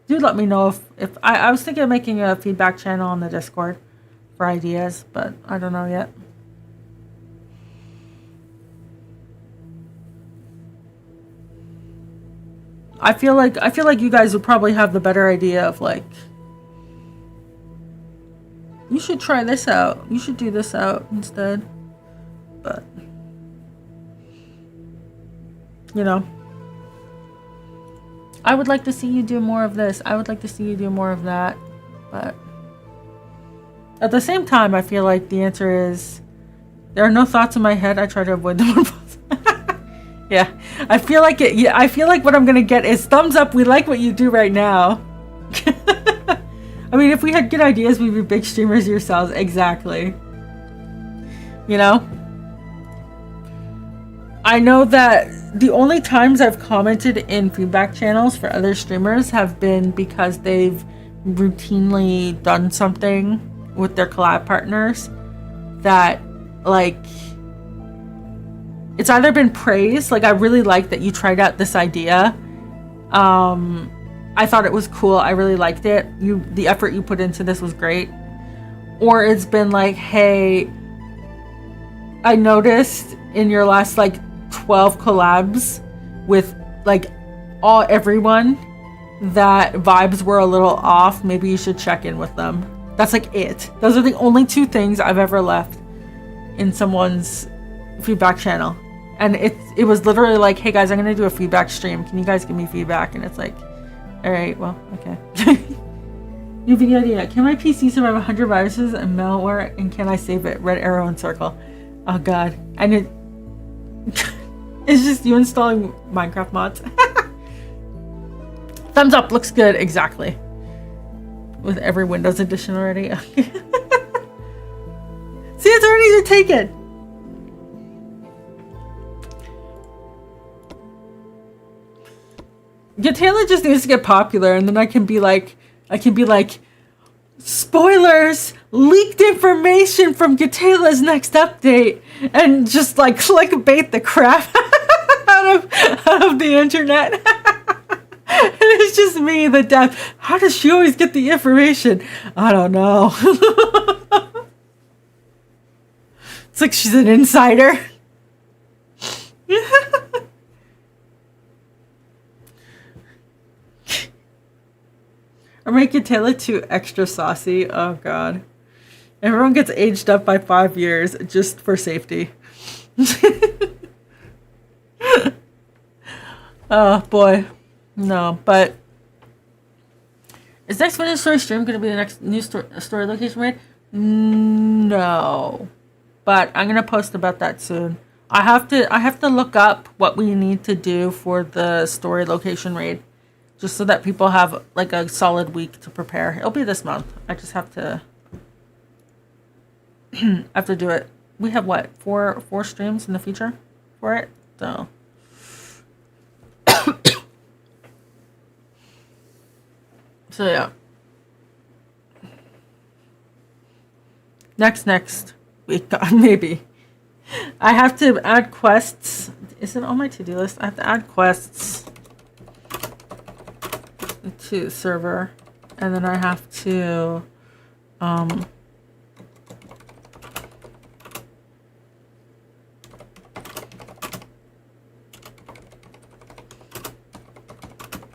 Do let me know if I was thinking of making a feedback channel on the Discord for ideas, but I don't know yet. I feel like you guys would probably have the better idea of like, you should try this out. You should do this out instead. But you know, I would like to see you do more of this. I would like to see you do more of that. But at the same time, I feel like the answer is there are no thoughts in my head. I try to avoid them on both. Yeah, I feel like it. Yeah, I feel like what I'm gonna get is thumbs up. We like what you do right now. I mean, if we had good ideas, we'd be big streamers yourselves. Exactly. You know? I know that the only times I've commented in feedback channels for other streamers have been because they've routinely done something with their collab partners that, like, it's either been praised, like, I really like that you tried out this idea. I thought it was cool. I really liked it. The effort you put into this was great. Or it's been like, hey, I noticed in your last like 12 collabs with like everyone that vibes were a little off. Maybe you should check in with them. That's like it. Those are the only two things I've ever left in someone's feedback channel. And it was literally like, hey guys, I'm gonna do a feedback stream. Can you guys give me feedback? And it's like, all right, well, okay. New video idea. Can my PC survive 100 viruses and malware? And can I save it? Red arrow and circle. Oh god. And it's just you installing Minecraft mods. Thumbs up. Looks good. Exactly. With every Windows edition already. See, it's already taken. Gatela just needs to get popular, and then I can be like, spoilers, leaked information from Gatela's next update, and just like clickbait the crap out of the internet. And it's just me, the dev. How does she always get the information? I don't know. It's like she's an insider. Or make Gatela too extra saucy. Oh god. Everyone gets aged up by 5 years just for safety. Oh boy. No, but is next Vintage Story stream going to be the next new story location raid? No. But I'm going to post about that soon. I have to look up what we need to do for the story location raid. Just so that people have like a solid week to prepare. It'll be this month. I just have to do it. We have what, four streams in the future for it? So so yeah. Next week maybe. I have to add quests. Is it on my to-do list? I have to add quests to the server, and then I have to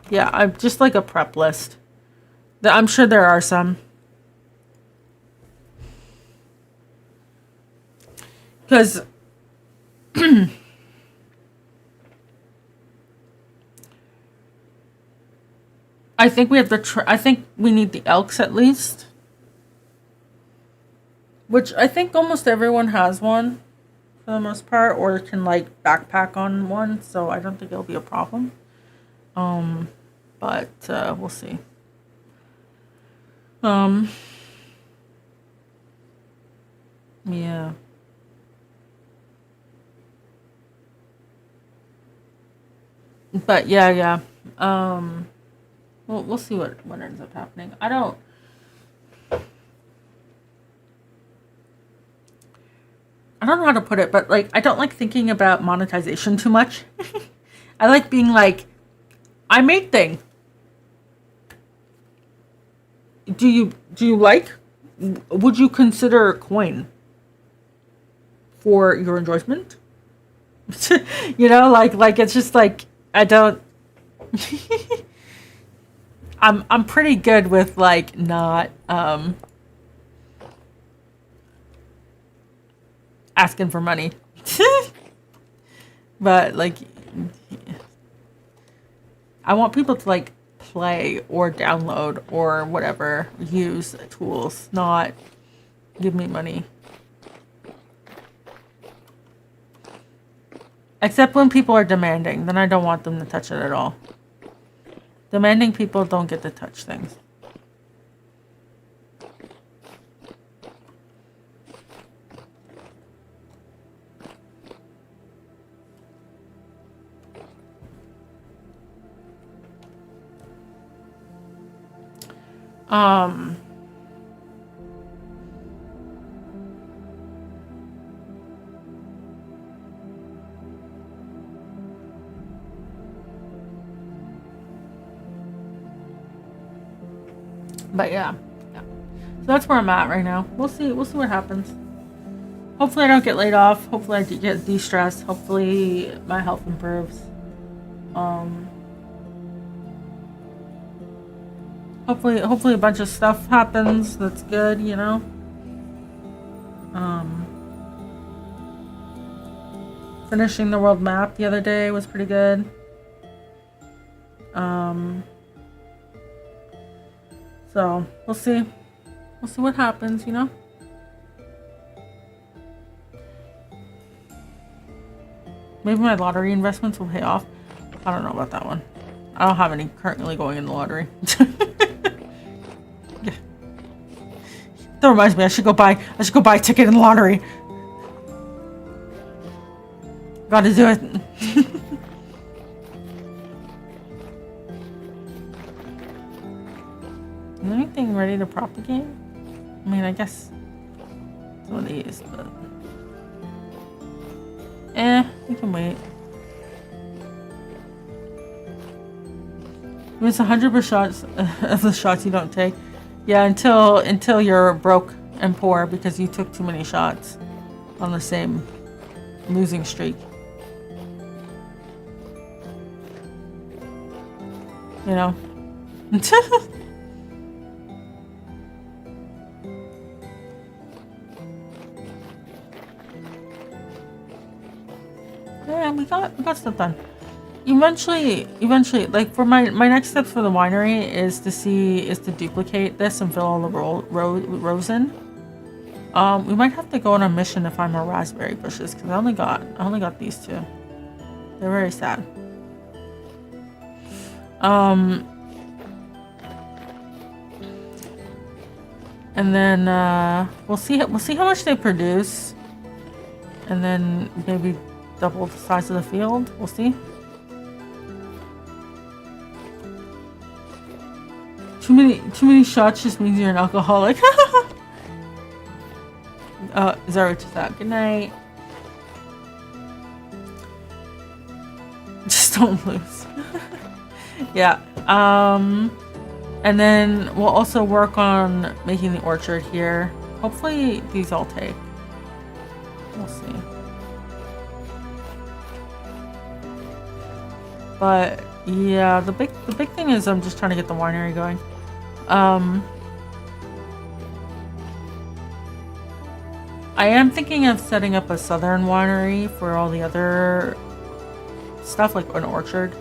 yeah, I'm just like a prep list. I'm sure there are some, because I think we have I think we need the elks at least. Which I think almost everyone has one for the most part, or can like backpack on one, so I don't think it'll be a problem. But we'll see. Yeah. But yeah. We'll see what ends up happening. I don't know how to put it, but like I don't like thinking about monetization too much. I like being like, I made thing. do you like? Would you consider coin for your enjoyment? You know, like it's just like I don't. I'm pretty good with like not asking for money. But like I want people to like play or download or whatever, use tools, not give me money. Except when people are demanding, then I don't want them to touch it at all. Demanding people don't get to touch things. But yeah. So that's where I'm at right now. We'll see what happens. Hopefully I don't get laid off. Hopefully I get de-stressed. Hopefully my health improves. Hopefully a bunch of stuff happens that's good, you know. Finishing the world map the other day was pretty good. So we'll see what happens, you know. Maybe my lottery investments will pay off. I don't know about that one. I don't have any currently going in the lottery. Yeah. That reminds me, I should go buy a ticket in the lottery. Gotta do it. Is anything ready to propagate? I mean, I guess some of these, but we can wait. It's 100% of the shots you don't take. Yeah, until you're broke and poor because you took too many shots on the same losing streak. You know? Yeah, we got stuff done. Eventually, like for my next steps for the winery is to duplicate this and fill all the rows in. We might have to go on a mission to find more raspberry bushes because I only got these two. They're very sad. And then we'll see how much they produce, and then maybe double the size of the field. We'll see. Too many shots just means you're an alcoholic. Zara to that. Good night. Just don't lose. Yeah. And then we'll also work on making the orchard here. Hopefully these all take. We'll see. But yeah, the big thing is I'm just trying to get the winery going. I am thinking of setting up a southern winery for all the other stuff, like an orchard.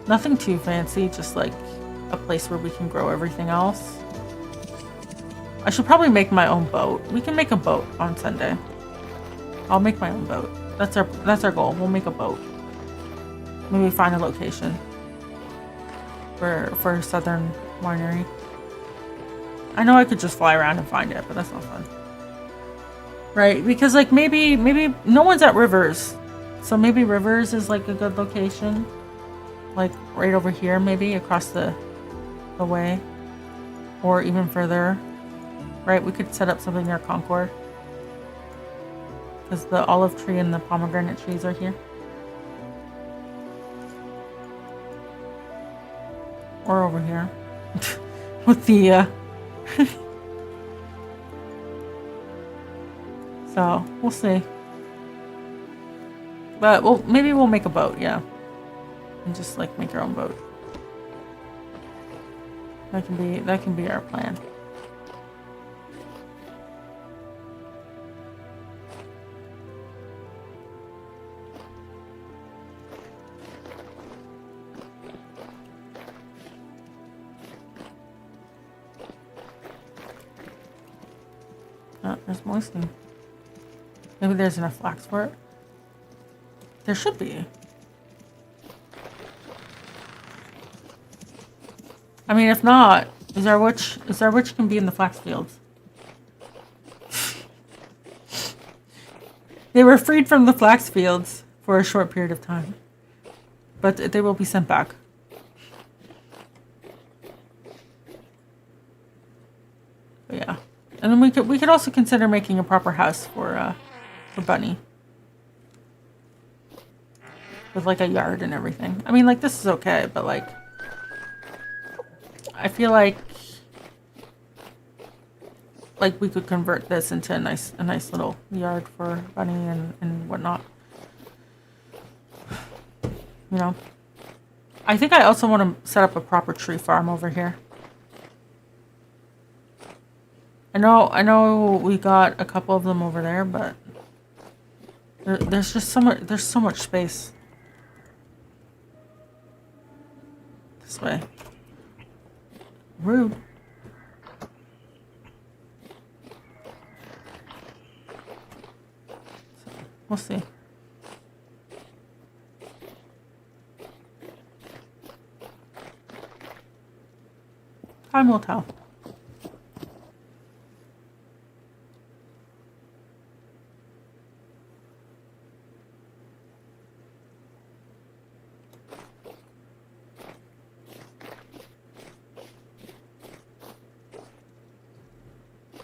Nothing too fancy, just like a place where we can grow everything else. I should probably make my own boat. We can make a boat on Sunday. I'll make my own boat. That's our goal. We'll make a boat. Maybe find a location for a southern winery. I know I could just fly around and find it, but that's not fun. Right? Because like maybe no one's at Rivers. So maybe Rivers is like a good location. Like right over here, maybe across the way. Or even further. Right? We could set up something near Concord. Because the olive tree and the pomegranate trees are here. Or over here. With the So we'll see. But maybe we'll make a boat, yeah. And just like make our own boat. That can be our plan. Oh, there's moistening. Maybe there's enough flax for it. There should be. I mean, if not, is our witch can be in the flax fields. They were freed from the flax fields for a short period of time, but they will be sent back. But yeah, and then we could also consider making a proper house for Bunny, with like a yard and everything. I mean, like this is okay, but like I feel like we could convert this into a nice little yard for Bunny and whatnot. You know, I think I also want to set up a proper tree farm over here. I know we got a couple of them over there, but there's just so much space. This way. Rude. So, we'll see. Time will tell.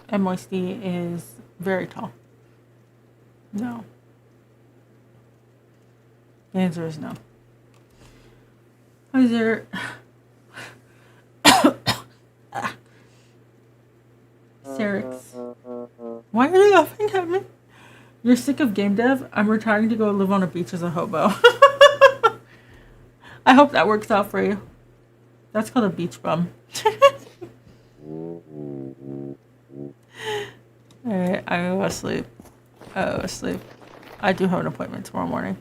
And Moisty is very tall. No. The answer is no. Is there... Cerix. Why are you laughing at me? You're sick of game dev? I'm retiring to go live on a beach as a hobo. I hope that works out for you. That's called a beach bum. Alright, I go to sleep. I do have an appointment tomorrow morning.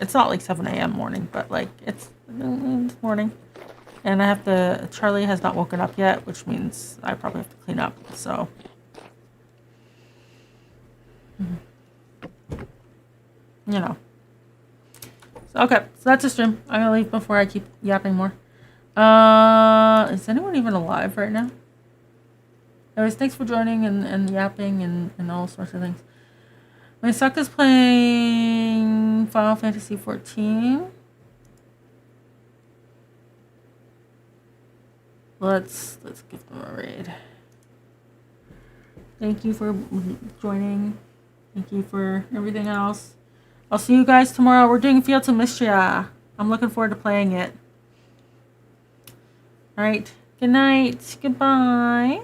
It's not like 7 a.m. morning, but like it's morning. And I have to... Charlie has not woken up yet, which means I probably have to clean up, so... You know. So, okay, so that's a stream. I'm gonna leave before I keep yapping more. Is anyone even alive right now? Anyways, thanks for joining and yapping and all sorts of things. My suck is playing Final Fantasy 14. Let's give them a raid. Thank you for joining. Thank you for everything else. I'll see you guys tomorrow. We're doing Fields of Mystria. I'm looking forward to playing it. Alright. Good night. Goodbye.